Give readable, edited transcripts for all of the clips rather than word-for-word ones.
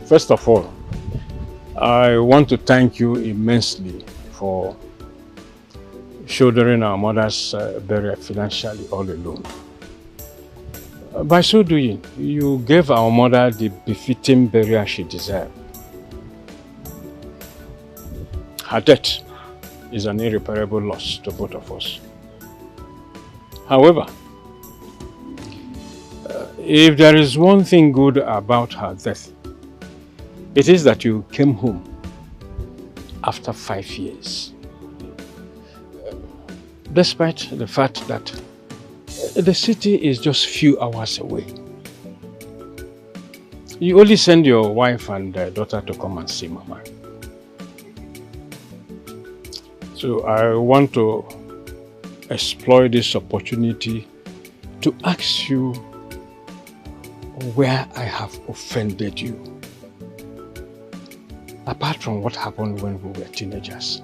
First of all, I want to thank you immensely for shouldering our mother's burial financially all alone. By so doing, you gave our mother the befitting burial she deserved. Her death is an irreparable loss to both of us. However, if there is one thing good about her death, it is that you came home after 5 years. Despite the fact that the city is just few hours away. You only send your wife and daughter to come and see Mama. So I want to exploit this opportunity to ask you where I have offended you, apart from what happened when we were teenagers.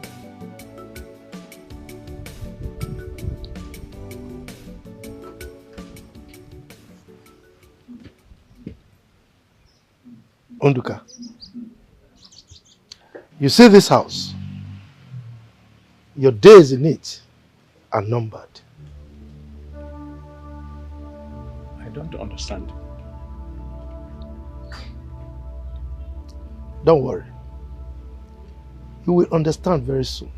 Onduka, you see this house? Your days in it are numbered. I don't understand. Don't worry. You will understand very soon.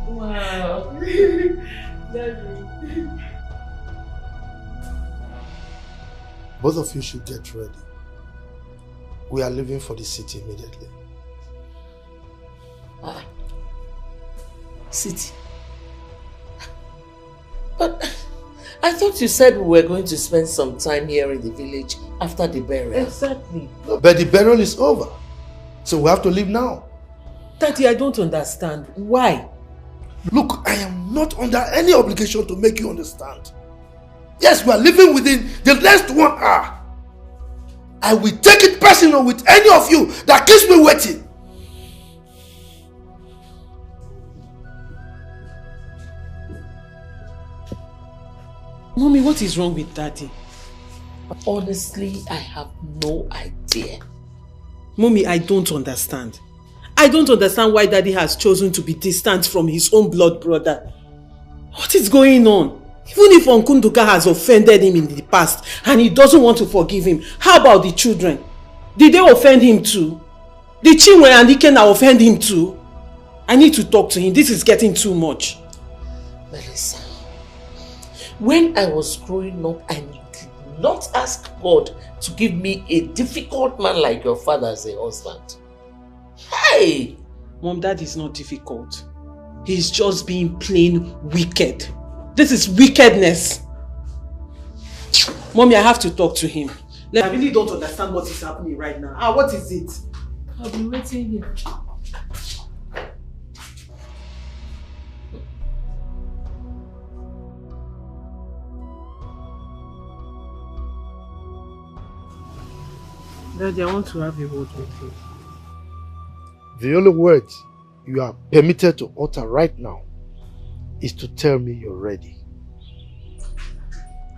Wow. Both of you should get ready. We are leaving for the city immediately. City? But I thought you said we were going to spend some time here in the village after the burial. Exactly. But the burial is over. So we have to leave now. Daddy, I don't understand. Why? Look, I am not under any obligation to make you understand. Yes, we are living within the next 1 hour. I will take it personal with any of you that keeps me waiting. Mommy, what is wrong with Daddy? Honestly, I have no idea. Mommy, I don't understand. I don't understand why Daddy has chosen to be distant from his own blood brother. What is going on? Even if Uncle Nduka has offended him in the past and he doesn't want to forgive him, how about the children? Did they offend him too? Did Chinwe and Ikena offend him too? I need to talk to him. This is getting too much. Melissa, when I was growing up, I did not ask God to give me a difficult man like your father as a husband. Hey! Mom, that is not difficult. He's just being plain wicked. This is wickedness. Mommy, I have to talk to him. I really don't understand what is happening right now. What is it? I'll be waiting here. Daddy, I want to have a word with you. The only words you are permitted to utter right now is to tell me you're ready.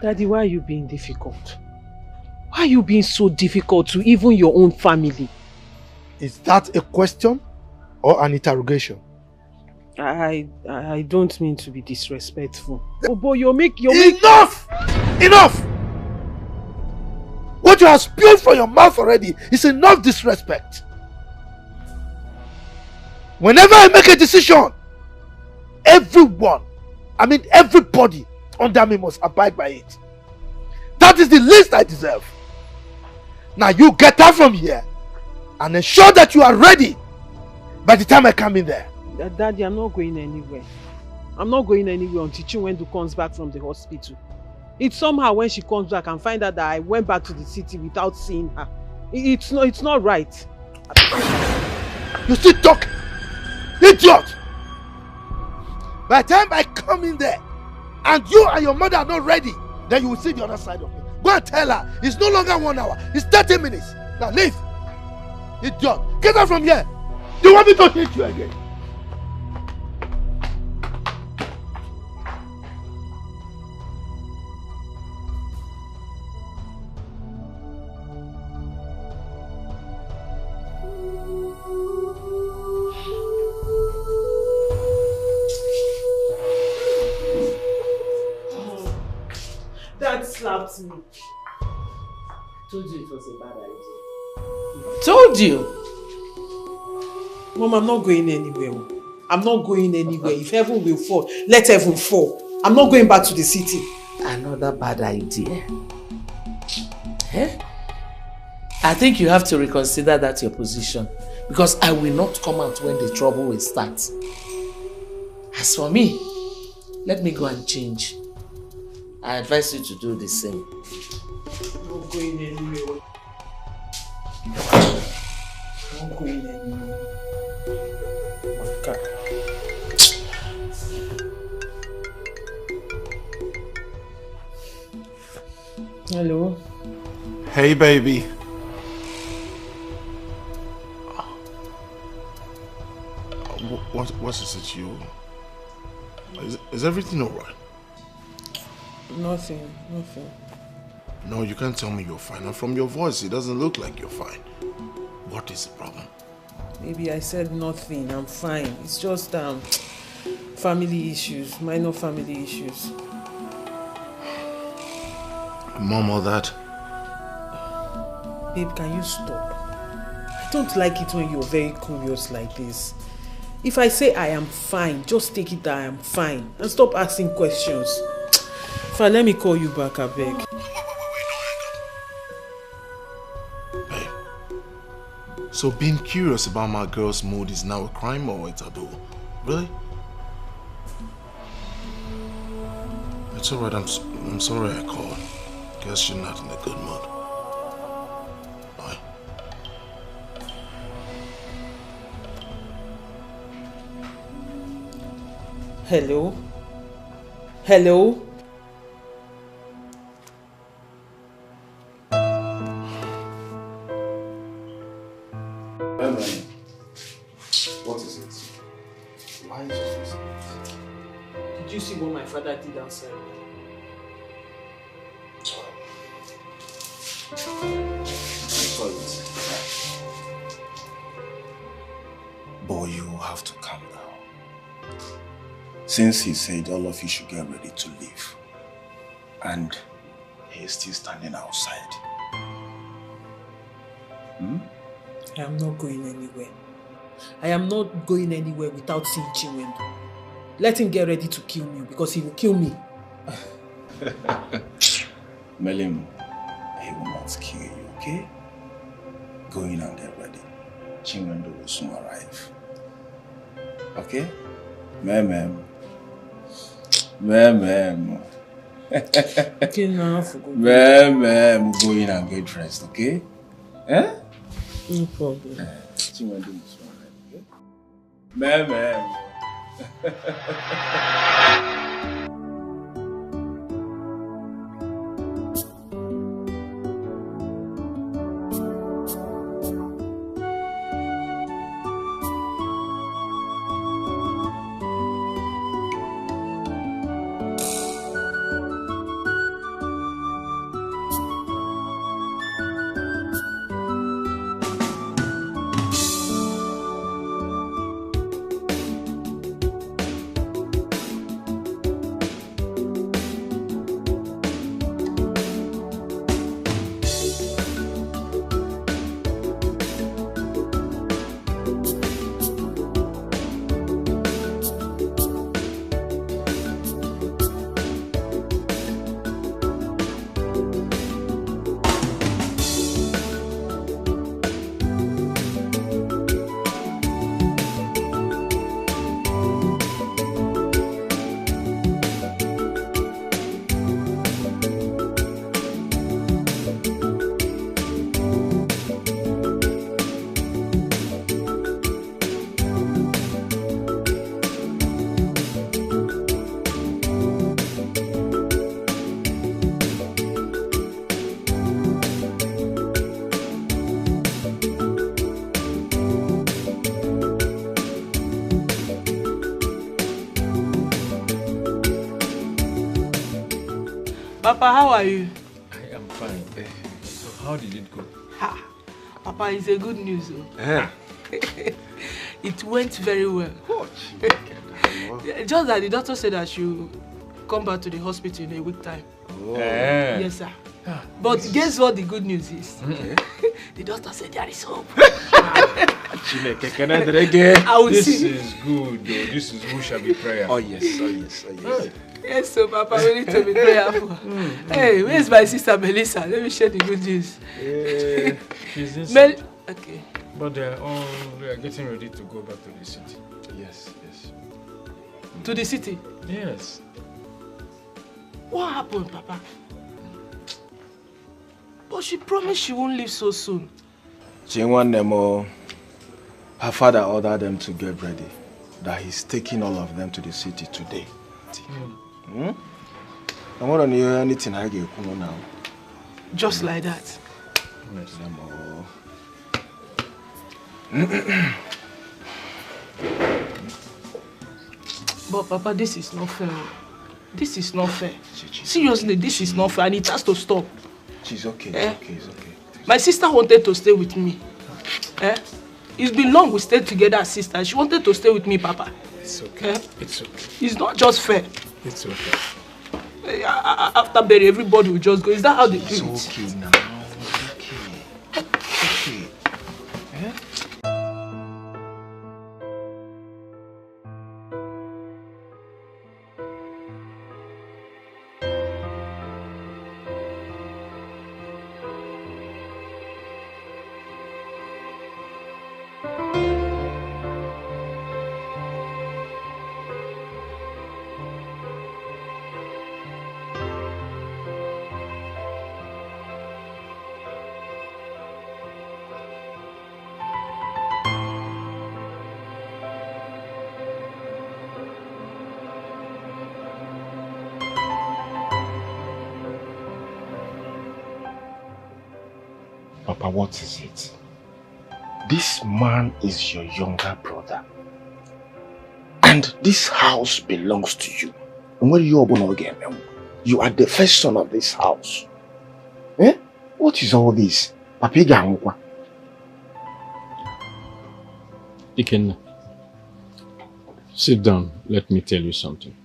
Daddy, why are you being difficult? Why are you being so difficult to even your own family? Is that a question or an interrogation? I don't mean to be disrespectful. Oh boy, Enough! Enough! What you have spewed from your mouth already is enough disrespect. Whenever I make a decision, everybody under me must abide by it. That is the least I deserve. Now you get out from here and ensure that you are ready by the time I come in there? Daddy, I'm not going anywhere. I'm not going anywhere until Chinwendu comes back from the hospital. It's somehow when she comes back and find out that I went back to the city without seeing her. It's not right. You still talk? Idiot! By the time I come in there and you and your mother are not ready, then you will see the other side of me. Go and tell her it's no longer 1 hour, it's 30 minutes. Now leave. Idiot. Get out from here. Do you want me to hit you again? Dad slapped me. Told you it was a bad idea. Told you. Mom, I'm not going anywhere. I'm not going anywhere. If heaven will fall, let heaven fall. I'm not going back to the city. Another bad idea. Eh? I think you have to reconsider that your position, because I will not come out when the trouble will start. As for me, let me go and change. I advise you to do the same. I'm not going anywhere. I'm not going anywhere. Okay. Hello. Hey, baby. What is it, you? Is everything alright? Nothing. No, you can't tell me you're fine. And from your voice, it doesn't look like you're fine. What is the problem? Maybe I said nothing. I'm fine. It's just family issues, minor family issues. Mom or that? Babe, can you stop? I don't like it when you're very curious like this. If I say I am fine, just take it that I am fine and stop asking questions. Fine, let me call you back, I beg. Babe, so being curious about my girl's mood is now a crime or a taboo? Really? It's alright, I'm sorry I called. Guess you're not in a good mood. Bye. Hello? Hello? What is it? Why is it so? Did you see what my father did outside? Boy, you have to calm down. Since he said all of you should get ready to leave, and he is still standing outside. I am not going anywhere. I am not going anywhere without seeing Chinwendu. Let him get ready to kill me because he will kill me. Melim, he will not kill you, okay? Go in and get ready. Chinwendu will soon arrive. Okay? Mem. Okay, now I forgot. Go in and get dressed, okay? Eh? No problem. Chinwendu will soon arrive, okay? Papa, how are you? I am fine. So how did it go? Ha. Papa, it's a good news. Yeah. It went very well. Just that the doctor said I should come back to the hospital in a week time. Oh. Yes, sir. But guess what the good news is? The doctor said there is hope. I will this see. Is good. Though. This is who shall be prayer. Oh yes, oh yes, oh yes. Yes, so Papa, we need to be prayerful. Hey, where's my sister Melissa? Let me share the good news. She's inside. Okay. But they are getting ready to go back to the city. Yes, yes. To the city? Yes. What happened, Papa? But she promised she won't leave so soon. Chinwanemo, her father ordered them to get ready. That he's taking all of them to the city today. I want to know anything I get now. Just like that. But Papa, this is not fair. This is not fair. Seriously, this is not fair and it has to stop. She's okay, it's okay, it's okay. My sister wanted to stay with me. It's been long we stayed together as sisters. She wanted to stay with me, Papa. It's okay. It's okay. It's not just fair. It's okay. After bury, everybody will just go. Is that how they do it? It's okay now. It's okay. Papa, what is it? This man is your younger brother. And this house belongs to you. And where you are again? You are the first son of this house. Eh? What is all this? Papi, Dikeh, sit down. Let me tell you something.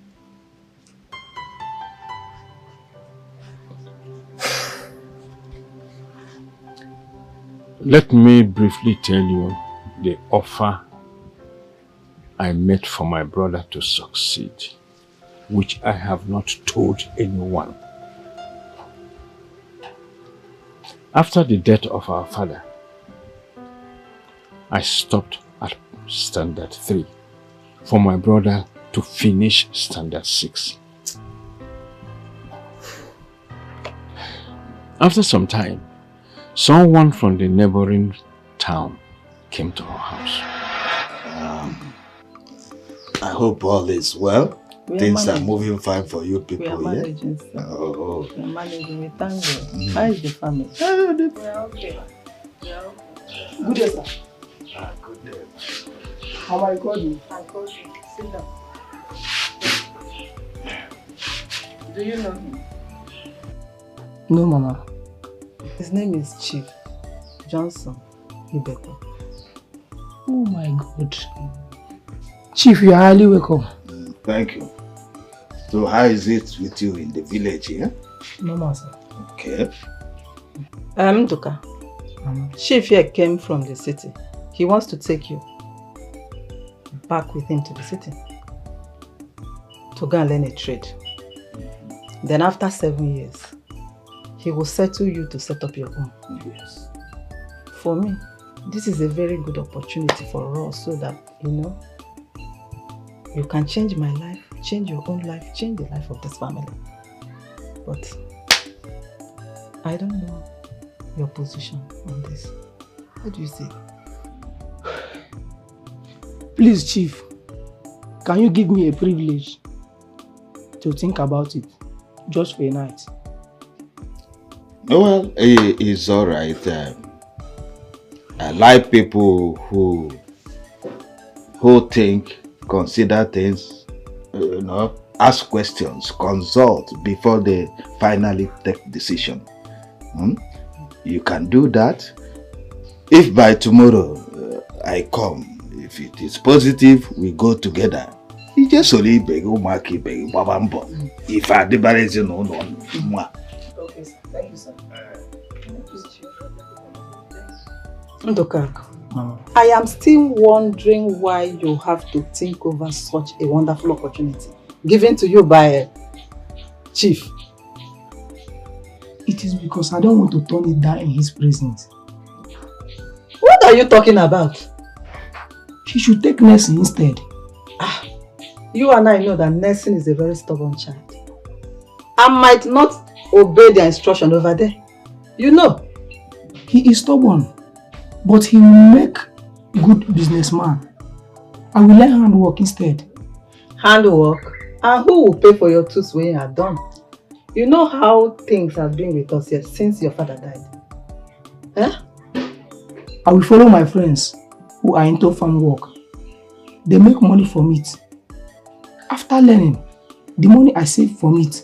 Let me briefly tell you the offer I made for my brother to succeed, which I have not told anyone. After the death of our father, I stopped at standard 3 for my brother to finish standard 6. After some time, someone from the neighboring town came to our house. I hope all is well. Things are managing. moving fine for you people, We are managing, sir. Oh. We are managing. We thank God. How is the family? We are okay. Good day, sir. Good day. How am I called you? I called you. Sit down. Do you know him? No, Mama. His name is Chief Johnson Ibeto. Oh my God. Chief, you are highly welcome. Thank you. So how is it with you in the village here? Mama, sir. Okay. Duka. Chief here came from the city. He wants to take you back with him to the city to go and learn a trade. Then after 7 years, he will settle you to set up your own. Yes. For me, this is a very good opportunity for us so that, you can change my life, change your own life, change the life of this family. But I don't know your position on this. What do you say? Please, Chief, can you give me a privilege to think about it just for a night? No, well, it's all right. I like people who think, consider things, ask questions, consult before they finally take decision. You can do that. If by tomorrow I come, if it is positive, we go together. You just only beg Umaki beg Babambo. If I debarrass you, no. Okay, sir. Thank you, sir. Ndokak, I am still wondering why you have to think over such a wonderful opportunity given to you by Chief. It is because I don't want to turn it down in his presence. What are you talking about? He should take nursing instead. You and I know that nursing is a very stubborn child. I might not obey their instruction over there. You know. He is stubborn, but he will make good businessman. I will learn handwork instead. Handwork? And who will pay for your tools when you are done? You know how things have been with us here since your father died. Eh? I will follow my friends who are into farm work. They make money from it. After learning, the money I save from it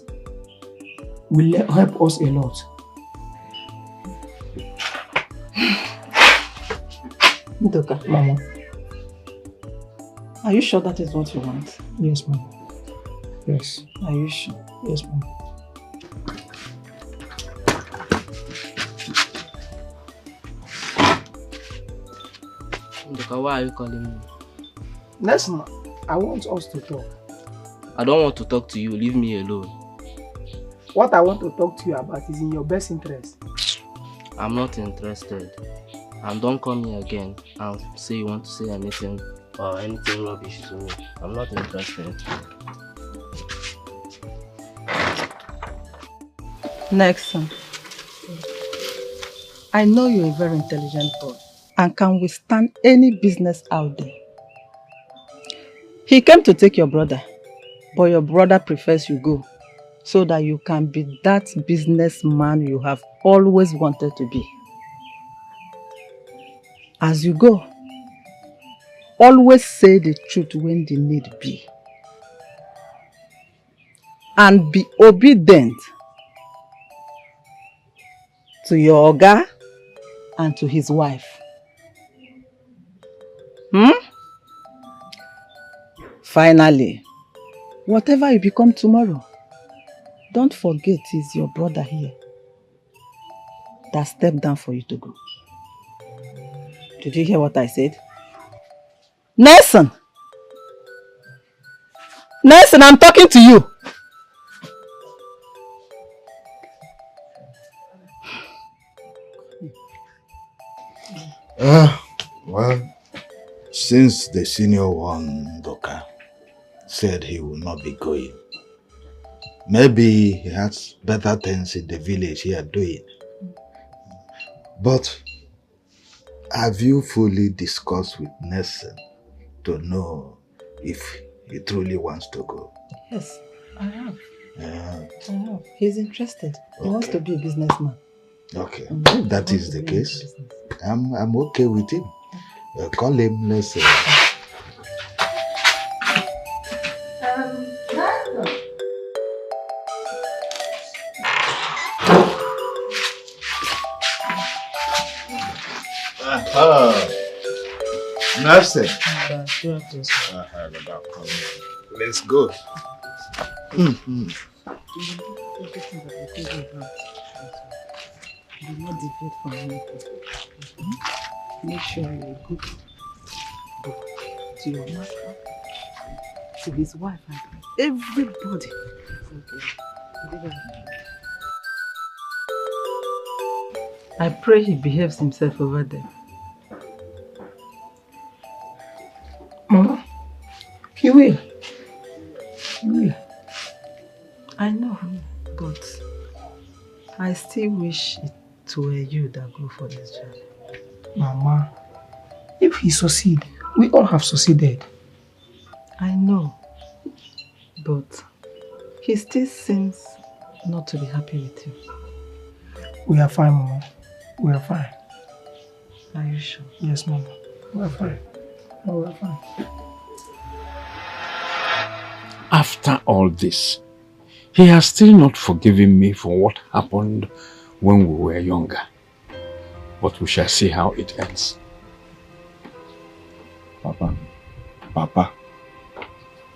will help us a lot. Ndoka, Mama. Are you sure that is what you want? Yes, Mama. Yes. Are you sure? Yes, Mama. Ndoka, why are you calling me? Listen, I want us to talk. I don't want to talk to you. Leave me alone. What I want to talk to you about is in your best interest. I'm not interested. And don't come here again and say you want to say anything or anything rubbish to me. I'm not interested. Next one. I know you're a very intelligent boy and can withstand any business out there. He came to take your brother, but your brother prefers you go so that you can be that businessman you have always wanted to be. As you go, always say the truth when the need be. And be obedient to your oga and to his wife. Finally, whatever you become tomorrow, don't forget it's your brother here that stepped down for you to go. Did you hear what I said? Nelson! Nelson, I'm talking to you! Well, since the senior one, Doka, said he will not be going, maybe he has better things in the village here doing. But have you fully discussed with Nelson to know if he truly wants to go? Yes, I have. Yeah. I have. He's interested. He wants to be a businessman. Okay, if that is the case, I'm okay with him. Call him, let's say. Nelson. Let's go. Do not deviate from anything. Make sure you're a good book to your master, to his wife, and everybody. Okay. I pray he behaves himself over there. Mama, he will. He will. I know, but I still wish it were you that go for this job. Mama, if he succeed, we all have succeeded. I know, but he still seems not to be happy with you. We are fine, Mama. We are fine. Are you sure? Yes, Mama. We are fine. No, we are fine. After all this, he has still not forgiven me for what happened when we were younger. But we shall see how it ends. Papa,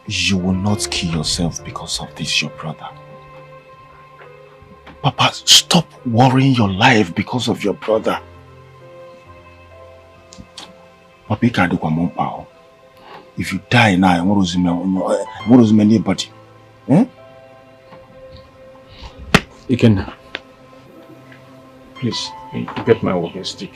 you will not kill yourself because of this, your brother. Papa, stop worrying your life because of your brother. Papa, you can't do one more. If you die now, what does anybody? Eh? Ikenna, please, get my walking stick.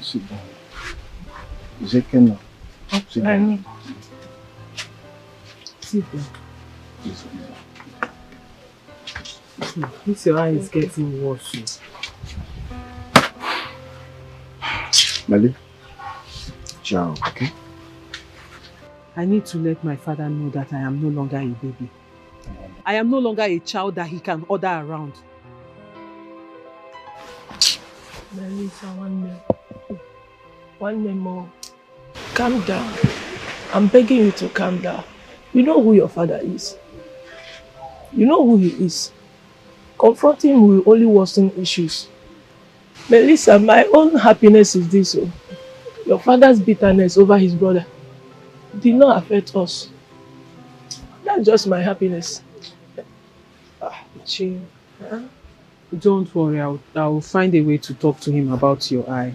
Sit down. Is it Kenna? Sit down. Sit down. This your eye is getting worse. Mali, ciao, okay? I need to let my father know that I am no longer a baby. I am no longer a child that he can order around. Melissa, one minute more. Calm down. I'm begging you to calm down. You know who your father is. You know who he is. Confronting him will only worsen issues. Melissa, my own happiness is this. Oh. Your father's bitterness over his brother did not affect us. That's just my happiness. Chill. Don't worry, I'll find a way to talk to him about your eye.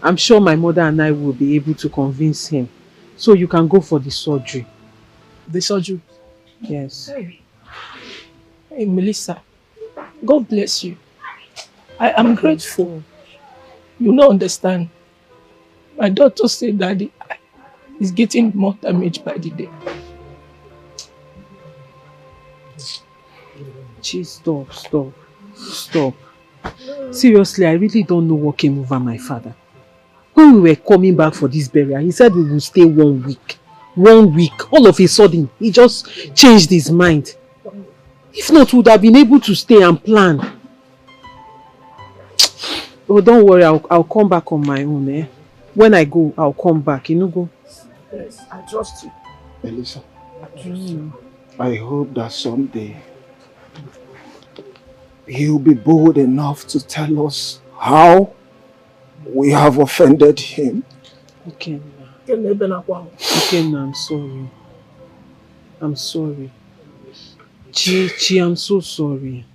I'm sure my mother and I will be able to convince him. So you can go for the surgery. The surgery? Yes. Hey, Melissa, God bless you. I am grateful. You don't understand. My doctor said that the eye is getting more damaged by the day. Stop. Seriously, I really don't know what came over my father. When we were coming back for this burial, he said we would stay 1 week. 1 week. All of a sudden, he just changed his mind. If not, we would have been able to stay and plan. Oh, don't worry, I'll come back on my own. Eh? When I go, I'll come back. You know, go. Yes, I trust you. Melissa, I hope that someday he'll be bold enough to tell us how we have offended him. Okay. Okay, I'm sorry. Chi, I'm so sorry.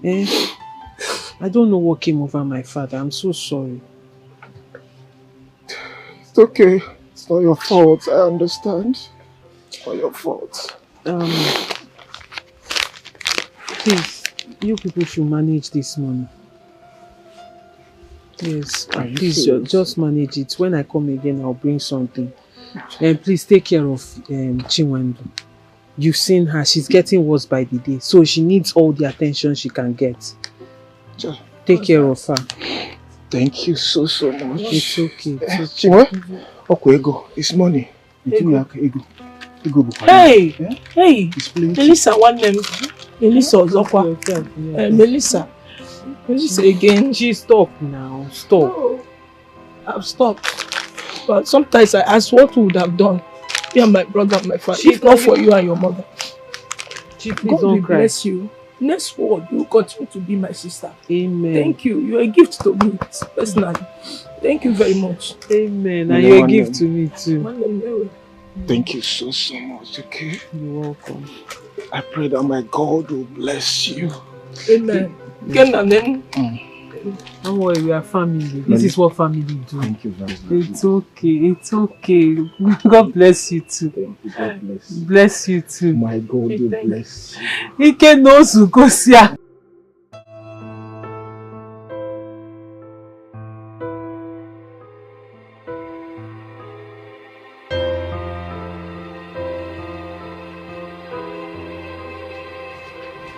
I don't know what came over my father. I'm so sorry. It's okay. It's not your fault. I understand. It's not your fault. Please, you people should manage this money. Yes, please just manage it. When I come again, I'll bring something. And please take care of Chinwendu. You've seen her. She's getting worse by the day. So she needs all the attention she can get. Take care of her. Thank you so much. It's okay. Chinwe? Okay, go. It's money. Hey! Melissa, one name. Melissa Ozokwa. Melissa again. Stop now. Stop. Oh, I've stopped. But sometimes I ask what we would have done. Me and my brother and my father. If not for you and your mother. Please God don't will cry. bless you. Next word, you will continue to be my sister. Amen. Thank you. You're a gift to me personally. Thank you very much. Amen. And you're a gift to me too. Thank you so much, okay? You're welcome. I pray that my God will bless you. Amen. Don't worry, we are family. This is what family do. Thank you very much. It's okay, it's okay. God bless you too. Thank you. God bless you. Bless you too. My God, you bless you. Ike knows who goes here.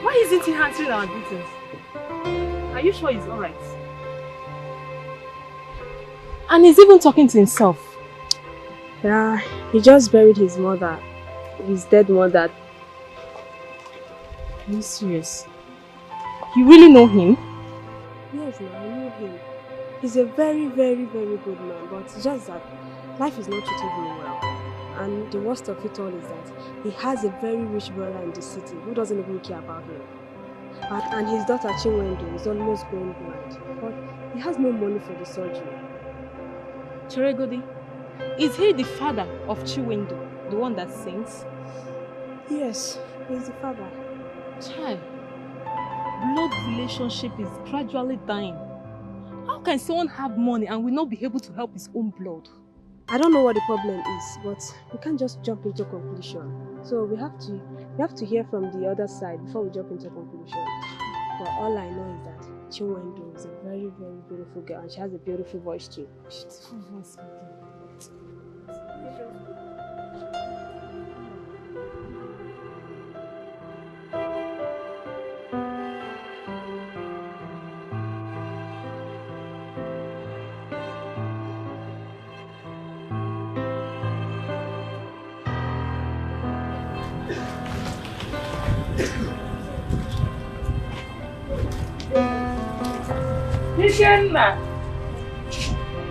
Why isn't he answering our greetings? Are you sure he's alright? And he's even talking to himself. Yeah, he just buried his mother. His dead mother. Are you serious? You really know him? Yes, no, I know him. He's a very, very, very good man, but it's just that life is not treating him well. And the worst of it all is that he has a very rich brother in the city who doesn't even care about him. And his daughter Chinwendu is almost going blind, but he has no money for the surgery. Chiregodi, is he the father of Chinwendu, the one that sings? Yes, he's the father. Child, blood relationship is gradually dying. How can someone have money and will not be able to help his own blood? I don't know what the problem is, but we can't just jump into conclusion. So we have to hear from the other side before we jump into conclusion. But all I know is that Chinwendu is a very, very beautiful girl and she has a beautiful voice too. Beautiful voice.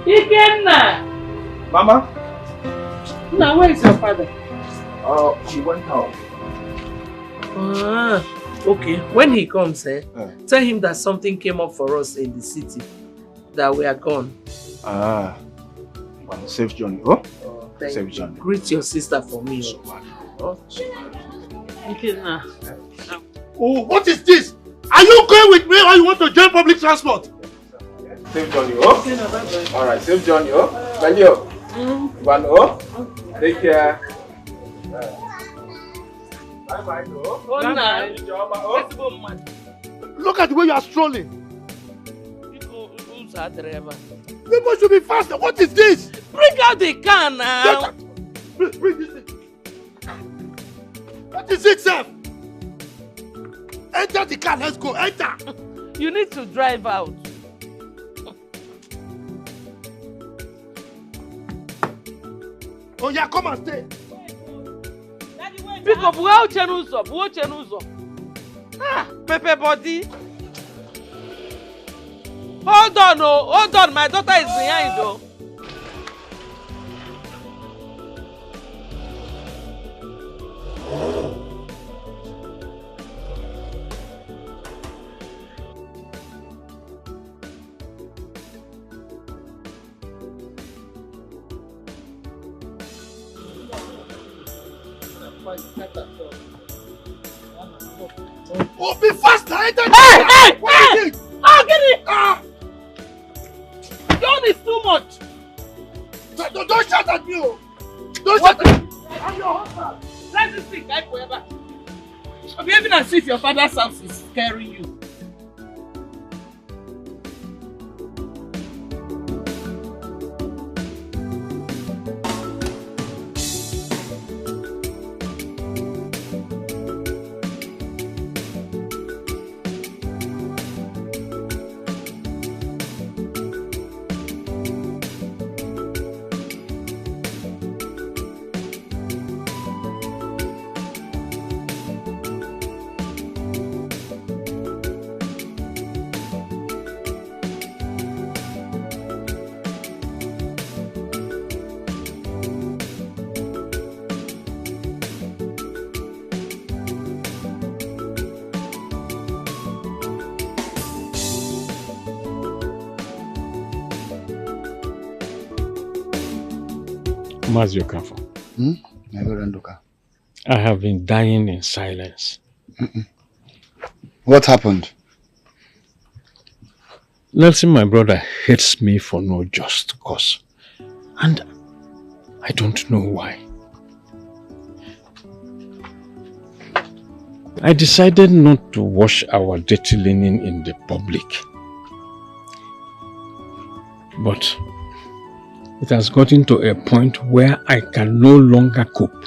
Ikenna! Mama? Now, where is your father? Oh, he went out. Ah, okay. When he comes, tell him that something came up for us in the city. That we are gone. Ah. Well, safe journey. Oh? Safe journey. Greet your sister for me. Oh. Ikenna. Oh, what is this? Are you going with me or you want to join public transport? Safe journey, oh? Alright, safe journey, oh? Valio. One, oh? Take care. Bye-bye, oh? Look at the way you are strolling. People should be faster. What is this? Bring out the car now. Bring this thing. What is it, sir? Enter the car. Let's go. Enter. You need to drive out. Oh yeah, come and stay. Pick up. Watch up. Ah, Pepe body. Hold on, oh, hold on. My daughter is behind, oh. Oh, be faster! Hey! Oh, get it! John is too much. Don't shout at me, oh! Don't shout at me! I'm your husband. Let this thing die forever. I'm behaving as if your father's house is scaring you. Maziokafa. I have been dying in silence. What happened? Nelson, my brother, hates me for no just cause. And I don't know why. I decided not to wash our dirty linen in the public. But it has gotten to a point where I can no longer cope.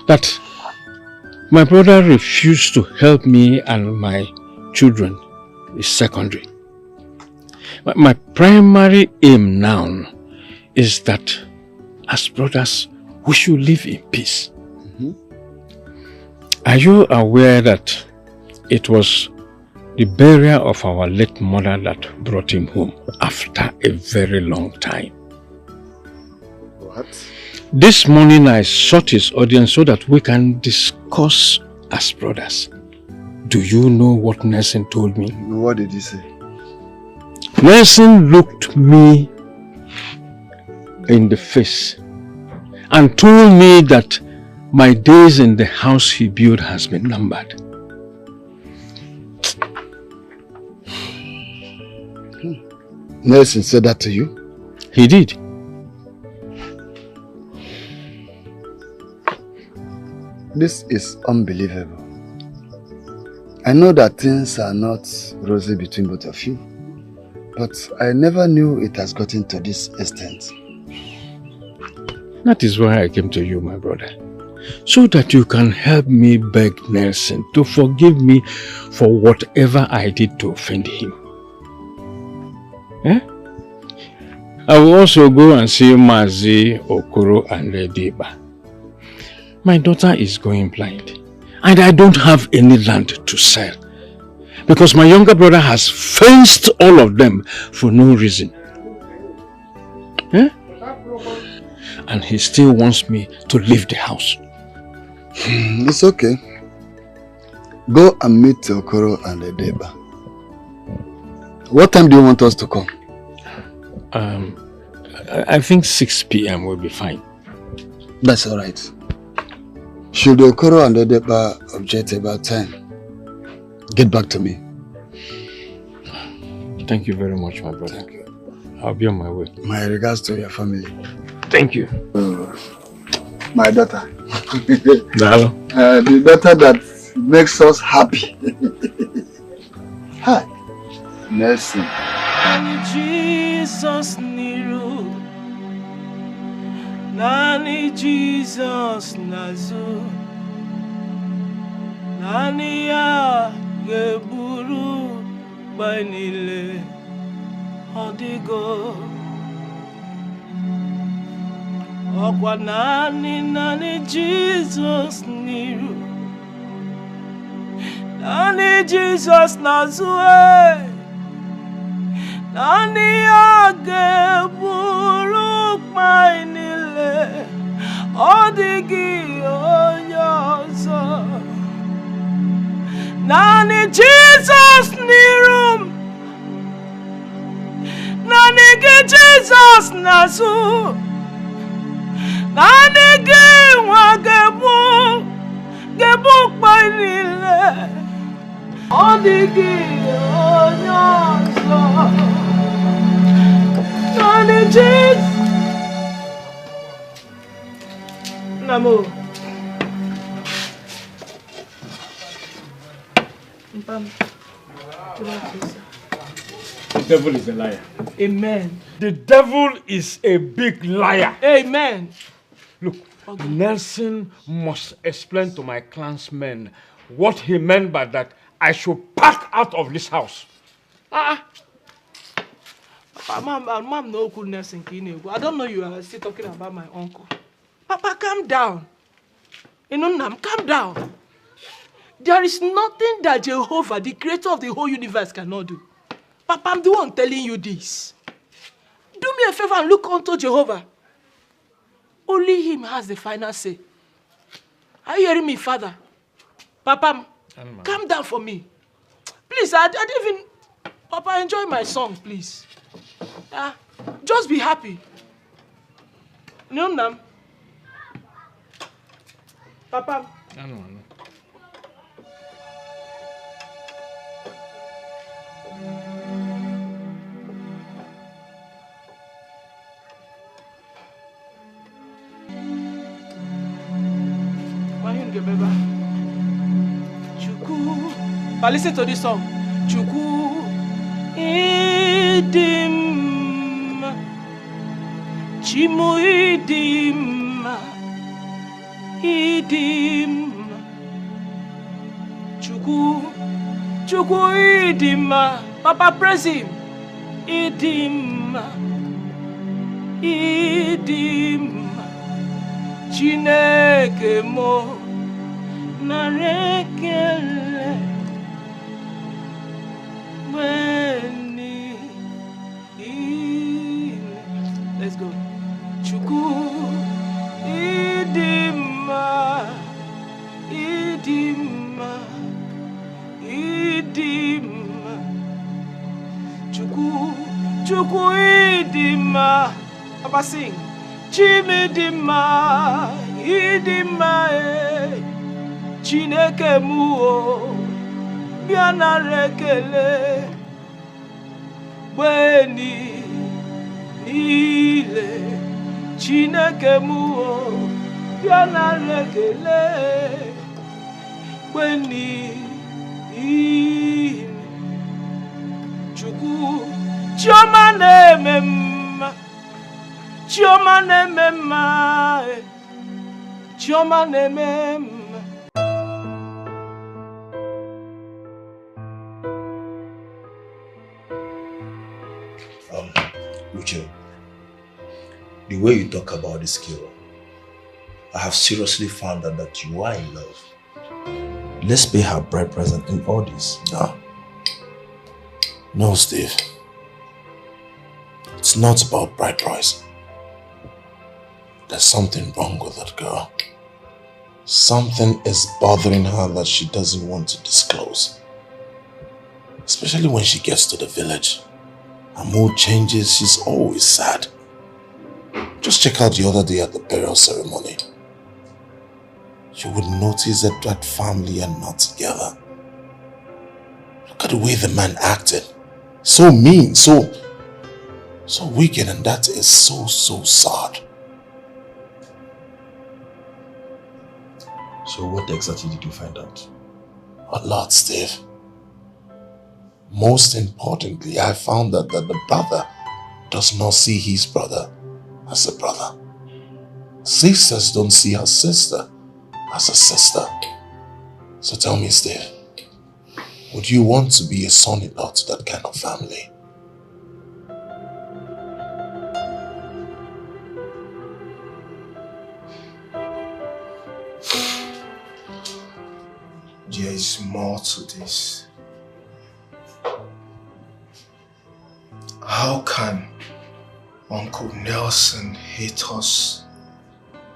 That my brother refused to help me and my children is secondary. But my primary aim now is that as brothers, we should live in peace. Are you aware that it was the burial of our late mother that brought him home after a very long time? What? This morning I sought his audience so that we can discuss as brothers. Do you know what Nelson told me? What did he say? Nelson looked me in the face and told me that my days in the house he built has been numbered. Nelson said that to you? He did. This is unbelievable. I know that things are not rosy between both of you, but I never knew it has gotten to this extent. That is why I came to you, my brother, so that you can help me beg Nelson to forgive me for whatever I did to offend him. Eh? I will also go and see Mazi, Okoro and Deba. My daughter is going blind and I don't have any land to sell because my younger brother has fenced all of them for no reason. Eh? And he still wants me to leave the house. It's okay. Go and meet Okoro and Deba. What time do you want us to come? I think 6 p.m. will be fine. That's all right. Should Okoro and Deba object about time, get back to me. Thank you very much, my brother. I'll be on my way. My regards to your family. Thank you. My daughter. Hello. The daughter that makes us happy. Hi. Nelson. Jesus Niru Nani Jesus Nazu Nani ya Geburu Bainile Odigo Okwa Nani Jesus Niru Nani Jesus Nazu Nani age buruk mainile Odigi onyoso Nani Jesus nirum Nani ge Jesus nasu Nani ge wagebu Gebuk mainile Odigi onyoso Nani Jesus Namo The devil is a liar. Amen. The devil is a big liar. Amen. Look, Nelson must explain to my clansmen what he meant by that I should pack out of this house. Mom, no goodness in Kine. I don't know you are still talking about my uncle. Papa, calm down. Calm down. There is nothing that Jehovah, the creator of the whole universe, cannot do. Papa, I'm the one telling you this. Do me a favor and look unto Jehovah. Only him has the final say. Are you hearing me, Father? Papa, calm down for me. Please, I didn't even... Papa, enjoy my song, please. Just be happy. No. Papa. But listen to this song. Chukwu idim, Chimu idim, idim, Chukwu idim. Papa praise him. Idim, idim, Chineke mo narekele weni. Let's go. Chukwu idima, idima, idima, Chukwu idima. Papa sing. Chimidima, idima, Chineke muo, biana rekele, weni, nile, Chineke muo, biana rekele, weni, nile, Chukwu, Chioma nemema, Chioma nemema, Chioma nemema. Uche, the way you talk about this girl, I have seriously found out that you are in love. Let's pay her bride present in all this. No, Steve. It's not about bride price. There's something wrong with that girl. Something is bothering her that she doesn't want to disclose. Especially when she gets to the village. Her mood changes, she's always sad. Just check out the other day at the burial ceremony. You would notice that that family are not together. Look at the way the man acted. So mean, so wicked, and that is so sad. So what exactly did you find out? A lot, Steve. Most importantly, I found out that the brother does not see his brother as a brother. Sisters don't see her sister as a sister. So tell me, Steve, would you want to be a son-in-law to that kind of family? There is more to this. How can Uncle Nelson hate us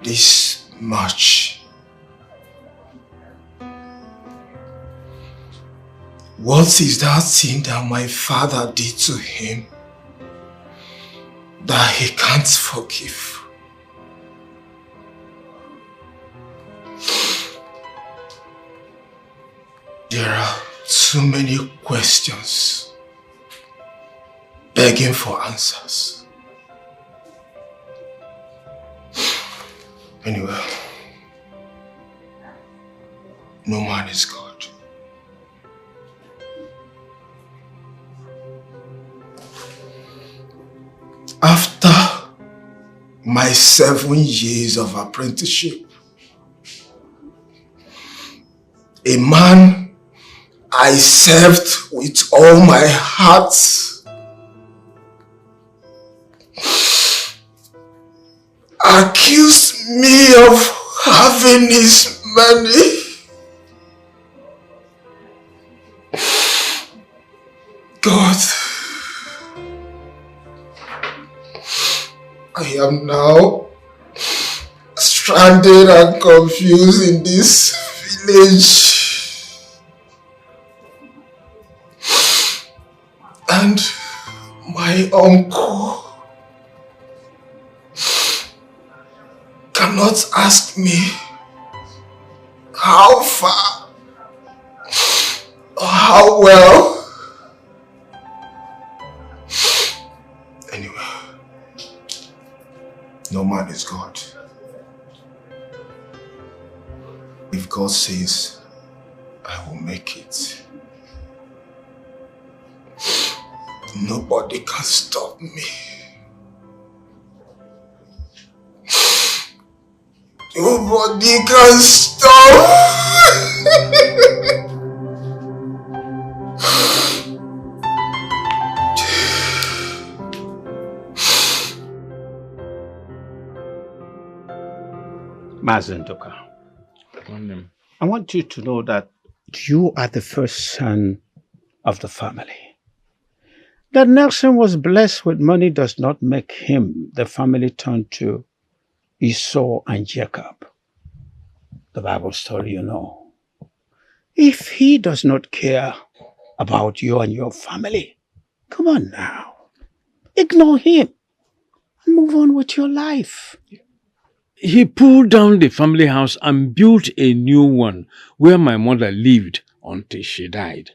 this much? What is that thing that my father did to him that he can't forgive? There are too many questions begging for answers. Anyway, no man is God. After my 7 years of apprenticeship, a man I served with all my heart accused me of having his money. God, I am now stranded and confused in this village. And my uncle cannot ask me how far or how well. Anyway, no man is God. If God says I will make it, Nobody can stop me. Nobody can stop. Mazendoka, I want you to know that you are the first son of the family. That Nelson was blessed with money does not make him the family turn to Esau and Jacob. The Bible story, you know. If he does not care about you and your family, come on now. Ignore him. Move on with your life. He pulled down the family house and built a new one where my mother lived until she died.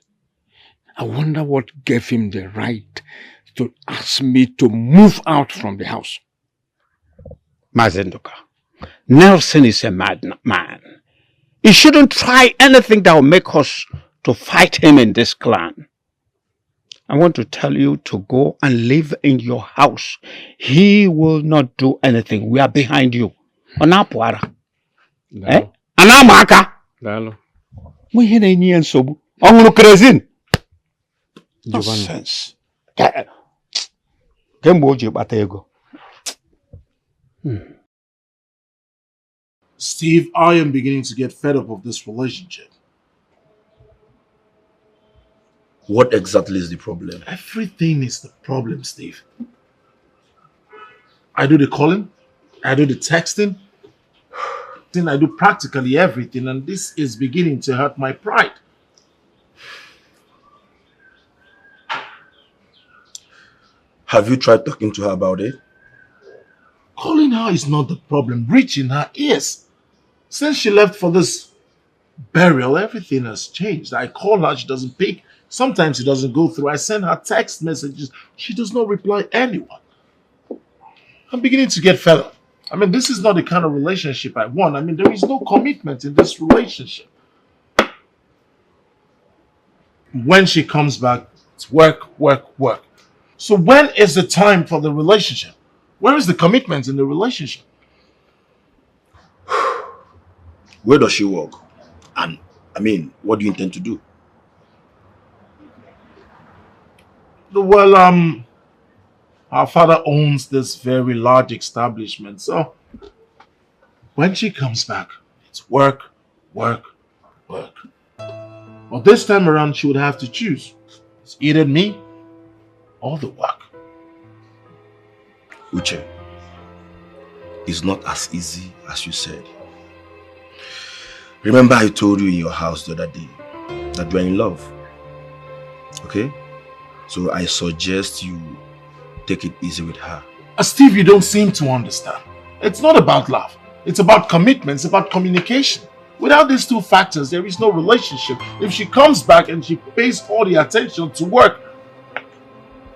I wonder what gave him the right to ask me to move out from the house. Mazendoka, Nelson is a madman. He shouldn't try anything that will make us to fight him in this clan. I want to tell you to go and live in your house. He will not do anything. We are behind you. Onapuara. Eh? Anamaka. Dalo. We had a new sobu. Ongulu krezin. Nonsense. Kemboji batego. Steve, I am beginning to get fed up of this relationship. What exactly is the problem? Everything is the problem, Steve. I do the calling, I do the texting, then I do practically everything, and this is beginning to hurt my pride. Have you tried talking to her about it? Calling her is not the problem. Reaching her is. Since she left for this burial, everything has changed. I call her, she doesn't pick. Sometimes it doesn't go through. I send her text messages. She does not reply anyone. I'm beginning to get fed up. I mean, this is not the kind of relationship I want. I mean, there is no commitment in this relationship. When she comes back, it's work, work, work. So when is the time for the relationship? Where is the commitment in the relationship? Where does she work? And, I mean, what do you intend to do? Well, our father owns this very large establishment. So when she comes back, it's work, work, work. Well, this time around, she would have to choose. It's either me or the work. Uche, it's not as easy as you said. Remember I told you in your house the other day that you are in love. Okay? So I suggest you take it easy with her. Steve, you don't seem to understand. It's not about love. It's about commitment. It's about communication. Without these two factors, there is no relationship. If she comes back and she pays all the attention to work,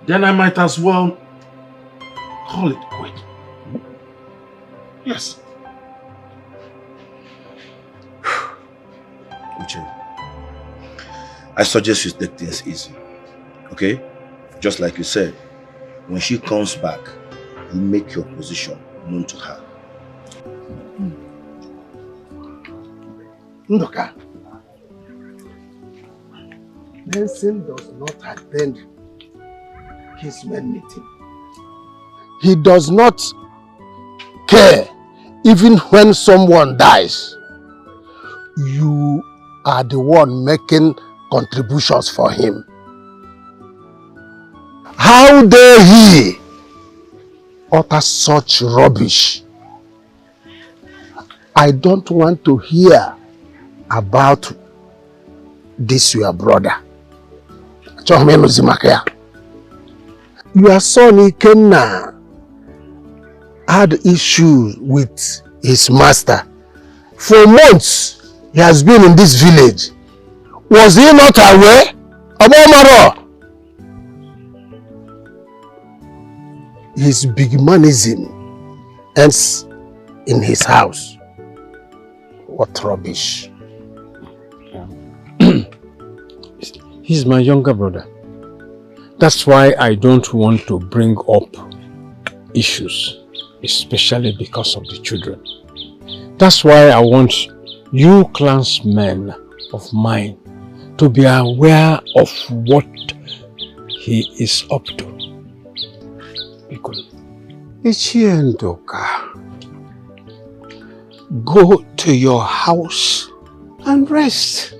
then I might as well call it quit. Yes. Uche, I suggest you take things easy. Okay? Just like you said, when she comes back, you make your position known to her. Ndoka, Nelson does not attend his men meeting. He does not care even when someone dies. You are the one making contributions for him. How dare he utter such rubbish? I don't want to hear about this your brother. Your son Ikenna had issues with his master. For months he has been in this village. Was he not aware? Abomaro, his big manism ends in his house. What rubbish. He's my younger brother. That's why I don't want to bring up issues, especially because of the children. That's why I want you clansmen of mine to be aware of what he is up to. Ichiendoka, go to your house and rest.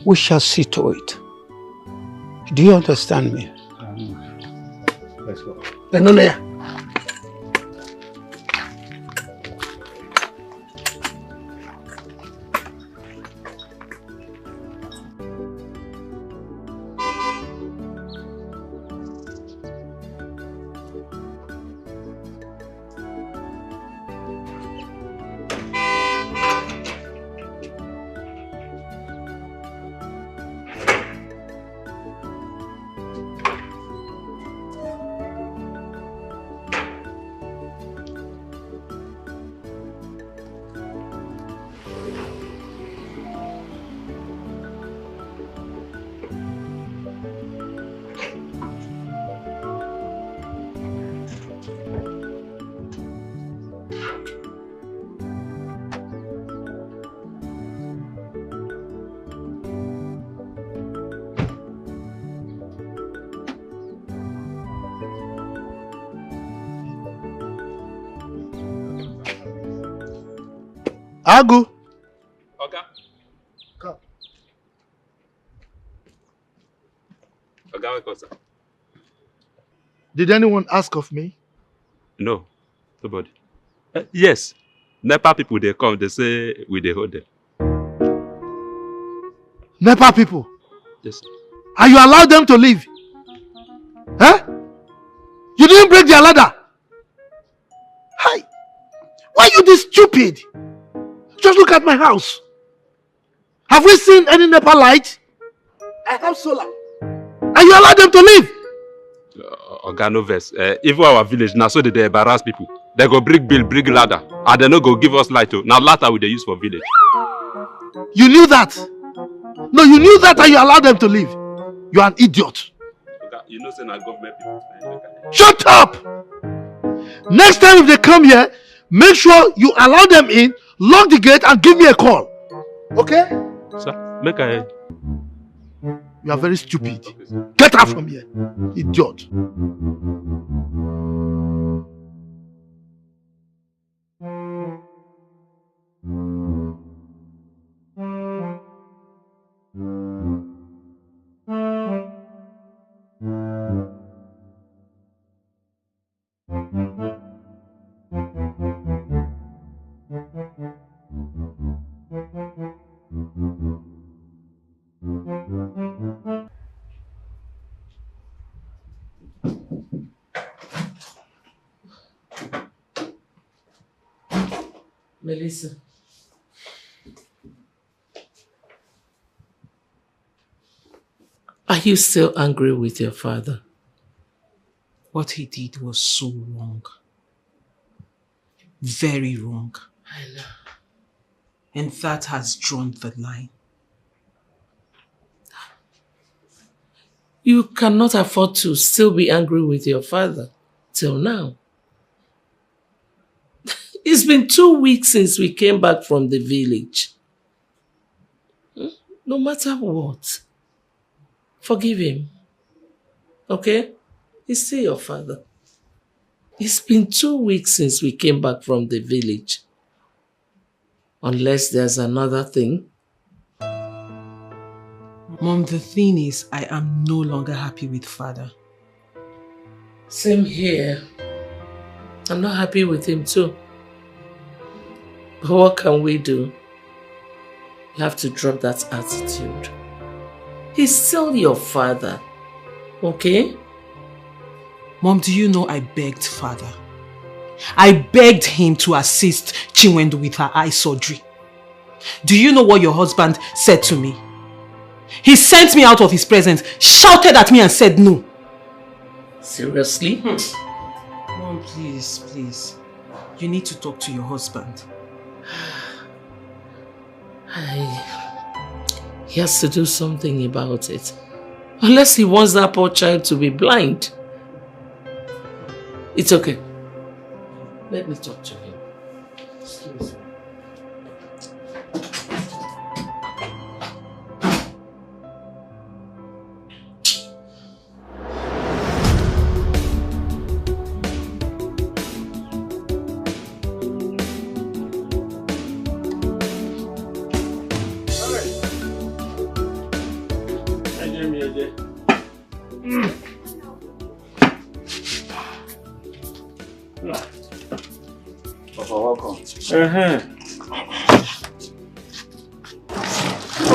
We shall see to it. Do you understand me? Let's go. Agu. Okay. Come. Okay, welcome, sir. Did anyone ask of me? No, nobody. Yes, NEPA people, they come, they say we they hold them. NEPA people? Yes, sir. And you allowed them to leave? Huh? You didn't break their ladder? Hi. Why are you this stupid? Just look at my house. Have we seen any NEPA light? I have solar. And you allowed them to leave? Oga no vex. Even our village now, so they embarrass people. They go bring bill, bring ladder, and they no go give us light. Now ladder we they use for village. You knew that? No, you knew that and you allowed them to leave. You are an idiot. Oga, you know, say na government people. Shut up! Next time if they come here, make sure you allow them in, lock the gate and give me a call. Okay? Sir, make I... You are very stupid. Get out from here, idiot. Melissa. Are you still angry with your father? What he did was so wrong. Very wrong. I know. And that has drawn the line. You cannot afford to still be angry with your father till now. It's been 2 weeks since we came back from the village. No matter what, forgive him. Okay? He's still your father. It's been 2 weeks since we came back from the village. Unless there's another thing. Mom, the thing is, I am no longer happy with father. Same here. I'm not happy with him too. But what can we do? You have to drop that attitude. He's still your father. Okay? Mom, do you know I begged father? I begged him to assist Chinwendu with her eye surgery. Do you know what your husband said to me? He sent me out of his presence, shouted at me and said no. Seriously? Mom, please, please. You need to talk to your husband. He has to do something about it. Unless he wants that poor child to be blind. It's okay. Let me talk to him. Excuse me.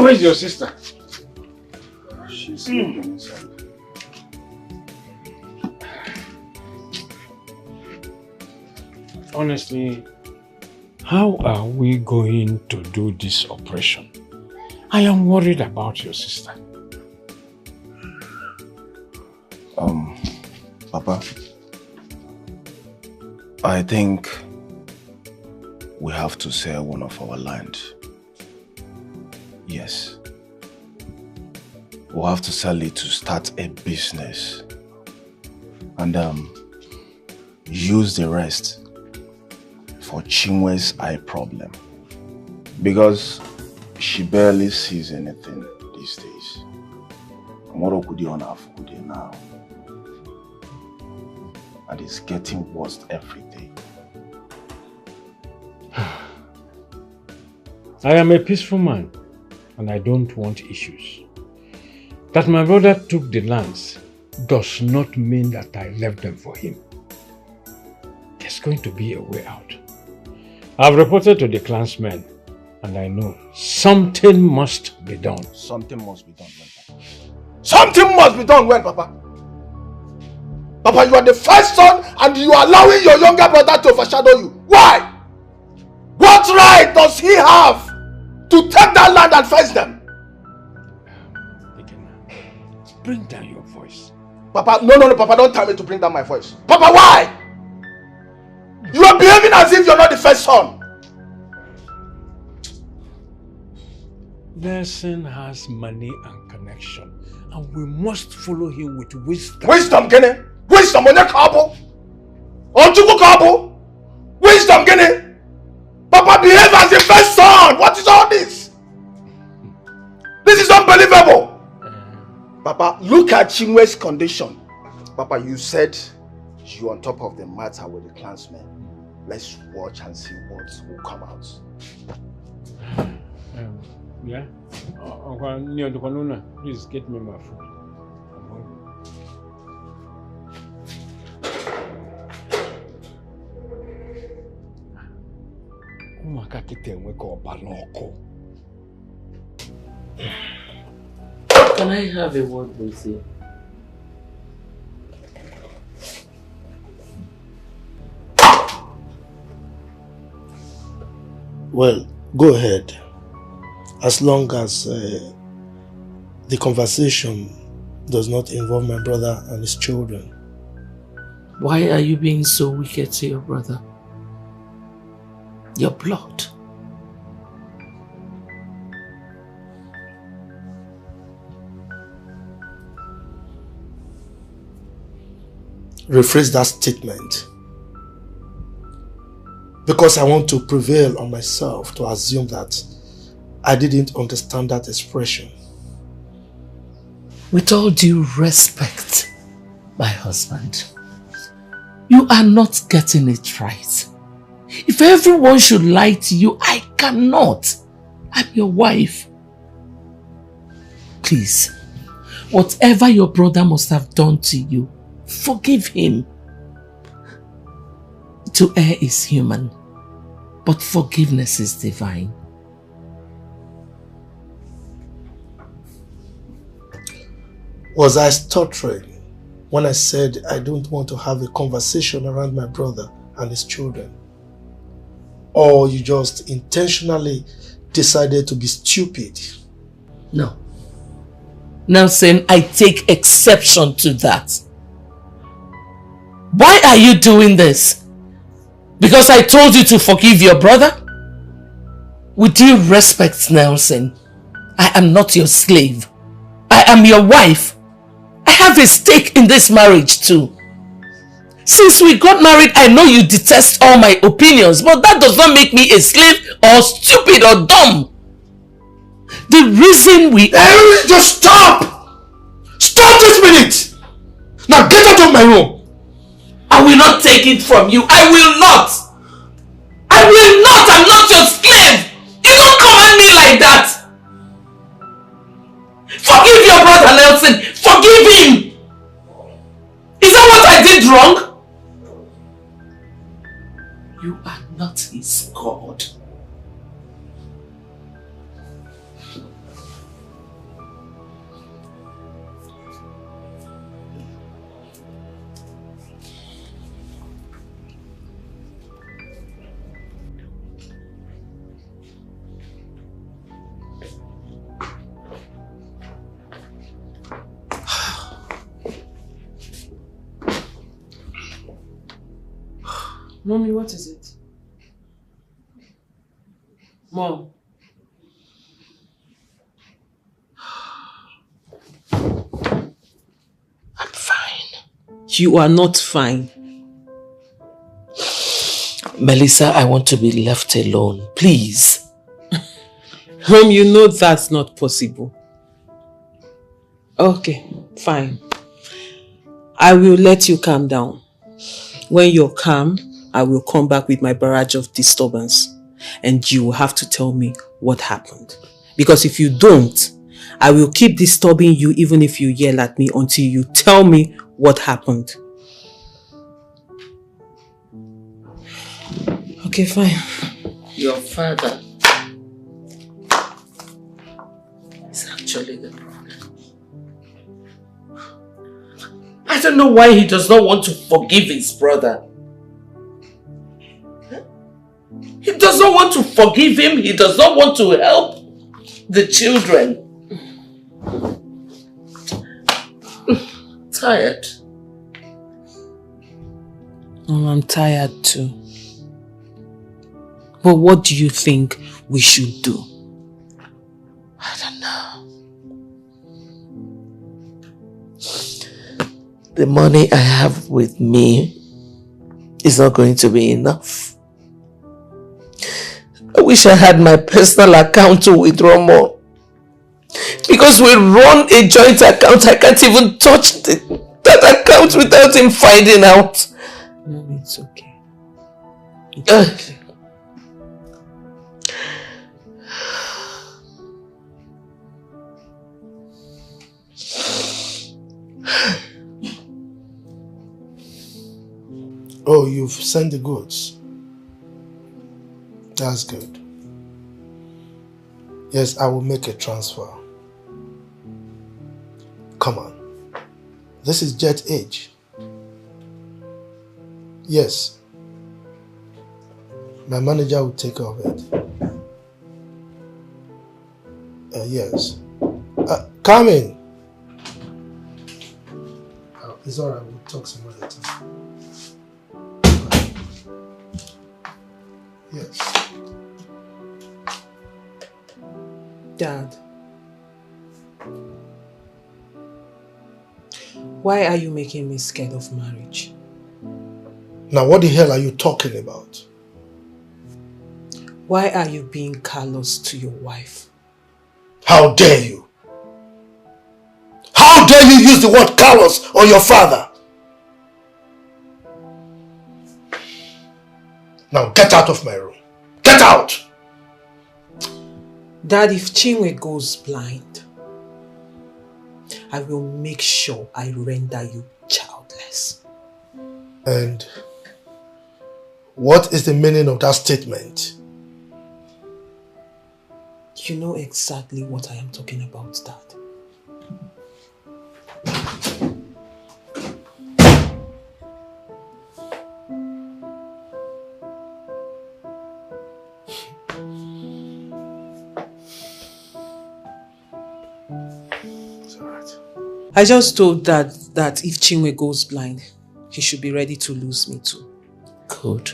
Where's your sister? She's sleeping inside. Honestly, how are we going to do this operation? I am worried about your sister. Papa, I think we have to sell one of our land. Yes. We'll have to sell it to start a business. And use the rest for Chinwe's eye problem. Because she barely sees anything these days. Tomorrow could on half good now. And it's getting worse every day. I am a peaceful man and I don't want issues. That my brother took the lands does not mean that I left them for him. There's going to be a way out. I've reported to the clansmen and I know something must be done. Something must be done when, Papa? Something must be done when, Papa? Papa, you are the first son and you are allowing your younger brother to overshadow you. Why? What right does he have to take that land and fence them? Bring down your voice. Papa, no, Papa, don't tell me to bring down my voice. Papa, why? You are behaving as if you're not the first son. Nelson has money and connection, and we must follow him with wisdom. Wisdom, Kenny? Wisdom on your cabo? On Chuku cabo? Wisdom, Kenny? Papa, behave as the first son. What is all this? This is unbelievable. Papa, look at Chinwe's condition. Papa, you said you're on top of the matter with the clansmen. Let's watch and see what will come out. Yeah? Please get me my food. I'm hungry. Can I have a word with you? Well, go ahead. As long as the conversation does not involve my brother and his children. Why are you being so wicked to your brother? Your blood. Rephrase that statement. Because I want to prevail on myself to assume that I didn't understand that expression. With all due respect, my husband, you are not getting it right. If everyone should lie to you, I cannot. I'm your wife. Please, whatever your brother must have done to you, forgive him. To err is human, but forgiveness is divine. Was I stuttering when I said I don't want to have a conversation around my brother and his children? Or you just intentionally decided to be stupid? No. Nelson, I take exception to that. Why are you doing this? Because I told you to forgive your brother? With due respect, Nelson, I am not your slave. I am your wife. I have a stake in this marriage too. Since we got married, I know you detest all my opinions, but that does not make me a slave or stupid or dumb. The reason we... Just stop! Stop this minute! Now get out of my room! I will not take it from you. I will not! I will not! I'm not your slave! You don't command me like that! Forgive your brother Nelson! Forgive him! Is that what I did wrong? You are not his God. Mommy, what is it? Mom. I'm fine. You are not fine. Melissa, I want to be left alone, please. Mom, you know that's not possible. Okay, fine. I will let you calm down. When you're calm, I will come back with my barrage of disturbance. And you will have to tell me what happened. Because if you don't, I will keep disturbing you even if you yell at me until you tell me what happened. Okay, fine. Your father is actually the problem. I don't know why he does not want to forgive his brother. He does not want to forgive him. He does not want to help the children. Tired. Oh, I'm tired too. But what do you think we should do? I don't know. The money I have with me is not going to be enough. I wish I had my personal account to withdraw more. Because we run a joint account, I can't even touch that account without him finding out. No, it's okay. It's okay. Oh, you've sent the goods. That's good. Yes, I will make a transfer. Come on. This is Jet Age. Yes. My manager will take care of it. Yes. Come in. Oh, it's alright, we'll talk some other time. Yes. Dad, why are you making me scared of marriage? Now what the hell are you talking about? Why are you being callous to your wife? How dare you? How dare you use the word callous on your father? Now get out of my room. Get out! Dad, if Chinwe goes blind, I will make sure I render you childless. And what is the meaning of that statement? You know exactly what I am talking about, Dad. I just told Dad that if Chinwe goes blind, he should be ready to lose me too. Good.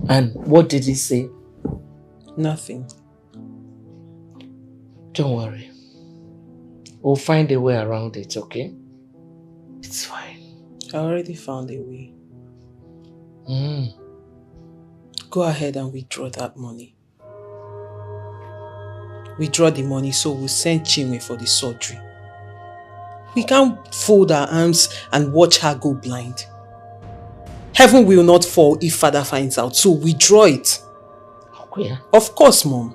And what did he say? Nothing. Don't worry. We'll find a way around it, okay? It's fine. I already found a way. Mm. Go ahead and withdraw that money. Withdraw the money so we'll send Chinwe for the surgery. We can't fold our arms and watch her go blind. Heaven will not fall if father finds out, so withdraw it. Okay. Of course, Mom.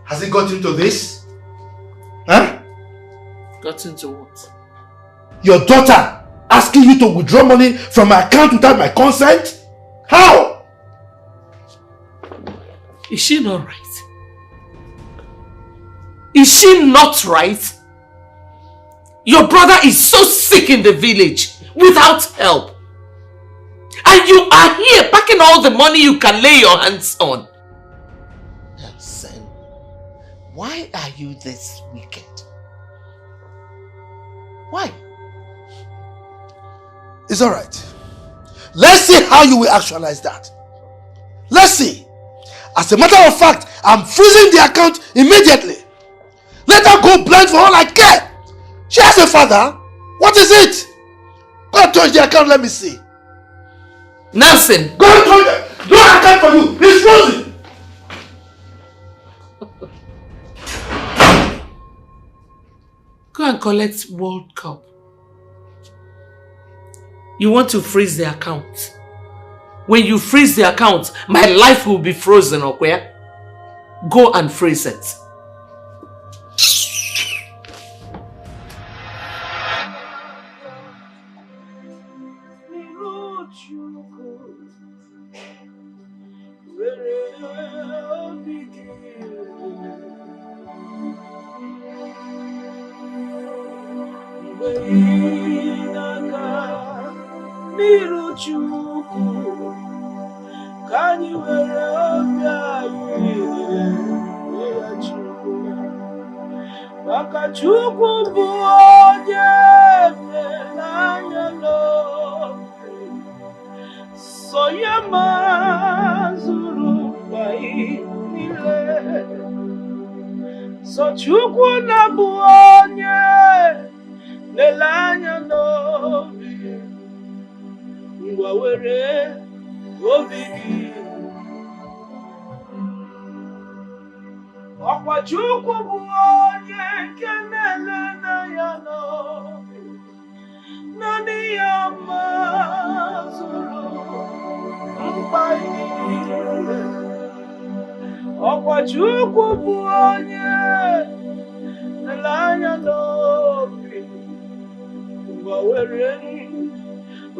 Has it got into this? Huh? Got into what? Your daughter asking you to withdraw money from my account without my consent? How? Is she not right? Is she not right? Your brother is so sick in the village without help. And you are here packing all the money you can lay your hands on. Nelson, why are you this wicked? Why? It's alright. Let's see how you will actualize that. Let's see. As a matter of fact, I'm freezing the account immediately. Let her go blind for all I care. She has a father. What is it? Go and touch the account, let me see. Nelson! Go and touch it. No account for you. It's frozen. Go and collect World Cup. You want to freeze the account. When you freeze the account, my life will be frozen, okay? Go and freeze it. Chukwu bụ onye n'anya n'obi, sonye mazuru mkpai niile. So Chukwu na bụ onye n'anya n'obi, ngwa were obi gị. Ọkwa Chukwu bụ onye nke na-elena n'obi, naanị ya mazuru mkpa niile. Ọkwa Chukwu bụ onye na-elena n'obi, ngwa were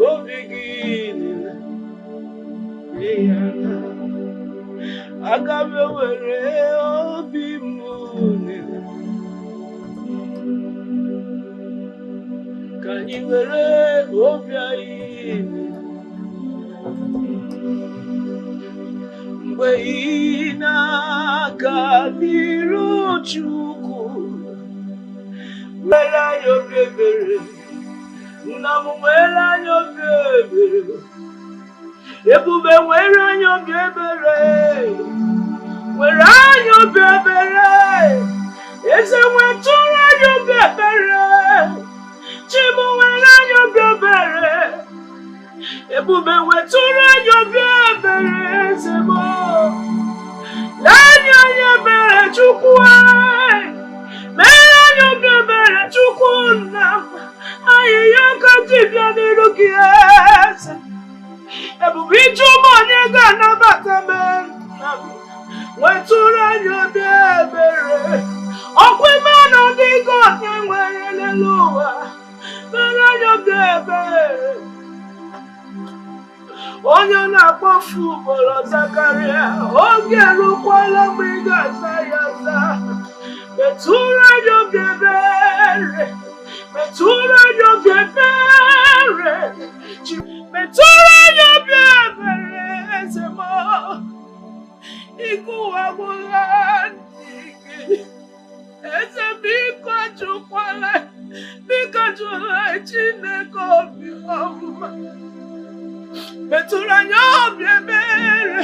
obi gị niile nye ya. Aga m ewere obi m niile ka anyị were obi anyị mgbe ị na-aga n'iru Chukwu, nwere anyị obi ebere, nna m nwere anyị obi ebere, Ebube nwere anyị obi ebere, nwere anyị obi ebere, Eze nwetụrụ anyị obi ebere, Chibu nwere anyị obi ebere, Ebube nwetụrụ anyị obi ebere, Eze m lee anyị ebere Chukwu anyị, mere anyị obi ebere Chukwu nna m, anyị ya ka dibịa n'iru gị Eze. Ebube ichuma onye ga-anabata m, nwetụrụ anyị obi ebere, ọkwa ime ọnọdụ ike onye nwere n'elu ụwa, mere anyị obi ebere. Onye na-akpọfu ugboro zakarịa, oge erukwala mgbe ị ga-aza ya aza. Metụrụ anyị obi ebere, metụrụ anyị obi ebere, metụrụ anyị obi ebere, Eze m, ike ụwa gwụla n'ike. Nganyo biebere.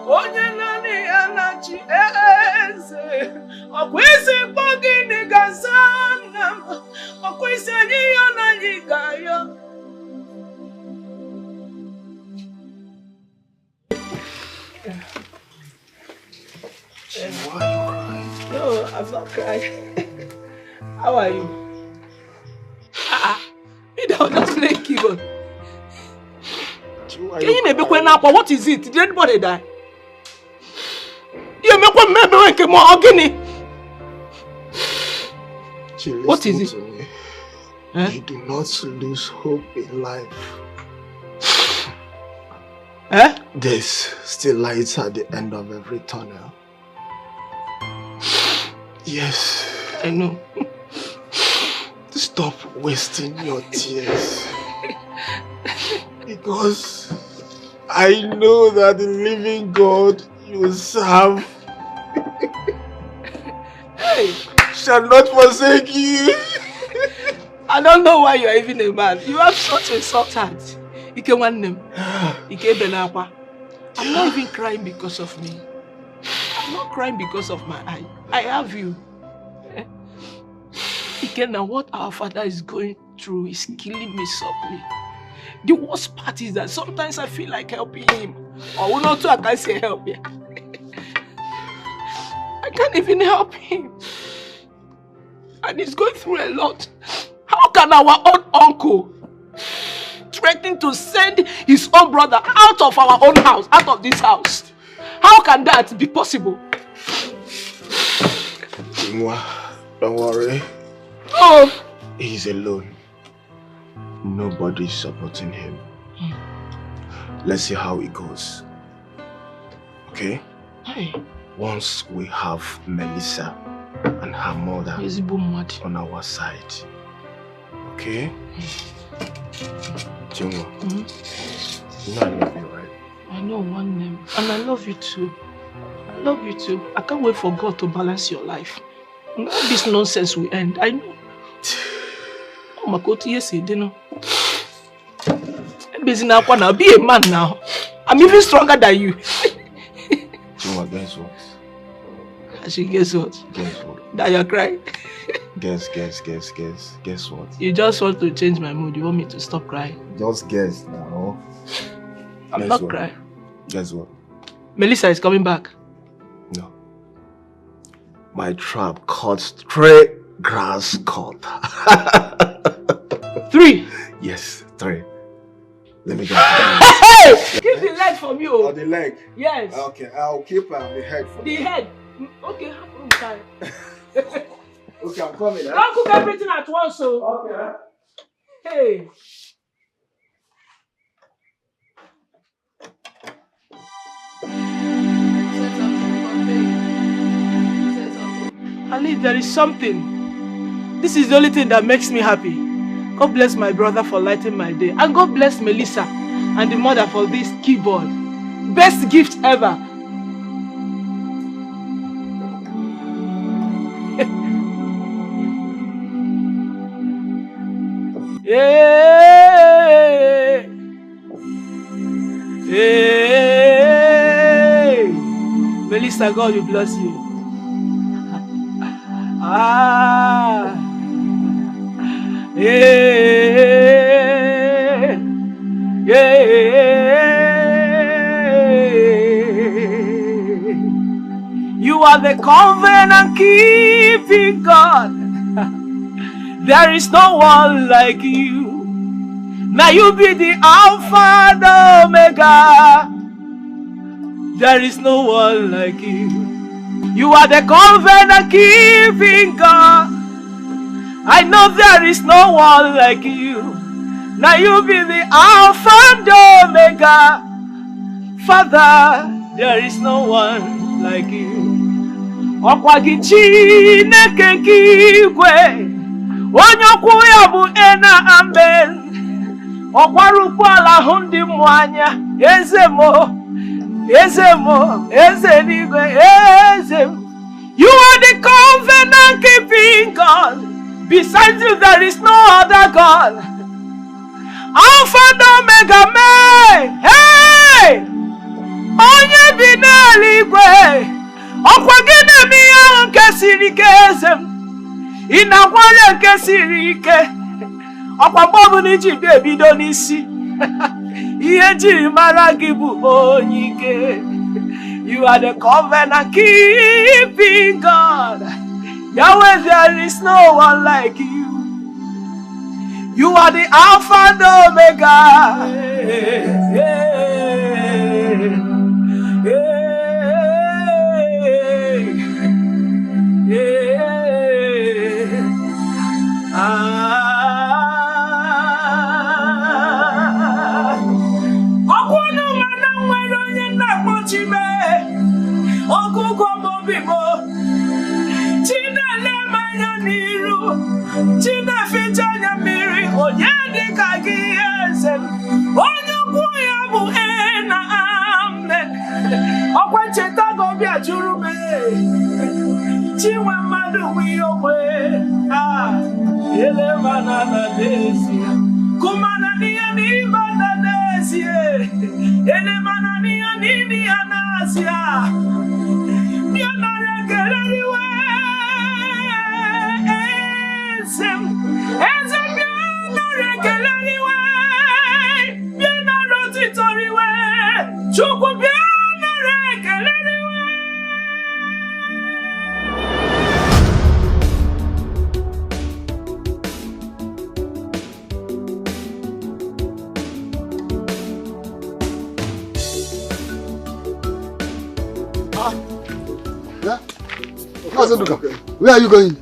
Onye nani anachi eze. Okwisi pogini gazana. Okwisi anyiyo na nyigayo. Why are you crying? No, I'm not crying. How are you? You don't just play keyboard. Can you maybe what is it? Did anybody die? You make one member when came on What is it? You do not lose hope in life. There's still lights at the end of every tunnel. Yes. I know. Stop wasting your tears. Because I know that the living God you serve shall not forsake you. I don't know why you are even a man. You have such a soft heart. I'm not even crying because of me. I'm not crying because of my eye. I have you. Now what our father is going through is killing me softly. The worst part is that sometimes I feel like helping him. Or not I can't say help him. I can't even help him. And he's going through a lot. How can our own uncle threaten to send his own brother out of our own house, out of this house? How can that be possible? Don't worry. Oh! He's alone. Nobody's supporting him. Let's see how it goes. Okay? Hey. Once we have Melissa and her mother on our side. Okay? Jungo, you know I love you, right? I know one name. And I love you too. I love you too. I can't wait for God to balance your life. All this nonsense will end. I know. Oh my God, yes, you know. I'm busy now. I'll be a man now. I'm even stronger than you. Jungo, guess what? Guess what? Guess what? That you're crying. Guess what? You just want to change my mood. You want me to stop crying? Just guess now. I'm not crying. Guess what? Melissa is coming back. No. My trap caught 3 grass cut. 3? Yes, 3. Let me go. Hey! Keep the leg from you. Oh, the leg? Yes. Okay, I'll keep the head for the you. Head? Okay, I'm sorry. Okay, I'm coming. Don't cook everything at once, so. Okay. Hey. Ali, there is something. This is the only thing that makes me happy. God bless my brother for lighting my day. And God bless Melissa and the mother for this keyboard. Best gift ever. Yeah. Hey. Melissa, God will bless you. Yeah. You are the covenant keeping God. There is no one like you. Now you be the Alpha, the Omega. There is no one like you. You are the covenant keeping God. I know there is no one like you. Now you be the Alpha and Omega. Father, there is no one like you. Okwagichi nekekigwe. Onyokwu ya bụ ena amen. Okwarukwu ala hundi mwanya. Ezemo, ezemo, ezenigwe, ezemo. You are the covenant keeping God. Besides you, there is no other God. Alpha and Omega me. Hey! Onye bi n'eluigwe. Ọkwa gị na-eme ihe ahụ nke siri ike eze m. Ị na-agwara nke siri ike. Ọkwa mgbe ọbụla iji bịa ebido n'isi. Ihe jiri mara gị bụ onye ike. You are the covenant keeping God. Yahweh, there is no one like you. You are the Alpha and Omega. Where are you going?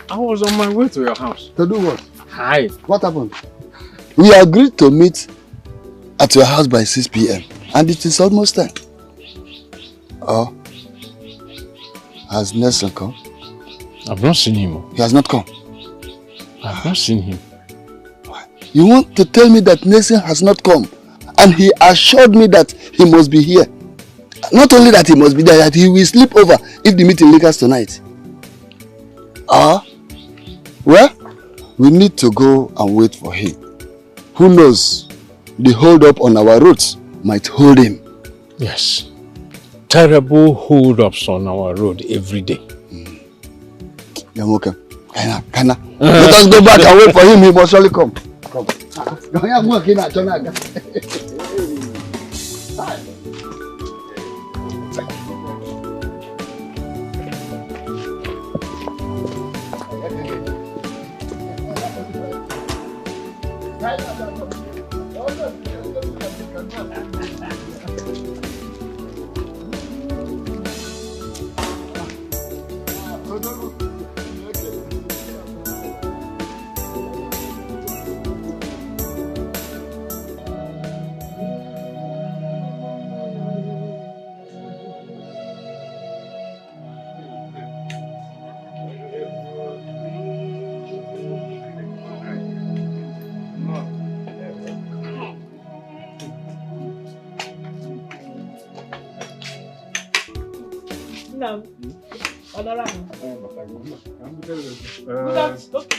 I was on my way to your house. To do what? Hi. What happened? We agreed to meet at your house by 6 p.m. and it is almost time. Oh. Has Nelson come? I've not seen him. He has not come? I've not seen him. You want to tell me that Nelson has not come? And he assured me that he must be here. Not only that he must be there, that he will sleep over if the meeting lingers tonight. Well, we need to go and wait for him. Who knows? The hold up on our roads might hold him. Yes. Terrible hold-ups on our road every day. You're welcome. Kana. Let us go back and wait for him. He must surely come. Come.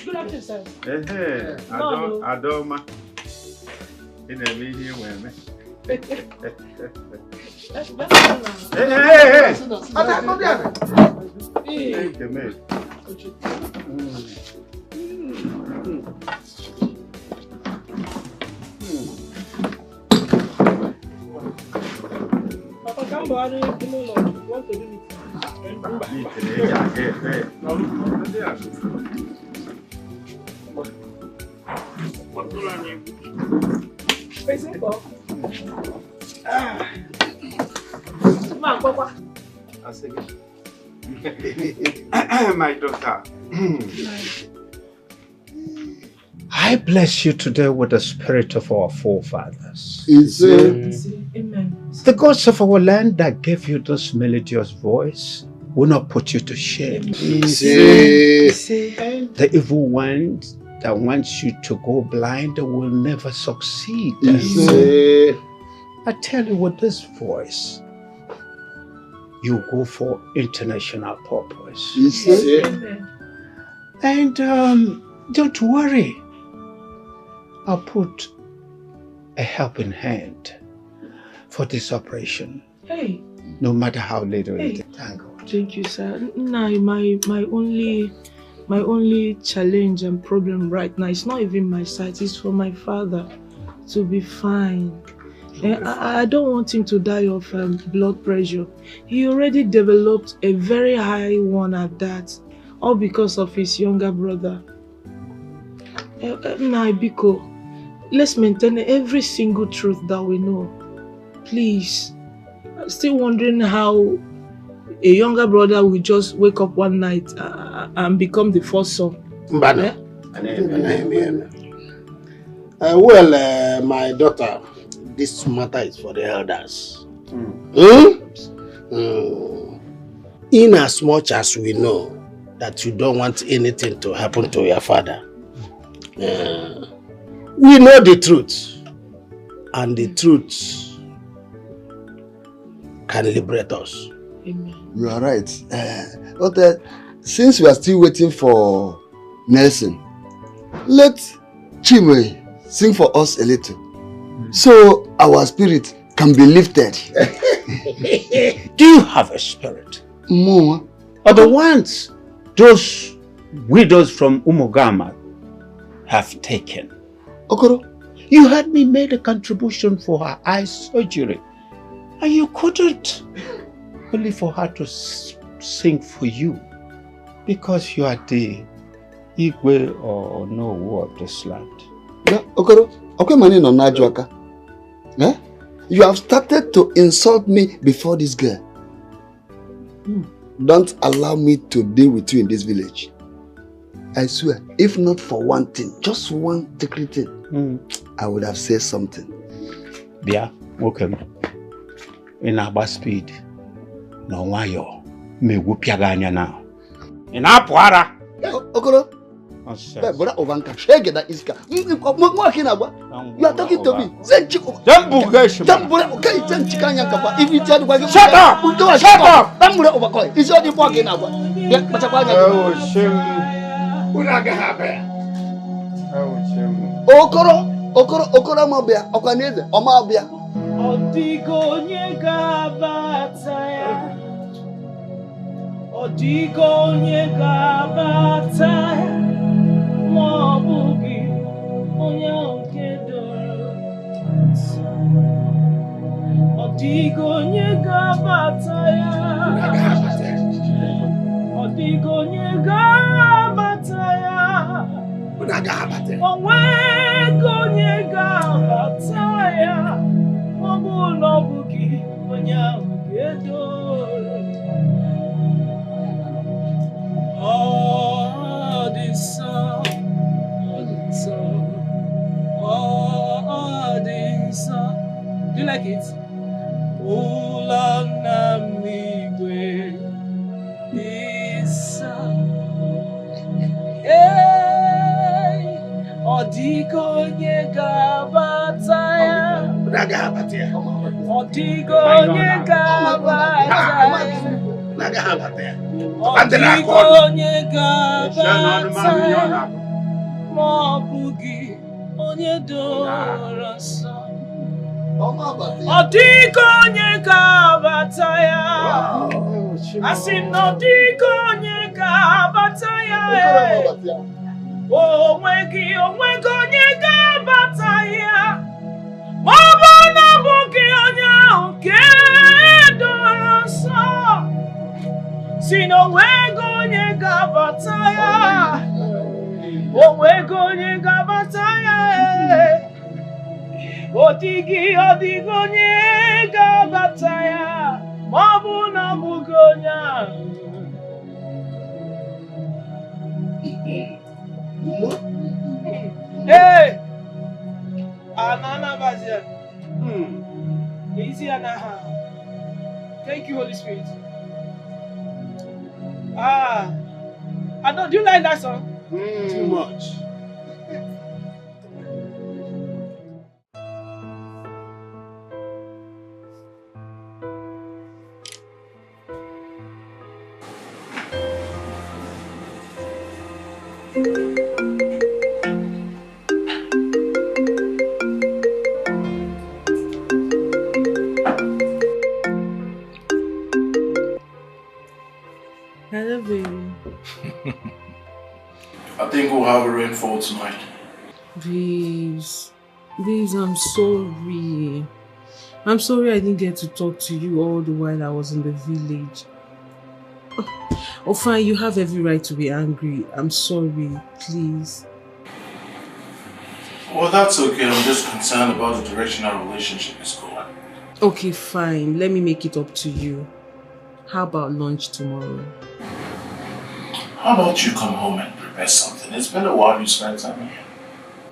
Good afternoon, sir. Adoma. In a meeting where Papa, come on, want to do it. My daughter, I bless you today with the spirit of our forefathers. Amen. The gods of our land that gave you this melodious voice will not put you to shame. The evil ones that wants you to go blind will never succeed. I tell you, with this voice, you go for international purpose. And don't worry. I'll put a helping hand for this operation. Hey. No matter how little Hey. it is. Thank God. Thank you, sir. Nah, my only challenge and problem right now is not even my sight, it's for my father to be fine. I don't want him to die of blood pressure. He already developed a very high one at that, all because of his younger brother. Nah, Biko, let's maintain every single truth that we know. Please. I'm still wondering how a younger brother will just wake up one night and become the first son. Mbana. My daughter, this matter is for the elders. In as much as we know that you don't want anything to happen to your father, we know the truth, and the truth can liberate us. Amen. You are right. But since we are still waiting for Nelson, let Chime sing for us a little, so our spirit can be lifted. Do you have a spirit? More. Or the ones those widows from Umugama have taken? Okoro, you had me made a contribution for her eye surgery, and you couldn't. Only for her to sing for you, because you are the Igwe or Nowo of this land. Okoro, okay, money no najuaka. You have started to insult me before this girl. Don't allow me to deal with you in this village. I swear, if not for one thing, just one secret thing, I would have said something. Yeah, okay. In our speed. No wayo, me wupiaga anya now. Ina puara. Okoro. Bora Ovanka, shege da iska. You are talking to me. If you tell me, shut up! Shut up! It's your walking now. Okoro mobia, Okanese, Omabia. Odigo nyega bataya. Odigo nyega bataya. Mobugi onya okedoro. Odigo nyega bataya. Odigo nyega bataya. Owego nyega bataya. Mobugi onya okedoro. Oh, this song, oh, this song. Do you like it? Ulanamigwe, this song. Hey, Odigo nyega bataya. Odigo nyega bataya. Odigo nyega bataya. Mobugi onye doro nsọ. Odigo nyega bataya. Asị na odigo nyega bataya. Onwegi onye ga-bataya. Maọbụ na abụghị onye ahụ nke doro nsọ. Si na onwego onye ga-bataya. Onwego onye ga-bataya. Ọdịghị onye ga-bataya. Maọbụ na abụghị onye ahụ. Hey! Anana Bazia. Easy Anaha. Thank you, Holy Spirit. Do you like that song? Too much. Hello, baby. I think we'll have a rainfall tonight. Babes, I'm sorry. I'm sorry I didn't get to talk to you all the while I was in the village. Oh, fine, you have every right to be angry. I'm sorry, please. Well, that's okay. I'm just concerned about the direction our relationship is going. Okay, fine. Let me make it up to you. How about lunch tomorrow? How about you come home and prepare something? It's been a while you spent time here.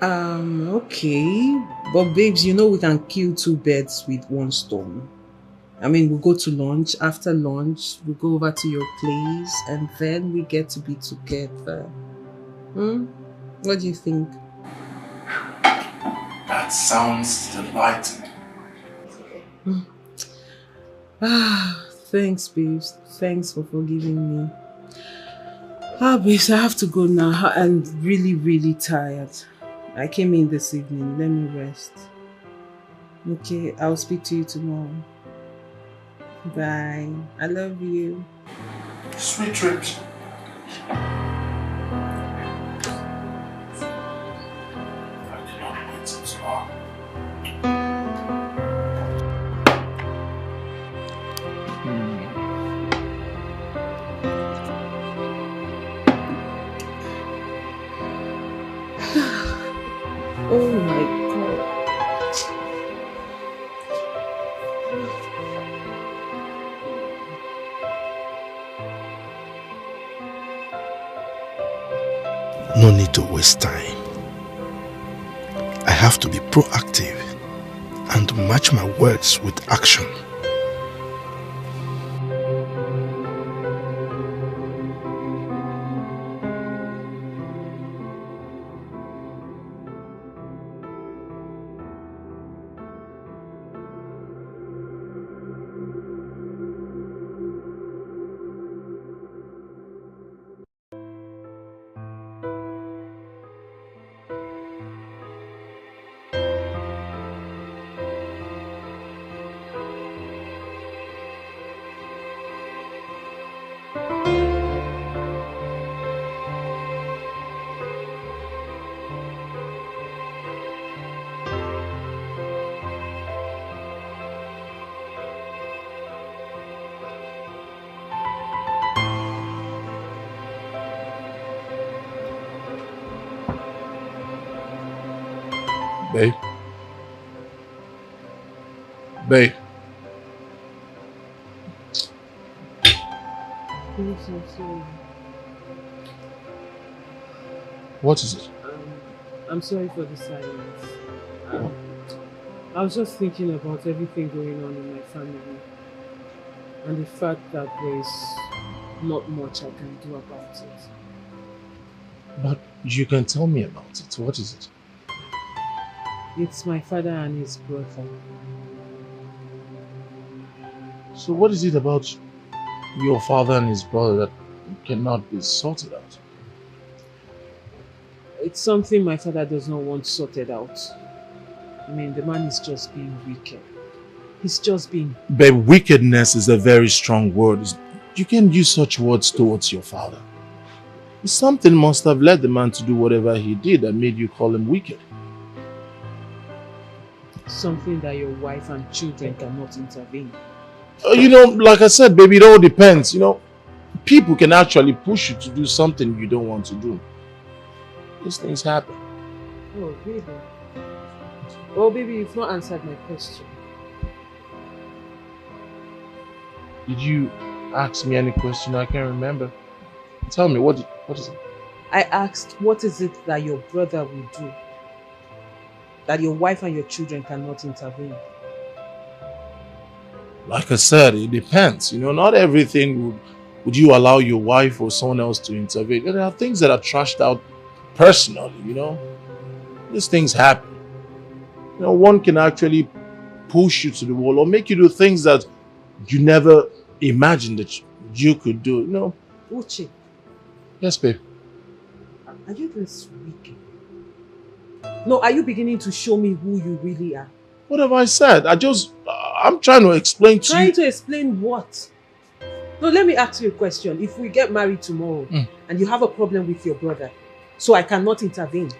Okay. But babes, you know we can kill two birds with one stone. I mean, we'll go to lunch. After lunch, we'll go over to your place and then we get to be together. What do you think? That sounds delightful. Thanks, babes. Thanks for forgiving me. Babes, I have to go now. I'm really, really tired. I came in this evening. Let me rest. Okay, I'll speak to you tomorrow. Bye. I love you. Sweet dreams. Oh my God. No need to waste time. I have to be proactive and match my words with action. Babe. Babe. I'm so sorry. What is it? I'm sorry for the silence. I was just thinking about everything going on in my family and the fact that there's not much I can do about it. But you can tell me about it. What is it? It's my father and his brother. So what is it about your father and his brother that cannot be sorted out? It's something my father does not want sorted out. I mean, the man is just being wicked. He's just being... Babe, wickedness is a very strong word. You can't use such words towards your father. Something must have led the man to do whatever he did that made you call him wicked. Something that your wife and children cannot intervene. You know, like I said, baby, it all depends. You know, people can actually push you to do something you don't want to do. These things happen. Oh, baby. Oh, baby, you've not answered my question. Did you ask me any question? I can't remember. Tell me, what is it? I asked, what is it that your brother will do that your wife and your children cannot intervene? Like I said, it depends. You know, not everything would you allow your wife or someone else to intervene. There are things that are trashed out personally, you know. These things happen. You know, one can actually push you to the wall or make you do things that you never imagined that you could do. You know. Uche. Yes, babe. Are you this wicked? No, are you beginning to show me who you really are? What have I said? I'm trying to explain to you. Trying to explain what? No, let me ask you a question. If we get married tomorrow and you have a problem with your brother, so I cannot intervene.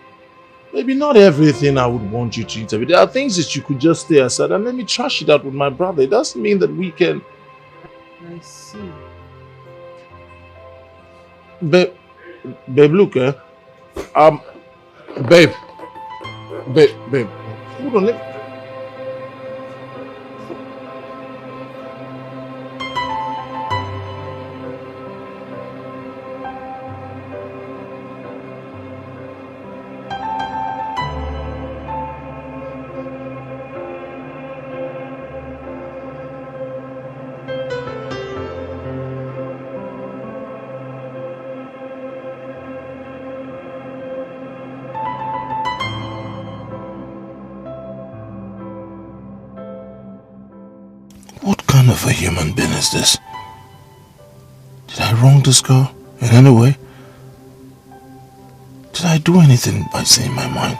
Maybe not everything I would want you to intervene. There are things that you could just stay aside and let me trash it out with my brother. It doesn't mean that we can... I see. Babe, look, babe, hold on, What kind of a human being is this? Did I wrong this girl in any way? Did I do anything by saying my mind?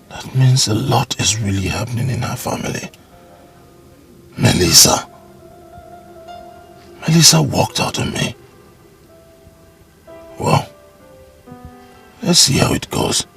That means a lot is really happening in her family. Melissa walked out on me. Well, let's see how it goes.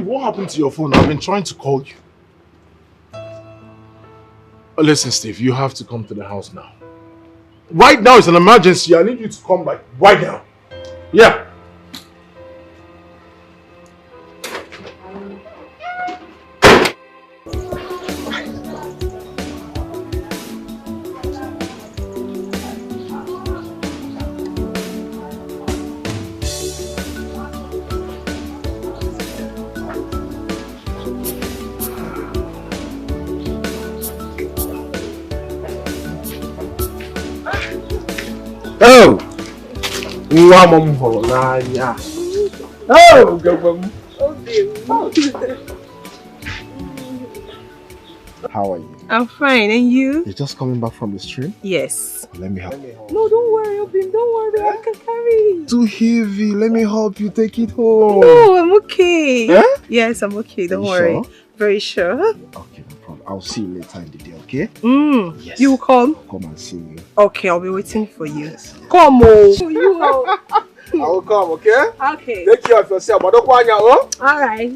What happened to your phone? I've been trying to call you. Listen, Steve, you have to come to the house now. Right now, it's an emergency. I need you to come like right now. Yeah. Oh! Nwa mom holo n'anya. Oh, gabam. How are you? I'm fine, and you? You're just coming back from the stream? Yes. Let me help. No, don't worry, Obim, don't worry, I can carry. Too heavy. Let me help you take it home. No, I'm okay. Eh? Yes, I'm okay, don't You worry. sure? Very sure. Okay, no problem. I'll see you later in the day, okay? Yes. You will come? Come and see you. Okay, I'll be waiting for you. Come on. You I will come, okay? Okay. Take care of yourself. But don't go on your own. All right.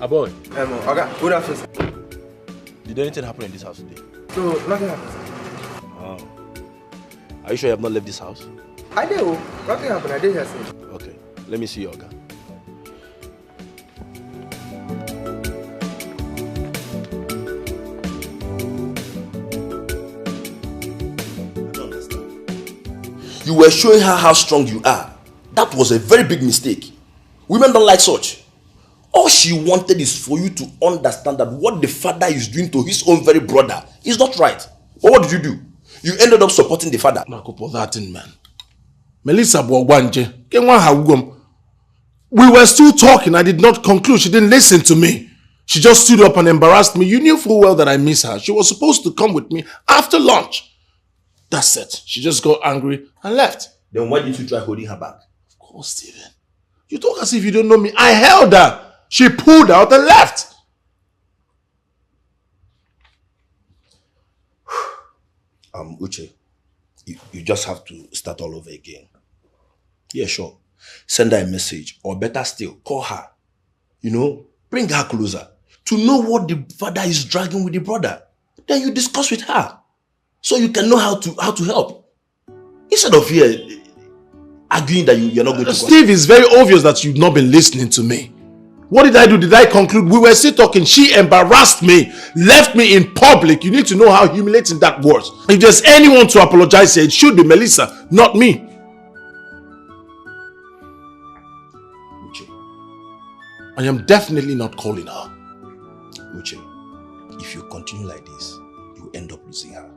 Boy. Okay, good afternoon. Did anything happen in this house today? No, nothing happened. Oh. Are you sure you have not left this house? I did. Nothing happened. I didn't hear anything. Okay, let me see your gun. You were showing her how strong you are. That was a very big mistake. Women don't like such. All she wanted is for you to understand that what the father is doing to his own very brother is not right. But what did you do? You ended up supporting the father. Makopo, that thing, man. Melissa Bwagwanje. We were still talking. I did not conclude. She didn't listen to me. She just stood up and embarrassed me. You knew full well that I miss her. She was supposed to come with me after lunch. That's it. She just got angry and left. Then why didn't you try holding her back? Of course, Stephen. You talk as if you don't know me. I held her. She pulled out and left. Uche, you just have to start all over again. Yeah, sure. Send her a message, or better still, call her. You know, bring her closer to know what the father is dragging with the brother. Then you discuss with her, so you can know how to help. Instead of here arguing that you're not going to. Steve, it's very obvious that you've not been listening to me. What did I do? Did I conclude? We were still talking. She embarrassed me, left me in public. You need to know how humiliating that was. If there's anyone to apologize, it should be Melissa, not me. Uche. I am definitely not calling her. Uche, if you continue like this, you end up losing her.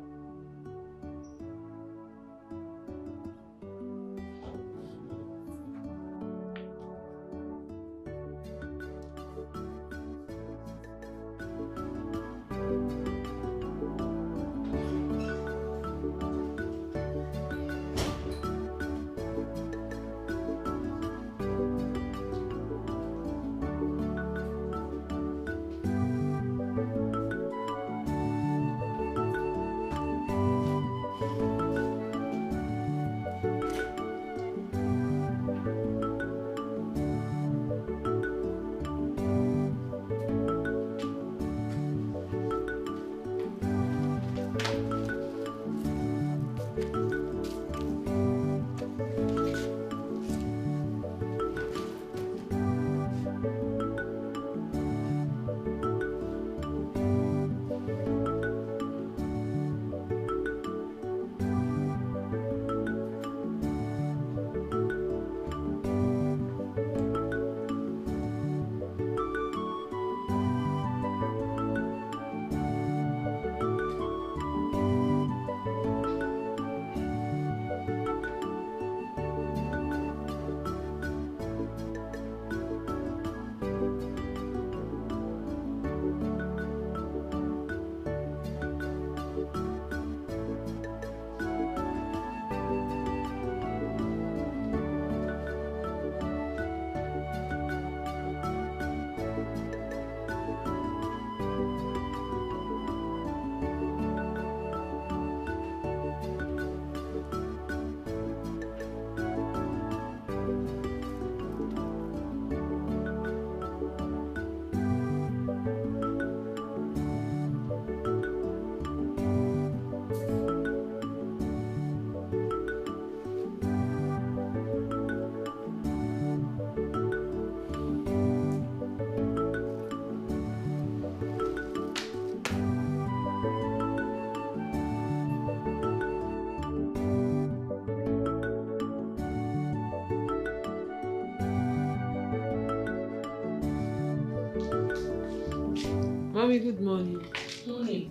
Mommy, good morning. Morning.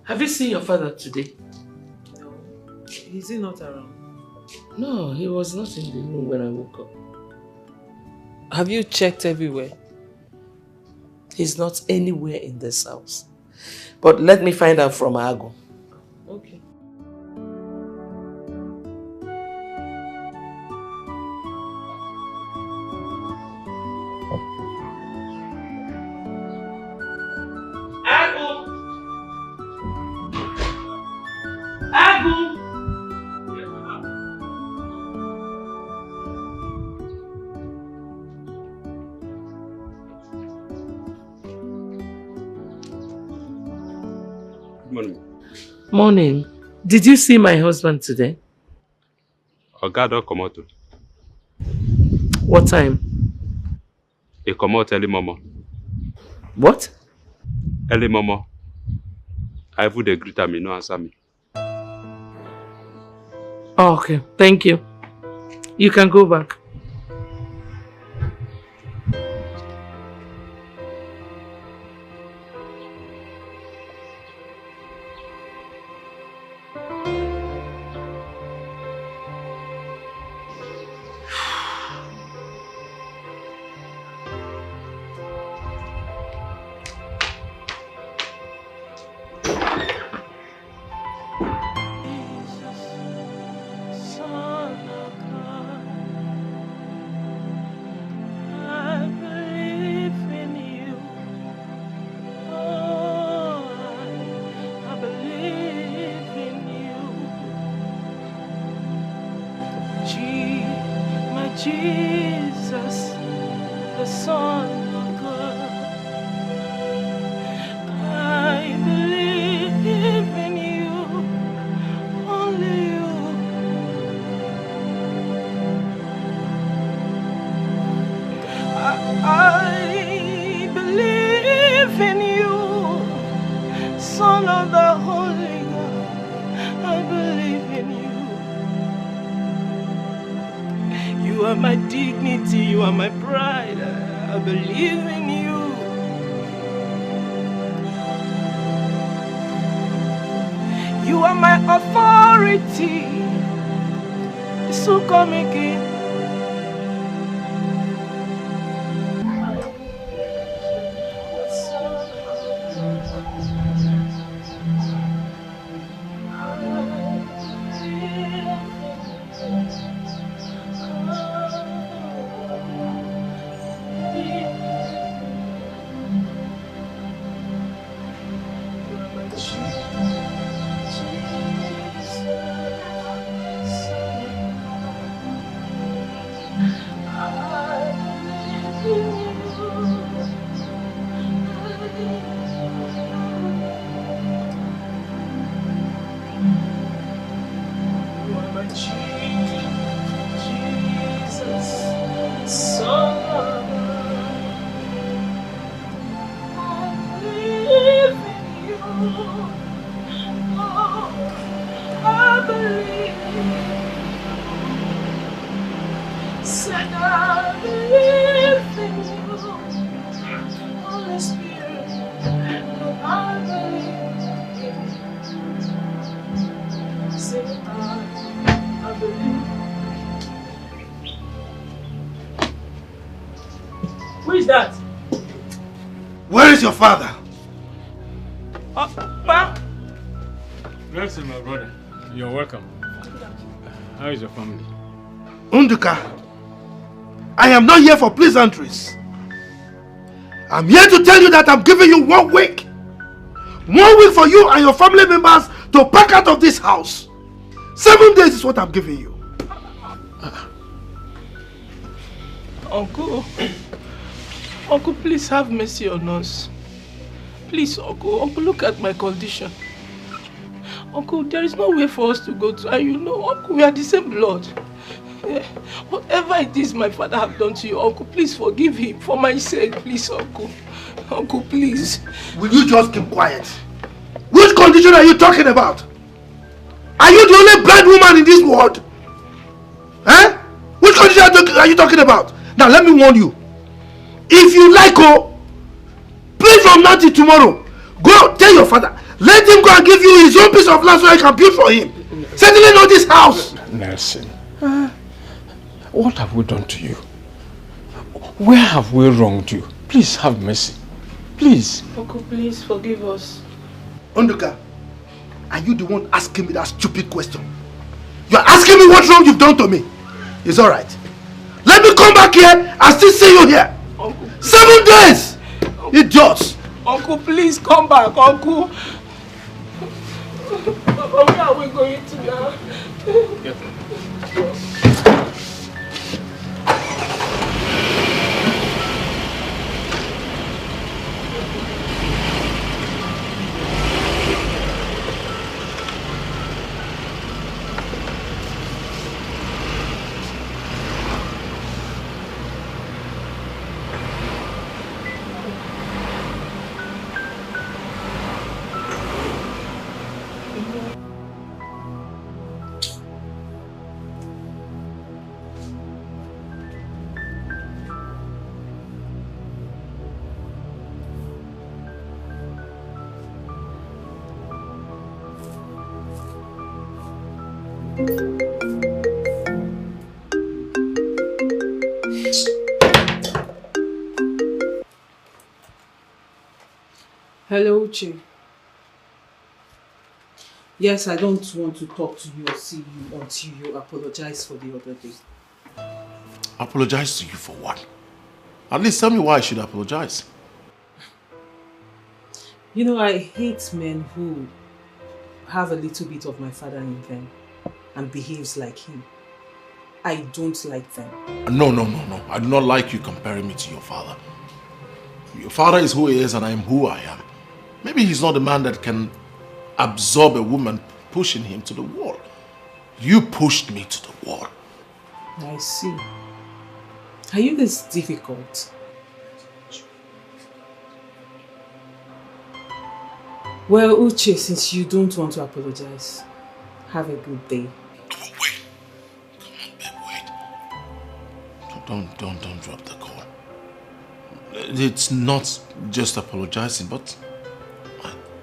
Have you seen your father today? No. Is he not around? No, he was not in the room when I woke up. Have you checked everywhere? He's not anywhere in this house. But let me find out from Agu. Okay. Morning. Did you see my husband today? Oga don comot o. What time? He comot early momo. What? Early momo. I even dey greet am, he no answer me. Oh, okay. Thank you. You can go back. Jesus, the Son of God. I believe in you, only you. I believe in you, Son of the Holy God. I believe in you. You are my dignity, you are my pride. I believe in you. You are my authority. So come again. Who is that? Where is your father? Pa? Nelson, my brother. You're welcome. How is your family? Unduka, I am not here for pleasantries. I'm here to tell you that I'm giving you 1 week. 1 week for you and your family members to pack out of this house. 7 days is what I'm giving you. Uncle, please have mercy on us. Please, Uncle, look at my condition. Uncle, there is no way for us to go to, and you know, Uncle, we are the same blood. Whatever it is my father have done to you, Uncle, please forgive him for my sake, please, Uncle. Uncle, please. Will you just keep quiet? Which condition are you talking about? Are you the only blind woman in this world? Eh? Which condition are you talking about? Now let me warn you. If you like, play from now till tomorrow. Go tell your father. Let him go and give you his own piece of land so I can build for him. Certainly not this house. Nelson, what have we done to you? Where have we wronged you? Please have mercy. Please. Uncle, please forgive us. Unduka, are you the one asking me that stupid question? You're asking me what wrong you've done to me. It's alright. Let me come back here and still see you here. Uncle, 7 days! Idiots! Uncle, please come back, Uncle. Where are we going to now? Hello, Uche. Yes, I don't want to talk to you or see you until you apologize for the other day. Apologize to you for what? At least tell me why I should apologize. You know, I hate men who have a little bit of my father in them and behaves like him. I don't like them. No. I do not like you comparing me to your father. Your father is who he is and I am who I am. Maybe he's not a man that can absorb a woman pushing him to the wall. You pushed me to the wall. I see. Are you this difficult? Well, Uche, since you don't want to apologize, have a good day. Wait. Come on, babe, wait. Don't drop the call. It's not just apologizing, but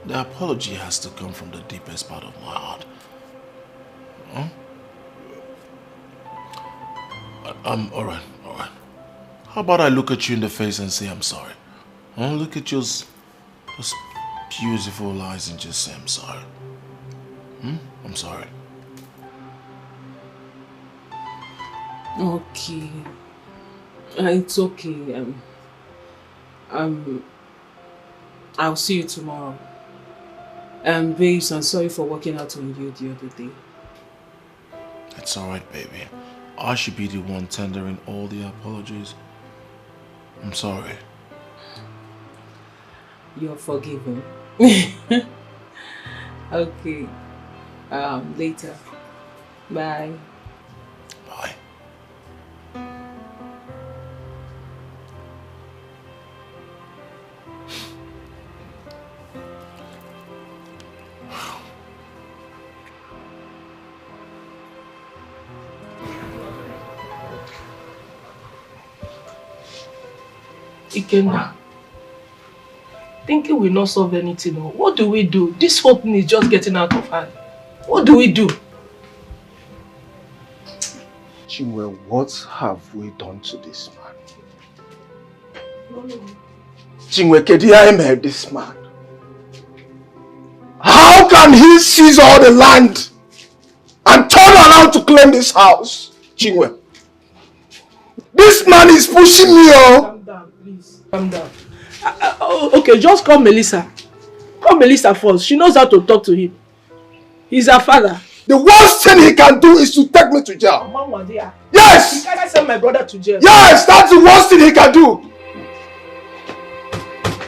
the apology has to come from the deepest part of my heart. Huh? Alright. How about I look at you in the face and say I'm sorry? Huh? Look at those beautiful eyes and just say I'm sorry. I'm sorry. Okay. It's okay. I'll see you tomorrow. Babes, I'm sorry for working out on you the other day. It's alright, baby. I should be the one tendering all the apologies. I'm sorry. You're forgiven. Okay. Later. Bye. Bye. Ikenna, thinking will not solve anything. What do we do? This whole thing is just getting out of hand. What do we do? Chinwe, what have we done to this man? Chinwe, Kediaime, this man. How can he seize all the land and turn around to claim this house? Chinwe, this man is pushing me. Calm down, please. Calm down. Okay, just call Melissa. Call Melissa first. She knows how to talk to him. He's her father. The worst thing he can do is to take me to jail. Yes! He can't send my brother to jail. Yes, that's the worst thing he can do.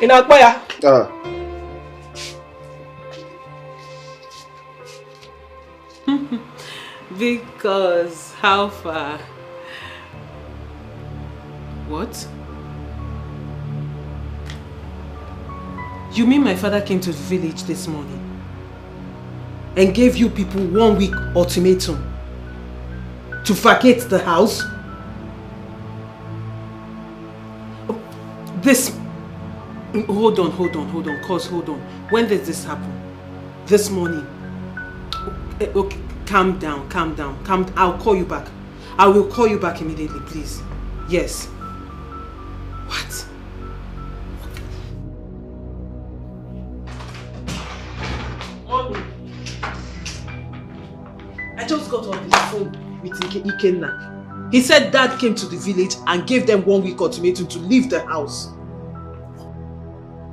In Akwaya. Because how far? What? You mean my father came to the village this morning and gave you people 1 week ultimatum to vacate the house? This... Hold on. Cause hold on. When did this happen? This morning? Okay, calm down. I'll call you back. I will call you back immediately, please. Yes. What? Mommy. I just got on the phone with Ikenna. He said Dad came to the village and gave them 1 week ultimatum to leave the house.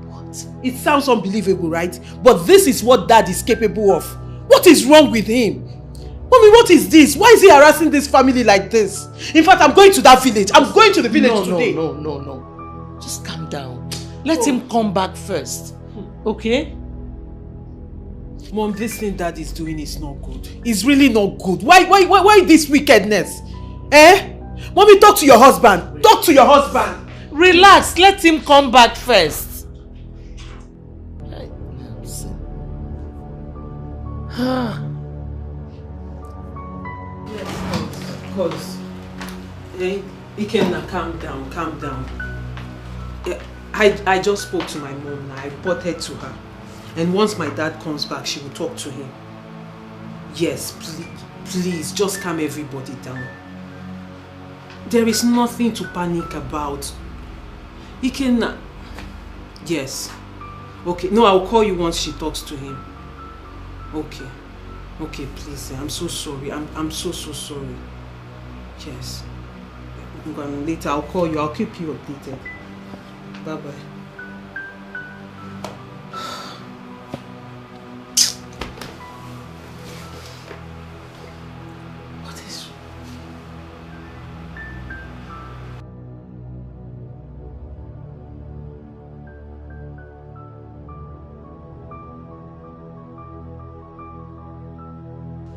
What? It sounds unbelievable, right? But this is what Dad is capable of. What is wrong with him? Mommy, what is this? Why is he harassing this family like this? In fact, I'm going to that village. I'm going to the village today. No. Just calm down. Let him come back first. Okay? Mom, this thing Dad is doing is not good. It's really not good. Why this wickedness? Mommy, talk to your husband. Talk to your husband. Relax. Let him come back first. Because Ikenna, calm down. I just spoke to my mom now. I reported to her. And once my dad comes back, she will talk to him. Yes, Please, just calm everybody down. There is nothing to panic about. You can... Yes. Okay, no, I'll call you once she talks to him. Okay. Okay, please, I'm so sorry. I'm so sorry. Yes. Later, I'll call you. I'll keep you updated. Bye-bye.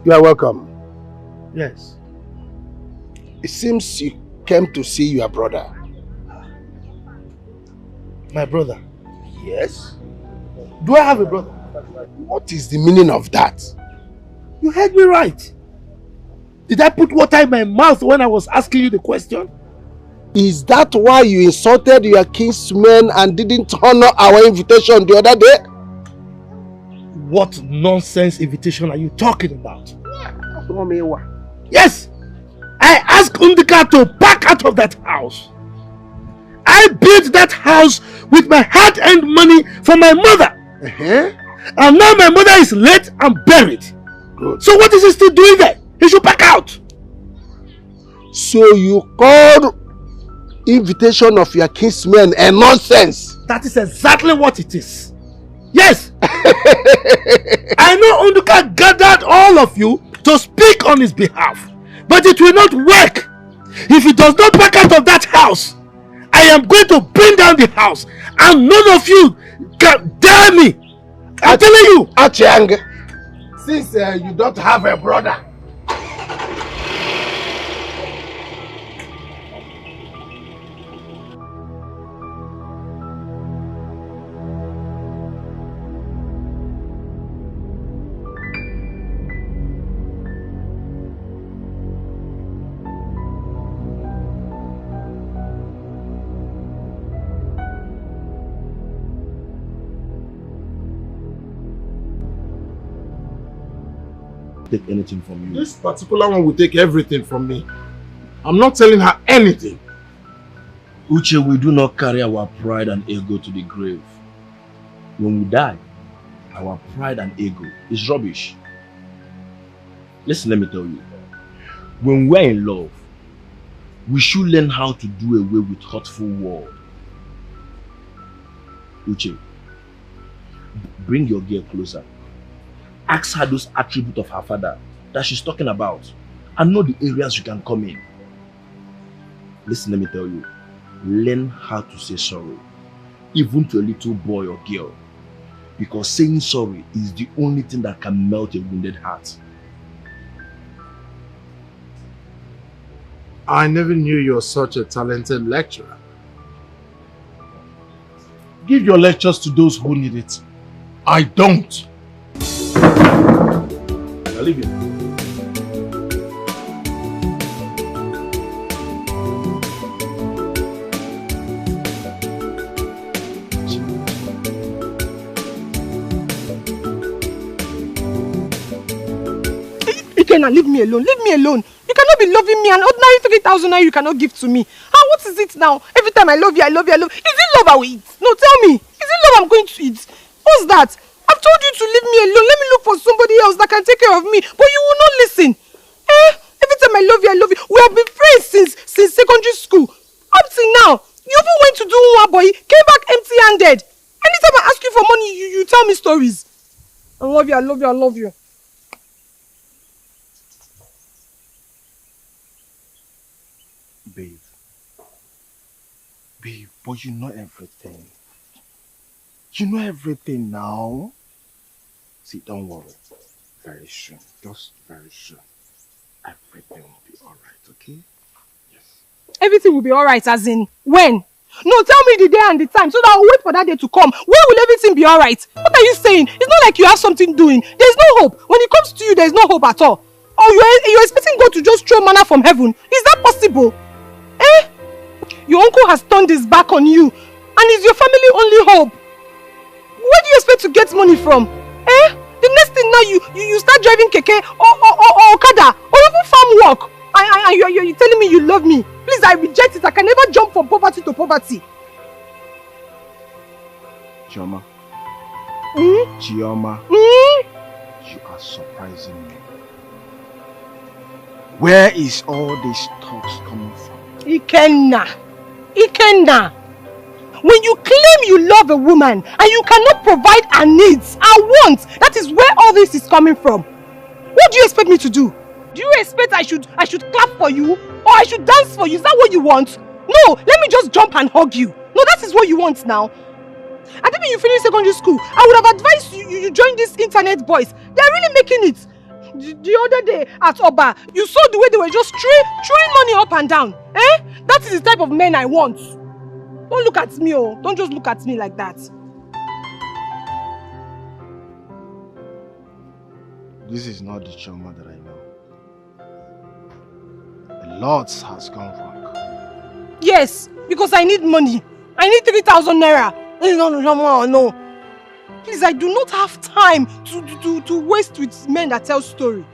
You are welcome. Yes. It seems you came to see your brother. My brother? Yes. Do I have a brother? What is the meaning of that? You heard me right. Did I put water in my mouth when I was asking you the question? Is that why you insulted your kinsmen and didn't honor our invitation the other day? What nonsense invitation are you talking about? Yes! I asked Undika to back out of that house. I built that house with my hard-earned money for my mother. And now my mother is late and buried. Good. So what is he still doing there? He should back out. So you called invitation of your kinsmen a nonsense? That is exactly what it is. Yes! I know Unduka gathered all of you to speak on his behalf, but it will not work. If he does not back out of that house, I am going to bring down the house, and none of you can dare me. I'm telling you. Achiang, since you don't have a brother, take anything from you. this particular one will take everything from me. I'm not telling her anything. Uche, we do not carry our pride and ego to the grave. When we die, our pride and ego is rubbish. Listen, let me tell you. When we're in love, we should learn how to do away with hurtful words. Uche, bring your girl closer. Ask her those attributes of her father that she's talking about and know the areas you can come in. Listen, let me tell you. Learn how to say sorry, even to a little boy or girl, because saying sorry is the only thing that can melt a wounded heart. I never knew you were such a talented lecturer. Give your lectures to those who need it. I don't. Now leave it. Ikena, leave me alone. Leave me alone. You cannot be loving me, and ordinary 3,000 naira you cannot give to me. What is it now? Every time I love you, I love you, I love you. Is it love I will eat? No, tell me. Is it love I'm going to eat? What's that? I've told you to leave me alone. Let me look for somebody else that can take care of me. But you will not listen. Every time I love you, I love you. We have been friends since secondary school. Up till now. You even went to do one boy, came back empty-handed. Anytime I ask you for money, you tell me stories. I love you, I love you, I love you. Babe, but you know everything. You know everything now. See, don't worry. Very soon, just very soon, everything will be alright, okay? Yes. Everything will be alright, as in, when? No, tell me the day and the time so that I'll wait for that day to come. When will everything be alright? What are you saying? It's not like you have something doing. There's no hope. When it comes to you, there's no hope at all. Or you're expecting God to just throw manna from heaven. Is that possible? Your uncle has turned his back on you, and is your family only hope. Where do you expect to get money from? The next thing now you start driving keke or Okada I reject it, I can never jump from poverty to poverty. Chioma. Mm? Chioma. Mm? You are surprising me. Where is all these talks coming from? Ikenna. Ikenna. When you claim you love a woman and you cannot provide her needs, her wants, that is where all this is coming from. What do you expect me to do? Do you expect I should clap for you? Or I should dance for you? Is that what you want? No, let me just jump and hug you. No, that is what you want now. I think when you finish secondary school, I would have advised you join these internet boys. They are really making it. The other day at Oba, you saw the way they were just throwing money up and down. Eh? That is the type of men I want. Don't look at me, oh. Don't just look at me like that. This is not the Chioma that I know. A lot has gone wrong. Yes, because I need money. I need 3,000 naira. No. Please, I do not have time to waste with men that tell story.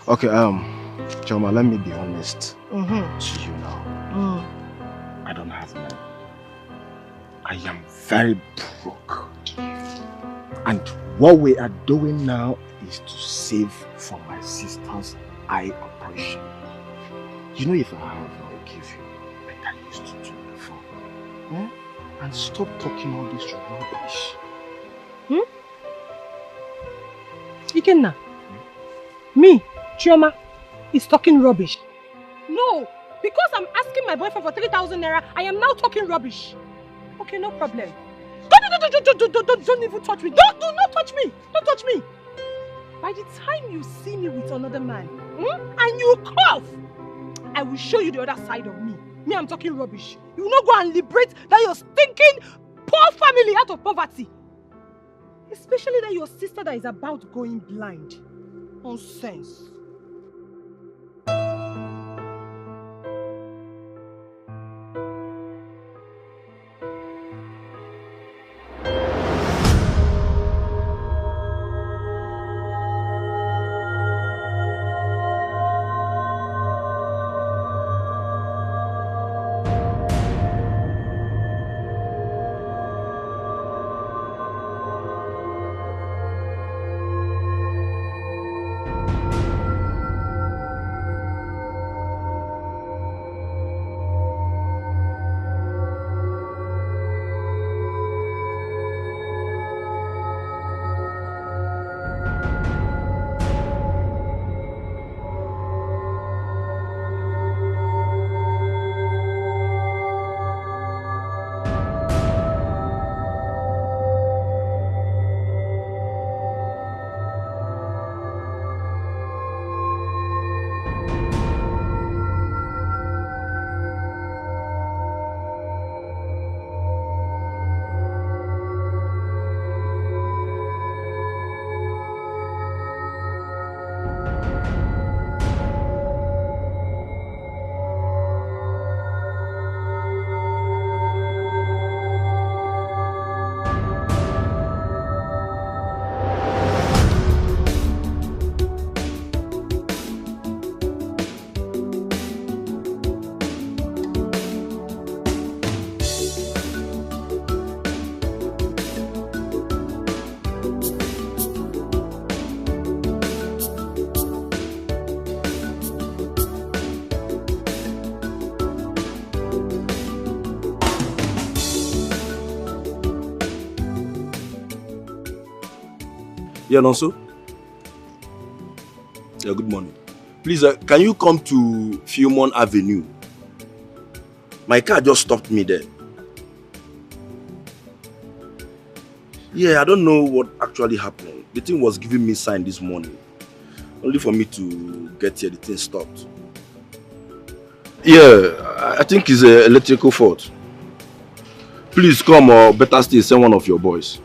Okay, Chioma, let me be honest to you now. I don't have money. I am very broke. And what we are doing now is to save for my sister's eye operation. You know, if I have, I will give you like I used to do before. Eh? And stop talking all this rubbish. Ikenna, me, Chioma, is talking rubbish. No, because I'm asking my boyfriend for 3,000 naira, I am now talking rubbish. Okay, no problem. Don't even touch me. Do not touch me. Don't touch me. By the time you see me with another man, and you cough, I will show you the other side of me. Me, I'm talking rubbish. You will not go and liberate that your stinking poor family out of poverty. Especially that your sister that is about going blind. Nonsense. Yeah, Nonso? Yeah, good morning. Please, can you come to Philmond Avenue? My car just stopped me there. Yeah, I don't know what actually happened. The thing was giving me sign this morning. Only for me to get here, the thing stopped. Yeah, I think it's an electrical fault. Please come, or better still, send one of your boys.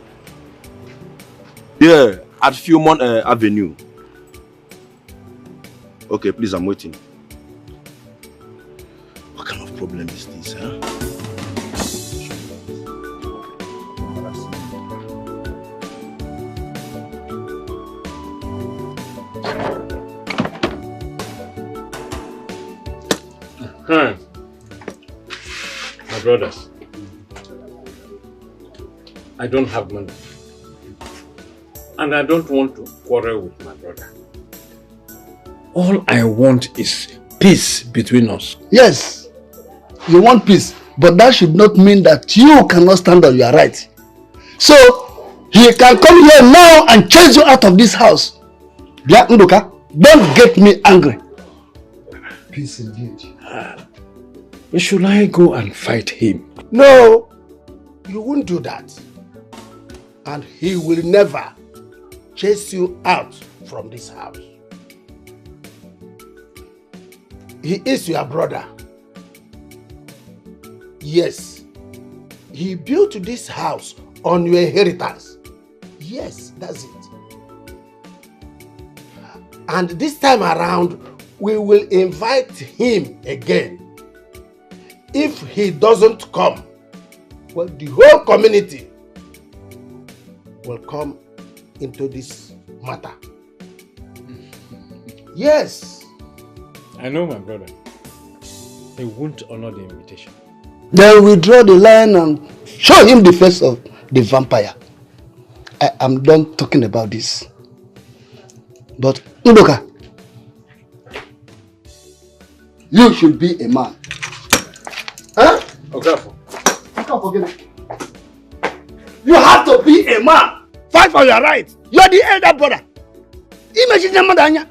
Yeah, at Philmond Avenue. Okay, please, I'm waiting. What kind of problem is this, huh? My brothers, I don't have money. And I don't want to quarrel with my brother. All I want is peace between us. Yes, you want peace, but that should not mean that you cannot stand on your right. So, he can come here now and chase you out of this house. Bia Nduka, don't get me angry. Peace indeed. Should I go and fight him? No, you won't do that. And he will never chase you out from this house. He is your brother. Yes, he built this house on your inheritance. Yes, that's it. And this time around, we will invite him again. If he doesn't come, well, the whole community will come into this matter. Yes. I know my brother. He won't honor the invitation. Then we draw the line and show him the face of the vampire. I am done talking about this. But Ndoka, you should be a man. Huh? Okay. You have to be a man. Fight for your rights. You are the elder brother. Imagine the madanya.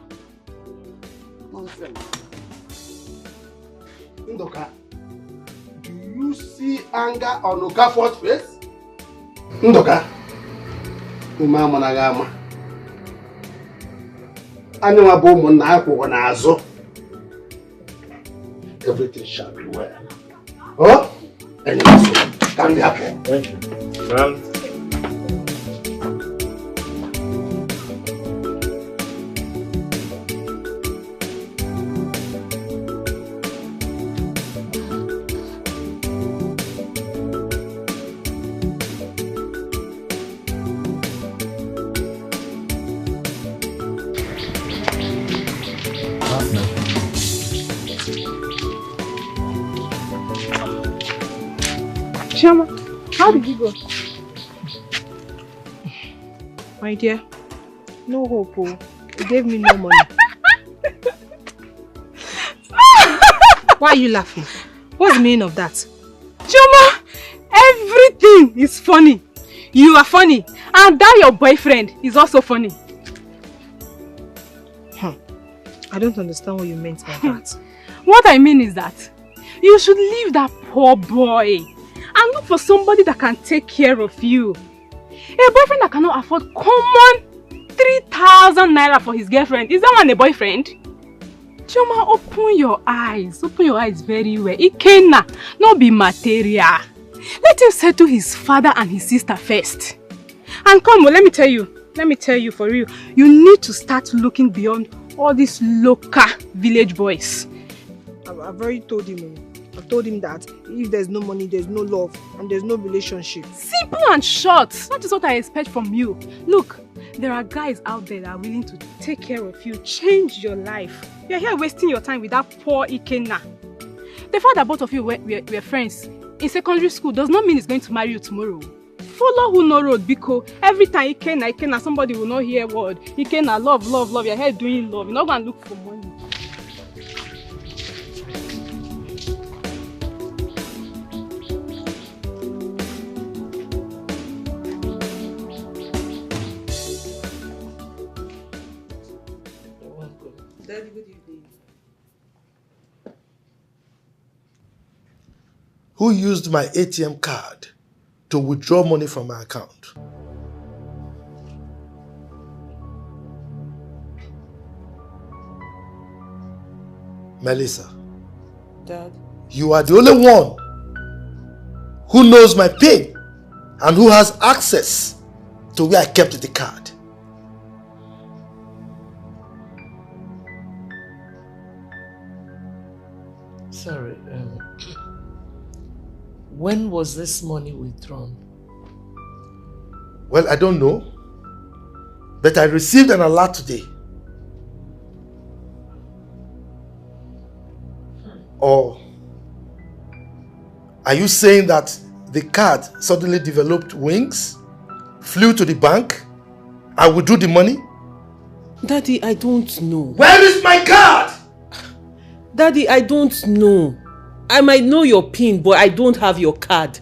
Nonsense. Ndoka, do you see anger on Okafor's face? Ndoka, umama nagama. Anywa bomo na akwụkwọ n'azụ. Everything shall be well. Oh? Anyway, so can be happy. Thank you. Well. Shama, how did you go? My dear, no hope. Oh. You gave me no money. Why are you laughing? What's the meaning of that? Choma, everything is funny. You are funny. And that your boyfriend is also funny. I don't understand what you meant by that. What I mean is that you should leave that poor boy and look for somebody that can take care of you. A boyfriend that cannot afford common 3,000 naira for his girlfriend. Is that one a boyfriend? Choma, open your eyes. Open your eyes very well. Ikenna, not be material. Let him settle his father and his sister first. And come, well, let me tell you for real. You need to start looking beyond all these local village boys. I've already told him. I've told him that if there's no money, there's no love, and there's no relationship. Simple and short. That is what I expect from you. Look, there are guys out there that are willing to take care of you, change your life. You're here wasting your time with that poor Ikenna. The fact that both of you were friends in secondary school does not mean he's going to marry you tomorrow. Follow who no road, because every time Ikenna, somebody will not hear word. Ikenna, love. You're here doing love. You're not going to look for money. Daddy, good evening. Who used my ATM card to withdraw money from my account? Melissa. Dad. You are the only one who knows my pain and who has access to where I kept the card. Sorry, when was this money withdrawn? Well, I don't know, but I received an alert today. Or Are you saying that the card suddenly developed wings, flew to the bank, and withdrew the money? Daddy, I don't know. Where is my card? Daddy, I don't know. I might know your PIN, but I don't have your card.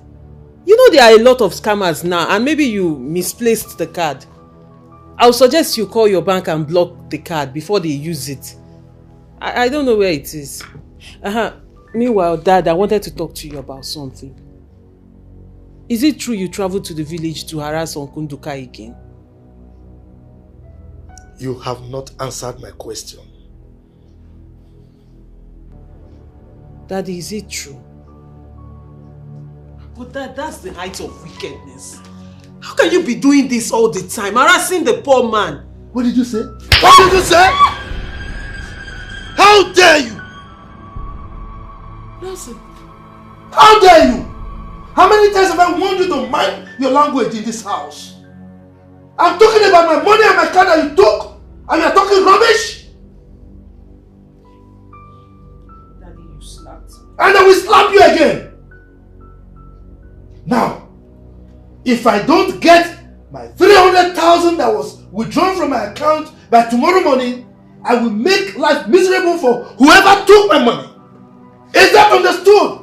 You know there are a lot of scammers now, and maybe you misplaced the card. I'll suggest you call your bank and block the card before they use it. I don't know where it is. Meanwhile, Dad, I wanted to talk to you about something. Is it true you traveled to the village to harass Uncle Dikeh again? You have not answered my question. Daddy, is it true? But that's the height of wickedness. How can you be doing this all the time, harassing the poor man? What did you say? What did you say? How dare you? Listen. How dare you? How many times have I warned you to mind your language in this house? I'm talking about my money and my car that you took, and you're talking rubbish? Daddy, you slapped me. And I will slap you again. Now, if I don't get my 300,000 that was withdrawn from my account by tomorrow morning, I will make life miserable for whoever took my money. Is that understood?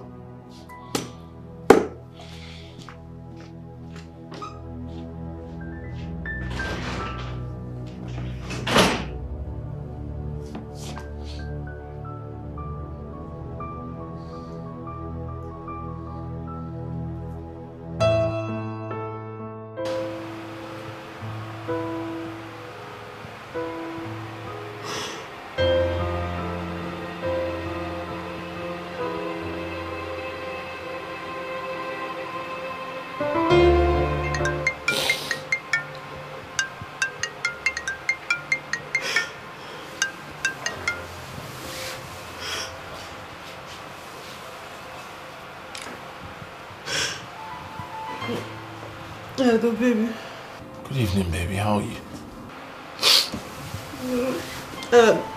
Hello, baby. Good evening, baby. How are you?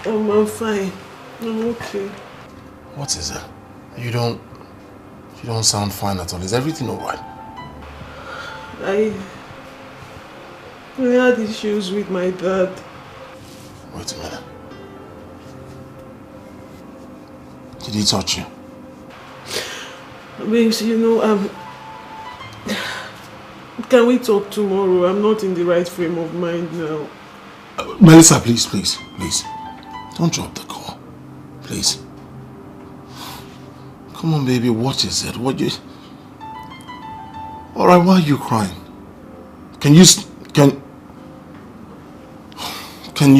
I'm fine. I'm okay. What is it? You don't sound fine at all. Is everything alright? I had issues with my dad. Wait a minute. Did he touch you? Babes, you know, can we talk tomorrow? I'm not in the right frame of mind now. Melissa, please. Don't drop the call. Please. Come on, baby. What is it? Alright, why are you crying? Can you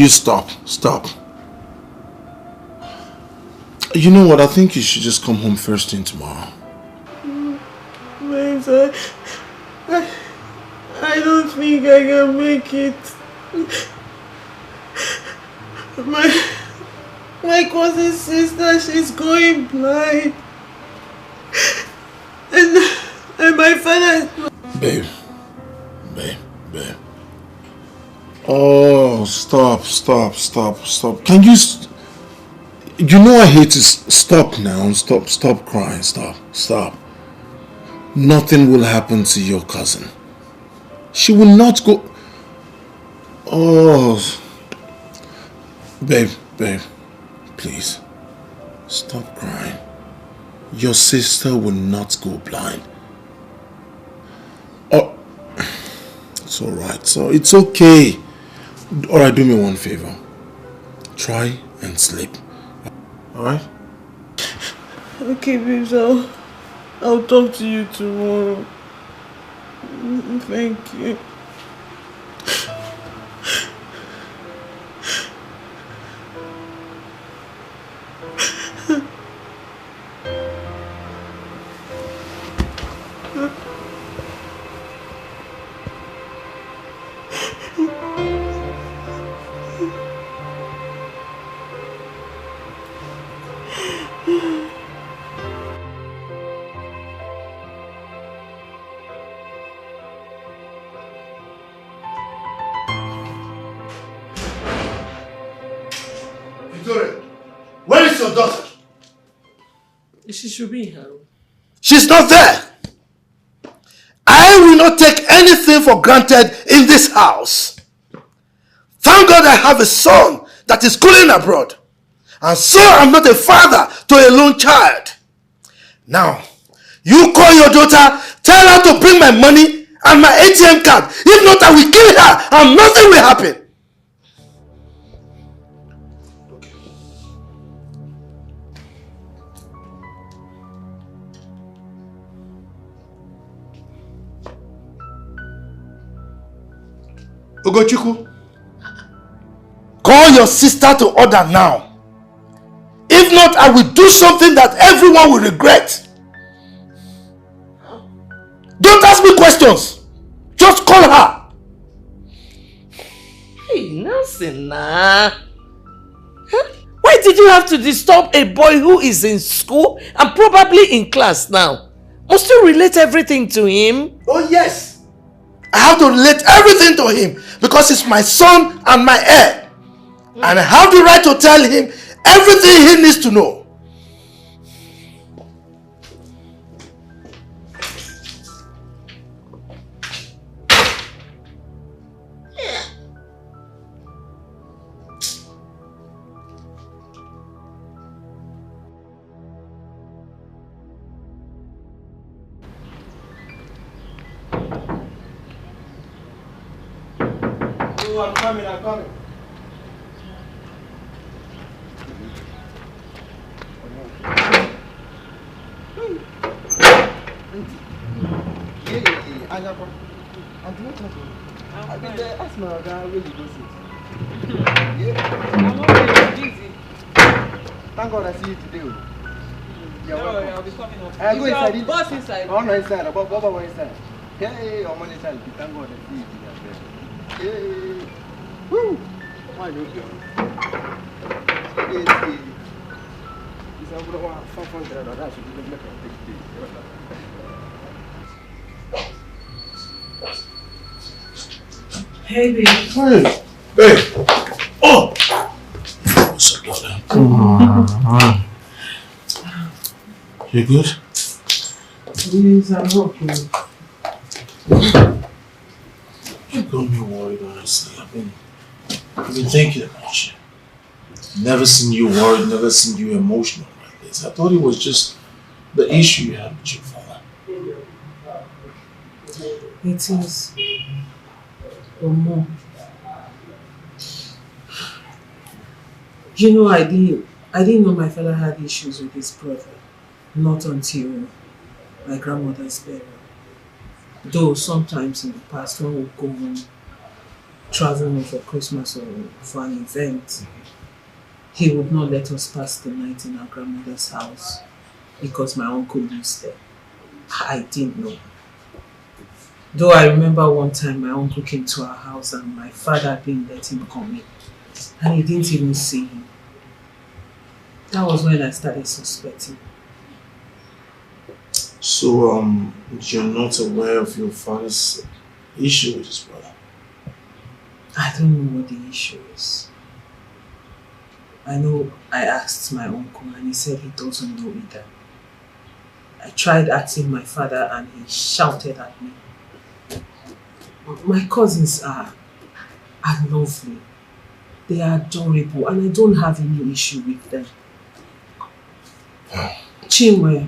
stop? Stop. You know what? I think you should just come home first thing tomorrow. Babes, I don't think I can make it. My cousin's sister, she's going blind. And my father... Babe. Oh, stop. Can you... You know I hate to... Stop now. Stop crying. Stop. Nothing will happen to your cousin. She will not go... Oh... Babe. Please. Stop crying. Your sister will not go blind. Oh... It's alright. So it's okay. Alright, do me one favor. Try and sleep. Alright? Okay, babes, I'll talk to you tomorrow. Thank you. Victoria, where is your daughter? She should be in her room. She's not there. I will not take anything for granted in this house. Thank God I have a son that is schooling abroad. And so I'm not a father to a lone child. Now, you call your daughter, tell her to bring my money and my ATM card. If not, I will kill her and nothing will happen. Ugochukwu, call your sister to order now. If not, I will do something that everyone will regret. Don't ask me questions. Just call her. Hey, Nelson, nah. Why did you have to disturb a boy who is in school and probably in class now? Must you relate everything to him? Oh yes. I have to relate everything to him because he's my son and my heir. And I have the right to tell him everything he needs to know. Oh, I'm coming, I'm coming. Ask my guy where you go sit. I'm already busy. Thank God I see you today. You're welcome. I'll be coming up. I go inside. Your boss inside. Oh, no, inside. Baba go inside. Hey, I'm on inside. Thank God I see you today. Hey. Woo. Why you go? Hey. This is over 500. That's what you make a big deal. Hey, babe. Hey, babe. Oh! What's up, darling? Come on. You good? Yes, I'm okay. You got me worried, honestly. I've been thinking about you. Never seen you worried, never seen you emotional like this. I thought it was just the issue you had with your father. It is. Or more. You know, I didn't know my father had issues with his brother. Not until my grandmother's burial. Though sometimes in the past when we go home, traveling for Christmas or for an event, he would not let us pass the night in our grandmother's house because my uncle lives there. I didn't know. Though I remember one time my uncle came to our house and my father didn't let him come in. And he didn't even see him. That was when I started suspecting. So, you're not aware of your father's issue with his brother? I don't know what the issue is. I know I asked my uncle and he said he doesn't know either. I tried asking my father and he shouted at me. My cousins are lovely. They are adorable and I don't have any issue with them. Chinwe,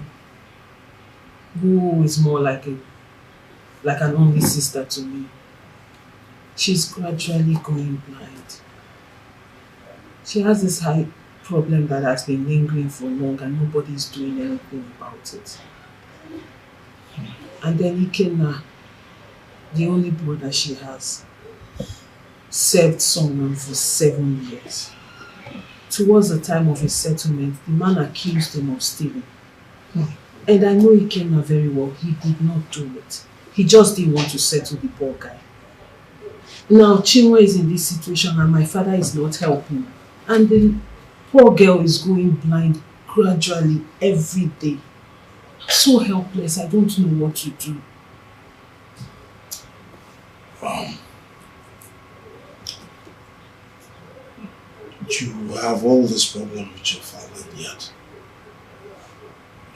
who is more like an only sister to me, she's gradually going blind. She has this high problem that has been lingering for long and nobody's doing anything about it. And then Ikenna, the only brother she has, served someone for 7 years. Towards the time of his settlement, the man accused him of stealing. And I know Ikenna very well. He did not do it. He just didn't want to settle the poor guy. Now Chinwe is in this situation and my father is not helping. And the poor girl is going blind gradually every day. So helpless, I don't know what to do. You have all this problem with your father, and yet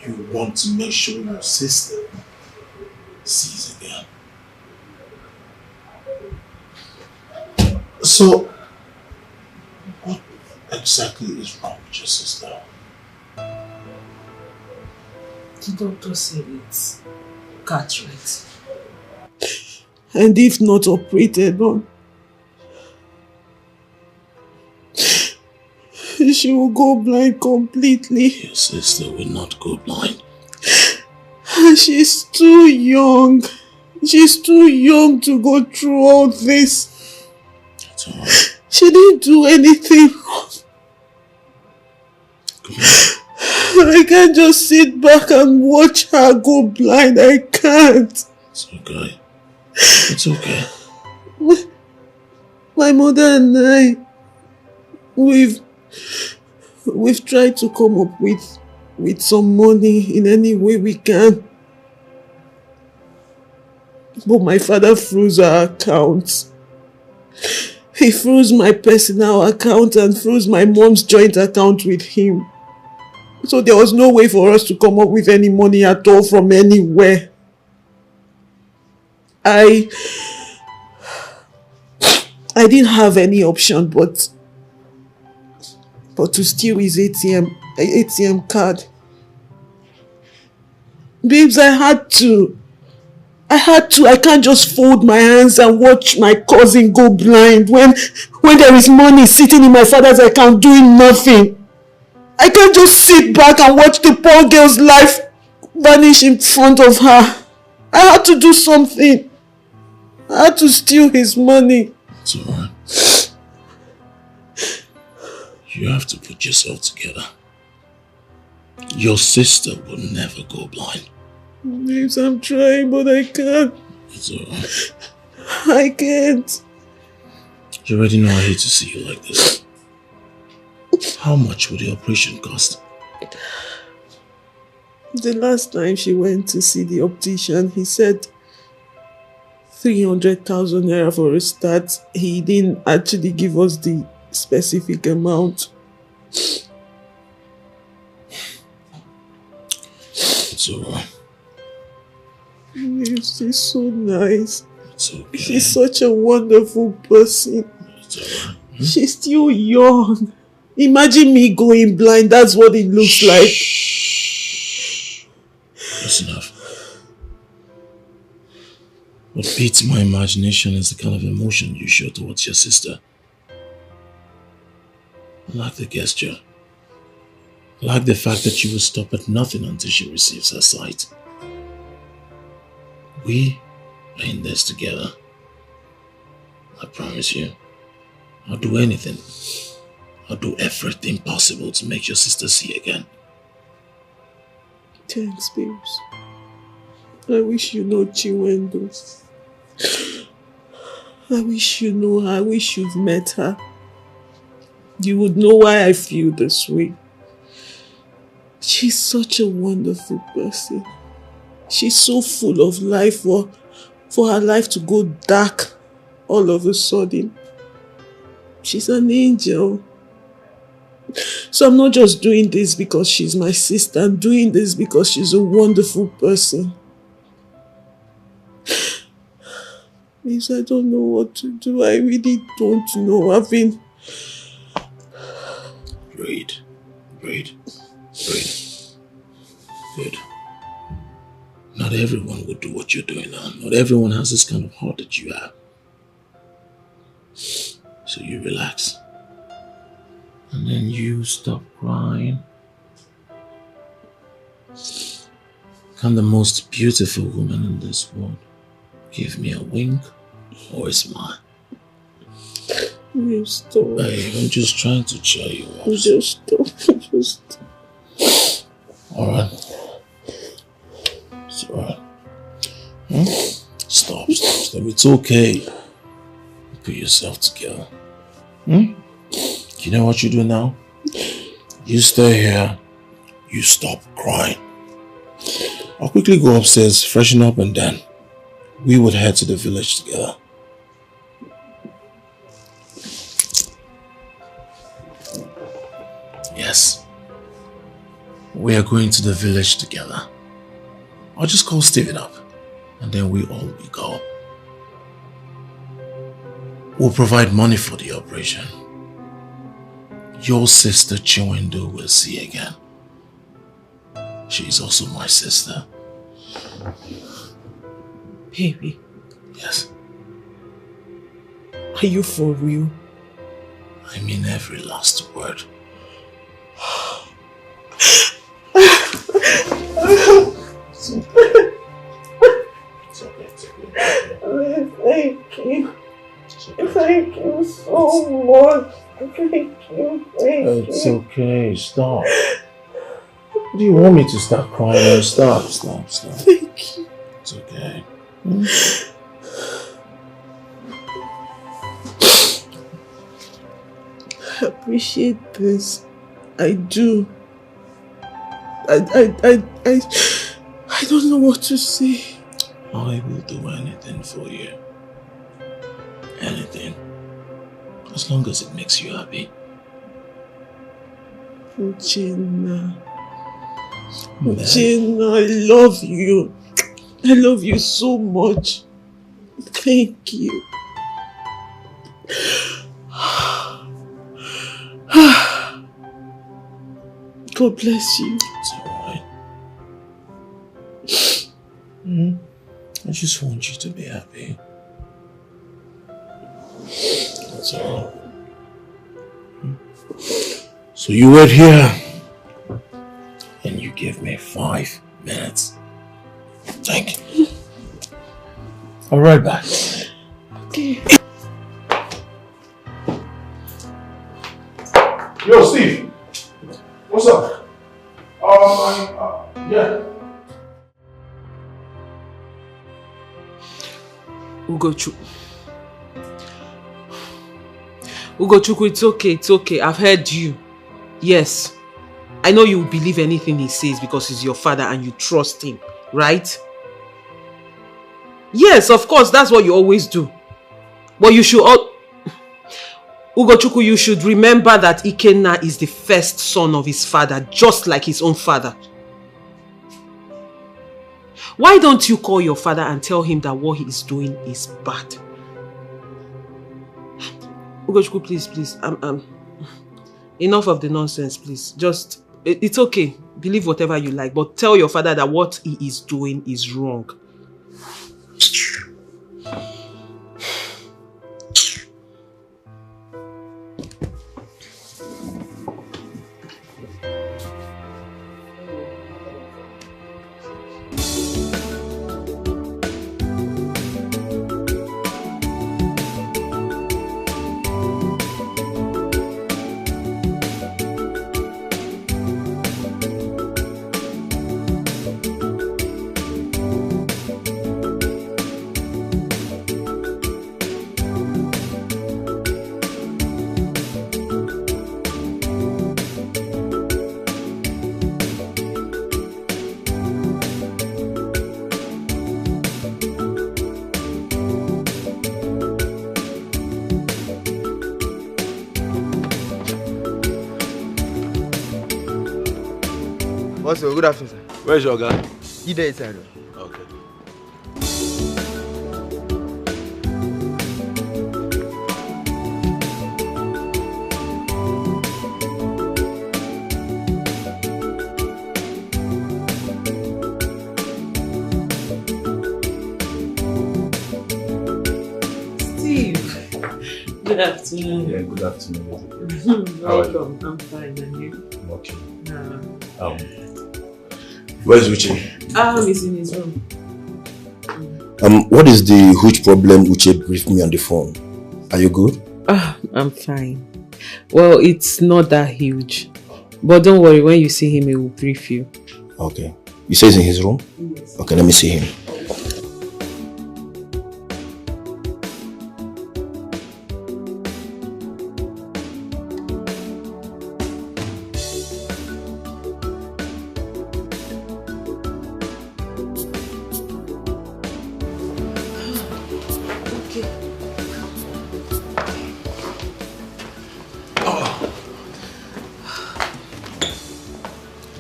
You want to make sure your sister sees again. So, what exactly is wrong with your sister? The doctor said it's cataract. And if not operated on, she will go blind completely. Your sister will not go blind. She's too young. She's too young to go through all this. It's alright. She didn't do anything wrong. I can't just sit back and watch her go blind. I can't. It's okay. It's okay. My mother and I, we've tried to come up with some money in any way we can. But my father froze our accounts. He froze my personal account and froze my mom's joint account with him. So there was no way for us to come up with any money at all from anywhere. I didn't have any option but to steal his ATM card. Babes, I had to. I can't just fold my hands and watch my cousin go blind when there is money sitting in my father's account doing nothing. I can't just sit back and watch the poor girl's life vanish in front of her. I had to do something. I had to steal his money. It's alright. You have to put yourself together. Your sister will never go blind. Babes, I'm trying, but I can't. It's alright. I can't. You already know I hate to see you like this. How much would the operation cost? The last time she went to see the optician, he said 300,000 naira for a start. He didn't actually give us the specific amount. It's alright. She's so nice. It's okay. She's such a wonderful person. It's alright. She's still young. Imagine me going blind. That's what it looks like. That's enough. What beats my imagination is the kind of emotion you show towards your sister. I like the gesture. I like the fact that you will stop at nothing until she receives her sight. We are in this together. I promise you, I'll do anything. I'll do everything possible to make your sister see again. Thanks, babes. I wish you know Chiwendo. I wish you know her. I wish you've met her. You would know why I feel this way. She's such a wonderful person. She's so full of life for her life to go dark all of a sudden. She's an angel. So I'm not just doing this because she's my sister. I'm doing this because she's a wonderful person. Please, I don't know what to do. I really don't know. I've been... Breathe. Breathe. Breathe. Good. Not everyone would do what you're doing now. Not everyone has this kind of heart that you have. So you relax. And then you stop crying. Can the most beautiful woman in this world give me a wink or a smile? You stop. Babe, I'm just trying to cheer you up. Just stop. Just Alright. It's alright. Stop. It's okay. Put yourself together. You know what you do now? You stay here. You stop crying. I'll quickly go upstairs, freshen up, and then we would head to the village together. Yes. We are going to the village together. I'll just call Steven up and then we all will go. We'll provide money for the operation. Your sister Chiwendo will see again. She is also my sister. Baby. Yes. Are you for real? I mean every last word. It's okay. Thank you. Thank you so much. Thank you. It's okay. Stop. Do you want me to start crying? Stop. Thank you. It's okay. I appreciate this. I do. I don't know what to say. I will do anything for you. Anything. As long as it makes you happy. Uchenna, I love you. I love you so much. Thank you. God bless you. It's alright. I just want you to be happy. That's all. So you wait here and you give me 5 minutes. Thank you. I'll right back. Okay. Yo, Steve. What's up? Yeah. Ugochukwu, it's okay. I've heard you. Yes. I know you believe anything he says because he's your father and you trust him, right? Yes, of course, that's what you always do. But you should Ugochukwu, you should remember that Ikenna is the first son of his father, just like his own father. Why don't you call your father and tell him that what he is doing is bad? Ugochukwu, please. Enough of the nonsense, please. Just, it's okay. Believe whatever you like, but tell your father that what he is doing is wrong. Also, good afternoon, sir. Where's your guy? He there inside. Okay. Steve, good afternoon. Yeah, good afternoon. Welcome. I'm fine, and you? I'm okay. Uh, Where's Uche? He's in his room. What is the huge problem Uche briefed me on the phone? Are you good? I'm fine. Well, it's not that huge. But don't worry, when you see him, he will brief you. Okay. You say he's in his room? Yes. Okay, let me see him.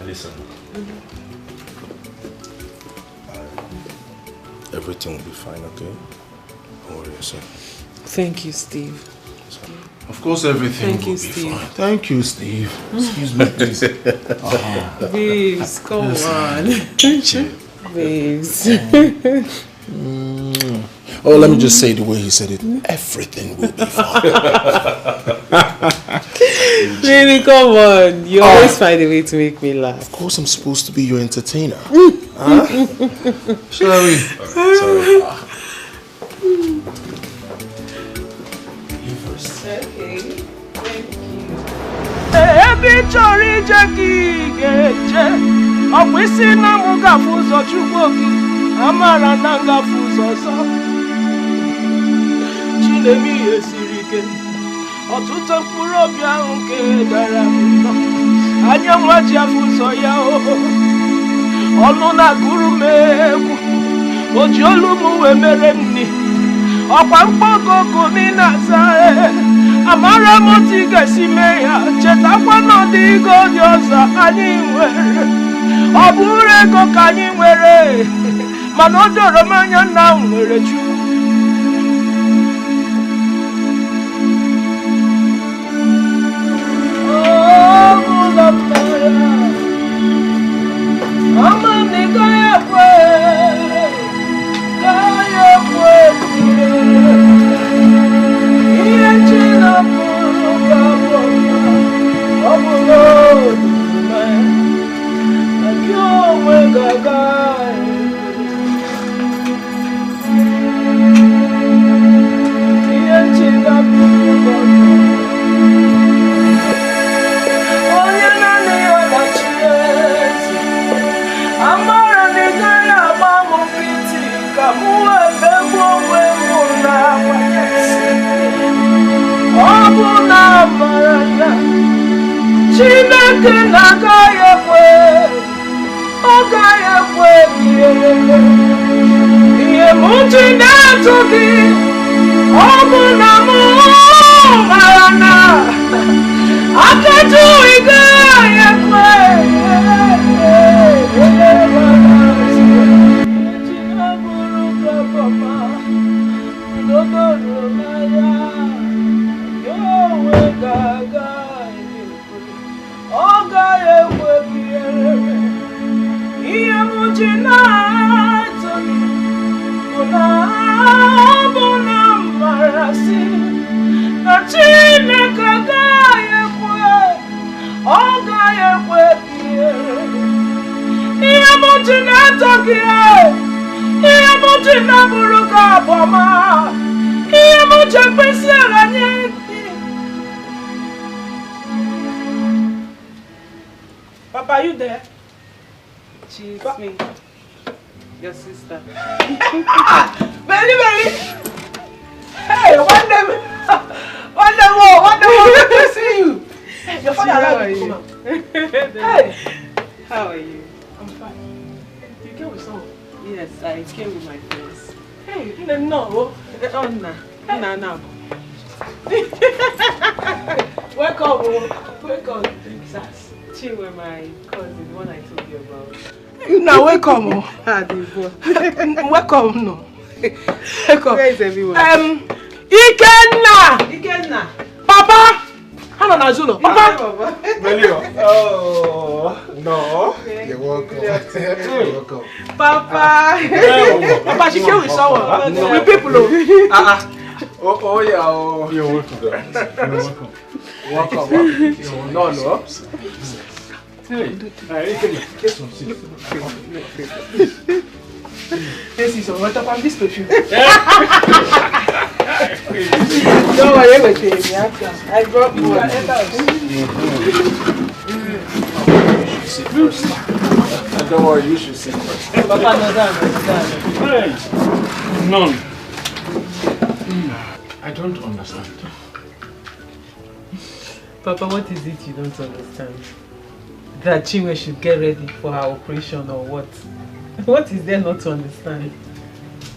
listen. Everything will be fine, okay? Don't worry yourself. Thank you, Steve. Of course, everything Thank will you, be Steve. fine. Thank you, Steve. Excuse me, please. Babes, come on. Babes. Oh, let me just say the way he said it. Everything will be fine. Really, come on. You always find a way to make me laugh. Of course, I'm supposed to be your entertainer. Huh? Shall we? Sorry. You first. Okay. Thank you. Ebi chori jeki geje. Okwisi na muga fuzo chukwoki. Amara na nga fuzo so. Chinemi esirike. Ọtụtụ mkpụrụ obi ahụ nke dara mba. Anya nwaji afụzọ ya ọnụ na-agụrụ m egwu. O ji olu m wee mere nni. Ọkwa mkpọkọkọ n'ịna-aza amara m otu ị ga-esi mee ya. Chetakwa na ọ dị ego dị ọzọ anyị nwere. Ọ bụrụ ego ka anyị nwere, mana o doro m anya na m nwere Chukwu. Chineke na-agaghị ekwe, ọ gaghị ekwe ihe m ji na-atụ gị, ọ bụ na m mara na akajụ ị gaghị ekwe Papa, are you there? She's me. Your sister. Very, very. Hey, one day more, let me see you. Your father allowed you to come out. Hey. How are you? I'm fine. You came with someone? Yes, I came with my friends. Hey, no. No. Welcome. She were my cousin, the one I told you about. Now welcome. Welcome, no. Welcome. Where is everyone? Ikenna. Papa. Hana na Zulu. Papa. Melio. Oh no. You're welcome. You're welcome. Papa. Papa, she came with someone. With people. Oh yeah. Oh. You're welcome. Welcome. No. Hey, get some seat. This is what about this perfume? Don't worry, everything. I brought you one. Don't worry, you should sit first. Papa, Hey, none. I don't understand. Papa, what is it you don't understand? That Chinwe should get ready for her operation or what? What is there not to understand?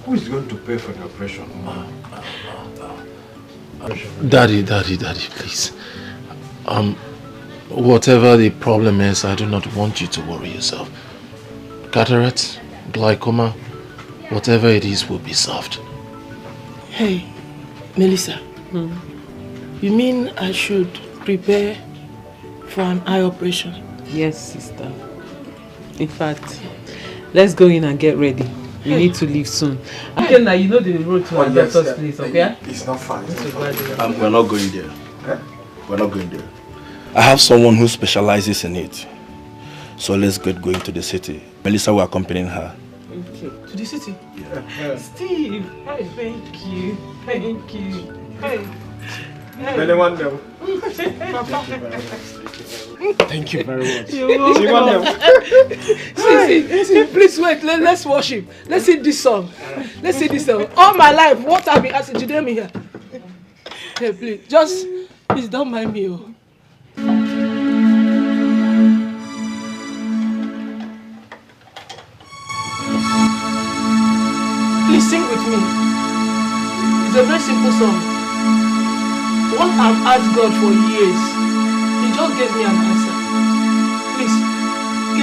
Who is going to pay for the operation? Daddy, please. Whatever the problem is, I do not want you to worry yourself. Cataract, glaucoma, whatever it is will be solved. Hey, Melissa. You mean I should prepare for an eye operation? Yes, sister. In fact, let's go in and get ready. We need to leave soon. Okay, now you know the road to our doctor's place, okay? It's not far. We're not going there. We're not going there. I have someone who specializes in it. So let's get going to the city. Melissa will accompany her. Okay. To the city? Yeah. Steve, hey, thank you. Thank you. Hey. Thank you very much. You're welcome. See, please wait. Let's worship. Let's sing this song. Let's sing this song. All my life, what I've been asking, you me here. Hey, please don't mind me. Please sing with me. It's a very simple song. What I've asked God for years, He just gave me an answer. Please. Do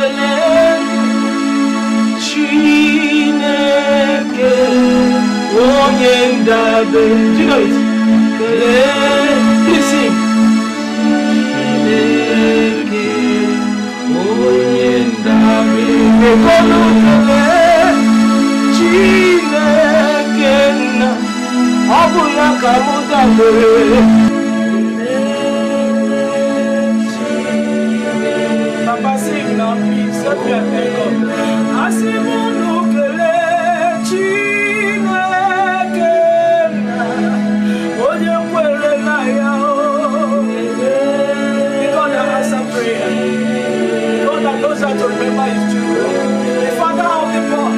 you know it? Please sing. Papa, sing now, please. Let me thank God. God that answers prayer. God that knows how to remember His children. The Father of the poor.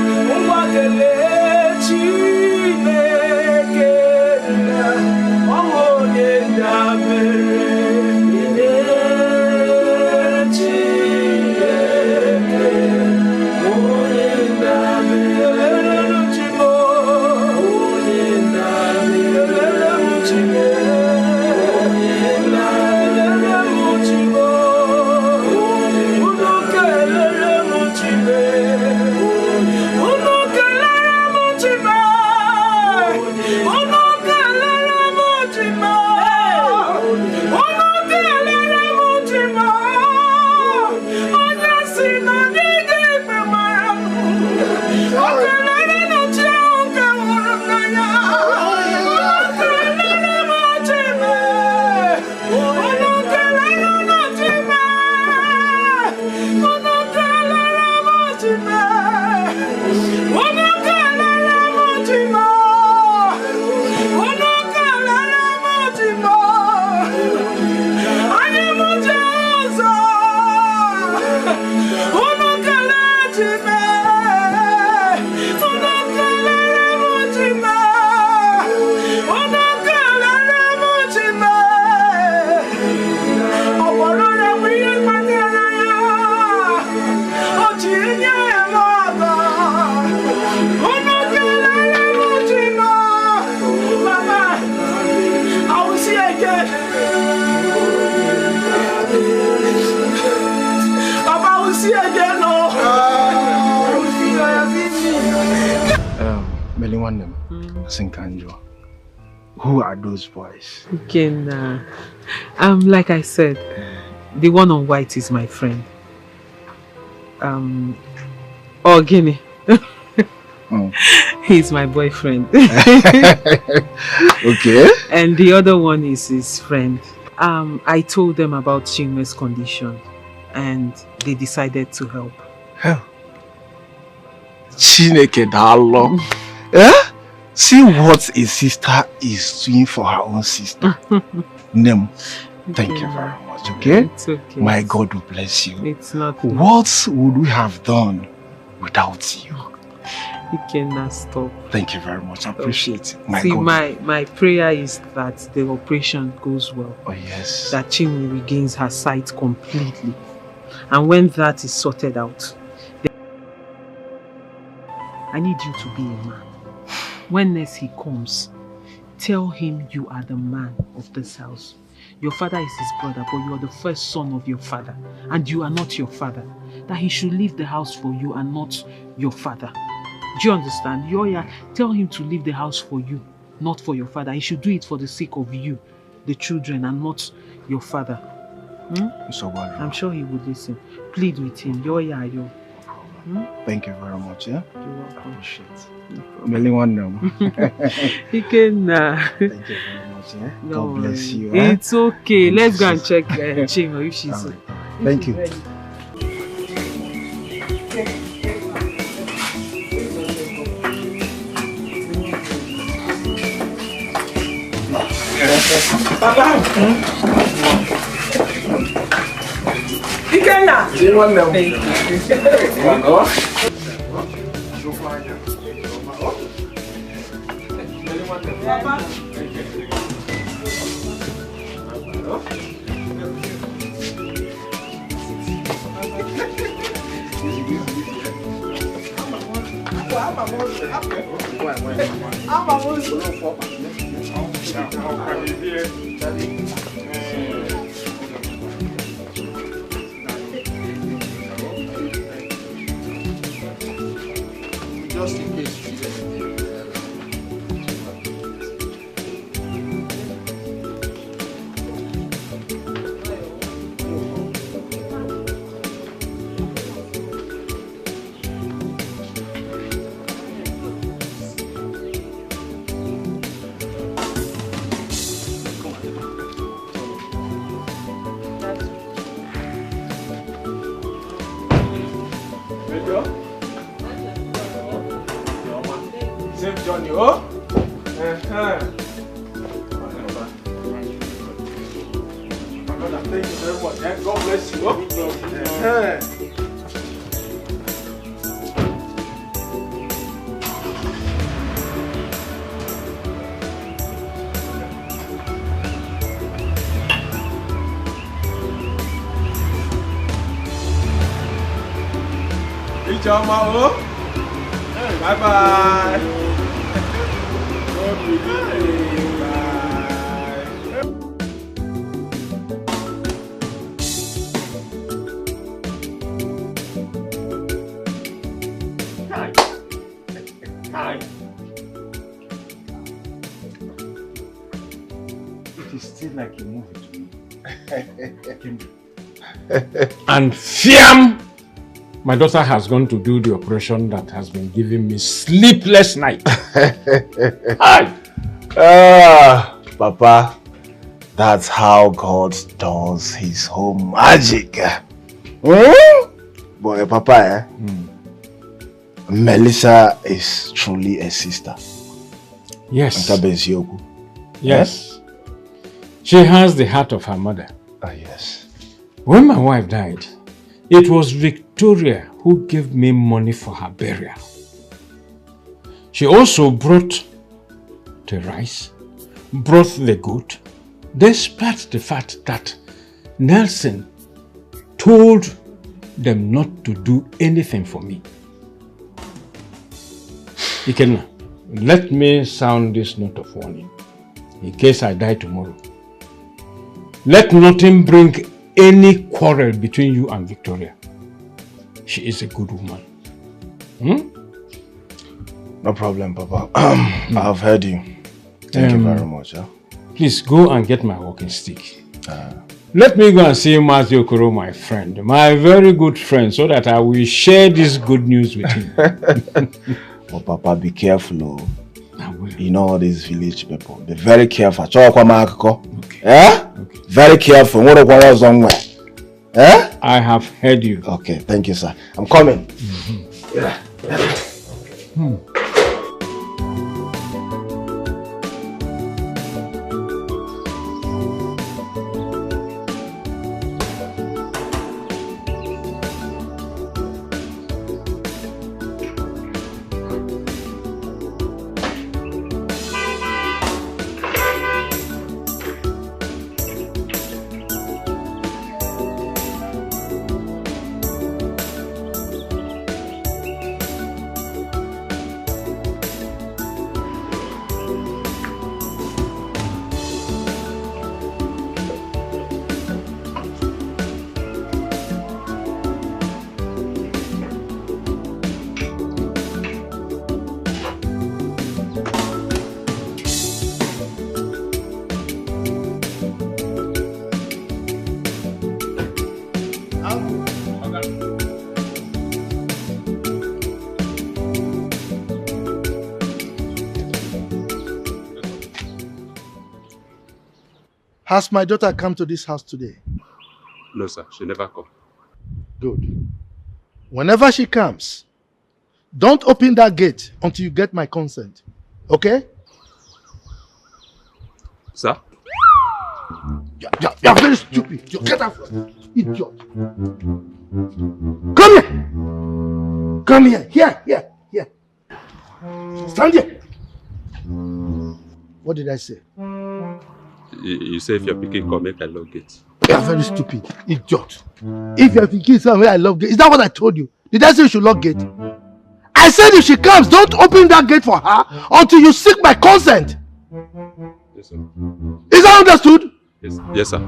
Who are those boys? Okay, like I said, the one on white is my friend. Guinea. He's my boyfriend. Okay. And the other one is his friend. I told them about Chinwe's condition and they decided to help. Hell. Chineke dalo. Eh? See what a sister is doing for her own sister. Nem. Thank you very much, okay? It's okay. My God will bless you. It's not. What would we have done without you? You cannot stop. Thank you very much. I appreciate it. My prayer is that the operation goes well. Oh yes. That Chinwe regains her sight completely. And when that is sorted out, I need you to be a man. When next he comes, tell him you are the man of this house. Your father is his brother, but you are the first son of your father, and you are not your father. That he should leave the house for you and not your father. Do you understand? Yoya, tell him to leave the house for you, not for your father. He should do it for the sake of you, the children, and not your father. I'm sure he would listen. Plead with him. Yoya, yo. Thank you very much, yeah? You're welcome. Appreciate it. Really want them. He can. Thank you very much, yeah? No God bless you. It's okay. Let's go and check Chingo if she's. Right. Thank you. Papa. Ikenna. You want them? Papa. Just in case you Save Johnny, oh? Thank you very much. God bless you. Ichoma, oh? Bye bye. It is still like a movie to me. And fiam! My daughter has gone to do the operation that has been giving me sleepless night. Papa, that's how God does his own magic. Boy, Papa, Melissa is truly a sister. Yes. Yes. She has the heart of her mother. Yes. When my wife died, it was Victoria who gave me money for her burial. She also brought the rice, brought the goat, despite the fact that Nelson told them not to do anything for me. Ikenna, let me sound this note of warning in case I die tomorrow. Let nothing bring any quarrel between you and Victoria. She is a good woman. No problem, Papa. I've heard you. Thank you very much. Please go and get my walking stick. Let me go and see Mazi Okoro, my friend, my very good friend, so that I will share this good news with him. Oh, Papa, be careful. I will. You know all these village people. Be very careful. Okay. Eh? Okay. Very careful. Eh? I have heard you. Okay, thank you, sir. I'm coming. Has my daughter come to this house today? No, sir. She never come. Good. Whenever she comes, don't open that gate until you get my consent. Okay? Sir? You're very stupid. You get out. Idiot. Come here. Come here. Here. Stand here. What did I say? You say if your picking come, make I lock it. You're very stupid. Idiot. If your picking somewhere I love gate. Is that what I told you? Did I say you should lock gate? I said if she comes, don't open that gate for her until you seek my consent. Yes, sir. Is that understood? Yes, sir.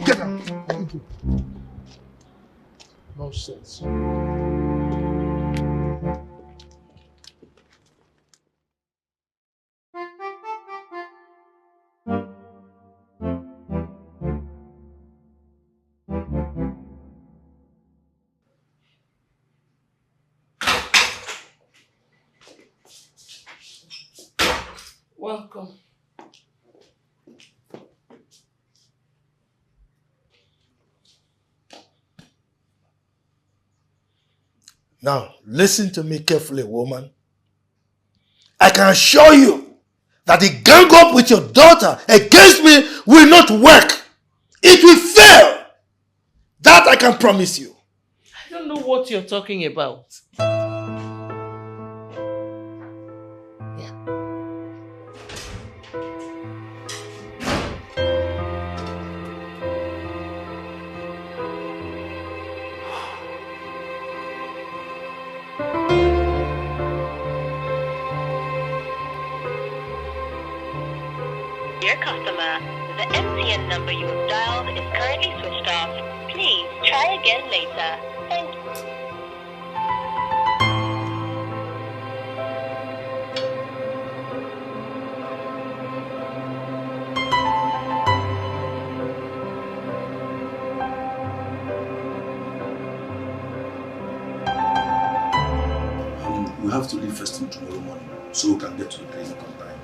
Get out. Nonsense. Welcome. Now, listen to me carefully, woman. I can assure you that the gang up with your daughter against me will not work. It will fail. That I can promise you. I don't know what you're talking about. Dear customer, the MTN number you have dialed is currently switched off. Please try again later. Thank you. We have to leave first thing tomorrow morning so we can get to the clinic on time.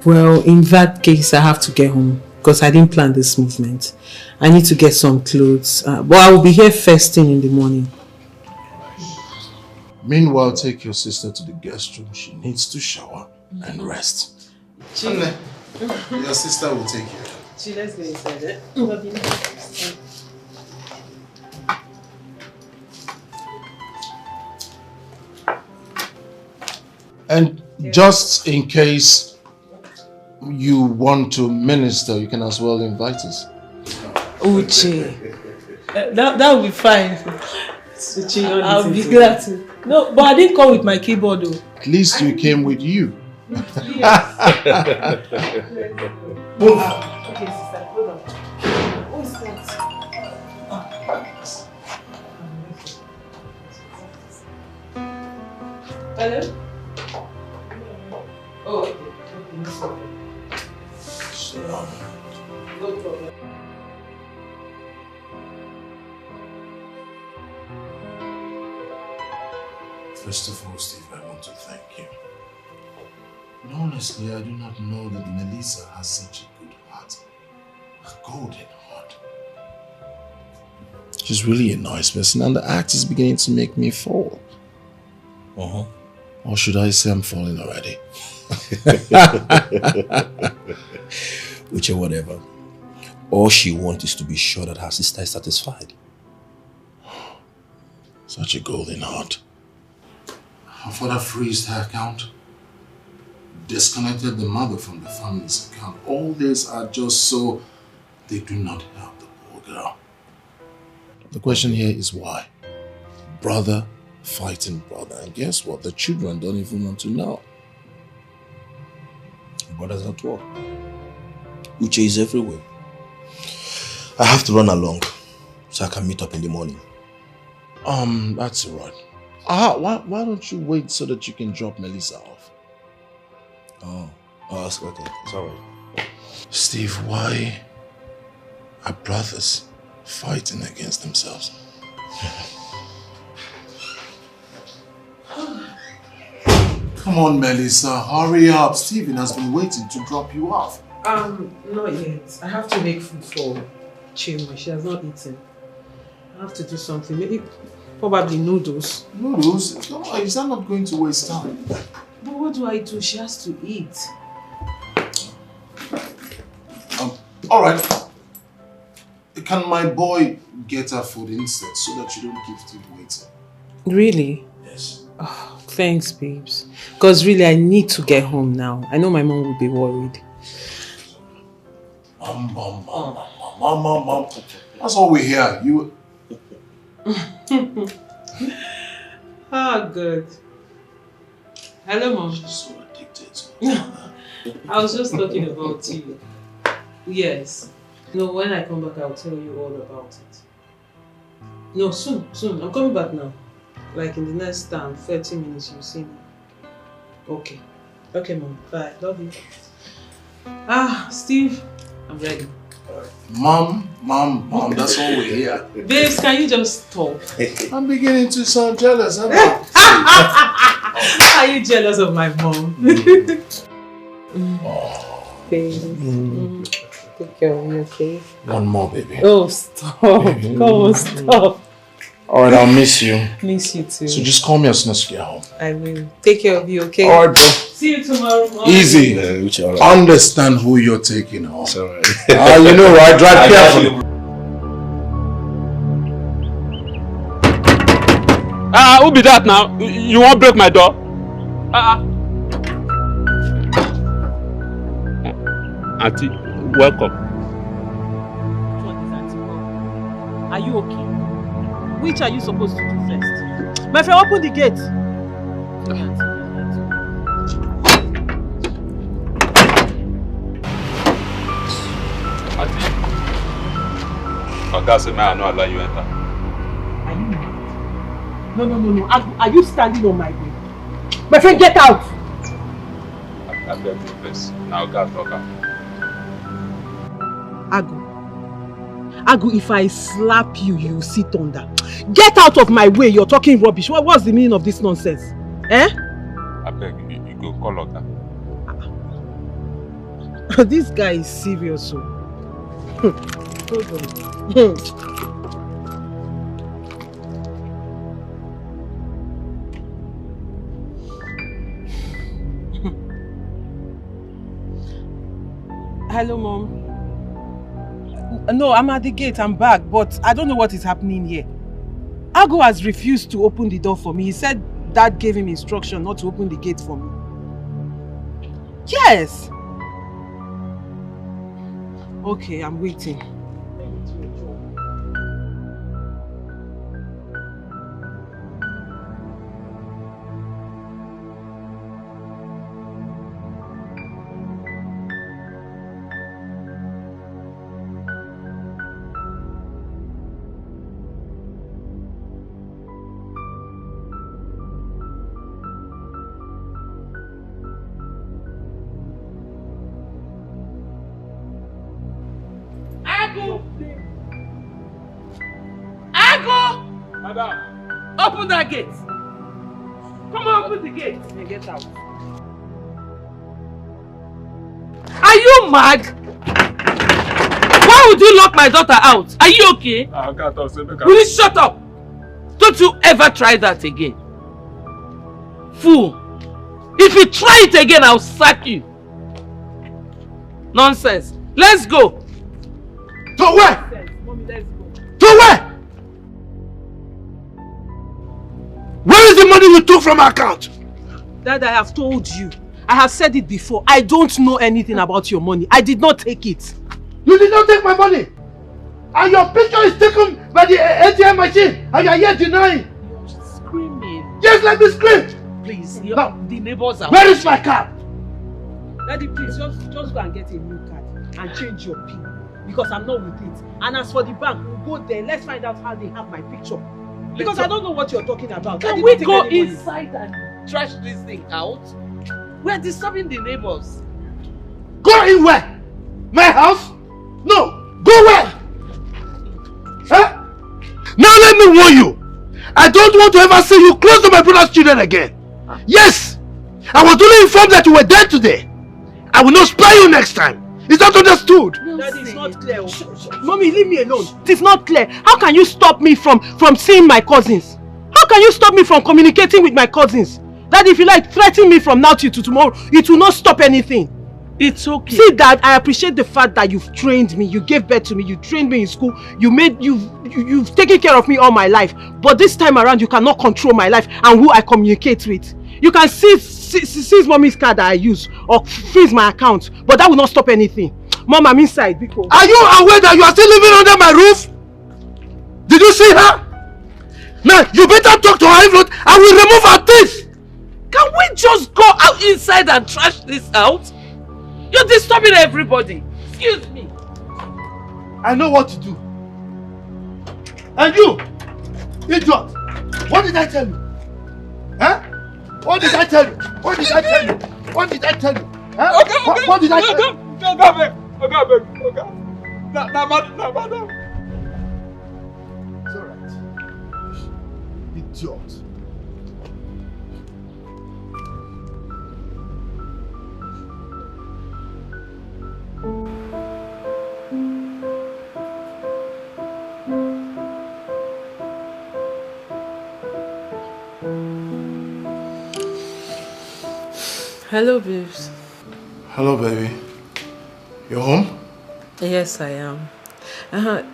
Well, in that case, I have to get home because I didn't plan this movement. I need to get some clothes. But I will be here first thing in the morning. Meanwhile, take your sister to the guest room. She needs to shower and rest. Chi. Your sister will take care. Chi, let's go inside. And just in case you want to minister, you can as well invite us. Uche. That will be fine. I'll be glad to. No, but I didn't come with my keyboard though. At least you came with you. Okay, sister, hold on. Who is that? Hello? Oh, okay. No problem. First of all, Steve, I want to thank you. And honestly, I do not know that Melissa has such a good heart. A golden heart. She's really a nice person, and the act is beginning to make me fall. Or should I say I'm falling already? Which whatever. All she wants is to be sure that her sister is satisfied. Such a golden heart. Her father freezed her account, disconnected the mother from the family's account. All these are just so they do not help the poor girl. The question here is why? Brother fighting brother. And guess what? The children don't even want to know. Brothers at war. Uche is everywhere. I have to run along so I can meet up in the morning. That's alright. Why don't you wait so that you can drop Melissa off? Oh, okay. It's alright. Steve, why are brothers fighting against themselves? Come on, Melissa, hurry up. Steven has been waiting to drop you off. Not yet. I have to make food for Chinwe. She has not eaten. I have to do something. Maybe, probably noodles. Noodles? No, is that not going to waste time? But what do I do? She has to eat. Alright. Can my boy get her food instead so that you don't keep still waiting? Really? Yes. Oh, thanks, babes. Because really, I need to get home now. I know my mom will be worried. Mom. That's all we hear. You. Good. Hello, Mom. She's so addicted. I was just talking about you. Yes. No, when I come back, I'll tell you all about it. No, soon. I'm coming back now. Like in the next 30 minutes, you'll see me. Okay. Okay, Mom. Bye. Love you. Steve, I'm ready. Mom, that's all we hear. Babes, can you just stop? I'm beginning to sound jealous. Are you jealous of my mom? Baby. Take care of me, okay? One more, baby. Oh, stop. Baby. Come on, stop. Alright, I'll miss you. Miss you too. So just call me as soon as you get home. I will. Take care of you, okay? Alright, bro. See you tomorrow morning. Easy. Right. Understand who you're taking home. It's alright. You know, right? Drive carefully. Who be that now? You won't break my door? Auntie, welcome. Are you okay? Which are you supposed to do first? My friend, open the gate. Auntie, Oga said, may I not allow you enter? Are you mad? No. Are you standing on my way? My friend, get out! I beg you, please. Now, God, talk. Agu, if I slap you, you will see thunder. Get out of my way, you're talking rubbish. What's the meaning of this nonsense? Eh? I beg you, you go call Oga. This guy is serious. So. Hold on. Hello, Mom. No, I'm at the gate. I'm back, but I don't know what is happening here. Agu has refused to open the door for me. He said Dad gave him instruction not to open the gate for me. Yes. Okay, I'm waiting. Open that gate! Come on, open the gate and get out. Are you mad? Why would you lock my daughter out? Are you okay? Will you shut up? Don't you ever try that again. Fool! If you try it again, I'll sack you. Nonsense. Let's go. To where? Mommy, let's go. To where? Where is the money you took from my account? Dad, I have told you. I have said it before. I don't know anything about your money. I did not take it. You did not take my money. And your picture is taken by the ATM machine. And you are here denying. You're screaming. Just let me scream. Please, now, the neighbors are... Where is my card? Daddy, please, just go and get a new card and change your PIN. Because I'm not with it. And as for the bank, we'll go there. Let's find out how they have my picture. Because I don't know what you're talking about. Can we go inside and trash this thing out? We're disturbing the neighbors. Go in where? My house? No. Go where? Huh? Now let me warn you. I don't want to ever see you close to my brother's children again. Yes. I was only informed that you were dead today. I will not spare you next time. Is that understood? Daddy, it's not clear. Mommy, leave me alone. It is not clear. How can you stop me from seeing my cousins? How can you stop me from communicating with my cousins? Daddy, if you like, threaten me from now till tomorrow. It will not stop anything. It's okay. See, Dad, I appreciate the fact that you've trained me. You gave birth to me. You trained me in school. You've taken care of me all my life. But this time around, you cannot control my life and who I communicate with. You can seize mommy's card that I use or freeze my account, but that will not stop anything. Mom, I'm inside. Because... Are you aware that you are still living under my roof? Did you see her? Now, you better talk to her. If not, I will remove her teeth. Can we just go out inside and trash this out? You're disturbing everybody. Excuse me. I know what to do. And you, idiot, what did I tell you? Huh? What did I tell you? What did I tell you? What did I tell you? Huh? Okay. What did I tell you? Okay. Madam. It's alright. Idiot. Hello, babes. Hello, baby. You're home? Yes, I am.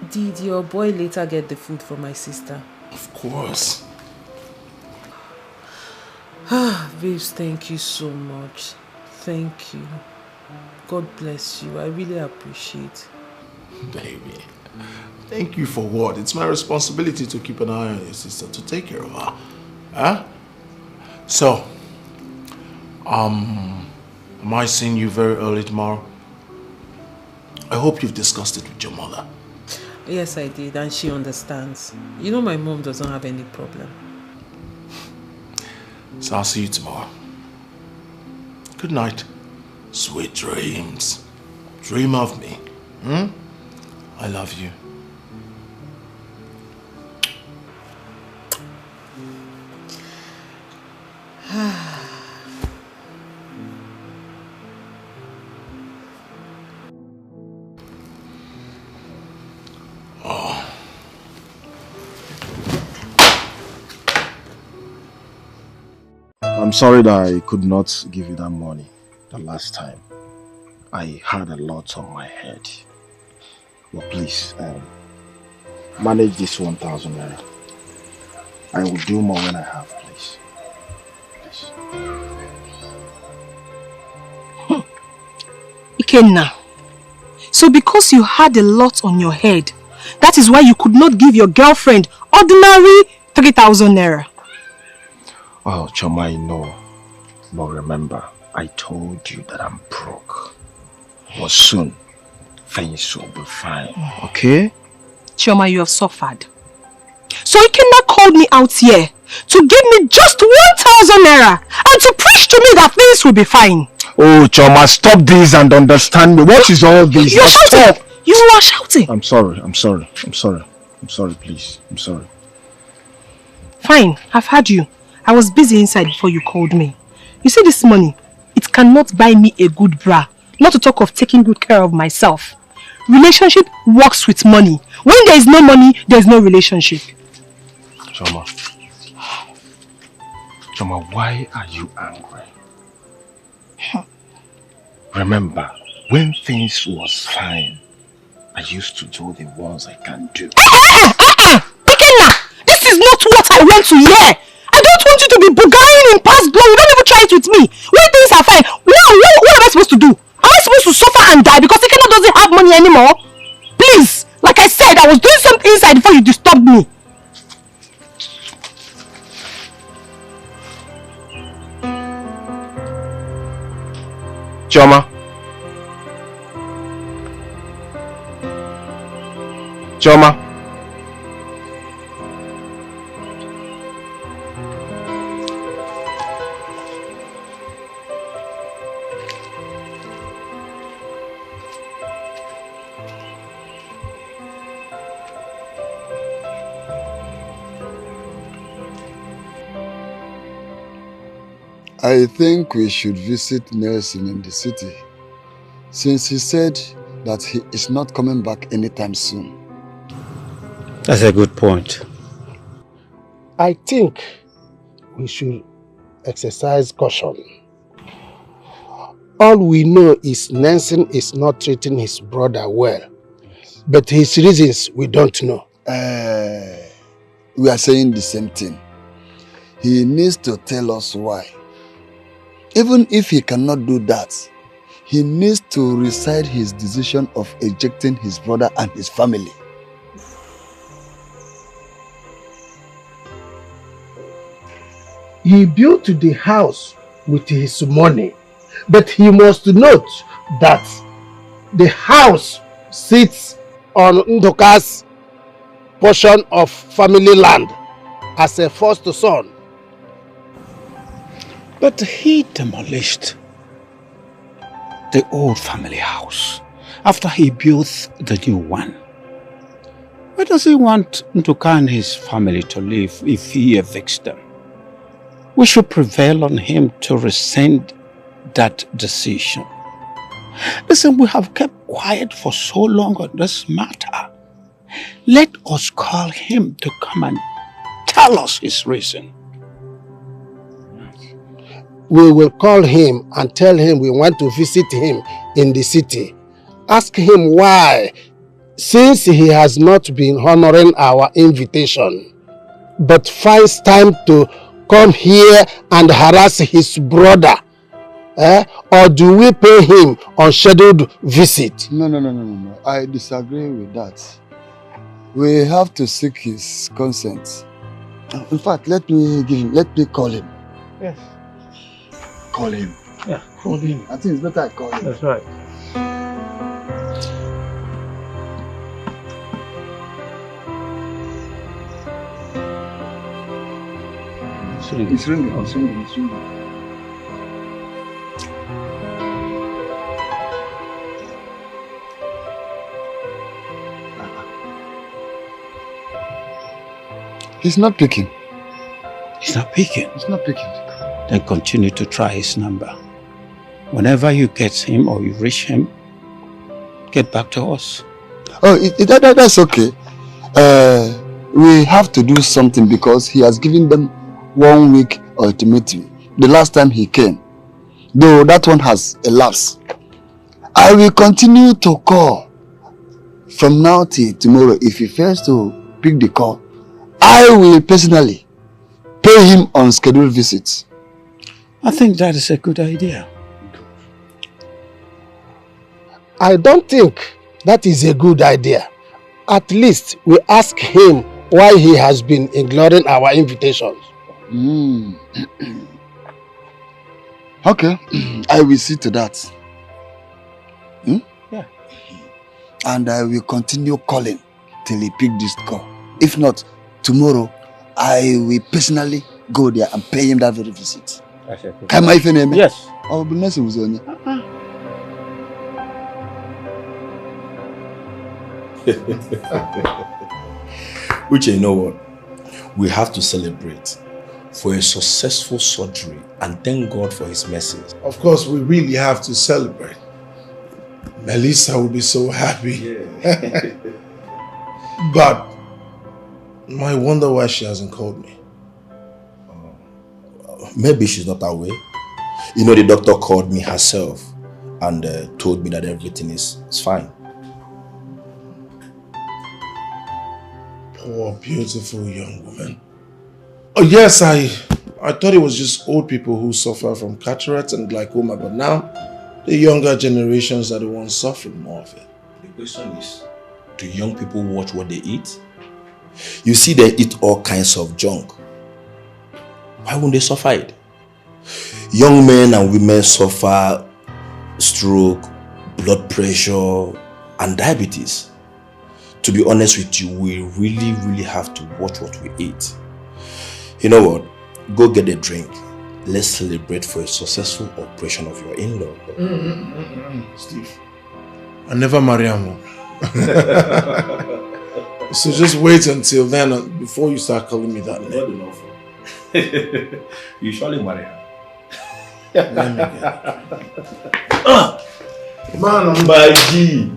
Did your boy later get the food for my sister? Of course. Babes, thank you so much. Thank you. God bless you. I really appreciate. Baby, thank you for what? It's my responsibility to keep an eye on your sister, to take care of her. Huh? So, am I seeing you very early tomorrow? I hope you've discussed it with your mother. Yes, I did, and she understands. You know my mom doesn't have any problem. So I'll see you tomorrow. Good night. Sweet dreams. Dream of me. I love you. I'm sorry that I could not give you that money the last time. I had a lot on my head. But please, manage this 1,000 naira. I will do more when I have, please. Ikenna, so because you had a lot on your head, that is why you could not give your girlfriend ordinary 3,000 naira. Oh, Choma, no. But remember, I told you that I'm broke. But soon, things will be fine, okay? Chioma, you have suffered. So Ikenna called me out here to give me just 1,000 naira and to preach to me that things will be fine. Oh, Choma, stop this and understand me. What is all this? You're shouting! Stop. You are shouting! I'm sorry, please. I'm sorry. Fine, I've heard you. I was busy inside before you called me. You see this money, it cannot buy me a good bra. Not to talk of taking good care of myself. Relationship works with money. When there is no money, there is no relationship. Choma, why are you angry? Remember, when things was fine, I used to do the ones I can do. Ikenna, this is not what I want to hear. I don't want you to be bugaring in past glory. Don't even try it with me. When things are fine, what am I supposed to do? Am I supposed to suffer and die because Ikenna doesn't have money anymore? Please, like I said, I was doing something inside before you disturbed me. Choma. I think we should visit Nelson in the city since he said that he is not coming back anytime soon. That's a good point. I think we should exercise caution. All we know is Nelson is not treating his brother well. But his reasons we don't know. We are saying the same thing. He needs to tell us why. Even if he cannot do that, he needs to rescind his decision of ejecting his brother and his family. He built the house with his money, but he must note that the house sits on Ndoka's portion of family land as a first son. But he demolished the old family house after he built the new one. Where does he want Ndoka and his family to live if he evicts them? We should prevail on him to rescind that decision. Listen, we have kept quiet for so long on this matter. Let us call him to come and tell us his reason. We will call him and tell him we want to visit him in the city. Ask him why, since he has not been honoring our invitation, but finds time to come here and harass his brother. Or do we pay him unscheduled visit? No. I disagree with that. We have to seek his consent. In fact, let me call him. Yes. Call him. Yeah, call him. I think it's better I call him. That's right. It's ringing. He's not picking. He's not picking? He's not picking. Then continue to try his number. Whenever you get him or you reach him, get back to us. Oh, that's okay. We have to do something because he has given them 1 week ultimatum. The last time he came, though that one has elapsed. I will continue to call from now till tomorrow. If he fails to pick the call, I will personally pay him on scheduled visits. I think that is a good idea. I don't think that is a good idea. At least we ask him why he has been ignoring our invitations. Okay, I will see to that. Yeah. And I will continue calling till he pick this call. If not, tomorrow I will personally go there and pay him that very visit. Can I even name? Yes. I will be nice with you. Which, you know what? We have to celebrate for a successful surgery and thank God for his mercies. Of course, we really have to celebrate. Melissa will be so happy. Yeah. But I wonder why she hasn't called me. Maybe she's not away. You know, the doctor called me herself and told me that everything is fine. Poor, beautiful young woman. Oh yes, I thought it was just old people who suffer from cataracts and glaucoma, but now the younger generations are the ones suffering more of it. The question is, do young people watch what they eat? You see, they eat all kinds of junk. Why won't they suffer it? Young men and women suffer stroke, blood pressure, and diabetes. To be honest with you, we really have to watch what we eat. You know what? Go get a drink. Let's celebrate for a successful operation of your in-law. Steve, I never marry a woman. So just wait until then before you start calling me that name. You surely marry her. Let me get it. Man, my G.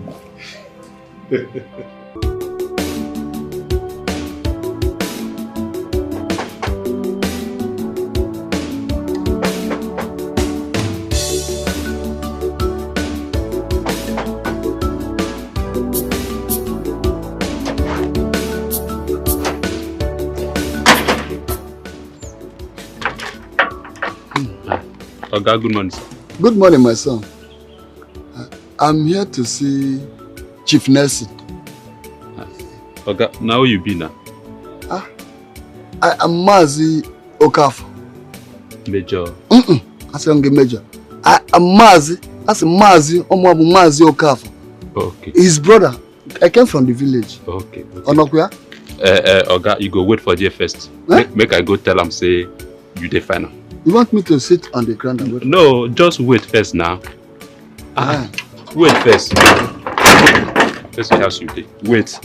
Oga, good morning, sir. Good morning, my son. I'm here to see Chief Nelson. Oga, now you be now? I am Mazi Okafor. Major. I say I'm Major. I am Mazi. I say Mazi Omobu Mazi Okafor. Okay. His brother. I came from the village. Okay. Onokuya? Oga, you go wait for there first. Make I go tell him say you dey final. You want me to sit on the ground and wait? No, just wait first now. Wait first. Let's see how you dey. Wait.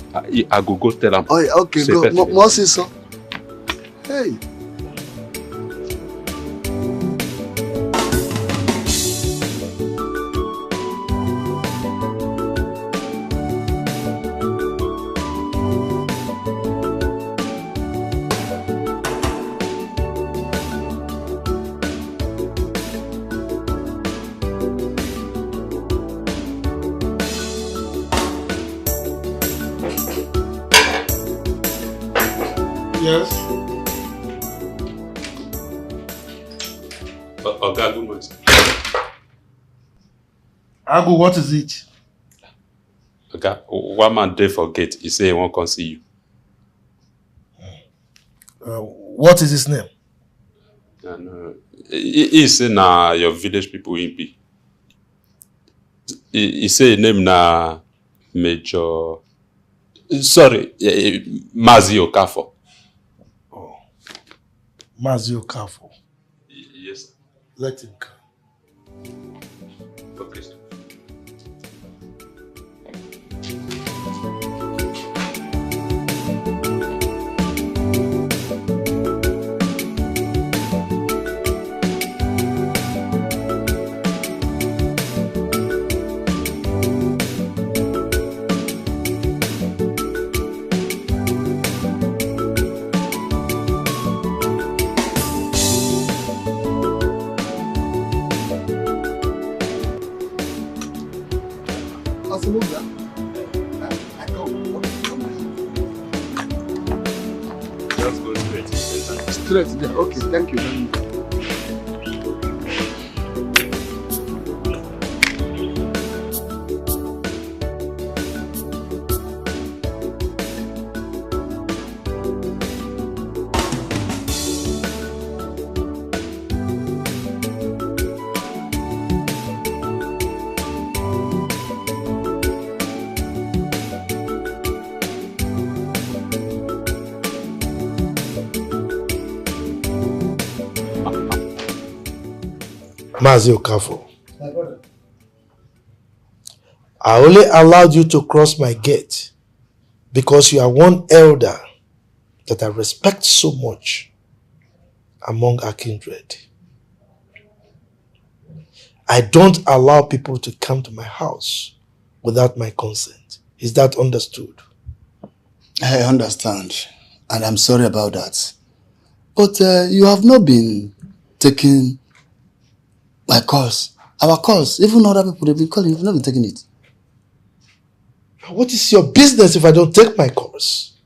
I go tell him. Oh, okay, go. More see so. Hey. Yes. Oga, good morning. Agu, what is it? Oga, one man dey for gate. He say he won't come see you. What is his name? No. He say na your village people in be. He say his name na Major. Sorry, Mazi Okafor. Mazi Okafor. Yes. Let him come. Okay, sir. Just go straight. Straight there. Okay, thank you very much. Mazi Okafor. I only allowed you to cross my gate because you are one elder that I respect so much among our kindred. I don't allow people to come to my house without my consent. Is that understood? I understand, and I'm sorry about that. But you have not been taking my calls. Our calls, even other people they've been calling, you've not been taking it. What is your business if I don't take my calls?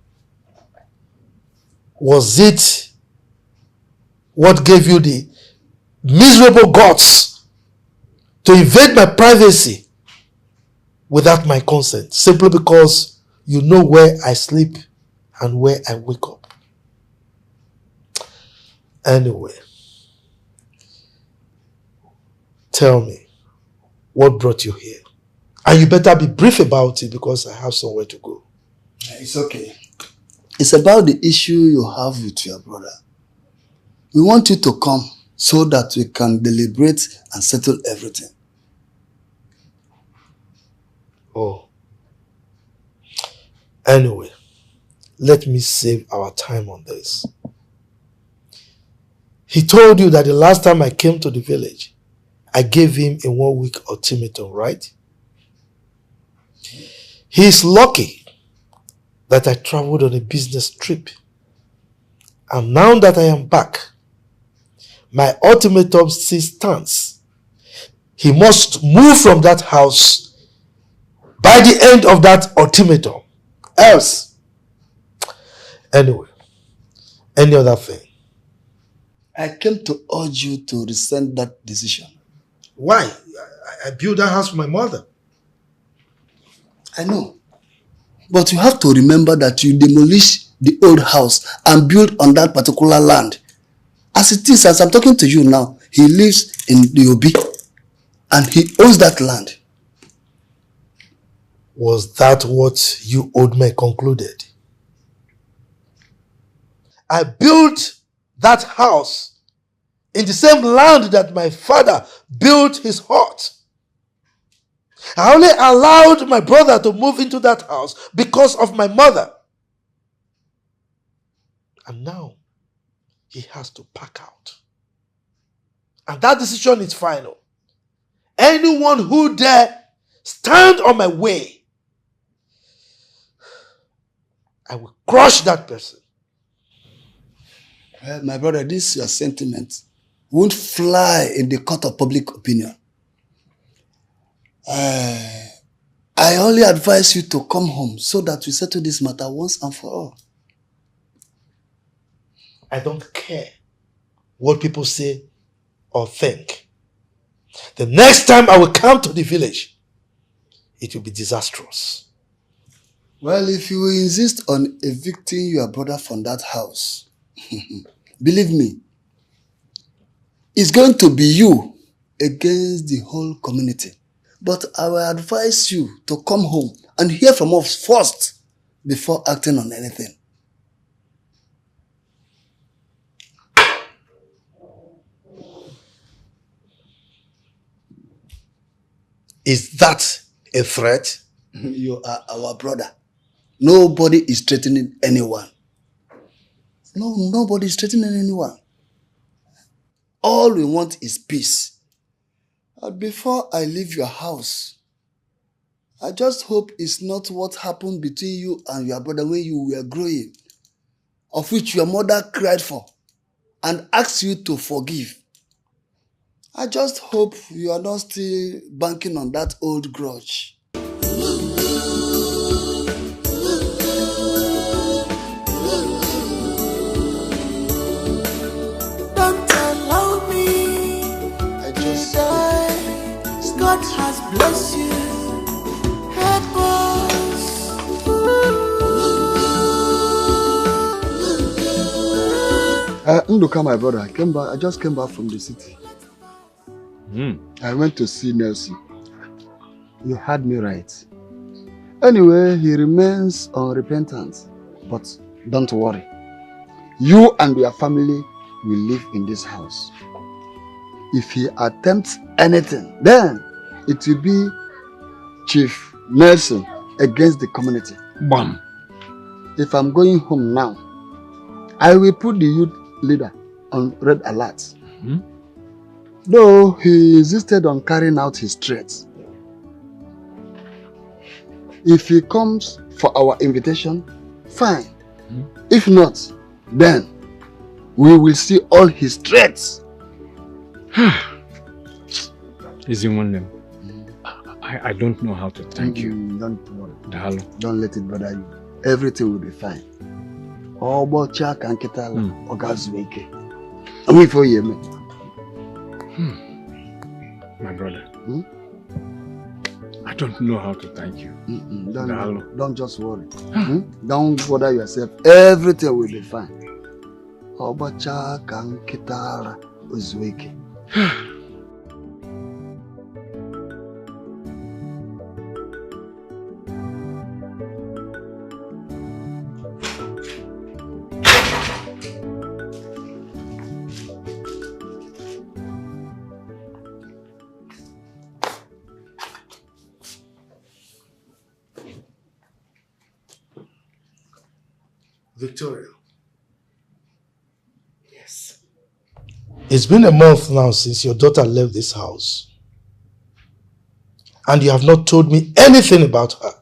Was it what gave you the miserable guts to invade my privacy without my consent, simply because you know where I sleep and where I wake up? Anyway, tell me, what brought you here? And you better be brief about it because I have somewhere to go. It's okay. It's about the issue you have with your brother. We want you to come so that we can deliberate and settle everything. Oh. Anyway, let me save our time on this. He told you that the last time I came to the village, I gave him a 1-week ultimatum, right? He's lucky that I traveled on a business trip. And now that I am back, my ultimatum still stands. He must move from that house by the end of that ultimatum. Else, anyway, any other thing? I came to urge you to rescind that decision. Why? I built that house for my mother. I know. But you have to remember that you demolished the old house and built on that particular land. As it is, as I'm talking to you now, he lives in the Obi and he owns that land. Was that what you old men concluded? I built that house in the same land that my father built his hut. I only allowed my brother to move into that house because of my mother. And now he has to pack out. And that decision is final. Anyone who dare stand on my way, I will crush that person. Well, my brother, this your sentiment won't fly in the court of public opinion. I only advise you to come home so that we settle this matter once and for all. I don't care what people say or think. The next time I will come to the village, it will be disastrous. Well, if you insist on evicting your brother from that house, believe me, it's going to be you against the whole community. But I will advise you to come home and hear from us first before acting on anything. Is that a threat? You are our brother. Nobody is threatening anyone. No, nobody is threatening anyone. All we want is peace. And before I leave your house, I just hope it's not what happened between you and your brother when you were growing, of which your mother cried for and asked you to forgive. I just hope you are not still banking on that old grudge. Don't allow me to die. God has blessed you. Help us. Nduka, my brother, I just came back from the city. I went to see Nelson. You had me right. Anyway, he remains unrepentant. But don't worry. You and your family will live in this house. If he attempts anything, then it will be Chief Nelson against the community. Bam. If I'm going home now, I will put the youth leader on red alert. Though he insisted on carrying out his threats. If he comes for our invitation, fine. If not, then we will see all his threats. Easy one name. I don't know how to thank you. Don't worry. Dahalo. Don't let it bother you. Everything will be fine. Obocha kankitala ogazueke. I'm for you, man. My brother. I don't know how to thank you. Don't just worry. Don't bother yourself. Everything will be fine. Obocha kankitala ozueke. Victoria. Yes. It's been a month now since your daughter left this house. And you have not told me anything about her.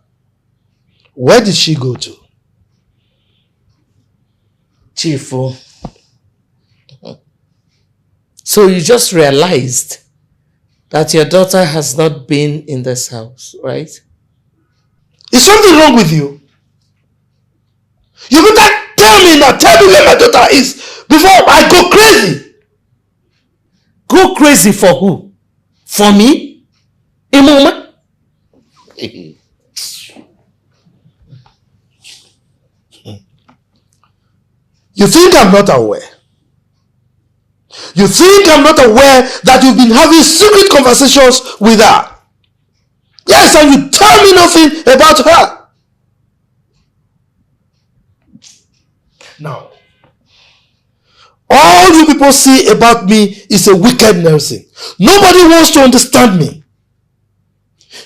Where did she go to? Chifu. So you just realized that your daughter has not been in this house, right? Is something wrong with you? You better tell me now. Tell me where my daughter is before I go crazy. Go crazy for who? For me? Imoma? You think I'm not aware? You think I'm not aware that you've been having secret conversations with her? Yes, and you tell me nothing about her. Now, all you people see about me is a wicked Nelson. Nobody wants to understand me.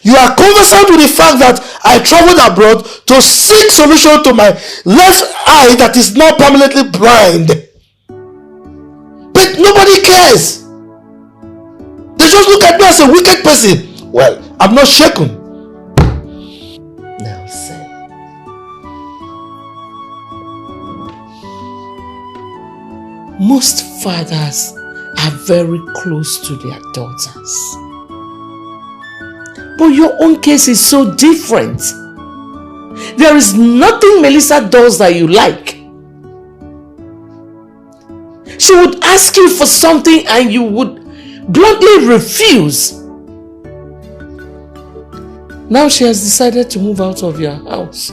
You are conversant with the fact that I traveled abroad to seek solution to my left eye that is now permanently blind. But nobody cares. They just look at me as a wicked person. Well, I'm not shaken. Nelson. Most fathers are very close to their daughters. But your own case is so different. There is nothing Melissa does that you like. She would ask you for something and you would bluntly refuse. Now she has decided to move out of your house.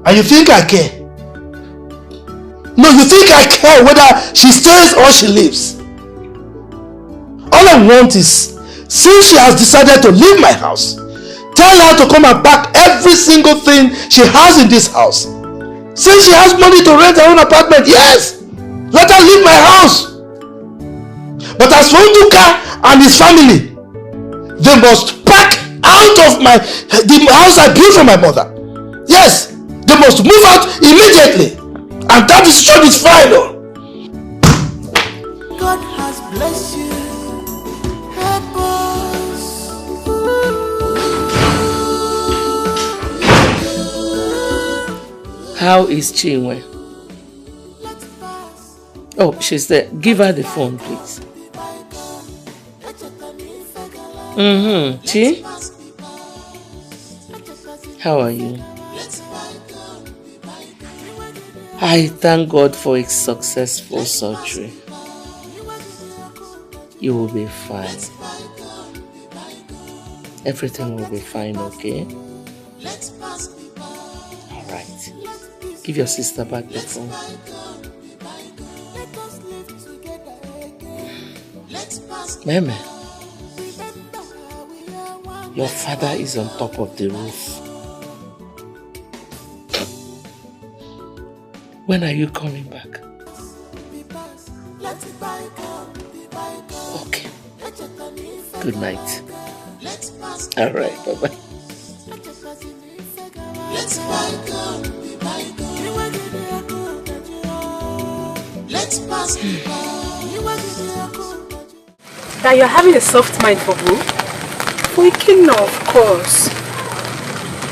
And you think I care? No, you think I care whether she stays or she leaves? All I want is, since she has decided to leave my house, tell her to come and pack every single thing she has in this house. Since she has money to rent her own apartment, yes, let her leave my house. But as for Nduka and his family, they must pack out of the house I built for my mother. Yes, they must move out immediately. And that decision is final. God has blessed you. Help us. How is Chinwe? Oh, she's there. Give her the phone, please. Chi? How are you? I thank God for a successful surgery. You will be fine. Everything will be fine, okay? Alright. Give your sister back the phone. Meme, your father is on top of the roof. When are you coming back? Okay. Good night. Alright, bye-bye. That you're having a soft mind for who? For Ikenna, of course.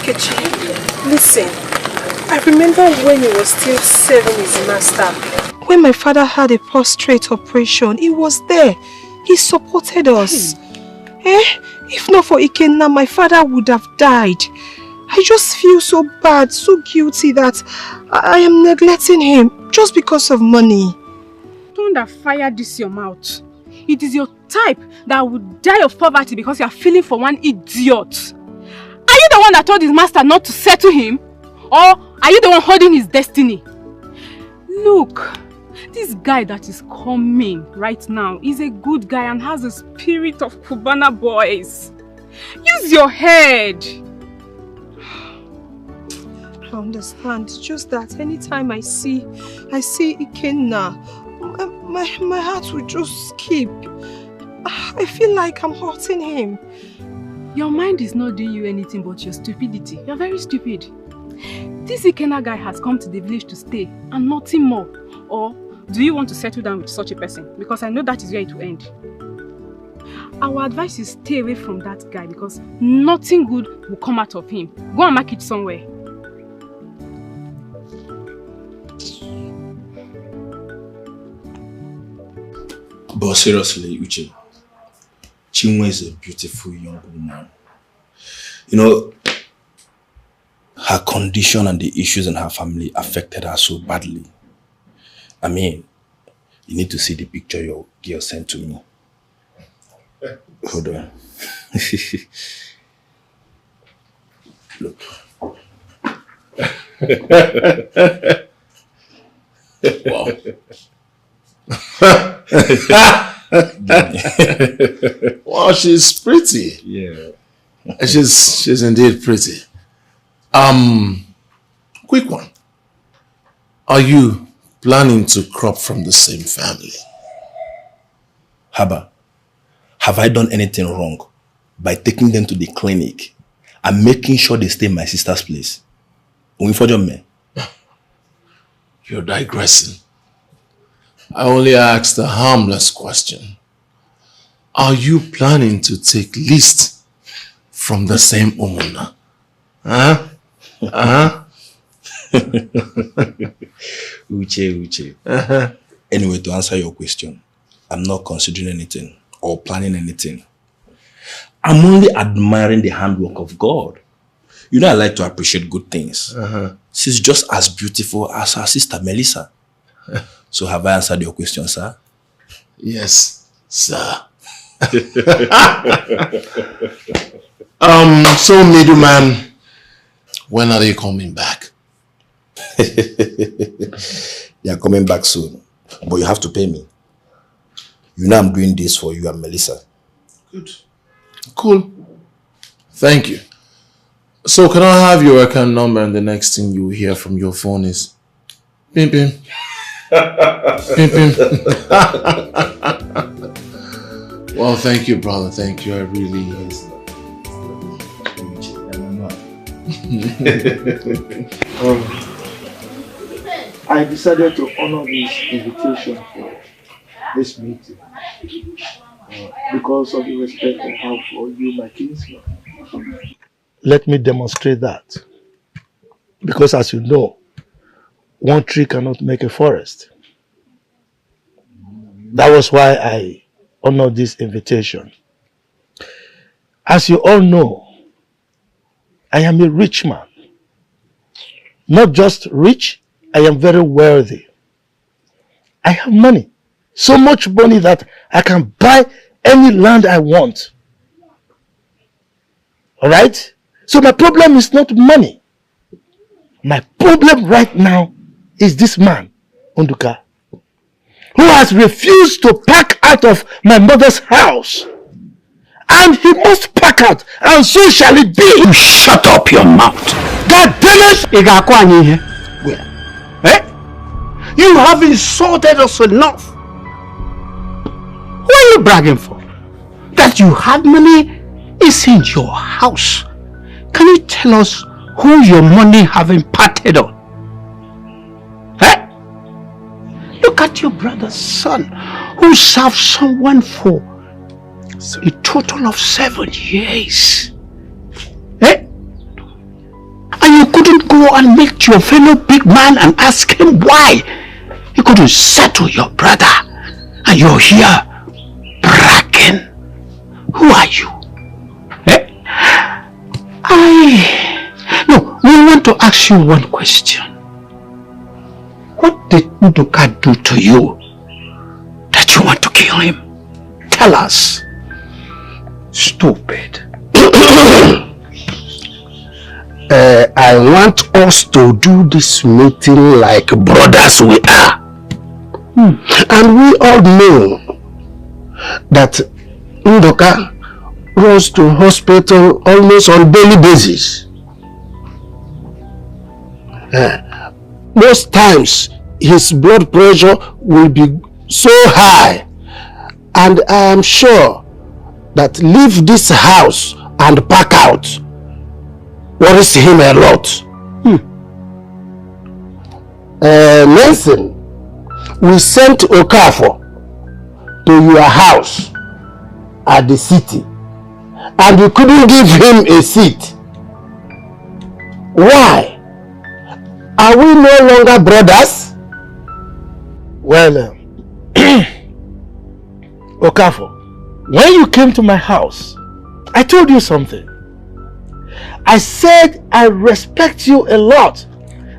Kechi, listen. I remember when he was still serving his master. When my father had a prostate operation, he was there. He supported us. If not for Ikenna, my father would have died. I just feel so bad, so guilty that I am neglecting him just because of money. Don't fire this your mouth. It is your type that would die of poverty because you are feeling for one idiot. Are you the one that told his master not to settle him? Or are you the one holding his destiny? Look, this guy that is coming right now is a good guy and has the spirit of Cubana boys. Use your head. I understand. It's just that anytime I see Ikenna, my heart will just skip. I feel like I'm hurting him. Your mind is not doing you anything but your stupidity. You're very stupid. This Ikenna guy has come to the village to stay and nothing more. Or do you want to settle down with such a person? Because I know that is where it will end. Our advice is stay away from that guy because nothing good will come out of him. Go and mark it somewhere. But seriously, Uche, Chinwe is a beautiful young woman. You know, her condition and the issues in her family affected her so badly. I mean, you need to see the picture your girl sent to me. Hold on. Look. Wow. Wow, she's pretty. Yeah. She's indeed pretty. Quick one. Are you planning to crop from the same family? Haba, have I done anything wrong by taking them to the clinic and making sure they stay in my sister's place? You're digressing. I only asked a harmless question. Are you planning to take least from the same umuna? Huh? Uche. Anyway, to answer your question, I'm not considering anything or planning anything. I'm only admiring the handwork of God. You know, I like to appreciate good things. She's just as beautiful as her sister Melissa. So have I answered your question, sir? Yes, sir. So middleman, when are they coming back? They are coming back soon, but you have to pay me. You know I'm doing this for you and Melissa. Good. Cool. Thank you. So can I have your account number, and the next thing you hear from your phone is pim pim. Pim pim. Well, thank you, brother. Thank you. I really I decided to honor this invitation for this meeting because of the respect I have for you, my kinsman. Let me demonstrate that. Because as you know, one tree cannot make a forest. That was why I honored this invitation. As you all know, I am a rich man. Not just rich, I am very wealthy. I have money. So much money that I can buy any land I want. Alright? So my problem is not money. My problem right now is this man, Unduka, who has refused to pack out of my mother's house. And he must pack out, and so shall it be. You shut up your mouth. God damn it! Where? Eh? You have insulted us enough. What are you bragging for? That you have money is in your house. Can you tell us who your money have imparted on? Eh? Look at your brother's son who served someone for a total of 7 years. Eh? And you couldn't go and meet your fellow big man and ask him why he couldn't settle your brother. And you're here bragging. Who are you? Eh? No, we want to ask you one question. What did Udoka do to you that you want to kill him? Tell us. Stupid. I want us to do this meeting like brothers we are. And we all know that Udoka runs to hospital almost on daily basis. Most times his blood pressure will be so high, and I am sure that leave this house and pack out worries him a lot. Nelson, we sent Okafor to your house at the city and you couldn't give him a seat. Why? Are we no longer brothers? Well, Okafor, when you came to my house, I told you something. I said I respect you a lot,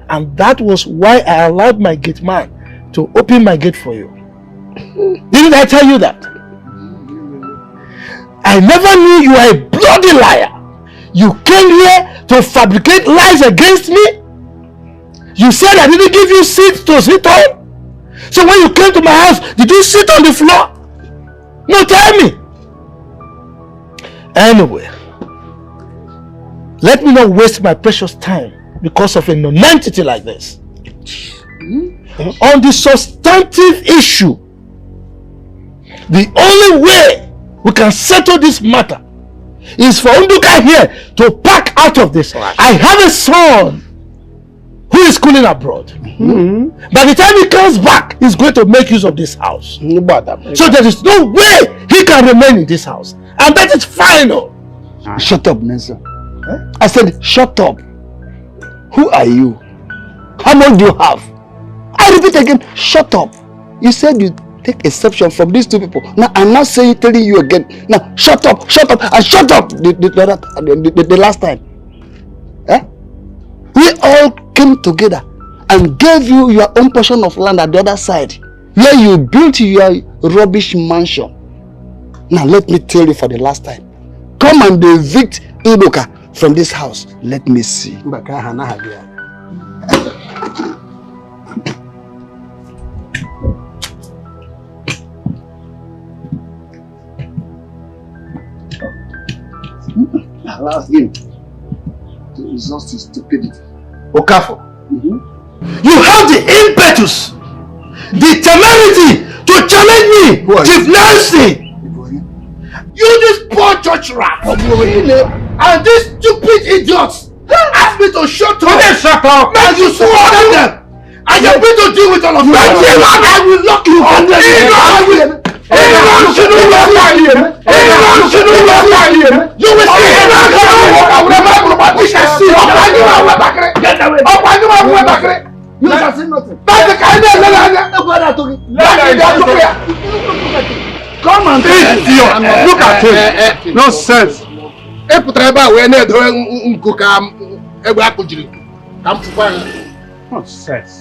and that was why I allowed my gate man to open my gate for you. Didn't I tell you that? I never knew you were a bloody liar. You came here to fabricate lies against me. You said I didn't give you seats to sit on. So when you came to my house, did you sit on the floor? No, tell me. Anyway, let me not waste my precious time because of a nonentity like this. On the substantive issue, the only way we can settle this matter is for Nduka here to pack out of this. I have a son who is schooling abroad. By the time he comes back, he's going to make use of this house. So there is no way he can remain in this house. And that is final. Shut up, Nelson. I said, shut up. Who are you? How much do you have? I repeat again, shut up. You said you take exception from these two people. Now I'm not telling you again. Now shut up, and shut up the last time. We all came together and gave you your own portion of land at the other side, where you built your rubbish mansion. Now let me tell you for the last time. Come and evict Idoka from this house. Let me see. Allow him to exhaust his stupidity. Okafor, you have the impetus, the temerity to challenge me, Chief Nancy. You this poor church rat, and these stupid idiots asked me to shut up. And you swore them. I am going to deal with all of you. I will lock you up. You will see. You shall see nothing. Come and idiot. Look at him. Nonsense. Nonsense.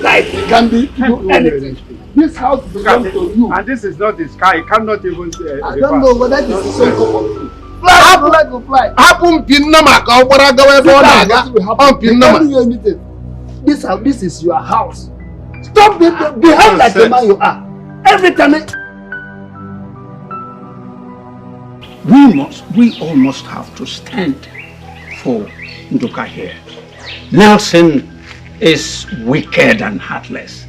Like it can be do anything. This house belongs to you. And this is not the sky. It cannot even. I don't know whether this is so common. Fly, go fly. Happen pinama. This house, this is your house. Stop behave like the man you are. Every time. We all must have to stand for Nduka here. Nelson is wicked and heartless.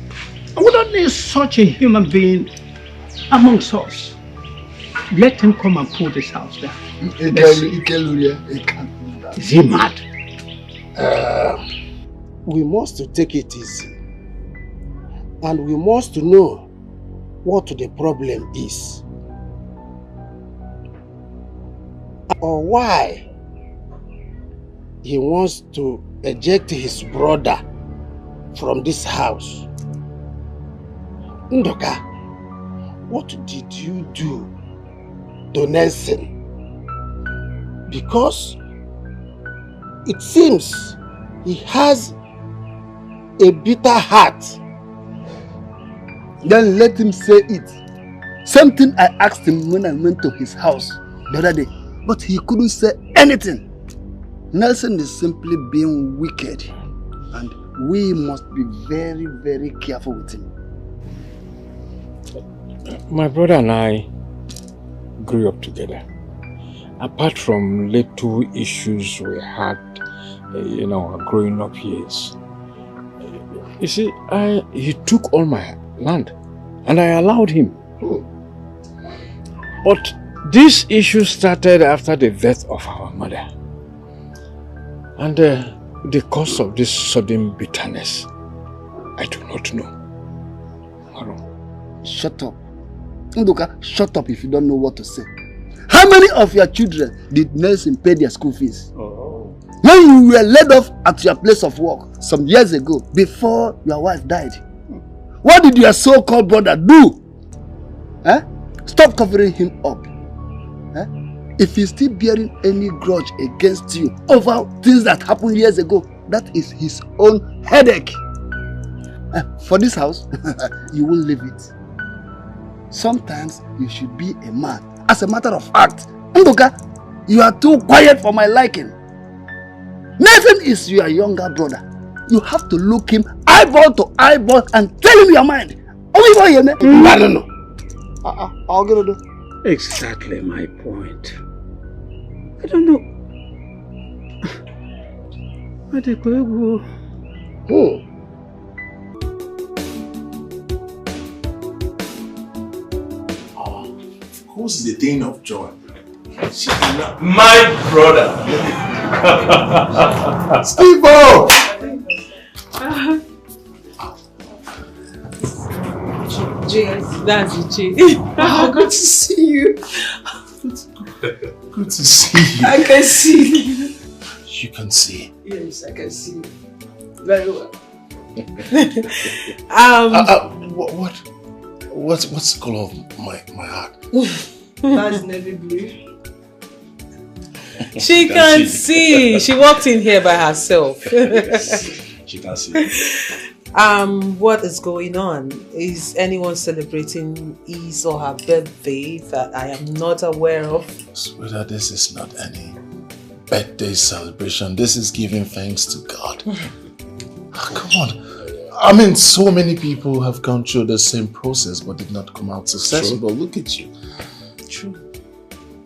We don't need such a human being amongst us. Let him come and pull this house down. Is he mad? We must take it easy. And we must know what the problem is. Or why he wants to eject his brother from this house. Ndoka, what did you do to Nelson? Because it seems he has a bitter heart. Then let him say it. Something I asked him when I went to his house the other day, but he couldn't say anything. Nelson is simply being wicked, and we must be very, very careful with him. My brother and I grew up together. Apart from little issues we had, in our growing up years. You see, he took all my land, and I allowed him. But this issue started after the death of our mother. And the cause of this sudden bitterness, I do not know. Shut up. Nduka, shut up if you don't know what to say. How many of your children did Nelson pay their school fees? Oh. When you were laid off at your place of work some years ago, before your wife died, what did your so-called brother do? Eh? Stop covering him up. Eh? If he's still bearing any grudge against you over things that happened years ago, that is his own headache. For this house, you won't leave it. Sometimes you should be a man. As a matter of fact, Nduka, you are too quiet for my liking. Nathan is your younger brother. You have to look him eyeball to eyeball and tell him your mind. No. I'll get it. Exactly my point. I don't know. Oh. Who's the thing of joy? My brother. Steve-O! That's Uche. Wow, good to see you. Good to see you. I can see you. You can see. Yes, I can see you. Very well. What's the color of my heart? That's navy blue. She can see. She walked in here by herself. She can see. What is going on? Is anyone celebrating his or her birthday that I am not aware of? Sweetheart, this is not any birthday celebration. This is giving thanks to God. Come on. I mean, so many people have gone through the same process but did not come out successful. But look at you. True.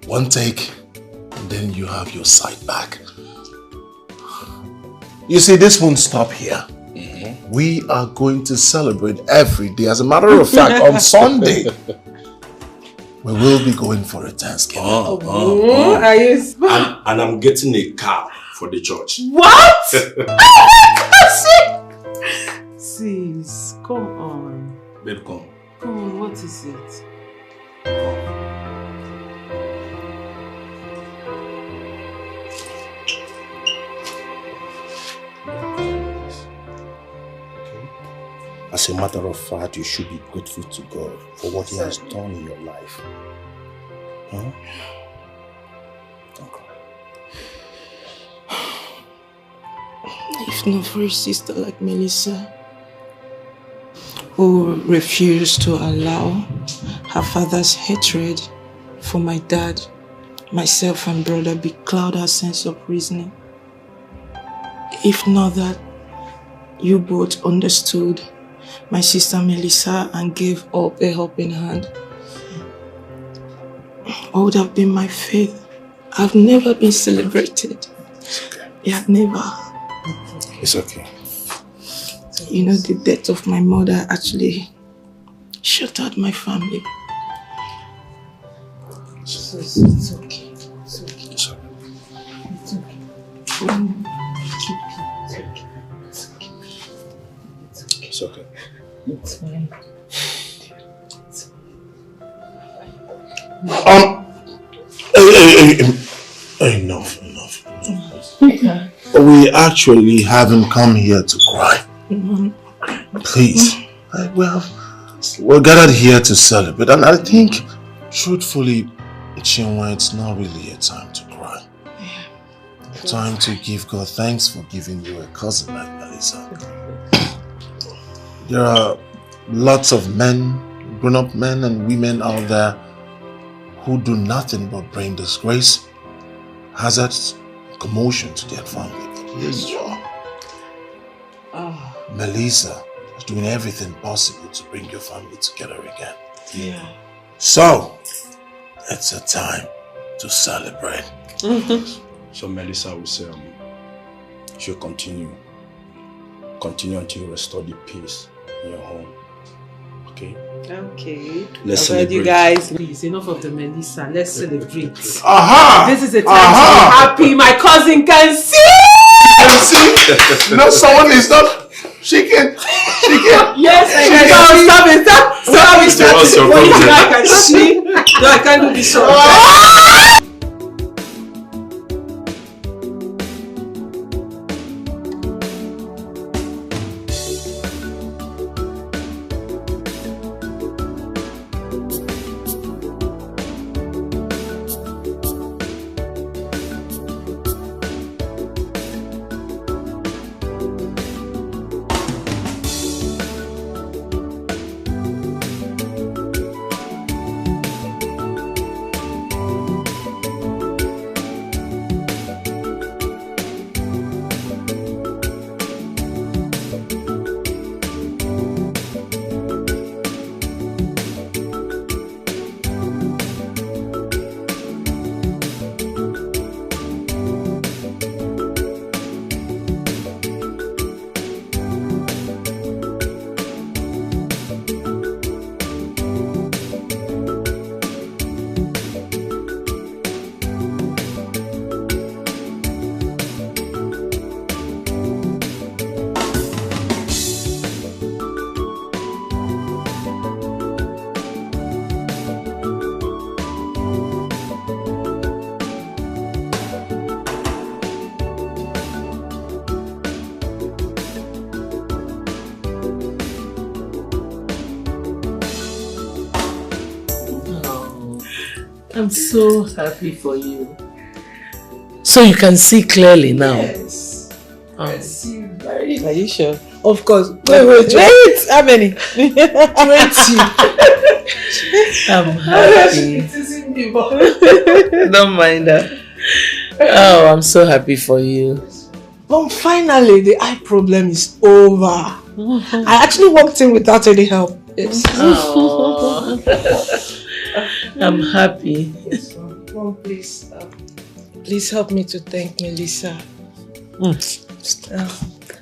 One take, and then you have your sight back. You see, this won't stop here. We are going to celebrate every day. As a matter of fact, on Sunday, we will be going for a Thanksgiving. Are you? And I'm getting a car for the church. What? Sis, come on. Babe, come. Come on, what is it? As a matter of fact, you should be grateful to God for what He has done in your life. Huh? If not for a sister like Melissa, who refused to allow her father's hatred for my dad, myself and brother becloud her sense of reasoning. If not that you both understood my sister Melissa and gave up a helping hand, what would have been my faith? I've never been celebrated. Yeah, never. It's okay. You know, the death of my mother actually shattered my family. So it's okay. It's okay. It's okay. It's okay. It's okay. It's fine. Enough. We actually haven't come here to cry. Please. We're gathered here to celebrate, and I think, truthfully, Chinwe, it's not really a time to cry. A time to give God thanks for giving you a cousin like Melissa. There are lots of men, grown-up men and women out there who do nothing but bring disgrace, hazards, commotion to their family. But here you are. Melissa is doing everything possible to bring your family together again. Yeah. So, it's a time to celebrate. So Melissa will say, she'll continue until you restore the peace in your home. Okay? Okay. Let's I've heard celebrate. you guys. Please, enough of the Melissa. Let's celebrate. Aha! This is a time to be happy. My cousin can see! Can see? No, someone is not She can. Yes, I can. Stop it. Stop it. I can see. No, I can't do this. I'm so happy for you. So you can see clearly now. Yes. I see very. Are you sure? Of course. Wait. How many? 20. I'm happy. Don't mind that. Oh, I'm so happy for you. Mom, finally the eye problem is over. I actually walked in without any help. Yes. Oh. I'm happy. Yes, Mom, please help me to thank Melissa.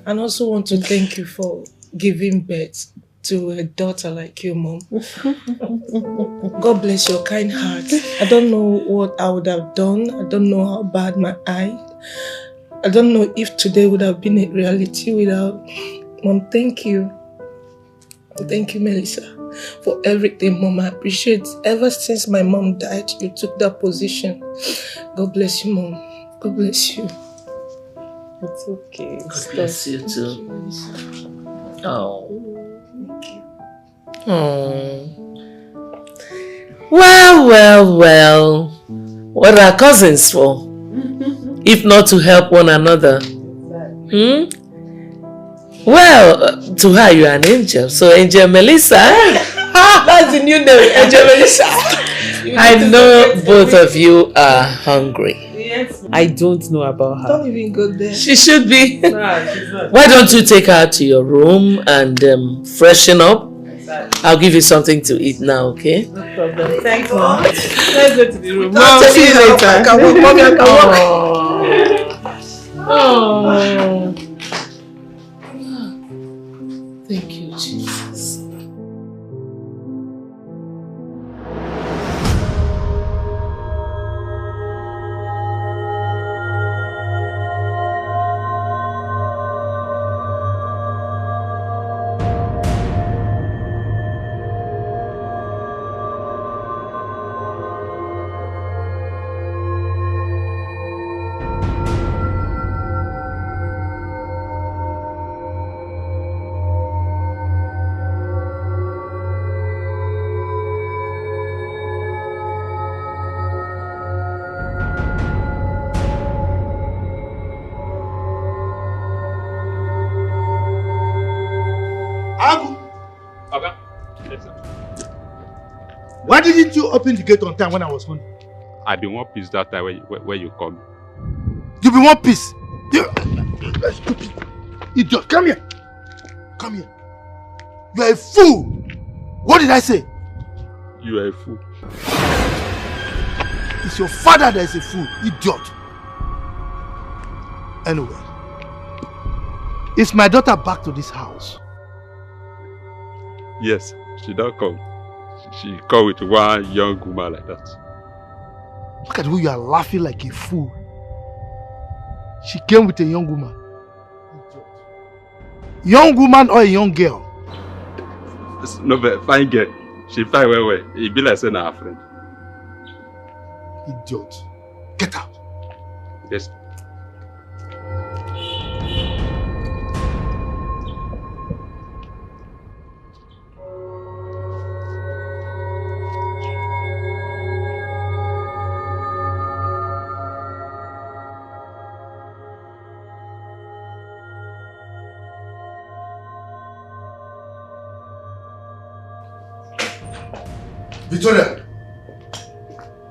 And also want to thank you for giving birth to a daughter like you, Mom. God bless your kind heart. I don't know what I would have done. I don't know how bad my eye. I don't know if today would have been a reality without. Mom, thank you. Thank you, Melissa, for everything, Mom. I appreciate it. Ever since my mom died, you took that position. God bless you, Mom. God bless you. It's okay. God bless you too. Oh. Thank you. Oh. Well. What are cousins for? If not to help one another? Well, to her you are an angel. So Angel Melissa. That's the new name, Angel Melissa. I know both of you are hungry. Yes. I don't know about her. Don't even go there. She should be. Nah, she's not. Why don't you take her to your room and freshen up? I'll give you something to eat now, okay? No problem. Thanks, Mom. Let's go to the room. Mom, see you later. I can walk. Mommy, I can walk. Oh. Thank you, Jesus. Why didn't you open the gate on time when I was home? I been one piece that time where you come. You be one piece. Stupid idiot. Come here. Come here. You are a fool. What did I say? You are a fool. It's your father that is a fool, idiot. Anyway, is my daughter back to this house? Yes, she don't come. She come with one young woman like that. Look at who you are laughing like a fool. She came with a young woman. Young woman or a young girl? No, but fine girl. She fine well. It be like saying her friend. Idiot. Get out. Yes. Victoria.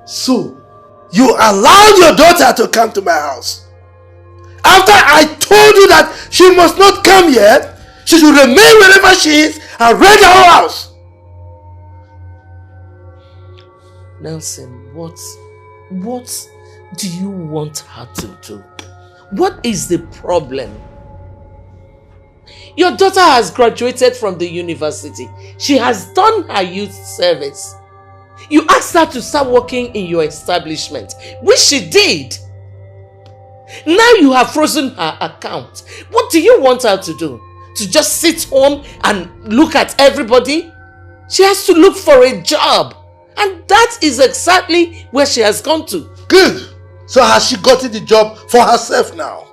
So, you allowed your daughter to come to my house. After I told you that she must not come here, she should remain wherever she is and rent her whole house. Nelson, what do you want her to do? What is the problem? Your daughter has graduated from the university. She has done her youth service. You asked her to start working in your establishment, which she did. Now you have frozen her account. What do you want her to do? To just sit home and look at everybody? She has to look for a job. And that is exactly where she has gone to. Good. So has she gotten the job for herself now?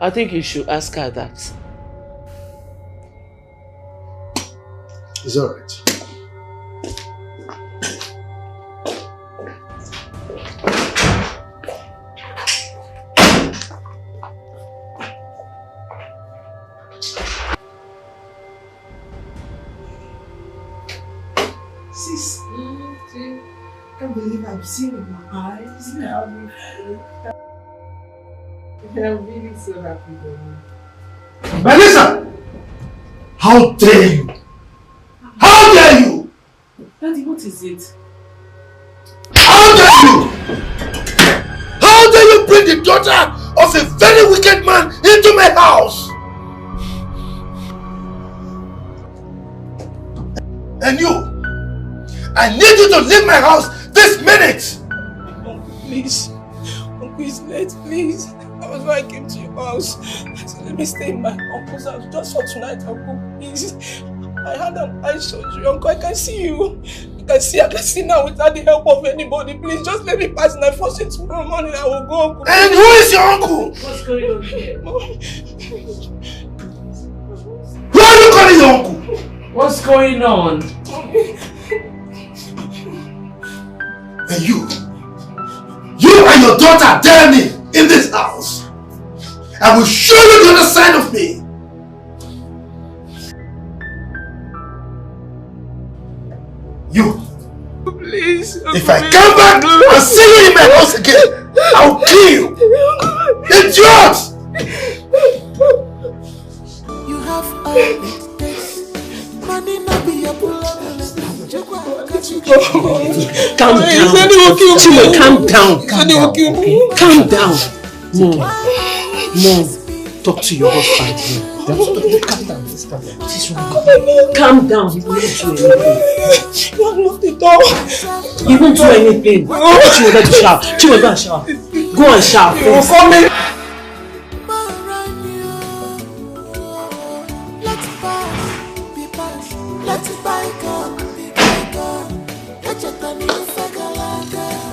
I think you should ask her that. It's alright. Sis, I can't believe I've seen with my eyes. I'm really so happy for you. Melissa! How dare you? How dare you? Daddy, what is it? How dare you? How dare you bring the daughter of a very wicked man into my house? And you, I need you to leave my house this minute! Please. Please, please. That was why I came to your house. So let me stay in my uncle's house just for tonight, Uncle. Please. I had an eye surgery, Uncle. I can see you. I can see now without the help of anybody. Please, just let me pass and I force it tomorrow morning. I will go, Uncle. And who is your uncle? What's going on here? Who are you calling your uncle? What's going on? And you and your daughter dare me in this house. I will show you the other side of me. You. Please. If I come back and see you in my house again, I'll kill you. Idiot! You have all it takes. Money not be a problem. Calm down. Chimo, calm down. Calm down. Mom, talk to your husband. Calm down. Calm down. He won't do anything. You have locked the door. He won't do anything. Chimo, go to shower. Chimo, go and shower. Go and shower. You will call me.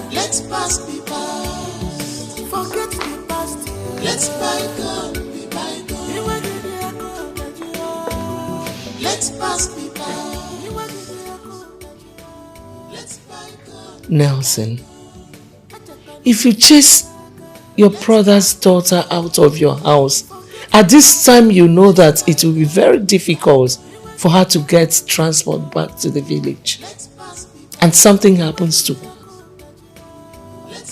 Let's pass the past. Forget the past. Let's bygone be bygone. Let's pass the past. Let's bygone. Nelson, if you chase your brother's daughter out of your house, at this time you know that it will be very difficult for her to get transport back to the village, and something happens to her.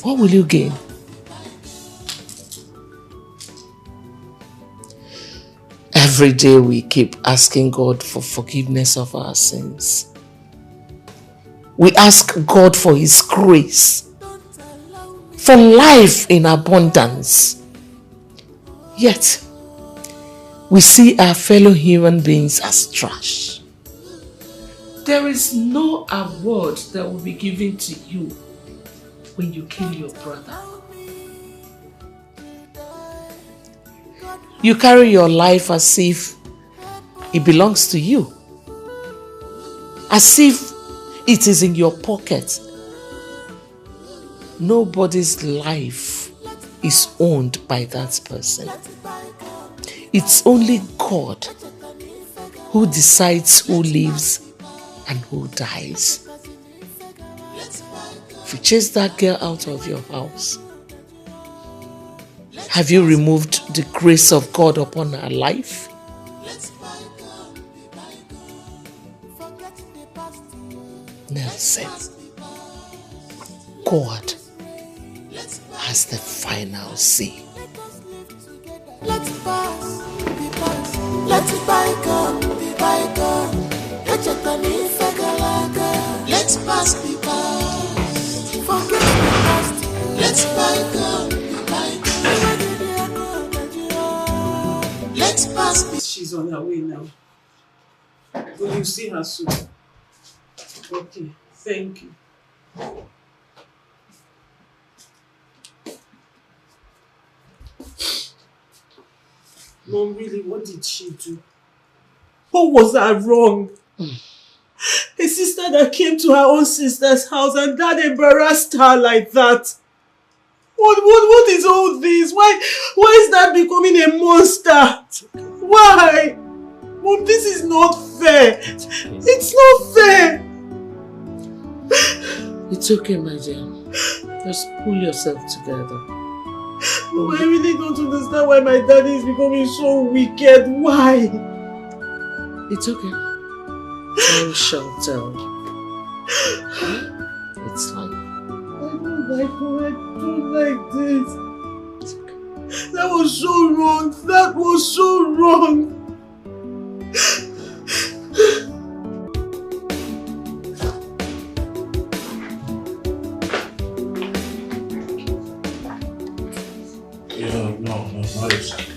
What will you gain? Every day we keep asking God for forgiveness of our sins. We ask God for His grace, for life in abundance. Yet, we see our fellow human beings as trash. There is no award that will be given to you when you kill your brother. You carry your life as if it belongs to you. As if it is in your pocket. Nobody's life is owned by that person. It's only God who decides who lives and who dies. If you chase that girl out of your house, have you removed the grace of God upon her life? Nelson, God has the final say. Let's pass, be pass. Let's bygone, be bygone. Let's pass, be pass. Forget the past. Let's bygone, be bygone. Let's pass. She's on her way now. Will you see her soon? Okay, thank you. Mom, really, what did she do? What was her wrong? A sister that came to her own sister's house and that embarrassed her like that. What is all this? Why is that becoming a monster? Why? Mom, this is not fair. It's not fair. It's okay, my dear. Just pull yourself together. Mom, I really don't understand why my daddy is becoming so wicked. Why? It's okay. Time shall tell. It's fine. I don't like this. It's okay. That was so wrong. That was so wrong. No, not exactly.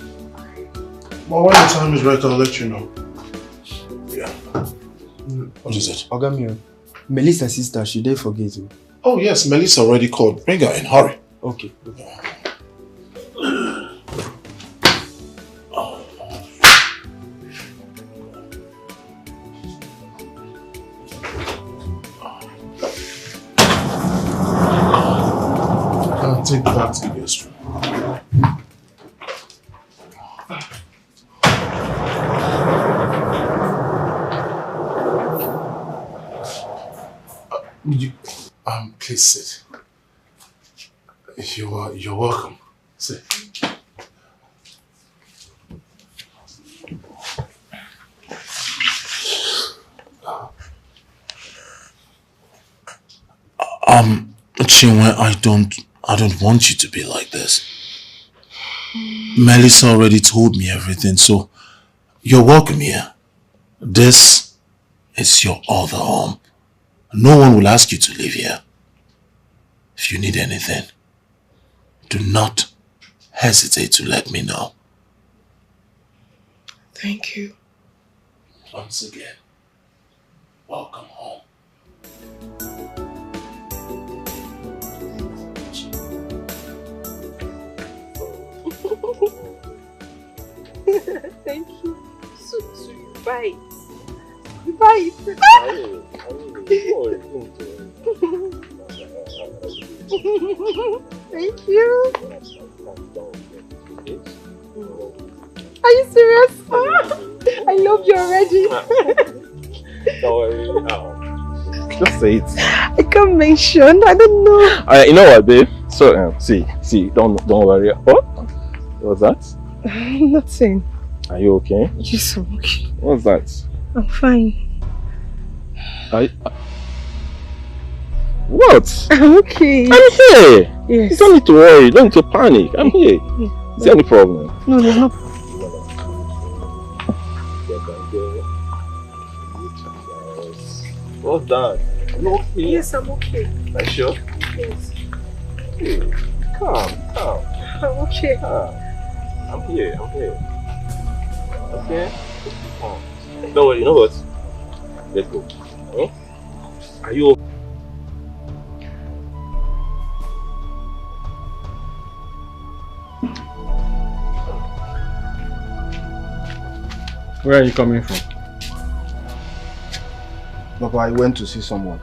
But when the time is right, I'll let you know. Yeah. What is it? Ogamio, Melissa's sister, she did forget you. Oh yes, Melissa already called. Bring her in, hurry. Okay. I'll take that to the guest room. Please sit. You're welcome. Sit. Chinwe, I don't want you to be like this. Melissa already told me everything, so you're welcome here. This is your other home. No one will ask you to live here. If you need anything, do not hesitate to let me know. Thank you. Once again, welcome home. Thank you. So sweet. Bye. Bye. Thank you. Are you serious? I love you already. Don't worry. Just say it. I can't mention. I don't know. You know what, babe? So, see. Don't worry. What? What's that? Nothing. Are you okay? Yes, I'm okay. What's that? I'm fine. What? I'm okay. I'm here. Yes. You don't need to worry. You don't need to panic. I'm here. Is there any problem? No, there's no. What's that? You okay? Yes, I'm okay. Are you sure? Yes. Hey, calm. I'm okay. I'm here. Okay? Don't worry, you know what? Let's go. Huh? Are you okay? Where are you coming from? Papa, I went to see someone.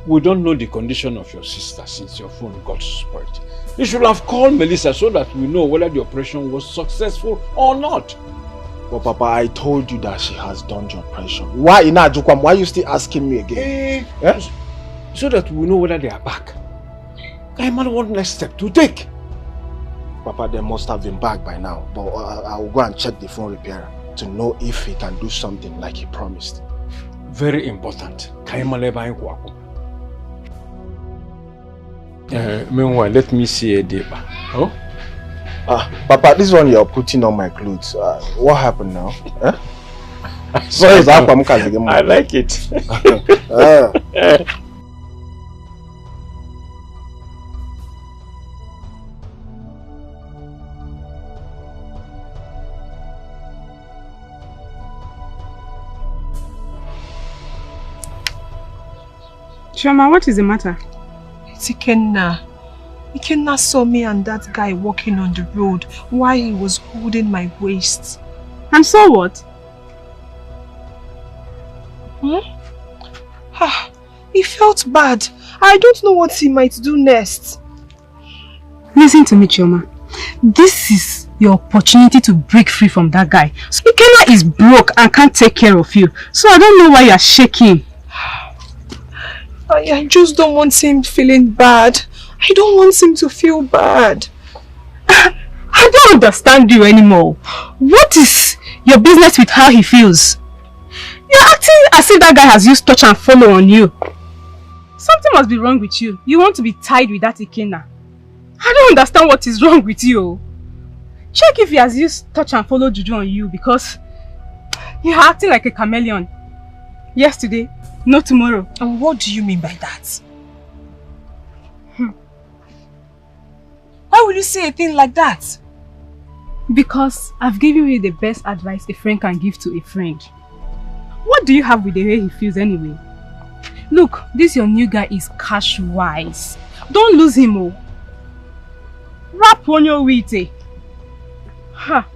We don't know the condition of your sister since your phone got spoiled. You should have called Melissa so that we know whether the operation was successful or not. But Papa, I told you that she has done the operation. Why Ina Ajukwam? Why are you still asking me again? Yes? So that we know whether they are back. I might want next step to take. Papa, they must have been back by now. But I will go and check the phone repairer to know if he can do something like he promised. Very important. Meanwhile, let me see a deba. Oh? Papa, this one you're putting on my clothes. What happened now? Sorry, I like it. Shoma, what is the matter? It's Ikenna. Ikenna saw me and that guy walking on the road while he was holding my waist. And so what? He felt bad. I don't know what he might do next. Listen to me, Chioma. This is your opportunity to break free from that guy. So Ikenna is broke and can't take care of you. So I don't know why you are shaking. I just don't want him feeling bad. I don't want him to feel bad. I don't understand you anymore. What is your business with how he feels? You're acting as if that guy has used touch and follow on you. Something must be wrong with you. You want to be tied with that Ikenna. I don't understand what is wrong with you. Check if he has used touch and follow juju on you, because you're acting like a chameleon. Yesterday, no tomorrow. And what do you mean by that? Why would you say a thing like that? Because I've given you the best advice a friend can give to a friend. What do you have with the way he feels anyway? Look, this your new guy is cash wise. Don't lose him, oh. Rap on your wheat, eh? Ha.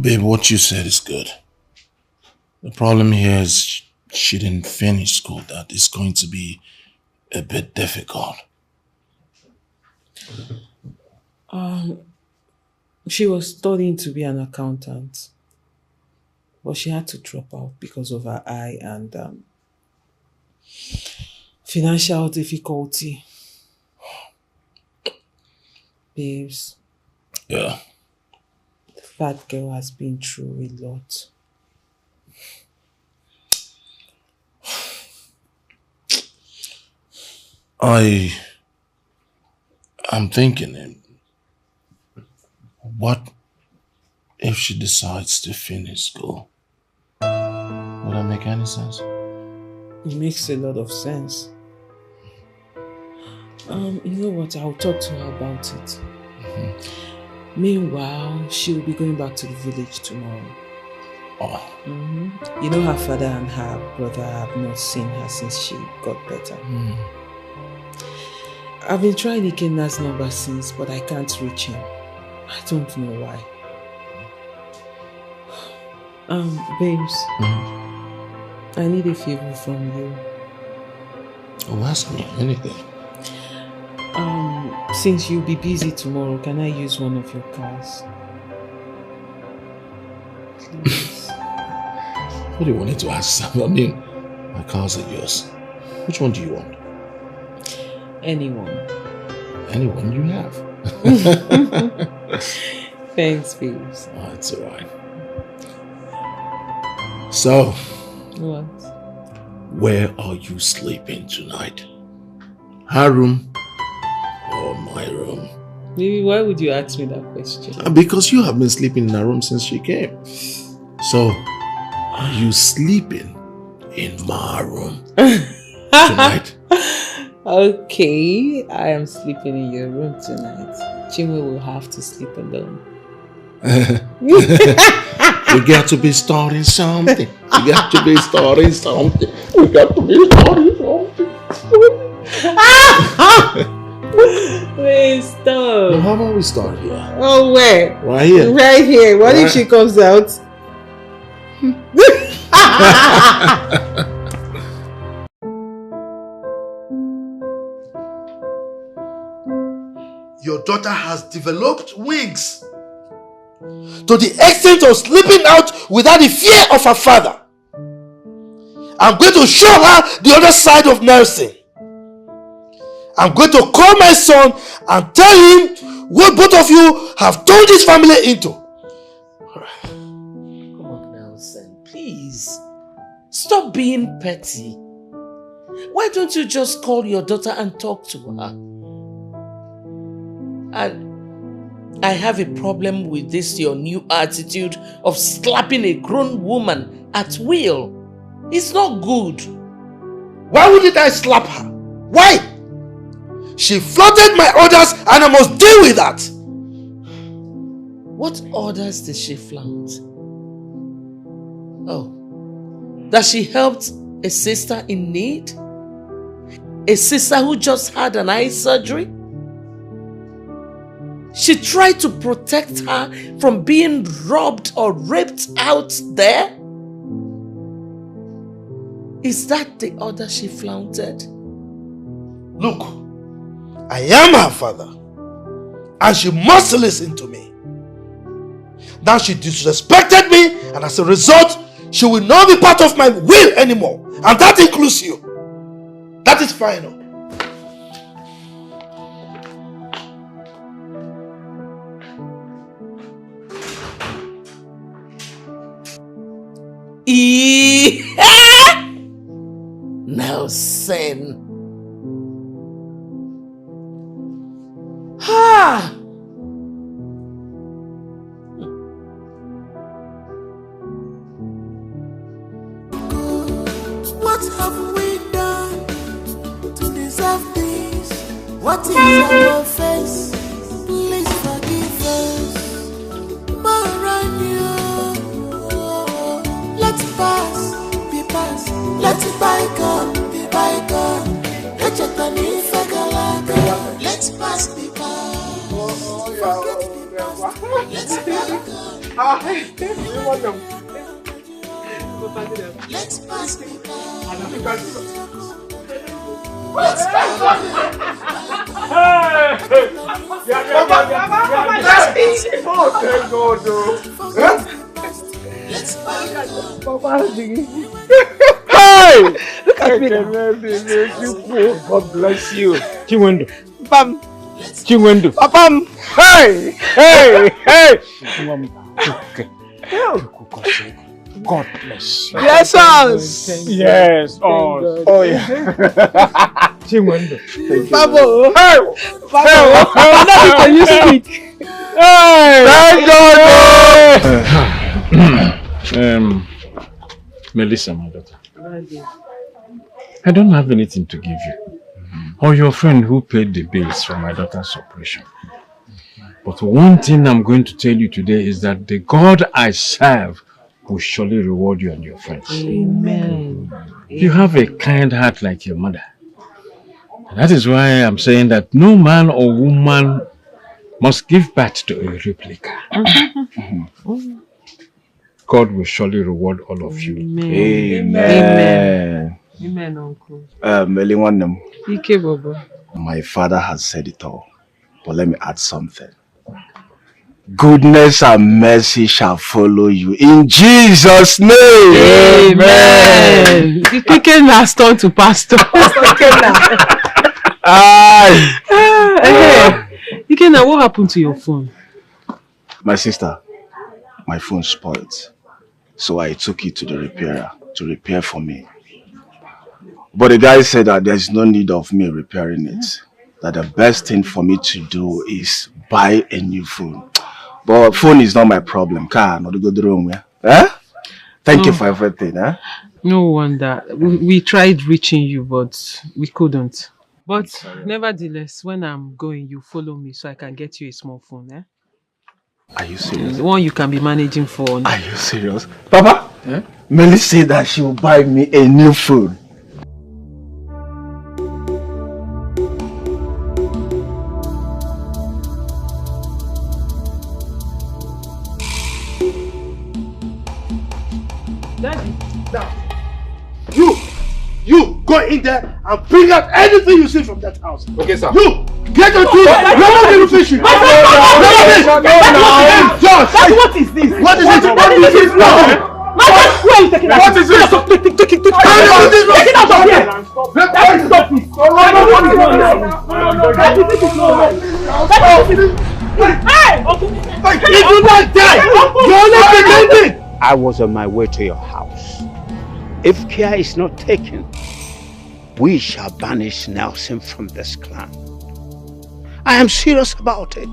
Babe, what you said is good. The problem here is she didn't finish school. That is going to be a bit difficult. She was studying to be an accountant, but she had to drop out because of her eye and financial difficulty. Babes. Yeah. That girl has been through a lot. I'm thinking, what if she decides to finish school? Would that make any sense? It makes a lot of sense. You know what? I'll talk to her about it. Meanwhile, she will be going back to the village tomorrow. Oh. You know, her father and her brother have not seen her since she got better. I've been trying Ikenna's number since, but I can't reach him. I don't know why. Babes, I need a favor from you. Oh, ask me anything. Since you'll be busy tomorrow, can I use one of your cars? Please. What do you want to ask? I mean, my cars are yours. Which one do you want? Anyone. Anyone you have. Thanks, babes. Oh, it's alright. So, what? Where are you sleeping tonight? Her room or my room? Baby, why would you ask me that question? Because you have been sleeping in her room since she came. So, are you sleeping in my room tonight? Okay, I am sleeping in your room tonight. Chimwe will have to sleep alone. We got to be starting something. We got to be starting something. We got to be starting something. about we start here? Oh, where? Right here. Right here. What if she comes out? Your daughter has developed wings to the extent of sleeping out without the fear of her father. I'm going to show her the other side of nursing. I'm going to call my son and tell him what both of you have turned this family into. Come on, Nelson, please. Stop being petty. Why don't you just call your daughter and talk to her? And I have a problem with this, your new attitude of slapping a grown woman at will. It's not good. Why wouldn't I slap her? Why? She flouted my orders and I must deal with that. What orders did she flout? Oh, that she helped a sister in need? A sister who just had an eye surgery? She tried to protect her from being robbed or raped out there? Is that the order she flaunted? Look, I am her father, and she must listen to me. Now she disrespected me, and as a result, she will not be part of my will anymore, and that includes you. That is final. Nelson. Ha! What have we done to deserve this? What is our offense? Please forgive us. Maranya, let's pass, be past. Let's bygone, be bygone. Let's pass, be past. Forget the past. Let's bygone. Let's pass, be past. Let's bygone. Hey! Look at me. God bless you. Chiwendo. Pam. Chiwendo. Pam. Hey! Hey! Hey! God bless you. Bless us. Yes. Oh yeah. Chiwendo. Pabo. Hey! Pabo. Now can you speak? Hey! Thank God. Melissa, my daughter. I don't have anything to give you. Or your friend who paid the bills for my daughter's operation. But one thing I'm going to tell you today is that the God I serve will surely reward you and your friends. Amen. You have a kind heart like your mother. That is why I'm saying that no man or woman must give birth to a replica. God will surely reward all of you. Amen. Amen. Amen, Uncle. Ike Bobo. My father has said it all. But let me add something. Goodness and mercy shall follow you in Jesus' name. Amen. The Dikeh has turned to pastor. Dikeh, now what happened to your phone? My sister, my phone spoiled. So I took it to the repairer to repair for me. But the guy said that there's no need of me repairing it. That the best thing for me to do is buy a new phone. But phone is not my problem. Not go the wrong way. Thank you for everything. No wonder. We tried reaching you, but we couldn't. But nevertheless, when I'm going, you follow me so I can get you a small phone. Are you serious? The one you can be managing for. Are you serious? Papa, Melly said that she will buy me a new phone. go in there and bring out anything you see from that house. Okay, sir. You, get your tools. Remember the fishing. What is this? What is it? What is this now? Where are you taking out? What is this? Take it out of here! Let me stop this! If you not die, you're not pretending! I was on my way to your house. If care is not taken, we shall banish Nelson from this clan. I am serious about it.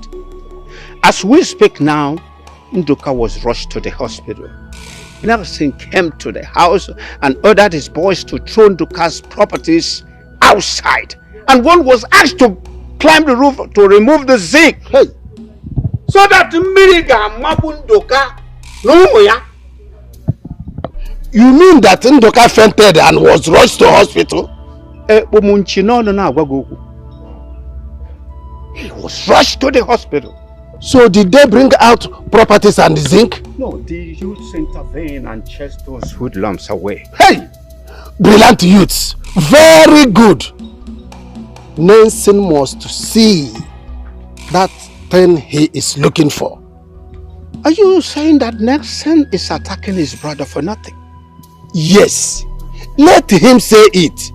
As we speak now, Nduka was rushed to the hospital. Nelson came to the house and ordered his boys to throw Nduka's properties outside. And one was asked to climb the roof to remove the zinc. Hey. So that Miriga Mabunduka no ya. You mean that Nduka fainted and was rushed to hospital? He was rushed to the hospital. So did they bring out properties and the zinc? No, the youths intervened and chased those hoodlums away. Hey! Brilliant youths. Very good. Nelson must see that thing he is looking for. Are you saying that Nelson is attacking his brother for nothing? Yes. Let him say it.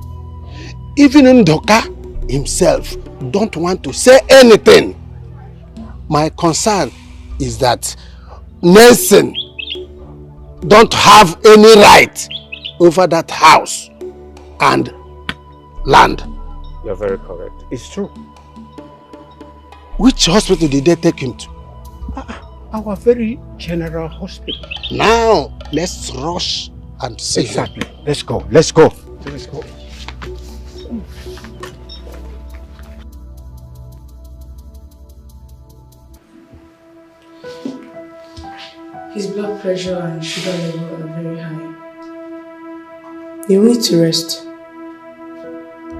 Even Ndoka himself don't want to say anything. My concern is that Nelson don't have any right over that house and land. You're very correct. It's true. Which hospital did they take him to? Our very general hospital. Now, let's rush and see. Exactly. Let's go. Let's go. Let's go. His blood pressure and sugar level are very high. You need to rest.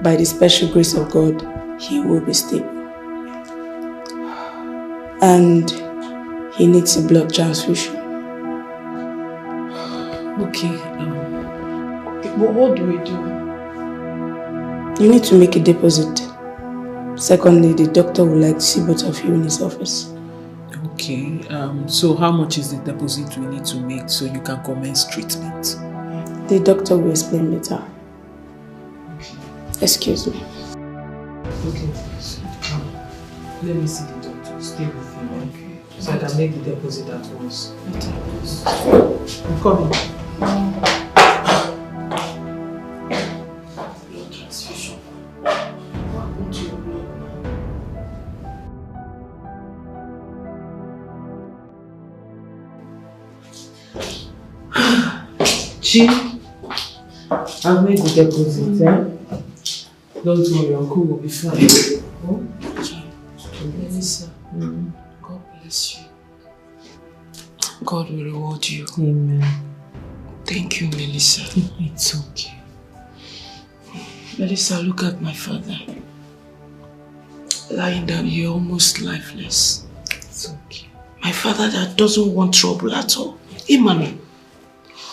By the special grace of God, he will be stable. And he needs a blood transfusion. Okay, but what do we do? You need to make a deposit. Secondly, the doctor would like to see both of you in his office. Okay, so how much is the deposit we need to make so you can commence treatment? The doctor will explain later. Excuse me. Okay, so, let me see the doctor. Stay with him, okay? So I can make the deposit at once. I'm coming. Blood transfusion. What happened to your blood? Chi, I'll make the deposit, eh? Don't worry, Uncle will be fine. Oh? Melissa, God bless you. God will reward you. Amen. Thank you, Melissa. It's okay. Melissa, look at my father. Lying down here almost lifeless. It's okay. My father that doesn't want trouble at all. Imani.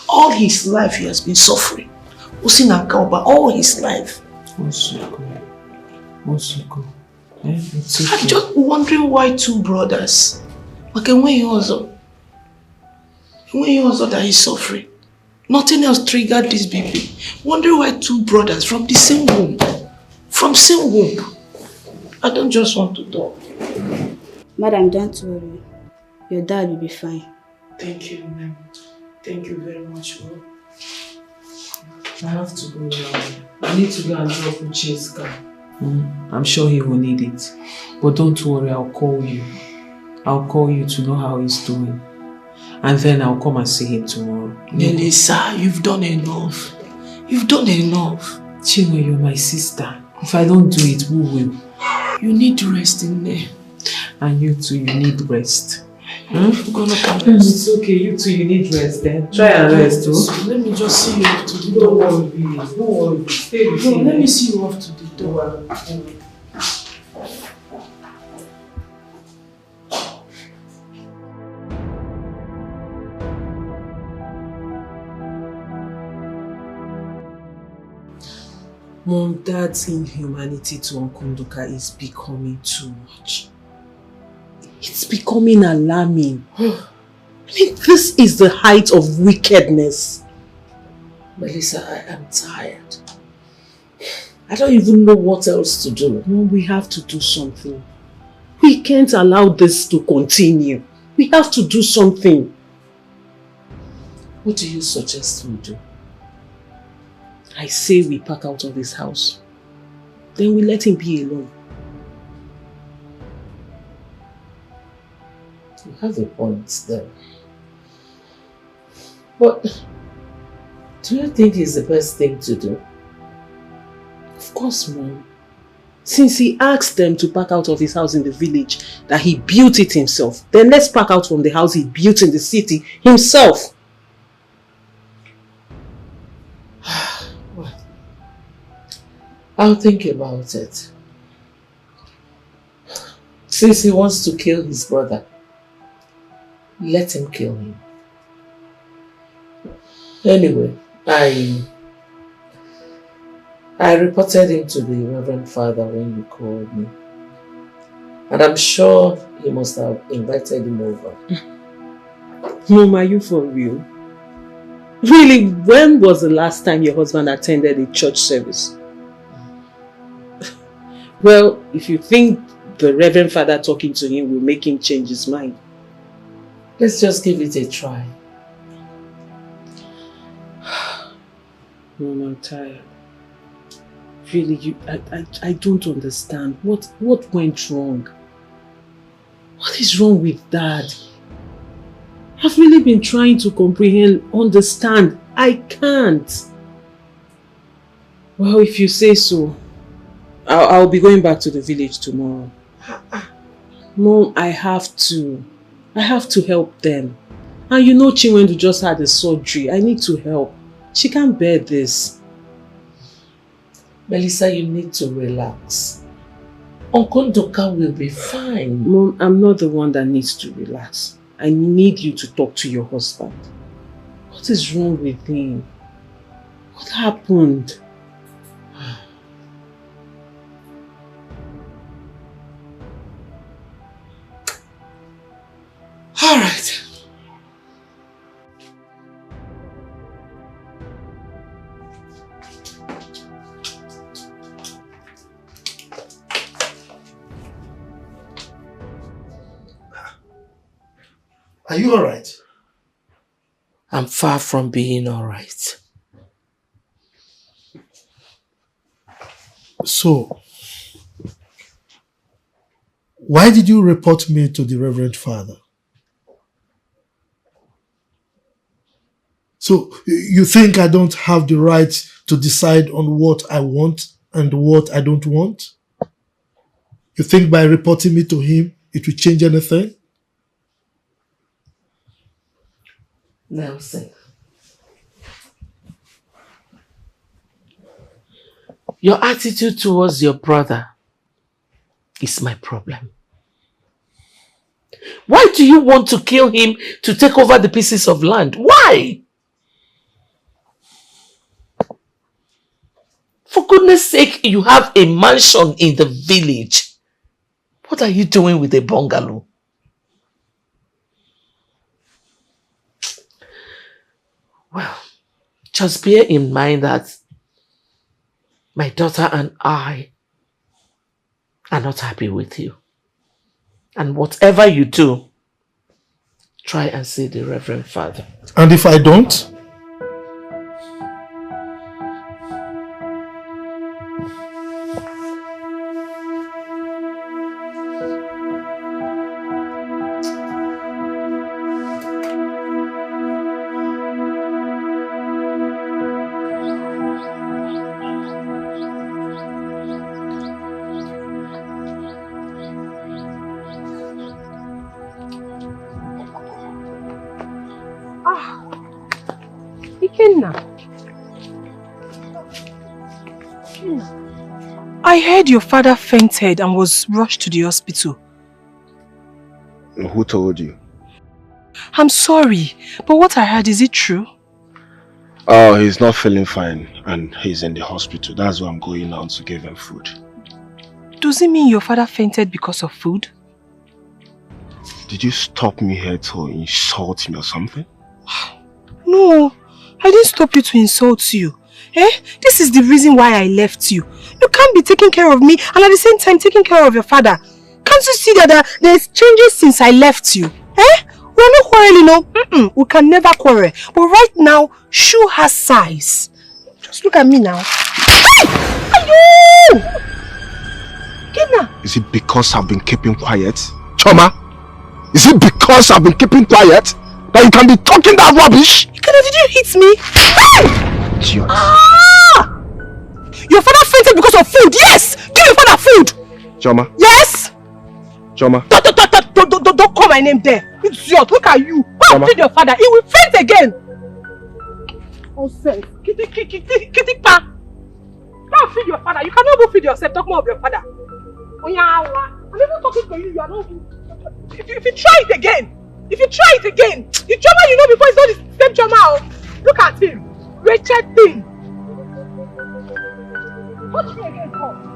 All his life he has been suffering. Usinakaoba, all his life. Osuko. It's okay. I'm just wondering why two brothers. Okay, when you also that he's suffering. Nothing else triggered this baby. Wondering why two brothers from the same womb. From same womb. I don't just want to talk. Madam, don't worry. Your dad will be fine. Thank you, ma'am. Thank you very much, Lord. I have to go now. I need to go and drop Uche's car. I'm sure he will need it. But don't worry, I'll call you. I'll call you to know how he's doing. And then I'll come and see him tomorrow. Melissa, you've done enough. You've done enough. Chinwe, you're my sister. If I don't do it, who will? You need rest in there. And you too, you need rest. I'm gonna come rest. It's okay, you too, you need rest then. Try and rest too. So let me just see you off to the Don't door. worry, please. Don't worry. Stay with me. Let me see you off to the door. Mom, Dad's inhumanity to Uncle Nduka is becoming too much. It's becoming alarming. I mean, this is the height of wickedness. Melissa, I am tired. I don't even know what else to do. Mom, we have to do something. We can't allow this to continue. We have to do something. What do you suggest we do? I say we pack out of his house. Then we let him be alone. You have a point there. But do you think it's the best thing to do? Of course, Mom. Since he asked them to pack out of his house in the village, that he built it himself, then let's pack out from the house he built in the city himself. Well, I'll think about it. Since he wants to kill his brother, let him kill him. Anyway, I reported him to the Reverend Father when you called me. And I'm sure he must have invited him over. Mom, are you for real? Really, when was the last time your husband attended a church service? Well, if you think the Reverend Father talking to him will make him change his mind, let's just give it a try. Mom, I'm tired. Really, I don't understand. What went wrong? What is wrong with Dad? I've really been trying to comprehend, understand. I can't. Well, if you say so, I'll be going back to the village tomorrow. Mom, I have to help them. And you know Chinwendu just had a surgery. I need to help. She can't bear this. Melissa, you need to relax. Uncle Nduka will be fine. Mom, I'm not the one that needs to relax. I need you to talk to your husband. What is wrong with him? What happened? All right. Are you all right? I'm far from being all right. So, why did you report me to the Reverend Father? So, you think I don't have the right to decide on what I want and what I don't want? You think by reporting me to him, it will change anything? Nelson, your attitude towards your brother is my problem. Why do you want to kill him to take over the pieces of land? Why? For goodness sake, you have a mansion in the village. What are you doing with a bungalow? Well, just bear in mind that my daughter and I are not happy with you. And whatever you do, try and see the Reverend Father. And if I don't? I heard your father fainted and was rushed to the hospital. Who told you? I'm sorry, but what I heard, is it true? Oh, he's not feeling fine and he's in the hospital. That's why I'm going now to give him food. Does it mean your father fainted because of food? Did you stop me here to insult me or something? No, I didn't stop you to insult you. This is the reason why I left you. You can't be taking care of me and at the same time taking care of your father. Can't you see that there's changes since I left you? We're not quarreling, no. We can never quarrel. But right now, shoe has size. Just look at me now. Hey! Is it because I've been keeping quiet? Choma? Is it because I've been keeping quiet that you can be talking that rubbish? Did you hit me? Idiot. Your father fainted because of food. Yes! Give your father food. Choma? Yes! Choma? Don't call my name there. Idiot, look at you. Go feed your father. He will faint again. Nonsense. Kitty pa. Go feed your father. You cannot go feed yourself. Talk more of your father. I'm even talking to you. You are not. If you try it again, the trauma you know before is not the same trauma. Look at him. Wretched thing. Touch me again, come.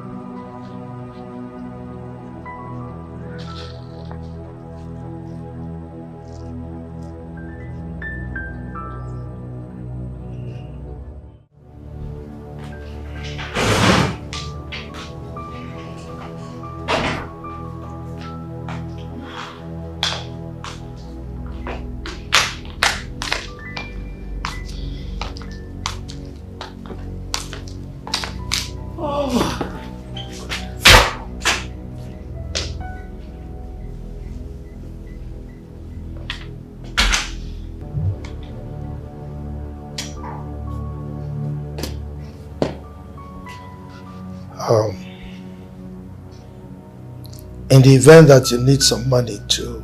In the event that you need some money to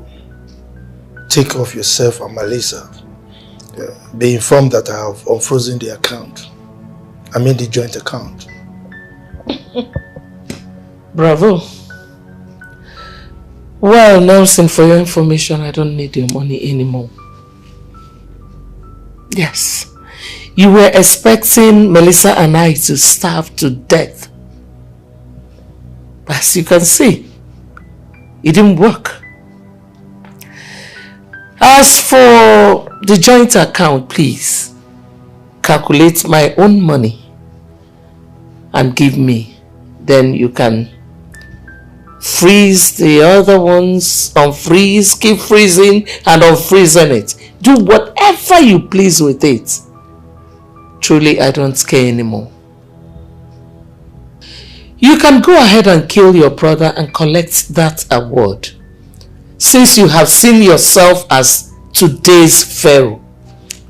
take off yourself and Melissa, be informed that I have unfrozen the account. I mean the joint account. Bravo. Well, Nelson, for your information, I don't need your money anymore. Yes. You were expecting Melissa and I to starve to death. As you can see, it didn't work. As for the joint account, please calculate my own money and give me. Then you can freeze the other ones, unfreeze, keep freezing and unfreezing it. Do whatever you please with it. Truly, I don't care anymore. You can go ahead and kill your brother and collect that award, since you have seen yourself as today's Pharaoh.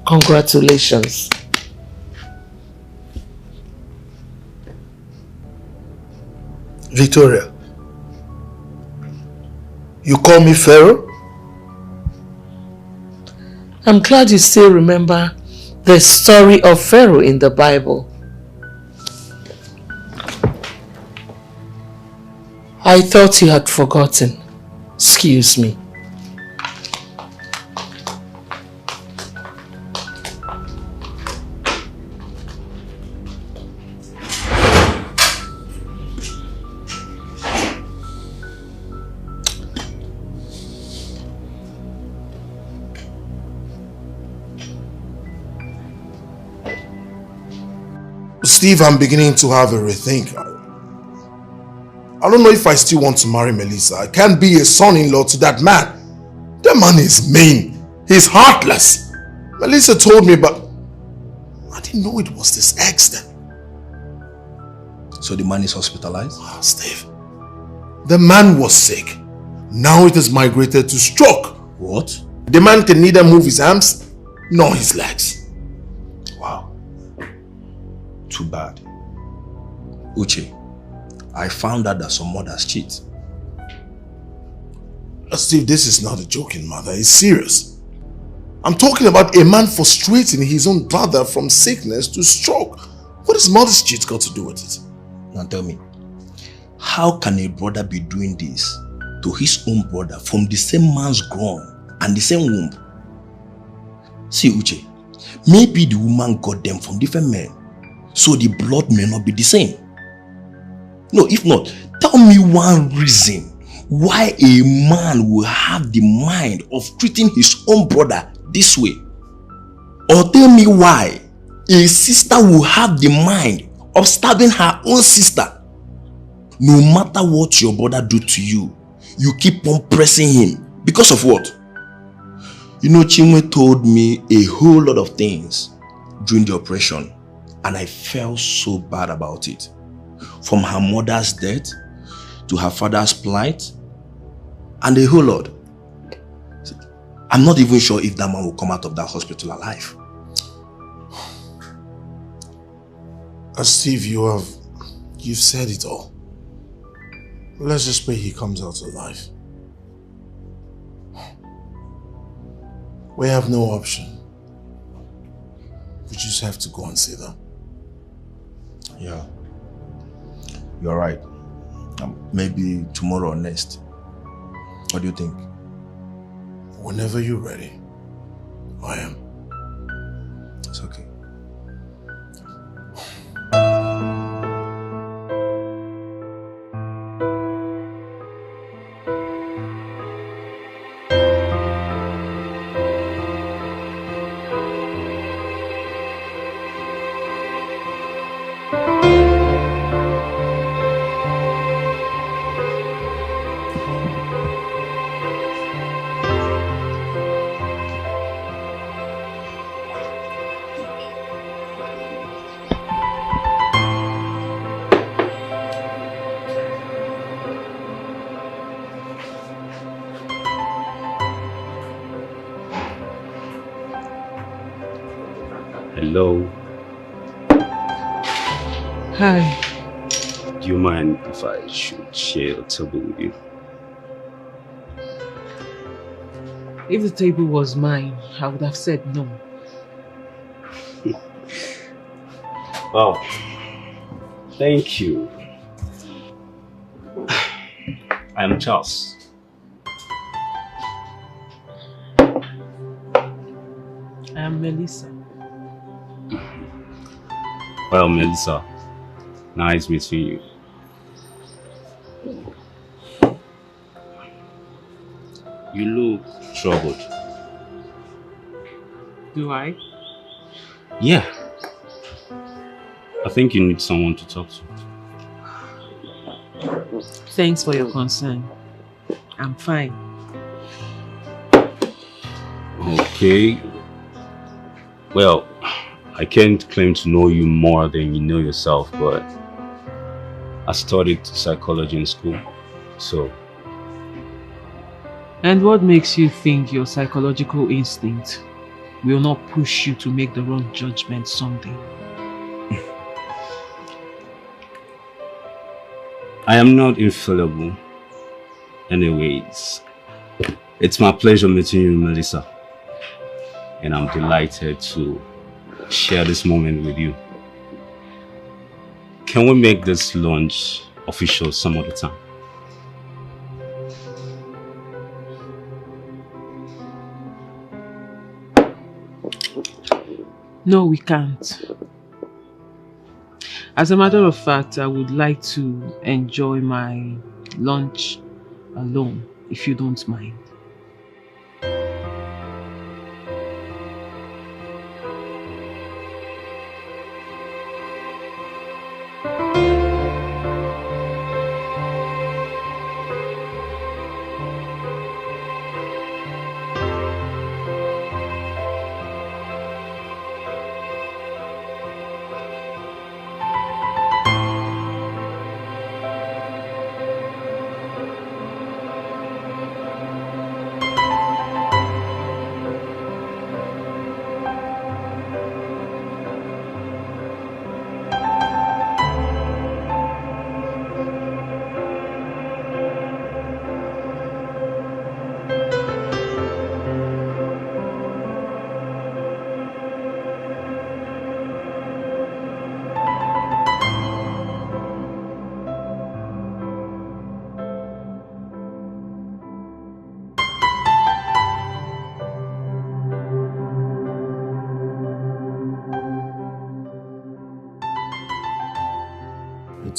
Congratulations. Victoria, you call me Pharaoh? I'm glad you still remember the story of Pharaoh in the Bible. I thought you had forgotten. Excuse me. Steve, I'm beginning to have a rethink. I don't know if I still want to marry Melissa. I can't be a son-in-law to that man. That man is mean. He's heartless. Melissa told me, but I didn't know it was this extent. So the man is hospitalized? Oh, Steve. The man was sick. Now it has migrated to stroke. What? The man can neither move his arms nor his legs. Wow. Too bad. Uche, I found out that some mothers cheat. Steve, this is not a joking matter. It's serious. I'm talking about a man frustrating his own brother from sickness to stroke. What has mother's cheat got to do with it? Now tell me, how can a brother be doing this to his own brother from the same man's groin and the same womb? See, Uche, Maybe the woman got them from different men, so the blood may not be the same. No, if not, tell me one reason why a man will have the mind of treating his own brother this way. Or tell me why a sister will have the mind of stabbing her own sister. No matter what your brother do to you, you keep on pressing him. Because of what? You know, Chinwe told me a whole lot of things during the operation, and I felt so bad about it. From her mother's death to her father's plight, and a whole lot. I'm not even sure if that man will come out of that hospital alive. Steve, you've said it all. Let's just pray he comes out alive. We have no option. We just have to go and see them. Yeah. You're right. Maybe tomorrow or next. What do you think? Whenever you're ready, I am. It's okay. Hello. Hi. Do you mind if I should share a table with you? If the table was mine, I would have said no. Wow. Thank you. I am Charles. I am Melissa. Well, Melissa, nice meeting you. You look troubled. Do I? Yeah. I think you need someone to talk to. Thanks for your concern. I'm fine. Okay. Well, I can't claim to know you more than you know yourself, but I studied psychology in school, so. And what makes you think your psychological instinct will not push you to make the wrong judgment someday? I am not infallible. Anyways, it's my pleasure meeting you, Melissa. And I'm delighted to share this moment with you. Can we make this launch official some other time? No, we can't. As a matter of fact, I would like to enjoy my lunch alone, if you don't mind.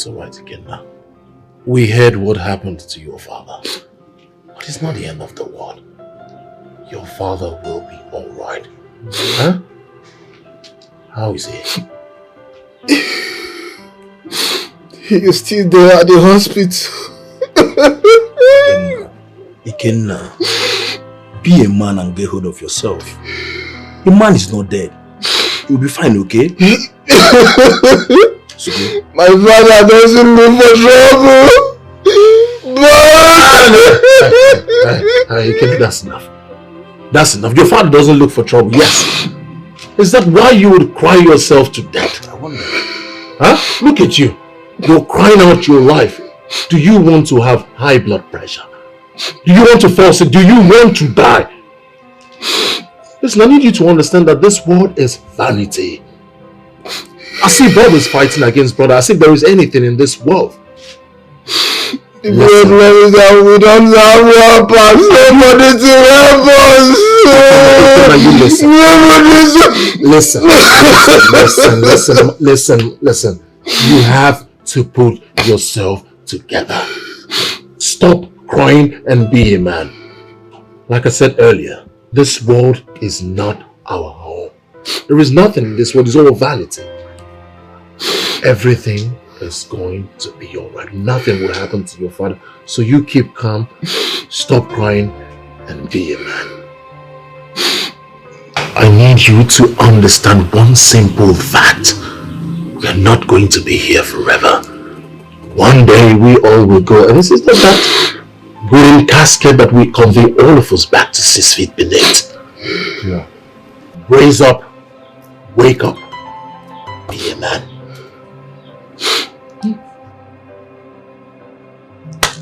It's alright again now. We heard what happened to your father. But it's not the end of the world. Your father will be alright. Huh? How is he? He is still there at the hospital. Ikenna, be a man and get hold of yourself. The man is not dead. You'll be fine, okay? My father doesn't look for trouble. Ikenna, that's enough. That's enough. Your father doesn't look for trouble, yes. Is that why you would cry yourself to death? I wonder. Huh? Look at you. You're crying out your life. Do you want to have high blood pressure? Do you want to fall sick? Do you want to die? Listen, I need you to understand that this world is vanity. I see brothers fighting against brothers. I see there is anything in this world. The problem is that we don't have weapons. Somebody to help us. Listen. You have to put yourself together. Stop crying and be a man. Like I said earlier, this world is not our home. There is nothing in this world. It's all vanity. Everything is going to be alright. Nothing will happen to your father. So you keep calm, stop crying, and be a man. I need you to understand one simple fact. We are not going to be here forever. One day we all will go, and this is not that wooden casket that we convey all of us back to 6 feet beneath. Yeah. Raise up, wake up, be a man.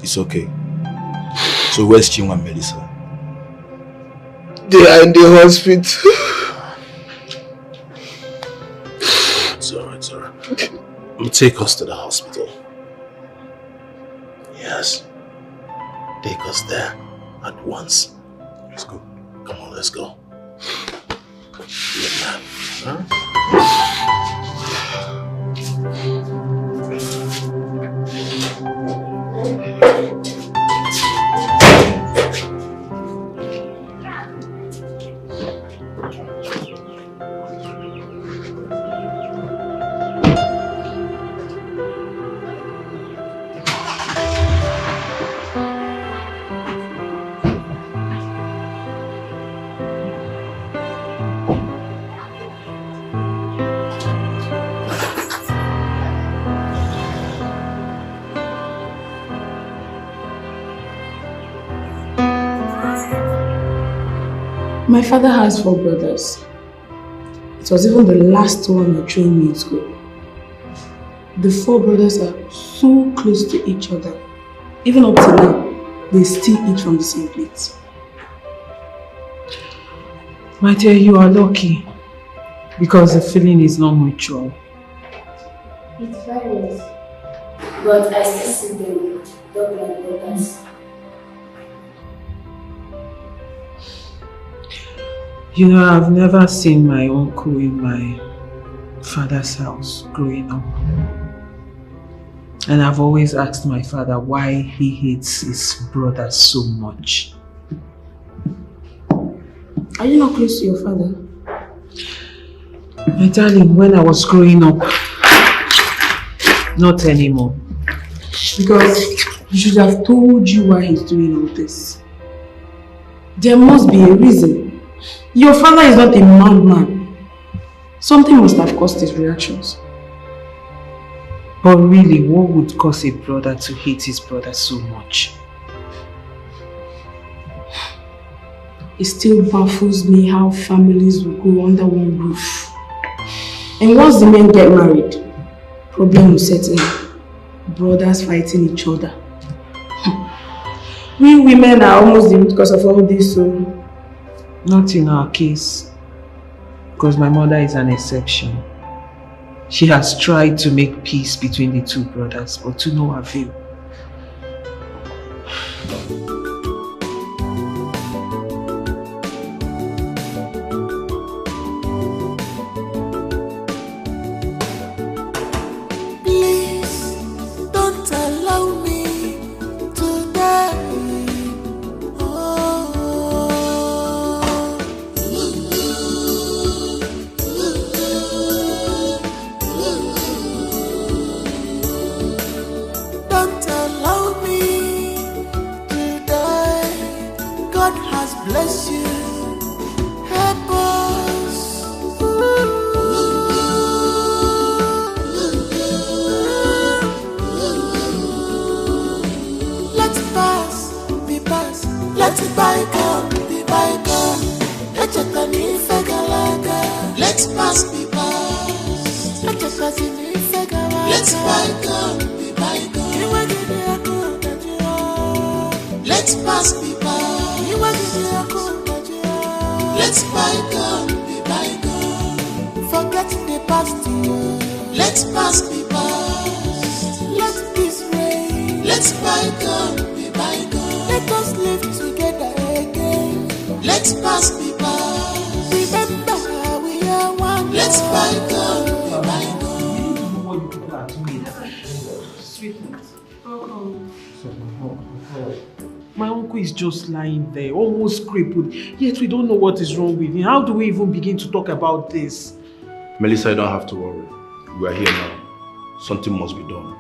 It's okay. So where's Chinwa and Melissa? They are in the hospital. It's alright. Take us to the hospital. Yes. Take us there at once. Let's go. Come on, let's go. Be a man. Huh? My father has 4 brothers. It was even the last one that trained me in school. The 4 brothers are so close to each other. Even up to now, they still eat from the same plate. My dear, you are lucky because the feeling is not mutual. It's various, but I still see them dog like brothers. You know, I've never seen my uncle in my father's house growing up. And I've always asked my father why he hates his brother so much. Are you not close to your father? My darling, when I was growing up, not anymore. Because he should have told you why he's doing all this. There must be a reason. Your father is not a madman. Something must have caused his reactions. But really, what would cause a brother to hate his brother so much? It still baffles me how families will go under one roof. And once the men get married, problem will set in. Brothers fighting each other. We women are almost the root cause of all this, so... Not in our case, because my mother is an exception. She has tried to make peace between the 2 brothers, but to no avail. Please bless you. Help us. Let past be past. Let bygone be bygone. Let past be past. Let bygone be bygone. Let past be past. Let bygone be bygone. Forget the past. Let past be past. Let this rain. Let bygone be bygone. Let us live together again. Let past be past. Remember we are one. Let bygone be bygone. My uncle is just lying there, almost crippled. Yet we don't know what is wrong with him. How do we even begin to talk about this? Melissa, you don't have to worry. We are here now. Something must be done.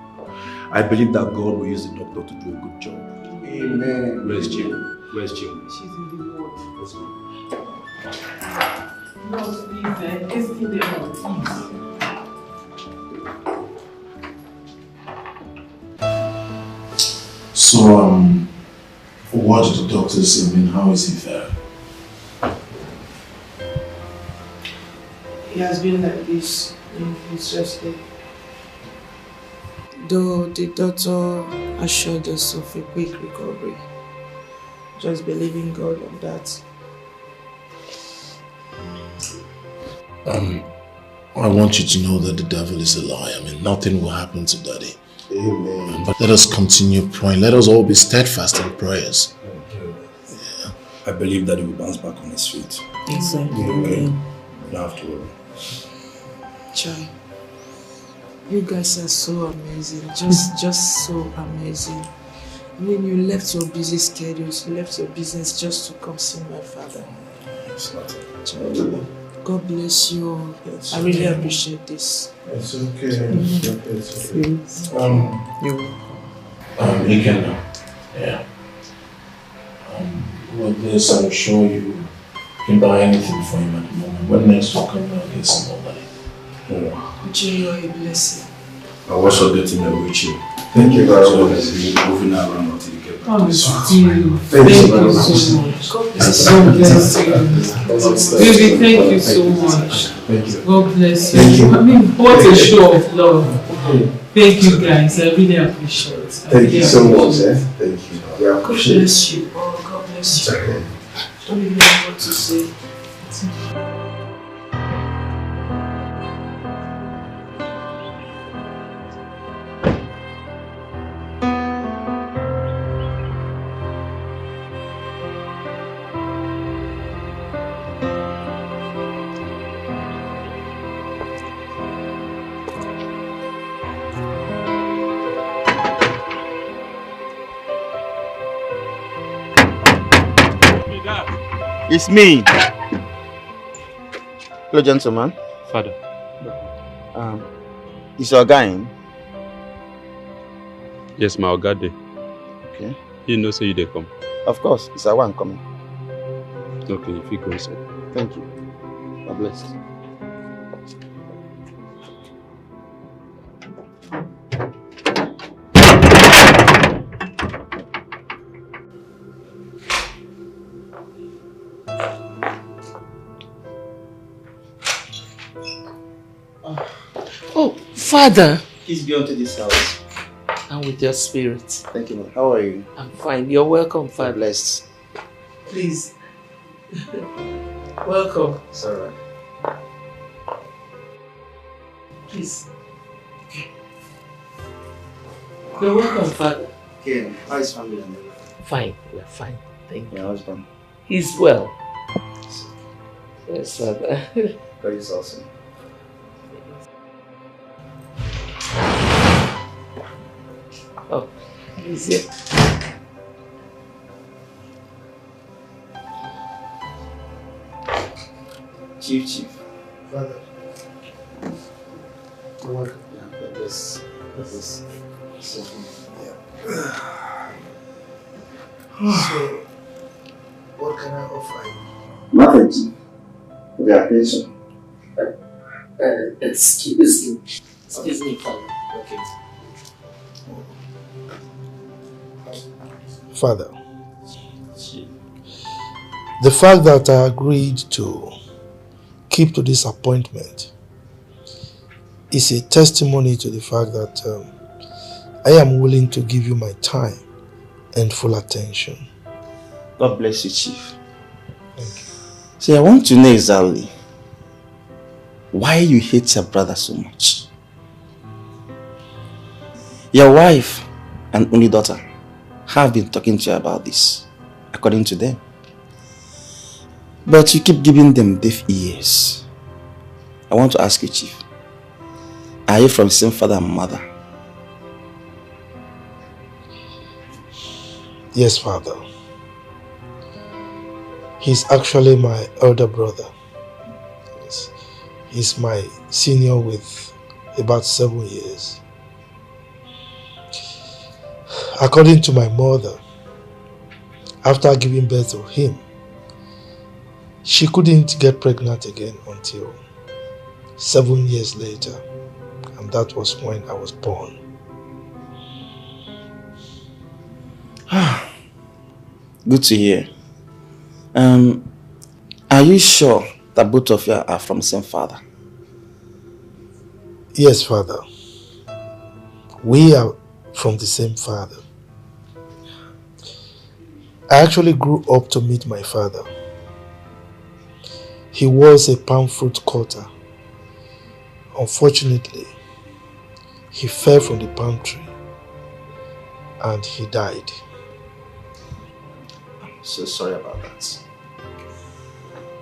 I believe that God will use the doctor to do a good job. Amen. Where's Jim? Where's Jim? She's in the ward. Let's go. No, please, let's get them out, please. So, what did the doctor say? I mean, how is he faring? He has been like this in his resting. Though the doctor assured us of a quick recovery, just believing God on that. I want you to know that the devil is a lie. I mean, nothing will happen to Daddy. Amen. But let us continue praying. Let us all be steadfast in prayers. Yeah. I believe that he will bounce back on his feet. Exactly. Okay. You don't have to worry. Chai, you guys are so amazing. Just so amazing. I mean, you left your busy schedules, you left your business just to come see my father. It's not Chai, God bless you all. I really appreciate this. It's okay. It's okay. You're welcome. He can now. Yeah. With this, I'm sure you can buy anything for him at the moment. When next will come and get some more money. Uche, you are a blessing. I was also getting a wheelchair. Thank you very much. Moving around until you get back. Oh, Thank you so much. God bless you. Baby, thank you so much. Thank you. God bless you. Thank you. I mean, what a show of love. Thank you guys. I really appreciate it. Thank you so much. Thank you. We God appreciate bless you. Oh, God bless you. Don't even know what to say. It's me. Hello, gentlemen. Father. Is your guy in? Yes, my Ogade. Okay. You know, so you they come. Of course, it's our one coming. Okay, if you go inside. Thank you. God bless. Oh, Father. Please be unto this house. And with your spirit. Thank you, Lord. How are you? I'm fine. You're welcome, Father. Blessed. Please. Welcome. It's alright. Please. You're welcome, Father. Okay, how is family and everything? Fine. We're fine. Thank you. Your husband? He's well. Yes, Father. God is awesome. Oh, he's here. Chief. Father. You're welcome. Yeah, God bless. God bless. So, what What can I offer you? Nothing. Yeah, please. Excuse me. Excuse me, Father. Okay. Father, the fact that I agreed to keep to this appointment is a testimony to the fact that I am willing to give you my time and full attention. God bless you, Chief. Thank you. See, I want to know exactly why you hate your brother so much. Your wife and only daughter have been talking to you about this, according to them. But you keep giving them deaf ears. I want to ask you, Chief, are you from the same father and mother? Yes, Father. He's actually my elder brother. He's my senior with about 7 years. According to my mother, after giving birth to him, she couldn't get pregnant again until 7 years later, and that was when I was born. Good to hear. Are you sure that both of you are from the same father? Yes, Father. We are from the same father. I actually grew up to meet my father. He was a palm fruit cutter. Unfortunately, he fell from the palm tree and he died. I'm so sorry about that.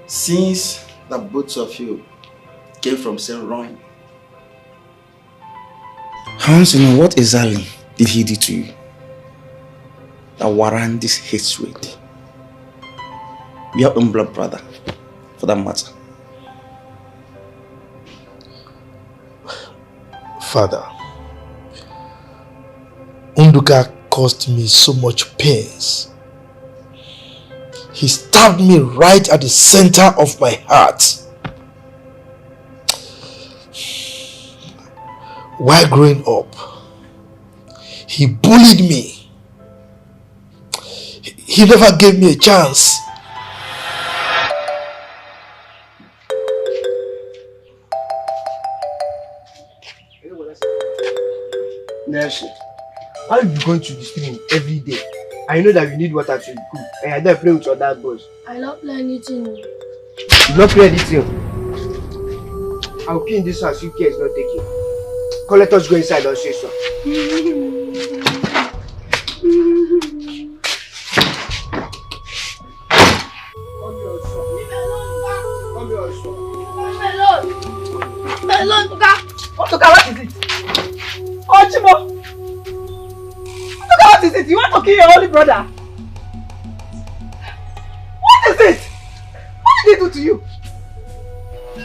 Since that both of you came from same run, I want to know what exactly did he do to you that warrant this hatred? Your own blood brother, for that matter. Father, Unduka caused me so much pains. He stabbed me right at the center of my heart. While growing up, he bullied me. He never gave me a chance. Nelson, why are you going to the stream every day? I know that you need water to cook, and I don't play with your dad boys. I don't play anything. You don't play anything. I'll clean this house, you care is not taking. Come, let us go inside and say so. What is it? Oh, Chimo! What is it? You want to kill your only brother? What is it? What did he do to you?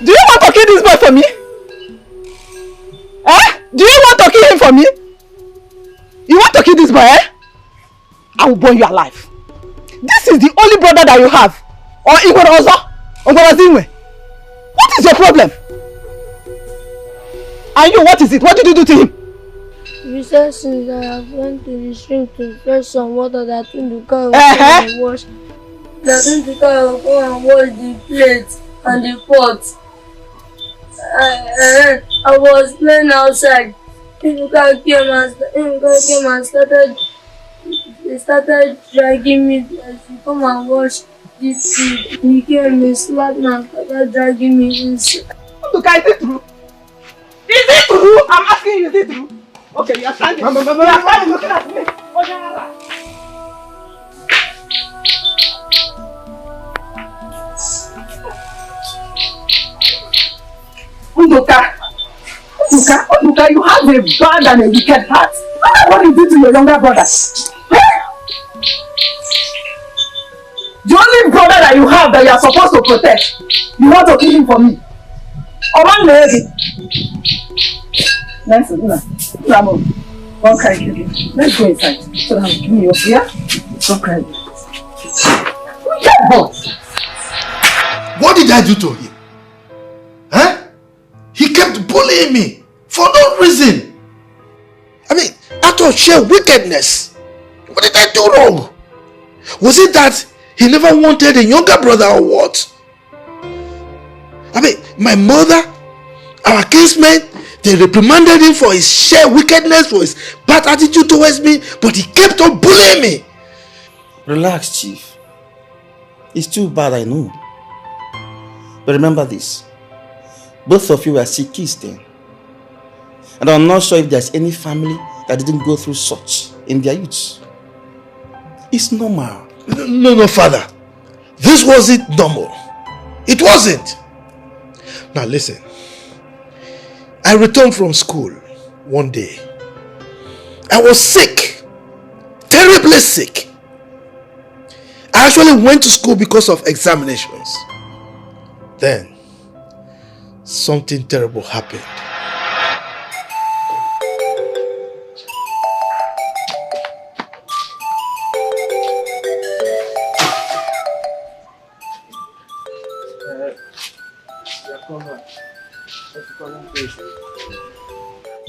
Do you want to kill this boy for me? Eh? Do you want to kill him for me? You want to kill this boy, eh? I will burn you alive. This is the only brother that you have. Or Igorozo? Or Gorazinwe? What is your problem? And you, what is it? What did you do to him? You said since I have went to the stream to fetch some water that Tunduka will come and wash. That Tunduka will come and wash the plates and the pots. I was playing outside. Tunduka came and started dragging me to come and wash this food. He came and slapped me and started dragging me inside. Tunduka, is it true? Is it true? I'm asking you, is it true? Okay, you are standing. You are standing looking at me. Unduka, you have a bad and a wicked heart. Look at what you did to your younger brother. The only brother that you have that you are supposed to protect, you want to kill him for me. One lady. Let's don't cry, Let's go inside so that I'll give me your fear. Don't cry. What did I do to him? Huh? He kept bullying me for no reason. I mean, out of sheer wickedness. What did I do wrong? Was it that he never wanted a younger brother or what? I mean, my mother, our kinsmen, they reprimanded him for his sheer wickedness, for his bad attitude towards me, but he kept on bullying me. Relax, Chief. It's too bad, I know. But remember this. Both of you were sick kids then. And I'm not sure if there's any family that didn't go through such in their youth. It's normal. No, Father. This wasn't normal. It wasn't. Now listen. I returned from school one day. I was sick. Terribly sick. I actually went to school because of examinations. Then, something terrible happened.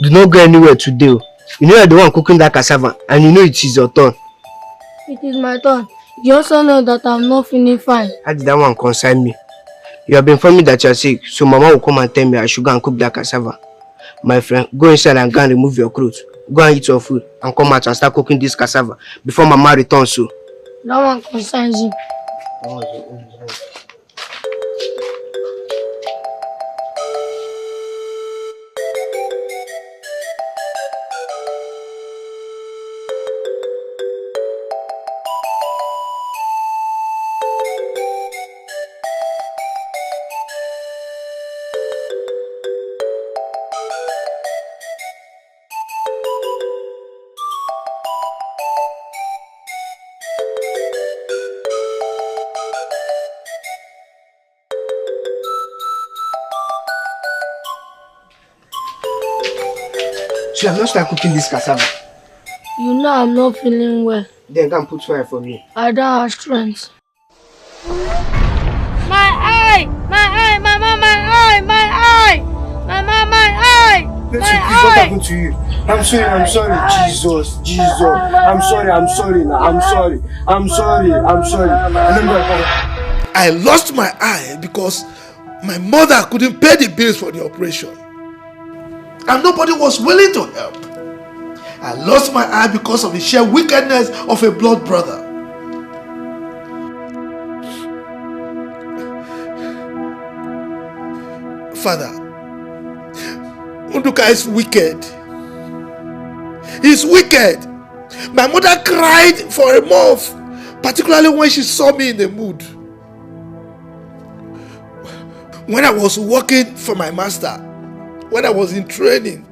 Do not go anywhere today. You know you're the one cooking that cassava and you know it is your turn. It is my turn. You also know that I'm not feeling fine. How did that one concern me? You have been informing me that you are sick, so Mama will come and tell me I should go and cook that cassava. My friend, go inside and go and remove your clothes. Go and eat your food and come out and start cooking this cassava before Mama returns. So that one concerns you. you have not started cooking this cassava. You know I'm not feeling well. Then come put fire for me. I don't have strength. My eye! My eye! Mama, my eye! My eye! Mama, my eye! Listen, please, what happened to you? I'm sorry, Jesus. I'm sorry now. I'm sorry. I lost my eye because my mother couldn't pay the bills for the operation. And nobody was willing to help. I lost my eye because of the sheer wickedness of a blood brother. Father, Unduka is wicked. He's wicked. My mother cried for a month, particularly when she saw me in the mood. When I was working for my master, when I was in training,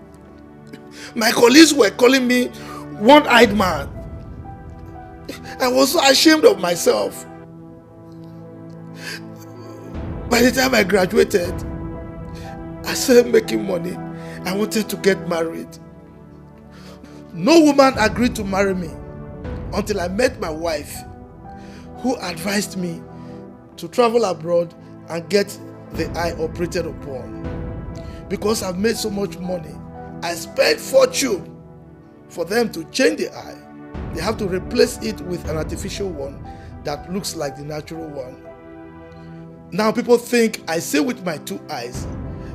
my colleagues were calling me one-eyed man. I was so ashamed of myself. By the time I graduated, I started making money. I wanted to get married. No woman agreed to marry me until I met my wife, who advised me to travel abroad and get the eye operated upon. Because I've made so much money, I spent fortune for them to change the eye. They have to replace it with an artificial one that looks like the natural one. Now people think I see with my two eyes,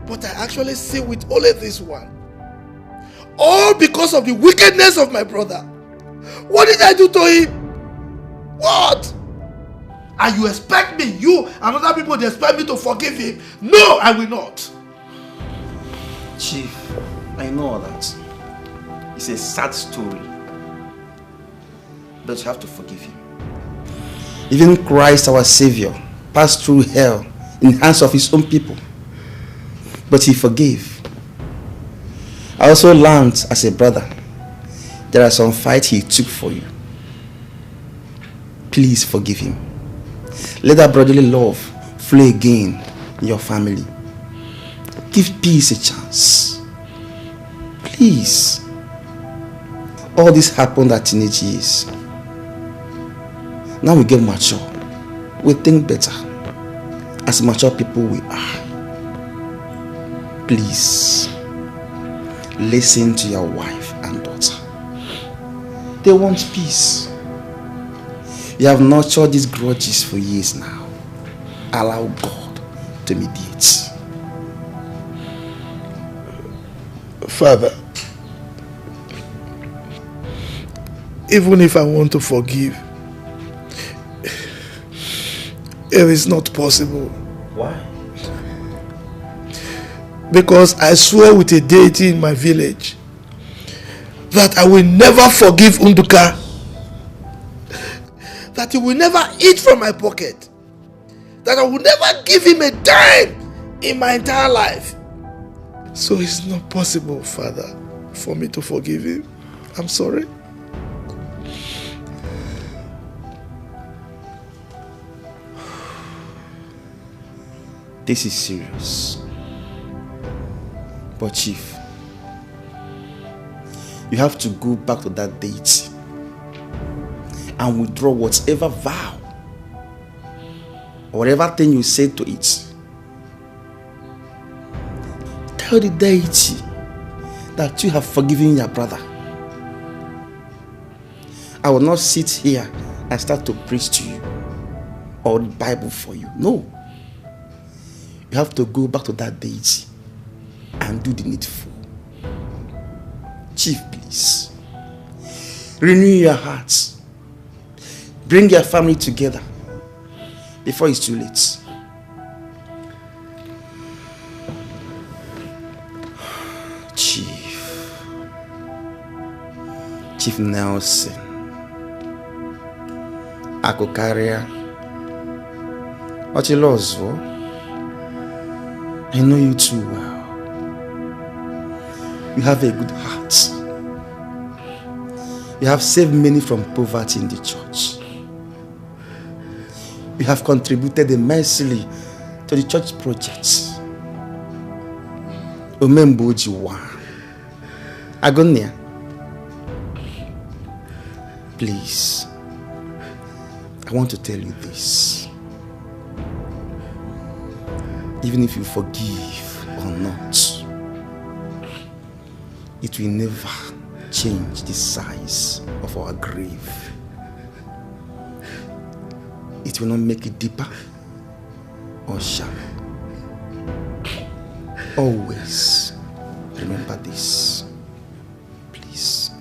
but I actually see with only this one. All because of the wickedness of my brother. What did I do to him? What? And you expect me, you and other people, they expect me to forgive him? No, I will not. Chief, I know all that. It's a sad story. But you have to forgive him. Even Christ, our Savior, passed through hell in the hands of his own people. But he forgave. I also learned as a brother, there are some fights he took for you. Please forgive him. Let that brotherly love flow again in your family. Give peace a chance. Please. All this happened at teenage years. Now we get mature. we think better. As mature people we are. Please, listen to your wife and daughter. They want peace. You have nurtured these grudges for years now. Allow God to mediate. Father, even if I want to forgive, it is not possible. Why? Because I swear with a deity in my village that I will never forgive Unduka, that he will never eat from my pocket, that I will never give him a dime in my entire life. So it's not possible, Father, for me to forgive him. I'm sorry. This is serious. But Chief, you have to go back to that deity and withdraw whatever vow or whatever thing you said to it. Tell the deity that you have forgiven your brother. I will not sit here and start to preach to you or the Bible for you. No. You have to go back to that deity and do the needful. Chief, please. Renew your hearts. Bring your family together before it's too late. Chief Nelson, Akokaria, Ochilozo, I know you too well. You have a good heart. You have saved many from poverty in the church. You have contributed immensely to the church projects. Omembojiwa, Agonia. Please, I want to tell you this. Even if you forgive or not, it will never change the size of our grave. It will not make it deeper or shallow. Always remember this, please.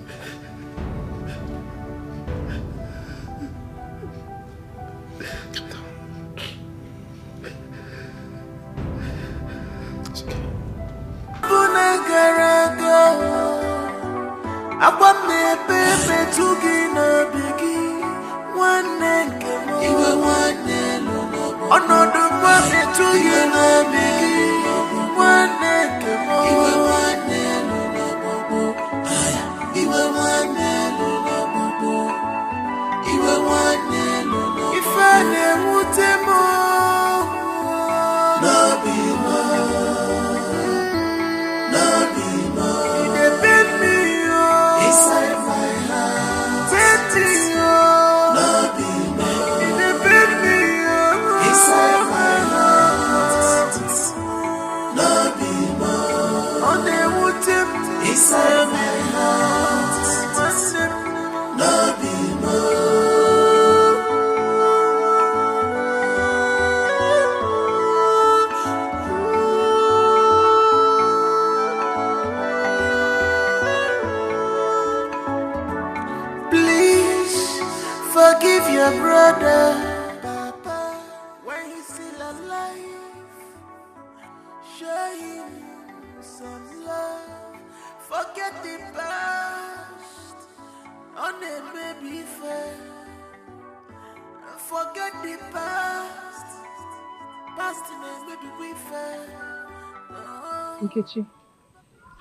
Nkechi,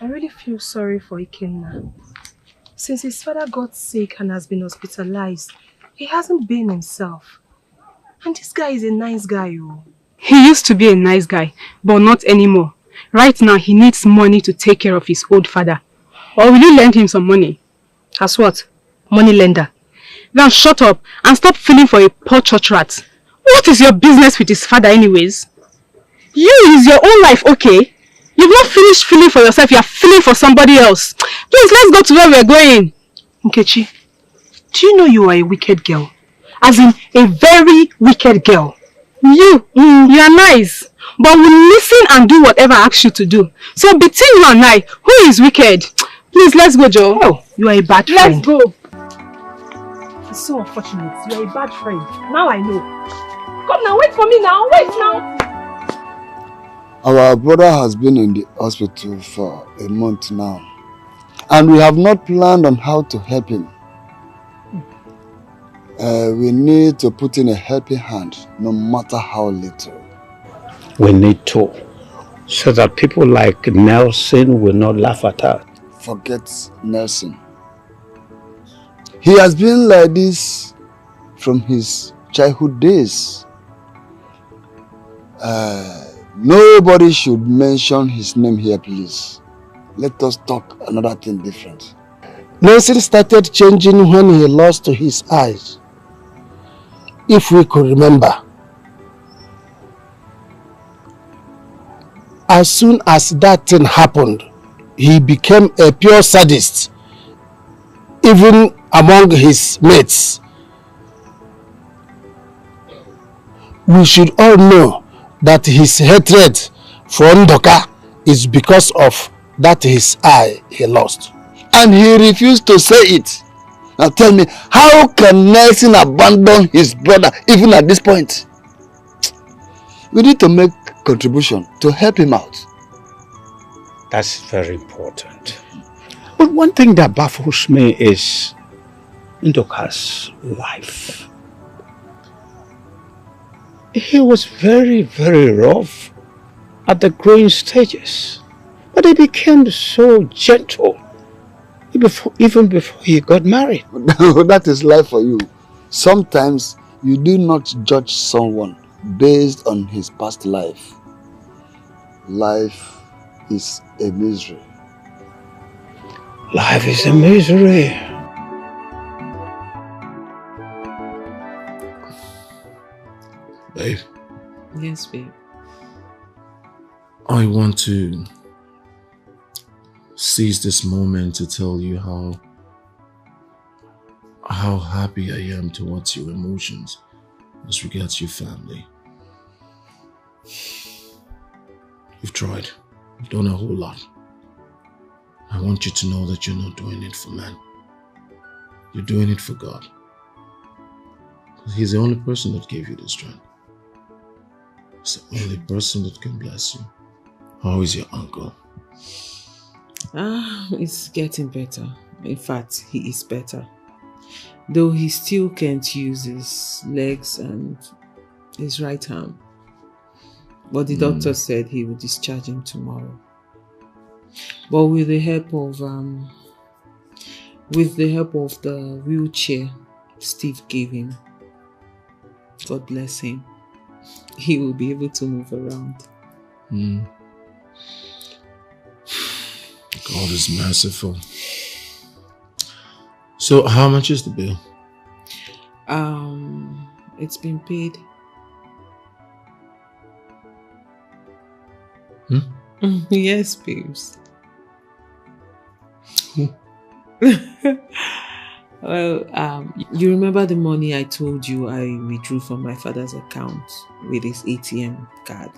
I really feel sorry for Ikenna. Since his father got sick and has been hospitalized, he hasn't been himself. And this guy is a nice guy, oh. He used to be a nice guy, but not anymore. Right now, he needs money to take care of his old father. Or will you lend him some money? As what? Money lender? Then shut up and stop feeling for a poor church rat. What is your business with his father anyways? You is your own life, okay? You've not finished feeling for yourself, you are feeling for somebody else. Please, let's go to where we're going. Nkechi, do you know you are a wicked girl? As in, a very wicked girl. You are nice. But we'll listen and do whatever I ask you to do. So between you and I, who is wicked? Please, let's go, Joe. Oh, you are a bad friend. Let's go. It's so unfortunate. You are a bad friend. Now I know. Come now, wait for me now. Wait now. Our brother has been in the hospital for a month now. And we have not planned on how to help him. We need to put in a helping hand, no matter how little. We need to, so that people like Nelson will not laugh at us. Forget Nelson. He has been like this from his childhood days. Nobody should mention his name here, please. Let us talk another thing different. Nelson started changing when he lost his eyes. If we could remember. As soon as that thing happened, he became a pure sadist, even among his mates. We should all know that his hatred for Ndoka is because of that his eye he lost. And he refused to say it. Now tell me, how can Nelson abandon his brother even at this point? We need to make contribution to help him out. That's very important. But one thing that baffles me is Ndoka's life. He was very, very rough at the growing stages, but he became so gentle even before he got married. That is life for you. Sometimes you do not judge someone based on his past life. Life is a misery. Life is a misery. Babe. Yes, babe. I want to seize this moment to tell you how happy I am towards your emotions as regards your family. You've tried. You've done a whole lot. I want you to know that you're not doing it for man. You're doing it for God. He's the only person that gave you the strength. He's the only person that can bless you. How is your uncle? It's getting better. In fact, he is better. Though he still can't use his legs and his right arm. But the doctor said he will discharge him tomorrow. But with the help of the wheelchair Steve gave him, God bless him, he will be able to move around. God is merciful. So how much is the bill? It's been paid. Yes, babes. Well, you remember the money I told you I withdrew from my father's account with his ATM card?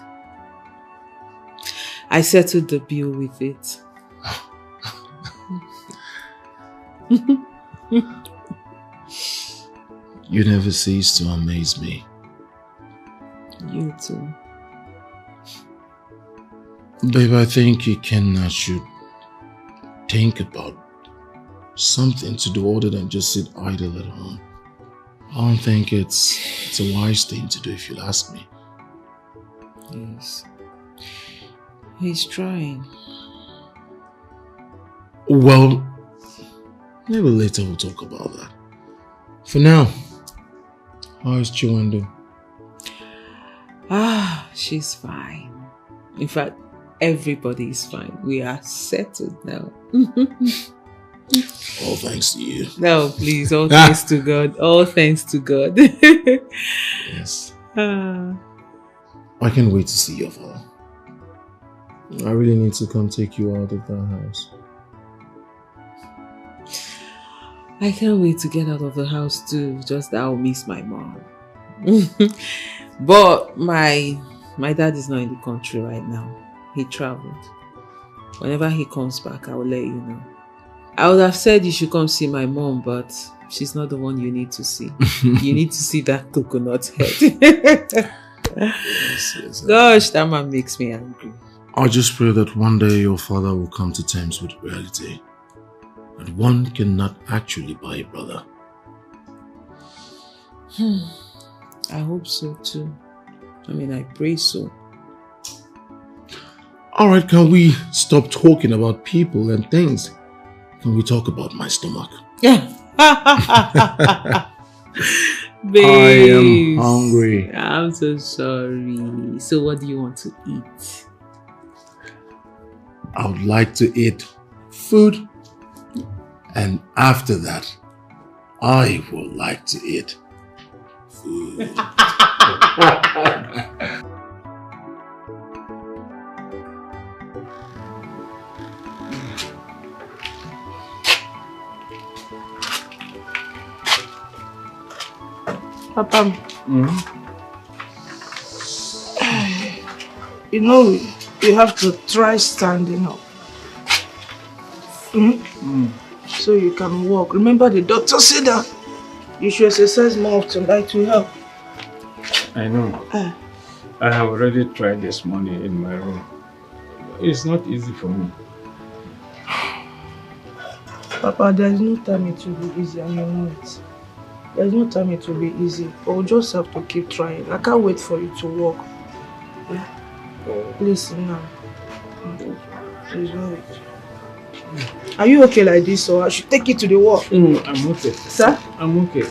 I settled the bill with it. You never cease to amaze me. You too. Babe, I think you should think about something to do other than just sit idle at home. I don't think it's a wise thing to do, if you'll ask me. Yes. He's trying. Well, maybe later we'll talk about that. For now, how is Chiwando? She's fine. In fact, everybody is fine. We are settled now. All thanks to you. No, please, all thanks to God. All thanks to God. Yes. I can't wait to see your father. I really need to come take you out of that house. I can't wait to get out of the house too. Just that I'll miss my mom. But my dad is not in the country right now. He traveled. Whenever he comes back, I will let you know. I would have said you should come see my mom, but she's not the one you need to see. You need to see that coconut head. Yes. Gosh, that man makes me angry. I just pray that one day your father will come to terms with reality. That one cannot actually buy a brother. I hope so too. I mean, I pray so. Alright, can we stop talking about people and things? Can we talk about my stomach? Yeah. Babe, I am hungry. I'm so sorry. So what do you want to eat? I would like to eat food. And after that, I would like to eat food. Papa, you know, you have to try standing up. So you can walk. Remember the doctor said that you should exercise more often, that to help. I know. I have already tried this morning in my room. It's not easy for me. Papa, there is no time it will be easy, and you know it. There is no time it will be easy, but we'll just have to keep trying. I can't wait for you to walk. Listen now. Please wait. Are you okay like this, or I should take you to the wall? I'm okay. Sir? I'm okay.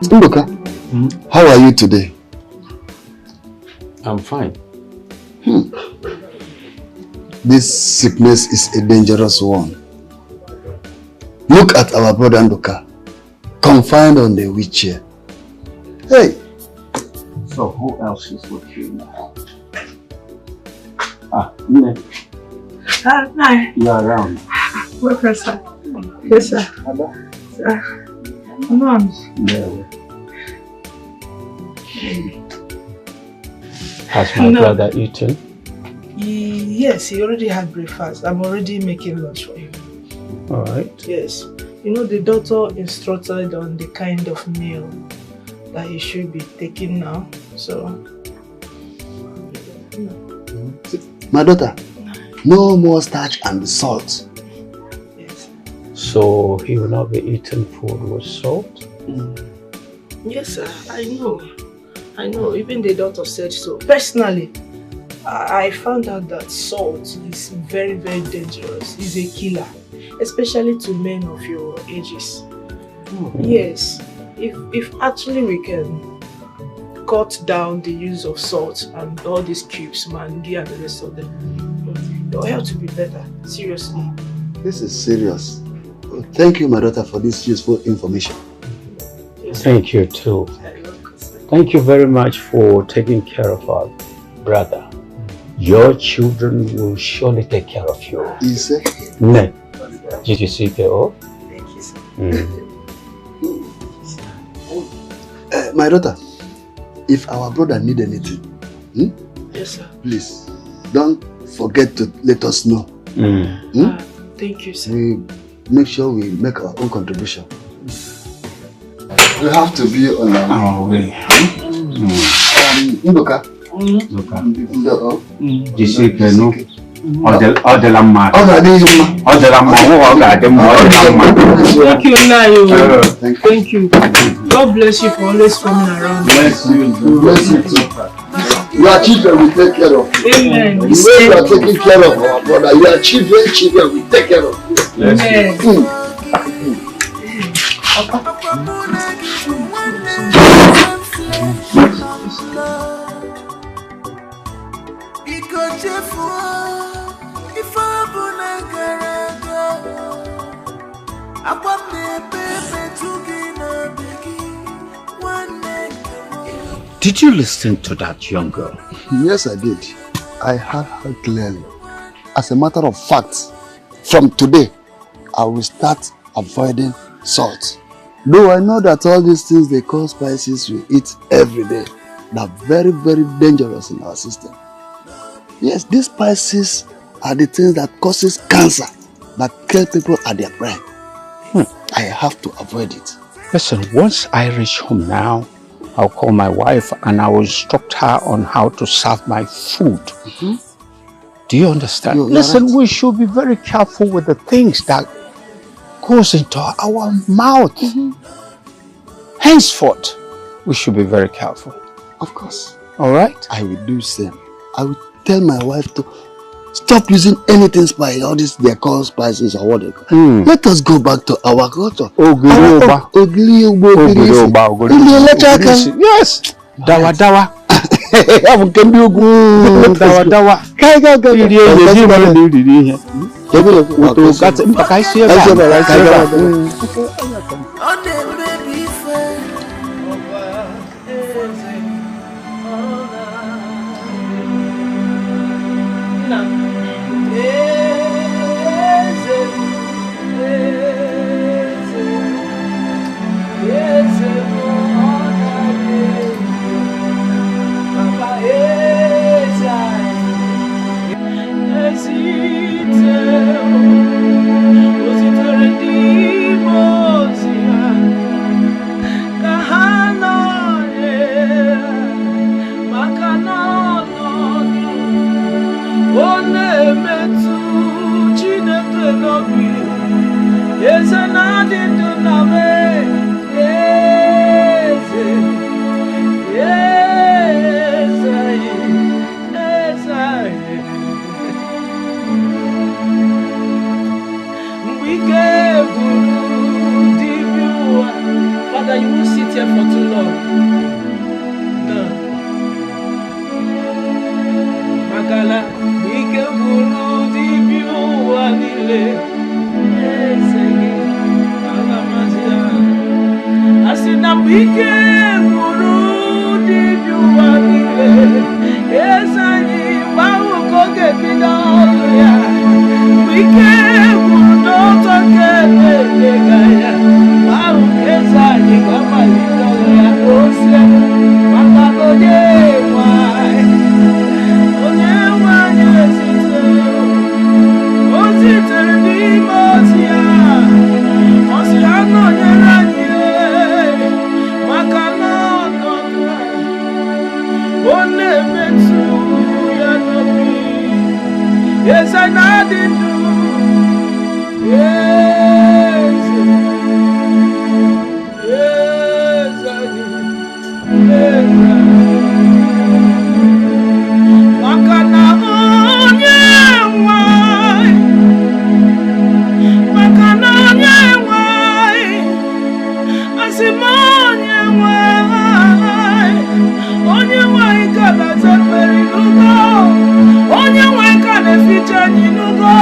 Ndoka, how are you today? I'm fine. This sickness is a dangerous one. Look at our brother Ndoka, confined on the wheelchair. Hey! So who else is with you now? Ini. Hi. You are around. Welcome, sir. Yes, sir. Mom. Yeah. Has my brother eaten? Yes, he already had breakfast. I'm already making lunch for him. Alright. Yes. You know, the doctor instructed on the kind of meal that he should be taking now. So... My daughter, no more starch and salt. Yes. So he will not be eating food with salt? Yes, sir. I know. Even the doctor said so. Personally, I found out that salt is very, very dangerous. It's a killer, especially to men of your ages. Yes. If actually we can cut down the use of salt and all these cubes, mangi and the rest of them, your health will be better. Seriously. This is serious. Thank you, my daughter, for this useful information. Thank you too. Thank you very much for taking care of our brother. Your children will surely take care of you. Is it? Ne. Did you see the Thank you, sir. My daughter, if our brother need anything, yes, sir. Please, don't forget to let us know. Thank you, sir. We make sure we make our own contribution. We have to be on our way. Ndoka. Jisike no. Odelamma. Odelamma. Thank you, Nayo. Thank you. God bless you for always coming around. Bless you. Bless you too. Your children will take care of you. Amen. The way you are taking care of our brother, your children will take care of you. Amen. Because Did you listen to that young girl? Yes, I did. I heard her clearly. As a matter of fact, from today, I will start avoiding salt. Though I know that all these things they call spices we eat every day, they're very, very dangerous in our system. Yes, these spices are the things that causes cancer, that kill people at their prime. I have to avoid it. Listen, once I reach home now, I'll call my wife and I will instruct her on how to serve my food. Do you understand? Listen, right. We should be very careful with the things that goes into our mouth. Henceforth, we should be very careful. Of course. All right? I will do same. I will tell my wife to stop using anything spicy, all these they call spices or what they call. Let us go back to our culture. Yes. Dawa dawa. Dawa dawa. Father, you won't sit here for too long. No. Magala, we can buru di biu anile. Esegi, alamazia. Asina we can buru di biu anile. Esegi, bawo koke bidaya. We can buru do toke legaya. Bawo kesa ni kama litoya ose. Makalo ye wai. Yes, I did do. Yes, yes, I did. Yes, Makana onye nwai, makana onye nwai, asima onye nwai kana zeperi nugo, onye nwai kana ficha ni nugo.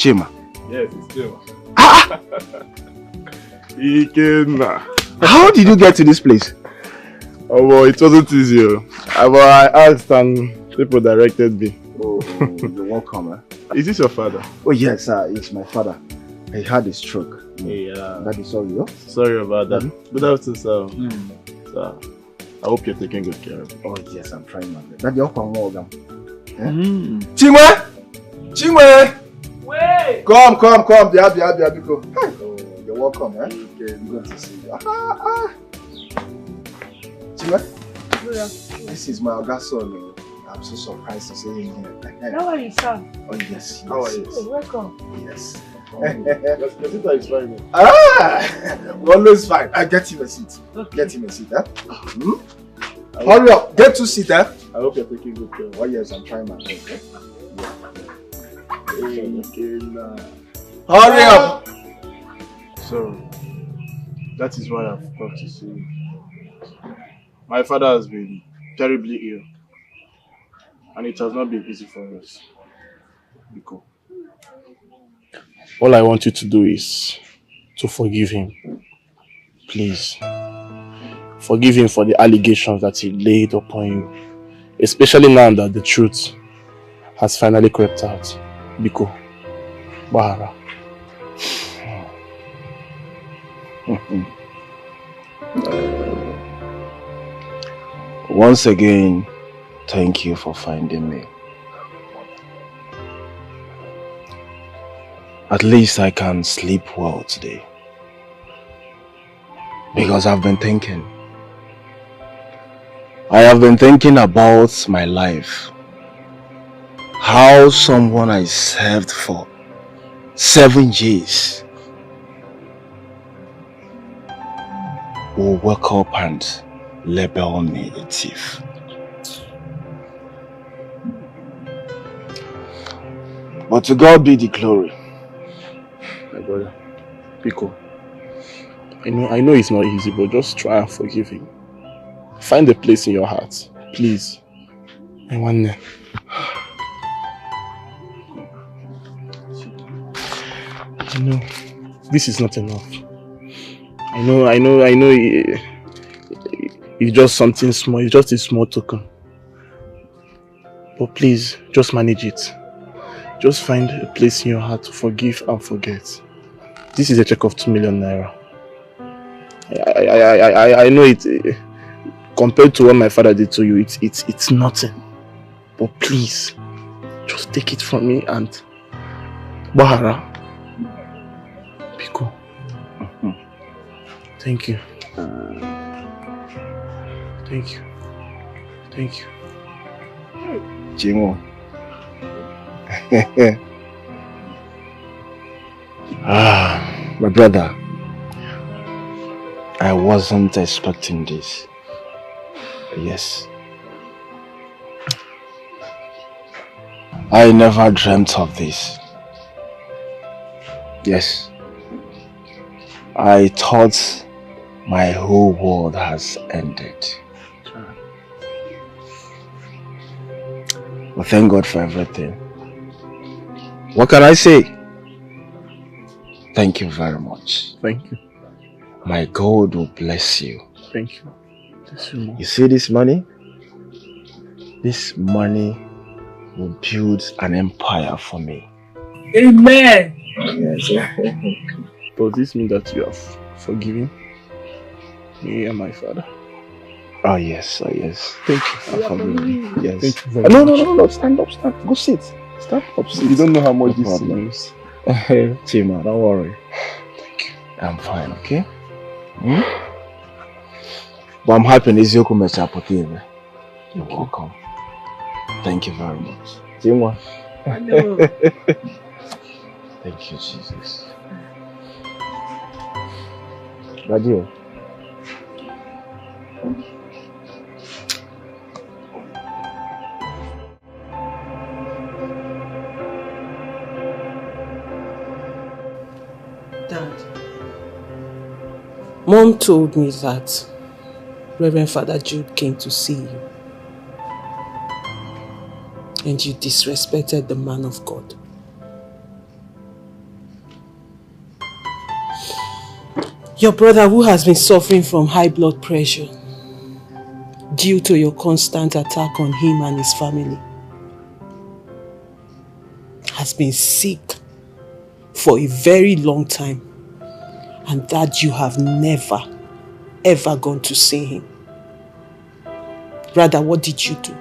Chima. Yes, it's Chima. Ikenna. How did you get to this place? Oh, well, it wasn't easy. I asked and people directed me. Oh, you're welcome. Is this your father? Oh, yes, it's my father. He had a stroke. Yeah. Daddy, sorry. Oh? Sorry about that. Good afternoon, sir. Sir, I hope you're taking good care of him. Oh, yes, I'm trying my best. Daddy, Chima! Chima! Wait! Come. Go. Oh, you're welcome, eh? Okay, good to see you. Chima? Yeah. This is my Oga son. I'm so surprised to see him here. How are you, sir? Oh, yes. How are you? Welcome. Yes. Your sister is fine. Always fine. I get him a seat. Okay. Get him a seat, eh? Hurry up. Get 2 seats, eh? I hope you're taking good care of him. Oh, yes, I'm trying my best. Hurry up! So, that is why I've come to see you. My father has been terribly ill, and it has not been easy for us. Biko. All I want you to do is to forgive him. Please. Forgive him for the allegations that he laid upon you, especially now that the truth has finally crept out. Biko. Bahara. Once again, thank you for finding me. At least I can sleep well today. Because I've been thinking. I have been thinking about my life. How someone I served for 7 years will wake up and label me a thief. But to God be the glory. My brother, Biko, I know it's not easy, but just try and forgive him. Find a place in your heart, please. I want to. This is not enough. I know it's just something small, it's just a small token. But please, just manage it. Just find a place in your heart to forgive and forget. This is a check of 2 million naira. I know it, compared to what my father did to you, it's nothing. But please, just take it from me and Bahara. Biko. Thank you. Thank you. Thank you. Jingo. My brother, I wasn't expecting this. Yes. I never dreamt of this. Yes. I thought my whole world has ended. Well, thank God for everything. What can I say? Thank you very much. Thank you. My God will bless you. Thank you. You see this money? This money will build an empire for me. Amen. Yes. Does this mean that you have forgiven me and my father? Oh yes, oh yes. Thank you. I've forgiven. Yes. Thank you very No, much. no. Stand up, stand. Go sit. Stand up, sit. You don't know how much No this problem. means. Chima, don't worry. Thank you. I'm fine, okay? But I'm happy Nizioku Mechapotive. You're welcome. Thank you very much. Chima. Thank you, Jesus. Radio. Dad, Mom told me that Reverend Father Jude came to see you. And you disrespected the man of God. Your brother, who has been suffering from high blood pressure due to your constant attack on him and his family, has been sick for a very long time, and that you have never ever gone to see him. Rather, what did you do?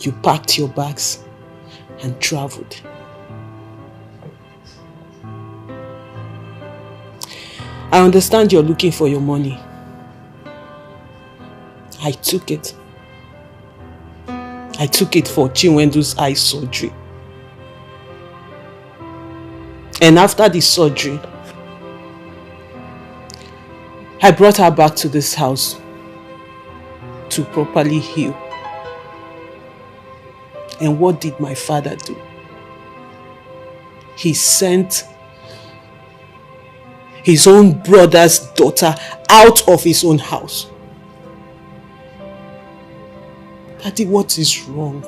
You packed your bags and traveled. I understand you're looking for your money. I took it. I took it for Chinwendu's eye surgery. And after the surgery, I brought her back to this house to properly heal. And what did my father do? He sent his own brother's daughter out of his own house. Daddy, what is wrong?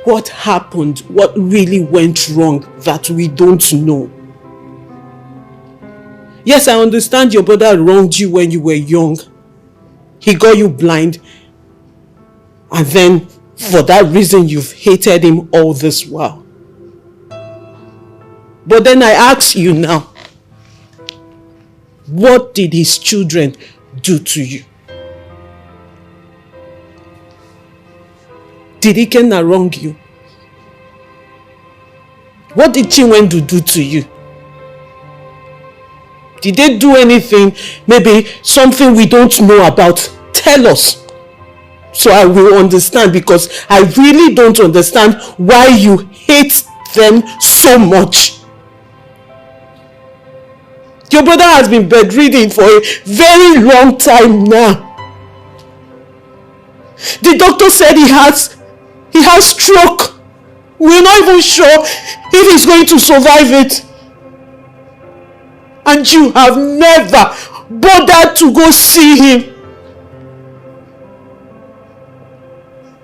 What happened? What really went wrong that we don't know? Yes, I understand your brother wronged you when you were young. He got you blind. And then, for that reason, you've hated him all this while. But then I ask you now, what did his children do to you? Did Ikenna wrong you? What did Chinwendu do to you? Did they do anything, maybe something we don't know about? Tell us, so I will understand, because I really don't understand why you hate them so much. Your brother has been bedridden for a very long time now. The doctor said he has stroke. We're not even sure if he's going to survive it. And you have never bothered to go see him.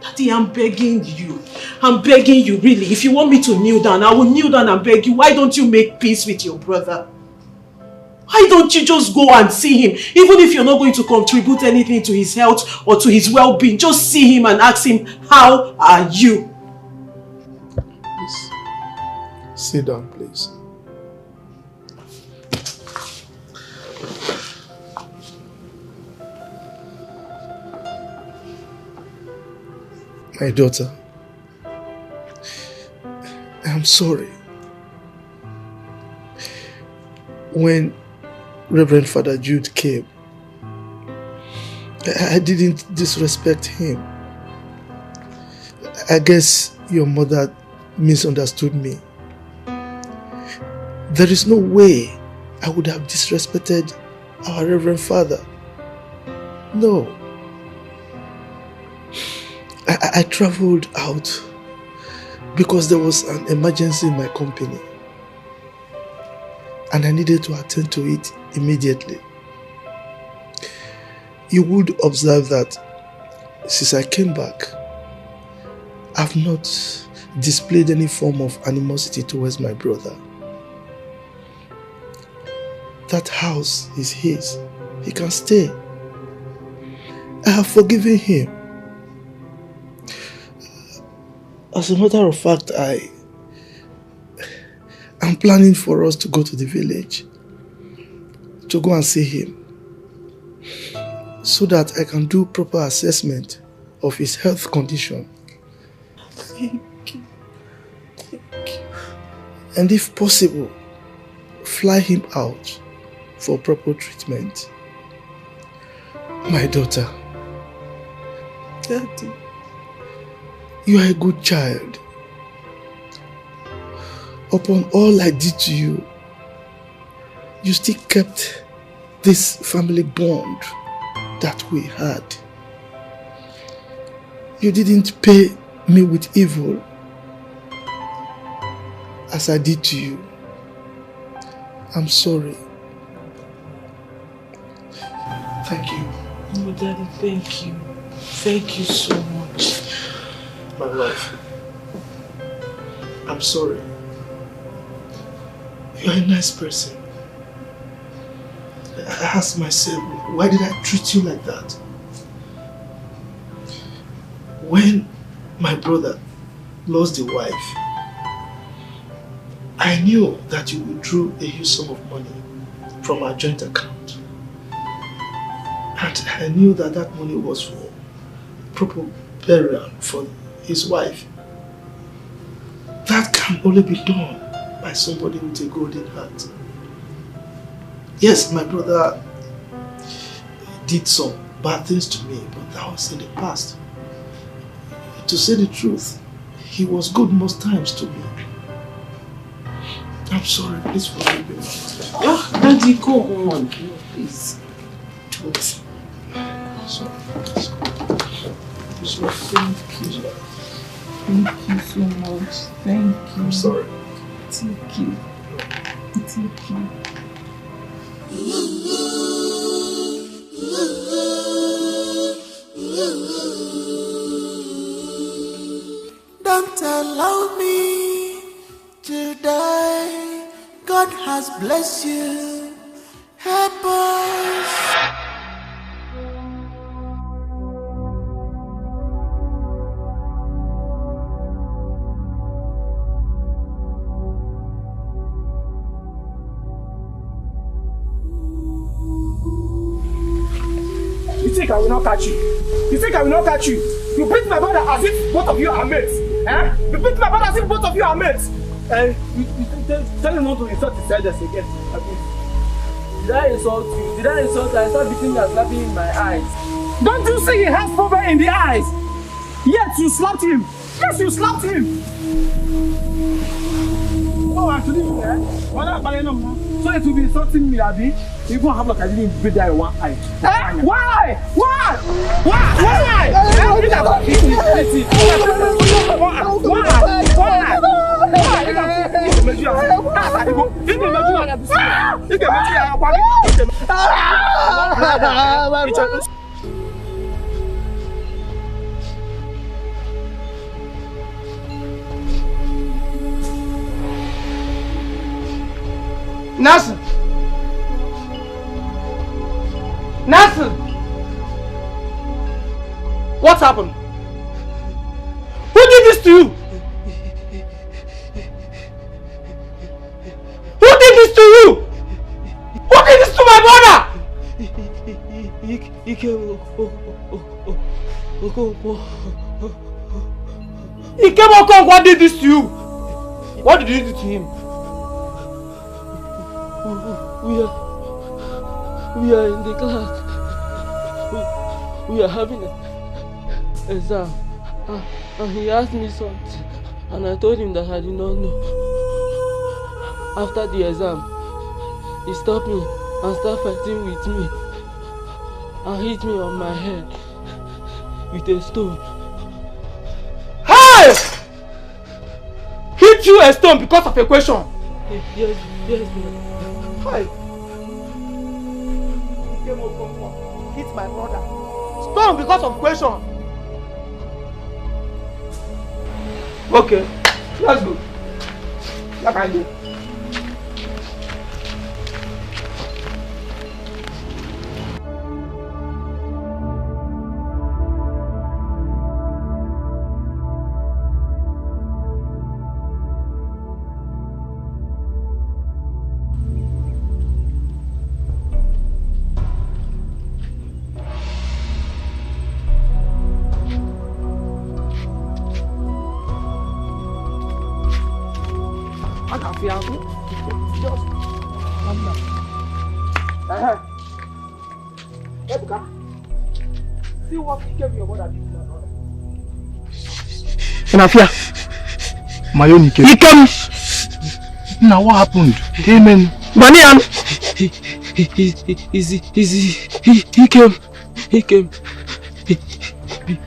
Daddy, I'm begging you. I'm begging you, really. If you want me to kneel down, I will kneel down and beg you. Why don't you make peace with your brother? Why don't you just go and see him? Even if you're not going to contribute anything to his health or to his well-being, just see him and ask him, how are you? Please, sit down, please. My daughter, I'm sorry. When Reverend Father Jude came, I didn't disrespect him. I guess your mother misunderstood me. There is no way I would have disrespected our Reverend Father. No. I traveled out because there was an emergency in my company and I needed to attend to it immediately. You would observe that since I came back, I've not displayed any form of animosity towards my brother. That house is his. He can stay. I have forgiven him. As a matter of fact, I'm planning for us to go to the village to go and see him so that I can do proper assessment of his health condition. Thank you. Thank you. And if possible, fly him out for proper treatment. My daughter. Daddy. You are a good child. Upon all I did to you, you still kept this family bond that we had. You didn't pay me with evil as I did to you. I'm sorry. Thank you. No, Daddy, thank you. Thank you so much. My love, I'm sorry. You're a nice person. I asked myself, why did I treat you like that? When my brother lost a wife, I knew that you withdrew a huge sum of money from our joint account. And I knew that that money was for proper burial for his wife. That can only be done by somebody with a golden heart. Yes, my brother did some bad things to me, but that was in the past. To say the truth, he was good most times to me. I'm sorry, please forgive me. Oh, Daddy, go on, please. Don't. Sorry. So thank you. Thank you so much. Thank you. I'm sorry. Thank you. Thank you. Don't allow me to die. God has blessed you. Help us. You think I will not catch you? You think I will not catch you? You beat my brother as if both of you are mates. Eh? You beat my brother as if both of you are mates. And you tell him not to insult his elders again. Did I insult you? Did I insult you? I start beating and slapping in my eyes. Don't you see he has problem in the eyes? Yet you slapped him. Yes, you slapped him. Oh, actually, so it will be insulting me, Abby. You won't have like I didn't beat that in one eye. Eh? Why? Why? Why? Nasser! Nasser! What happened? Who did this to you? Who did this to you? Who did this to my brother? Ike, what did this to you? What did you do to him? We are in the class. We are having an exam. And he asked me something. And I told him that I did not know. After the exam, he stopped me and started fighting with me. And hit me on my head with a stone. hit you a stone because of a question? Yes, Lord. Hi. Hit my brother. Stone because of question. Okay, let's go. Like I do. See what gave your mother did. Nafia. Mayon Ikem. Now what happened? Amen. Banian. He came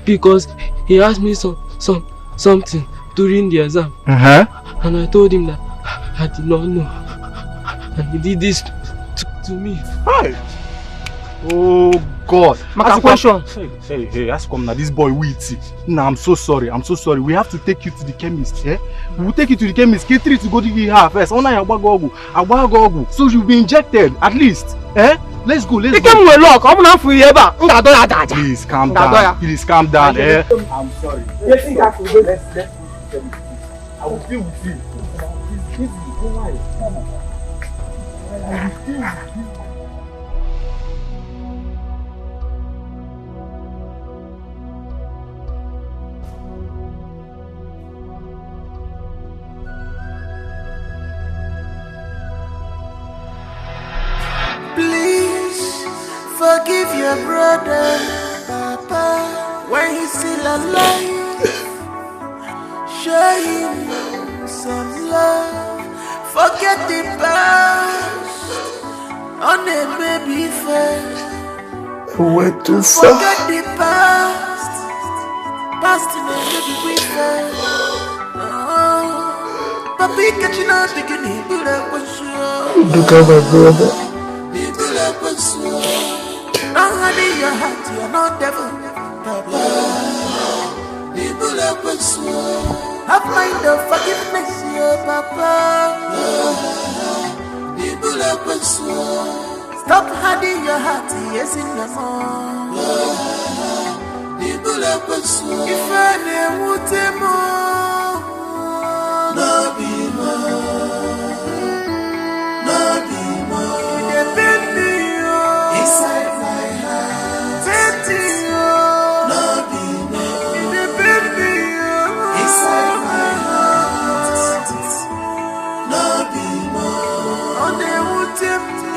because he asked me something during the exam. And I told him that I did not know. And he did this to me. Hi. Oh God. My question. Hey, ask come now. This boy witty. Nah, I'm so sorry. We have to take you to the chemist. Eh? We will take you to the chemist. K3 to go to the her first. So you'll be injected at least. Eh? Let's go. Please calm down. Eh? I'm sorry. I will deal with you. Don't worry. Come on. I will deal with you. Forgive your brother, Papa, when he's still alive. Show him some love. Forget the past on a baby face. Went too far. Forget the past in a baby face. Papi, catching up, beginning, build up what's Look at my brother. build up what's now honey, your heart, you're not devil, Papa. People up with soul. Have mind of forgiveness, your Papa. People up with soul. Stop hiding your heart, yes in the morning. People up with soul. If I never would more, no be more, no be more. The baby, inside.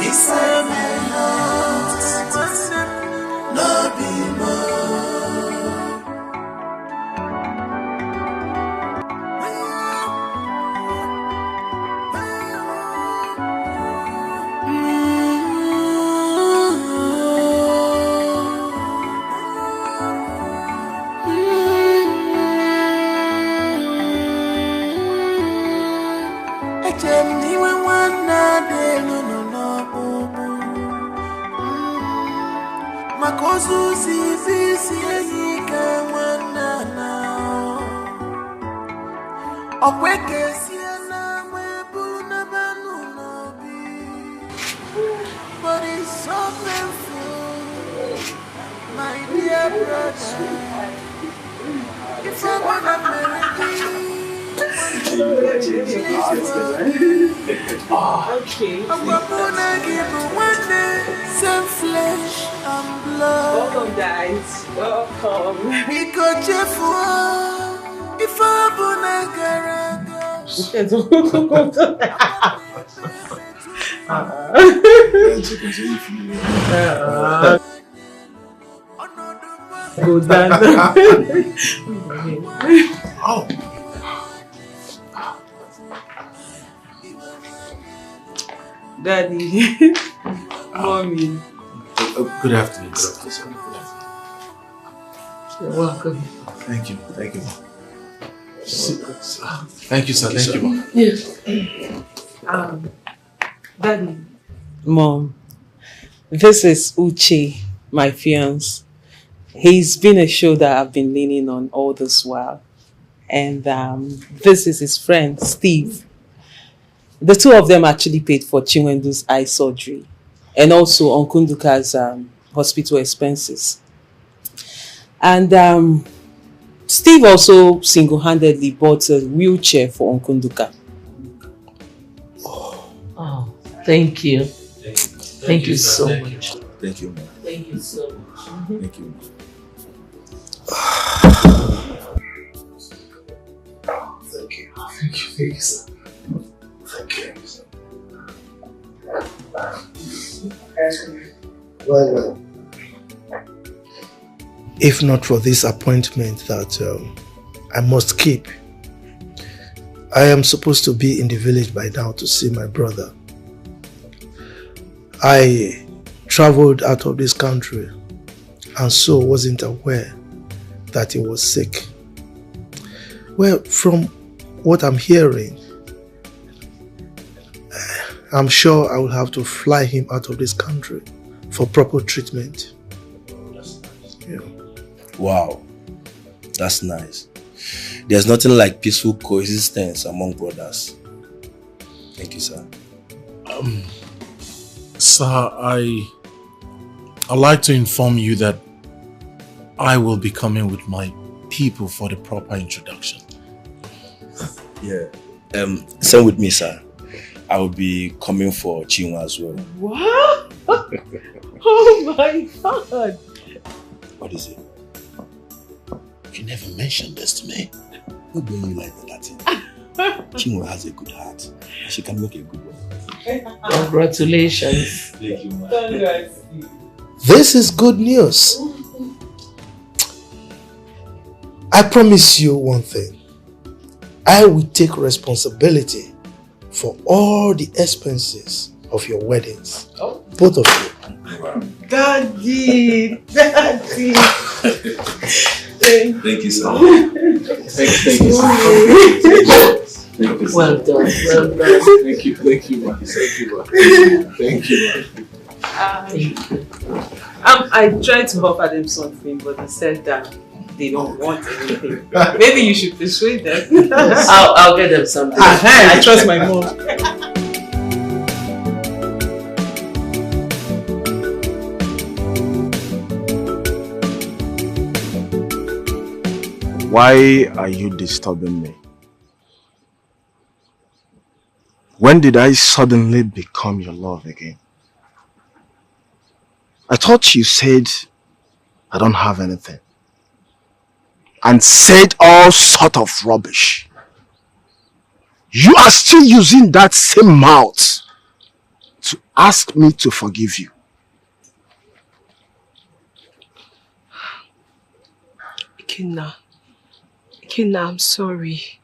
Inside my heart, no be but it's so painful, my dear brother. If I wanna Okay. I'm gonna give one day some flesh and blood. Welcome, guys. Welcome. Because if I wanna Go down. Oh. Daddy. Mommy. Good afternoon. Good afternoon. You're welcome. Thank you. Thank you, sir. Thank you, ma'am. Yeah. Daddy. Mom, this is Uche, my fiance. He's been a shoulder I've been leaning on all this while. And this is his friend, Steve. The two of them actually paid for Chinwendu's eye surgery and also Onkunduka's hospital expenses. And Steve also single-handedly bought a wheelchair for Onkunduka. Oh, thank you. Thank you so much. Thank you, ma'am. Thank you so much. Thank you, ma'am. Thank you. Thank you, sir. Thank you, sir. Well, if not for this appointment that I must keep, I am supposed to be in the village by now to see my brother. I traveled out of this country and so wasn't aware that he was sick. Well, from what I'm hearing, I'm sure I will have to fly him out of this country for proper treatment. Yeah. Wow, that's nice. There's nothing like peaceful coexistence among brothers. Thank you, sir. Sir, I'd like to inform you that I will be coming with my people for the proper introduction. Yeah. Same with me, sir. I will be coming for Chinwa as well. What? Oh my God. What is it? You never mentioned this to me. What do you like that thing? Chinwa has a good heart. She can make a good one. Congratulations. Thank you, man. This is good news. I promise you one thing. I will take responsibility for all the expenses of your weddings. Oh. Both of you. Daddy! Daddy! Thank you, sir. Thank you, sir. Well done. Well done. Thank you, man. Thank you, man. Thank you, man. I tried to offer them something, but they said that they don't want anything. Maybe you should persuade them. I'll get them something. I trust my mom. Why are you disturbing me? When did I suddenly become your love again? I thought you said I don't have anything. And said all sort of rubbish. You are still using that same mouth to ask me to forgive you. Ikenna, I'm sorry.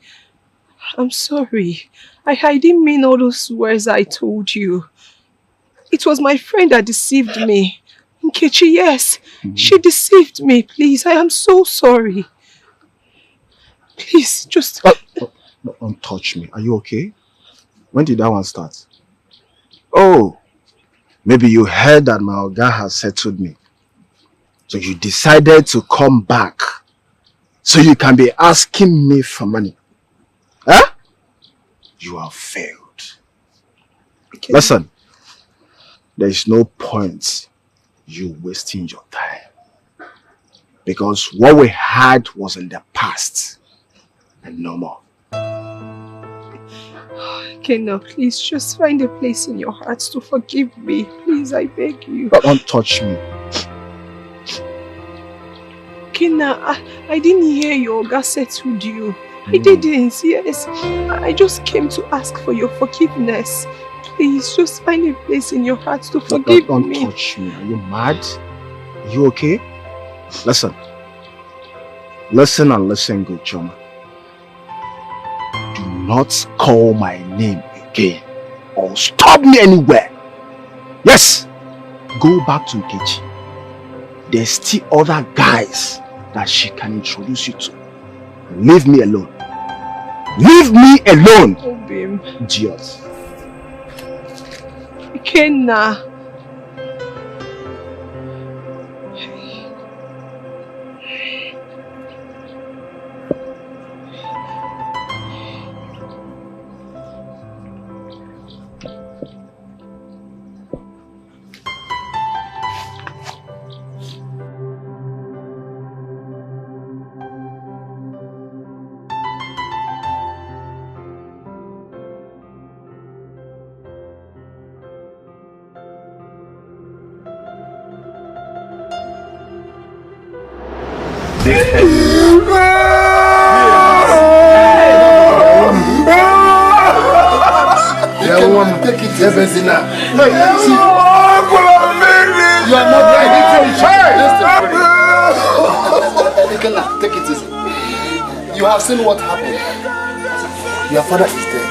I'm sorry. I didn't mean all those words I told you. It was my friend that deceived me. Nkechi, yes. She deceived me. Please, I am so sorry. Please, just... Don't touch me. Are you okay? When did that one start? Oh, maybe you heard that my Oga has settled me. So you decided to come back so you can be asking me for money. Huh? You have failed. Okay. Listen, there is no point you wasting your time. Because what we had was in the past and no more. Ikenna, please just find a place in your heart to forgive me. Please, I beg you. Don't touch me. Ikenna, I didn't hear your Oga settled you. I didn't, yes. I just came to ask for your forgiveness. Please, just find a place in your heart to forgive Don't me. touch me. Are you mad? Are you okay? Listen. Listen and listen good, Choma. Do not call my name again or stop me anywhere. Yes, go back to Nkechi. There's still other guys that she can introduce you to. Leave me alone. Leave me alone. Obim. Idiot. Ikenna. Take it easy. You are not right. Take it easy. You have seen what happened. Your father is dead.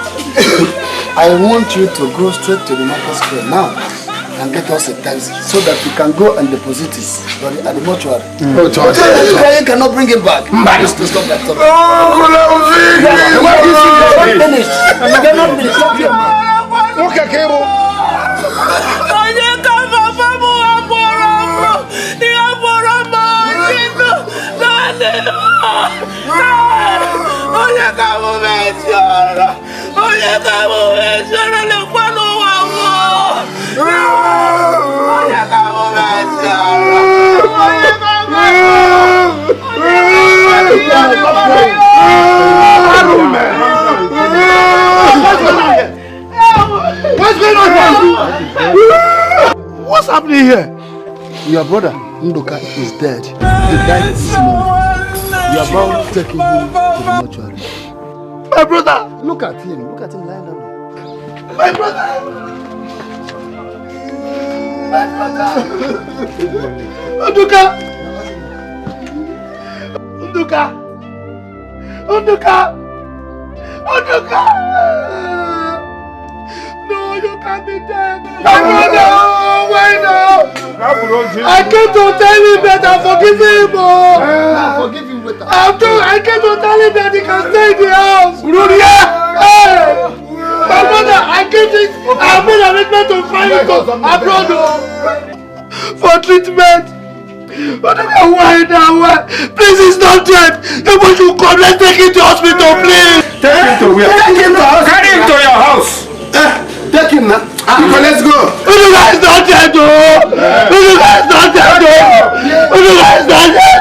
I want you to go straight to the market square now and get us a taxi so that we can go and deposit it at the mortuary. You cannot bring him back. Let's stop that talk. You're not finished. Stop your mouth. Okay, Cable. What's going on here? What's happening here? Your brother, Nduka, is dead. He died this morning. You are about to take him to the mortuary. My brother! Look at him lying down. My brother! My brother! Nduka! Nduka! Nduka! Nduka! No, you can't be dead. My brother! Why now? I came to tell him that I'm forgiving him. Forgive him with I came to tell him that he can stay in the house. Hey! My brother, I made arrangement to find him abroad for treatment. But why now? Please, he's not dead. Nobody should come. Let's take him to hospital, please. Take him to where? Carry him to your house. Take him now. Let's go. Uduka is not dead, though. Uduka is not dead, though. Uduka is not dead,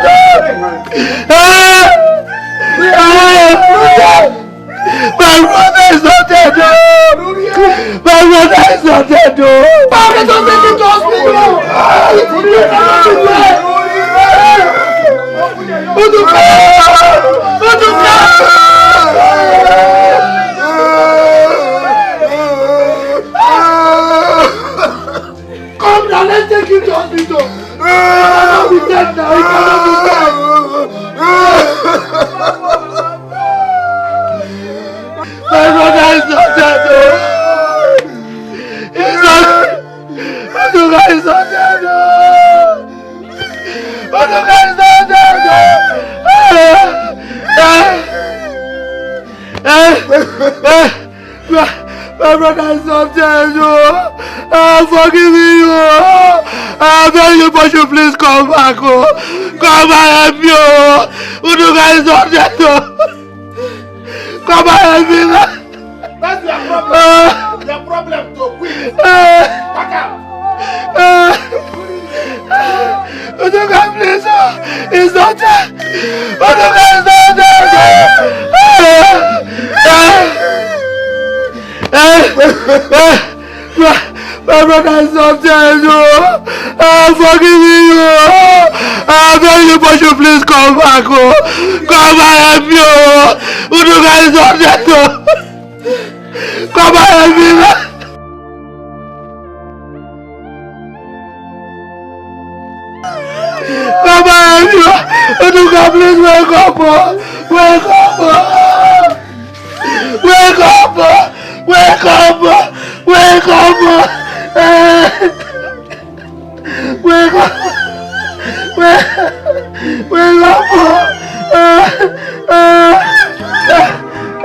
my brother is not dead, though. My brother is not dead, though. Mommy, don't take him to hospital. Uduka! Uduka! Come now, let's take him to hospital. He cannot be dead now. He cannot be dead. My brother is not dead. He's not. Oduka is not dead. Oduka is not dead. My brother is not dead. Forgive me. I beg you, but you please come back. Come and help me. Uduka is not dead. Come and help me. That's your problem. Your problem to quit. Back up. Uduka, please. He's not dead. Uduka is not dead. My brother is not dead. Forgive me. I beg you, but you please come back. Come and help me. Uduka is not dead. Come and help me. Come and help me. Uduka, please wake up. Wake up. Wake up. Wake up. Wake up. Wake up! Wake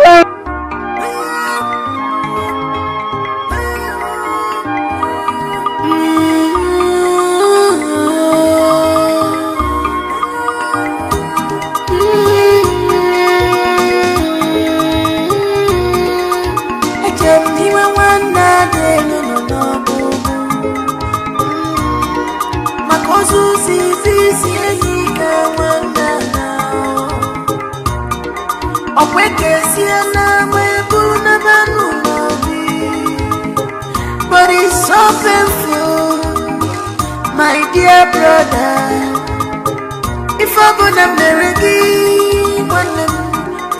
up! your brother. If I go to America,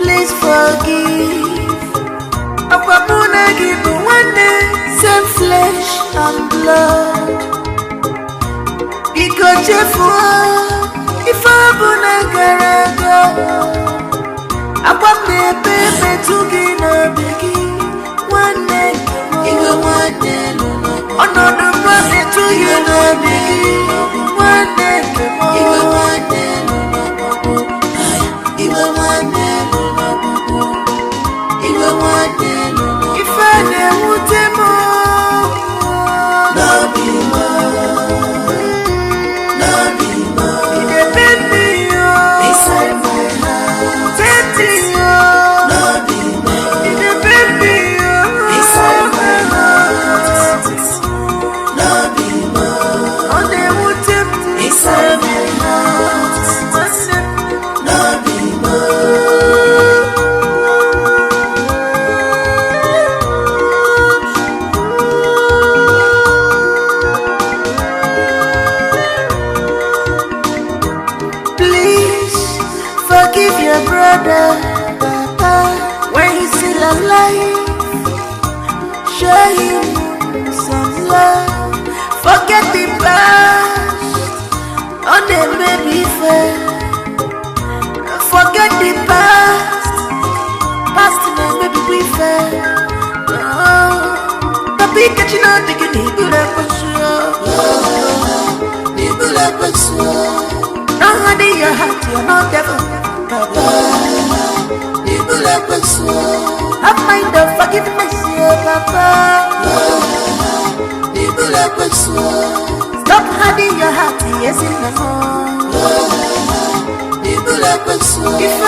please forgive. Aquapuna give one day, same flesh and blood. Because if I go to Garaga, Aquapne baby to get a biggie. One day, one day, another brother to you, no biggie. One day, one day, even one day. If I never take more, no be more, no be more. It depends me inside my heart, tempting you, no be more. It depends me inside my heart, no be more. On the wood tempt inside my heart, no be more. Forgive your brother, when he's still alive. Show him some love. Forget the past, on the baby fair. Forget the past, past the baby we fair. The big catching out the guinea, good episode. Don't hand in your heart, you're not devil. Papa, have mind of forgiveness, Papa. Stop hiding your heart, yes in the morning. If I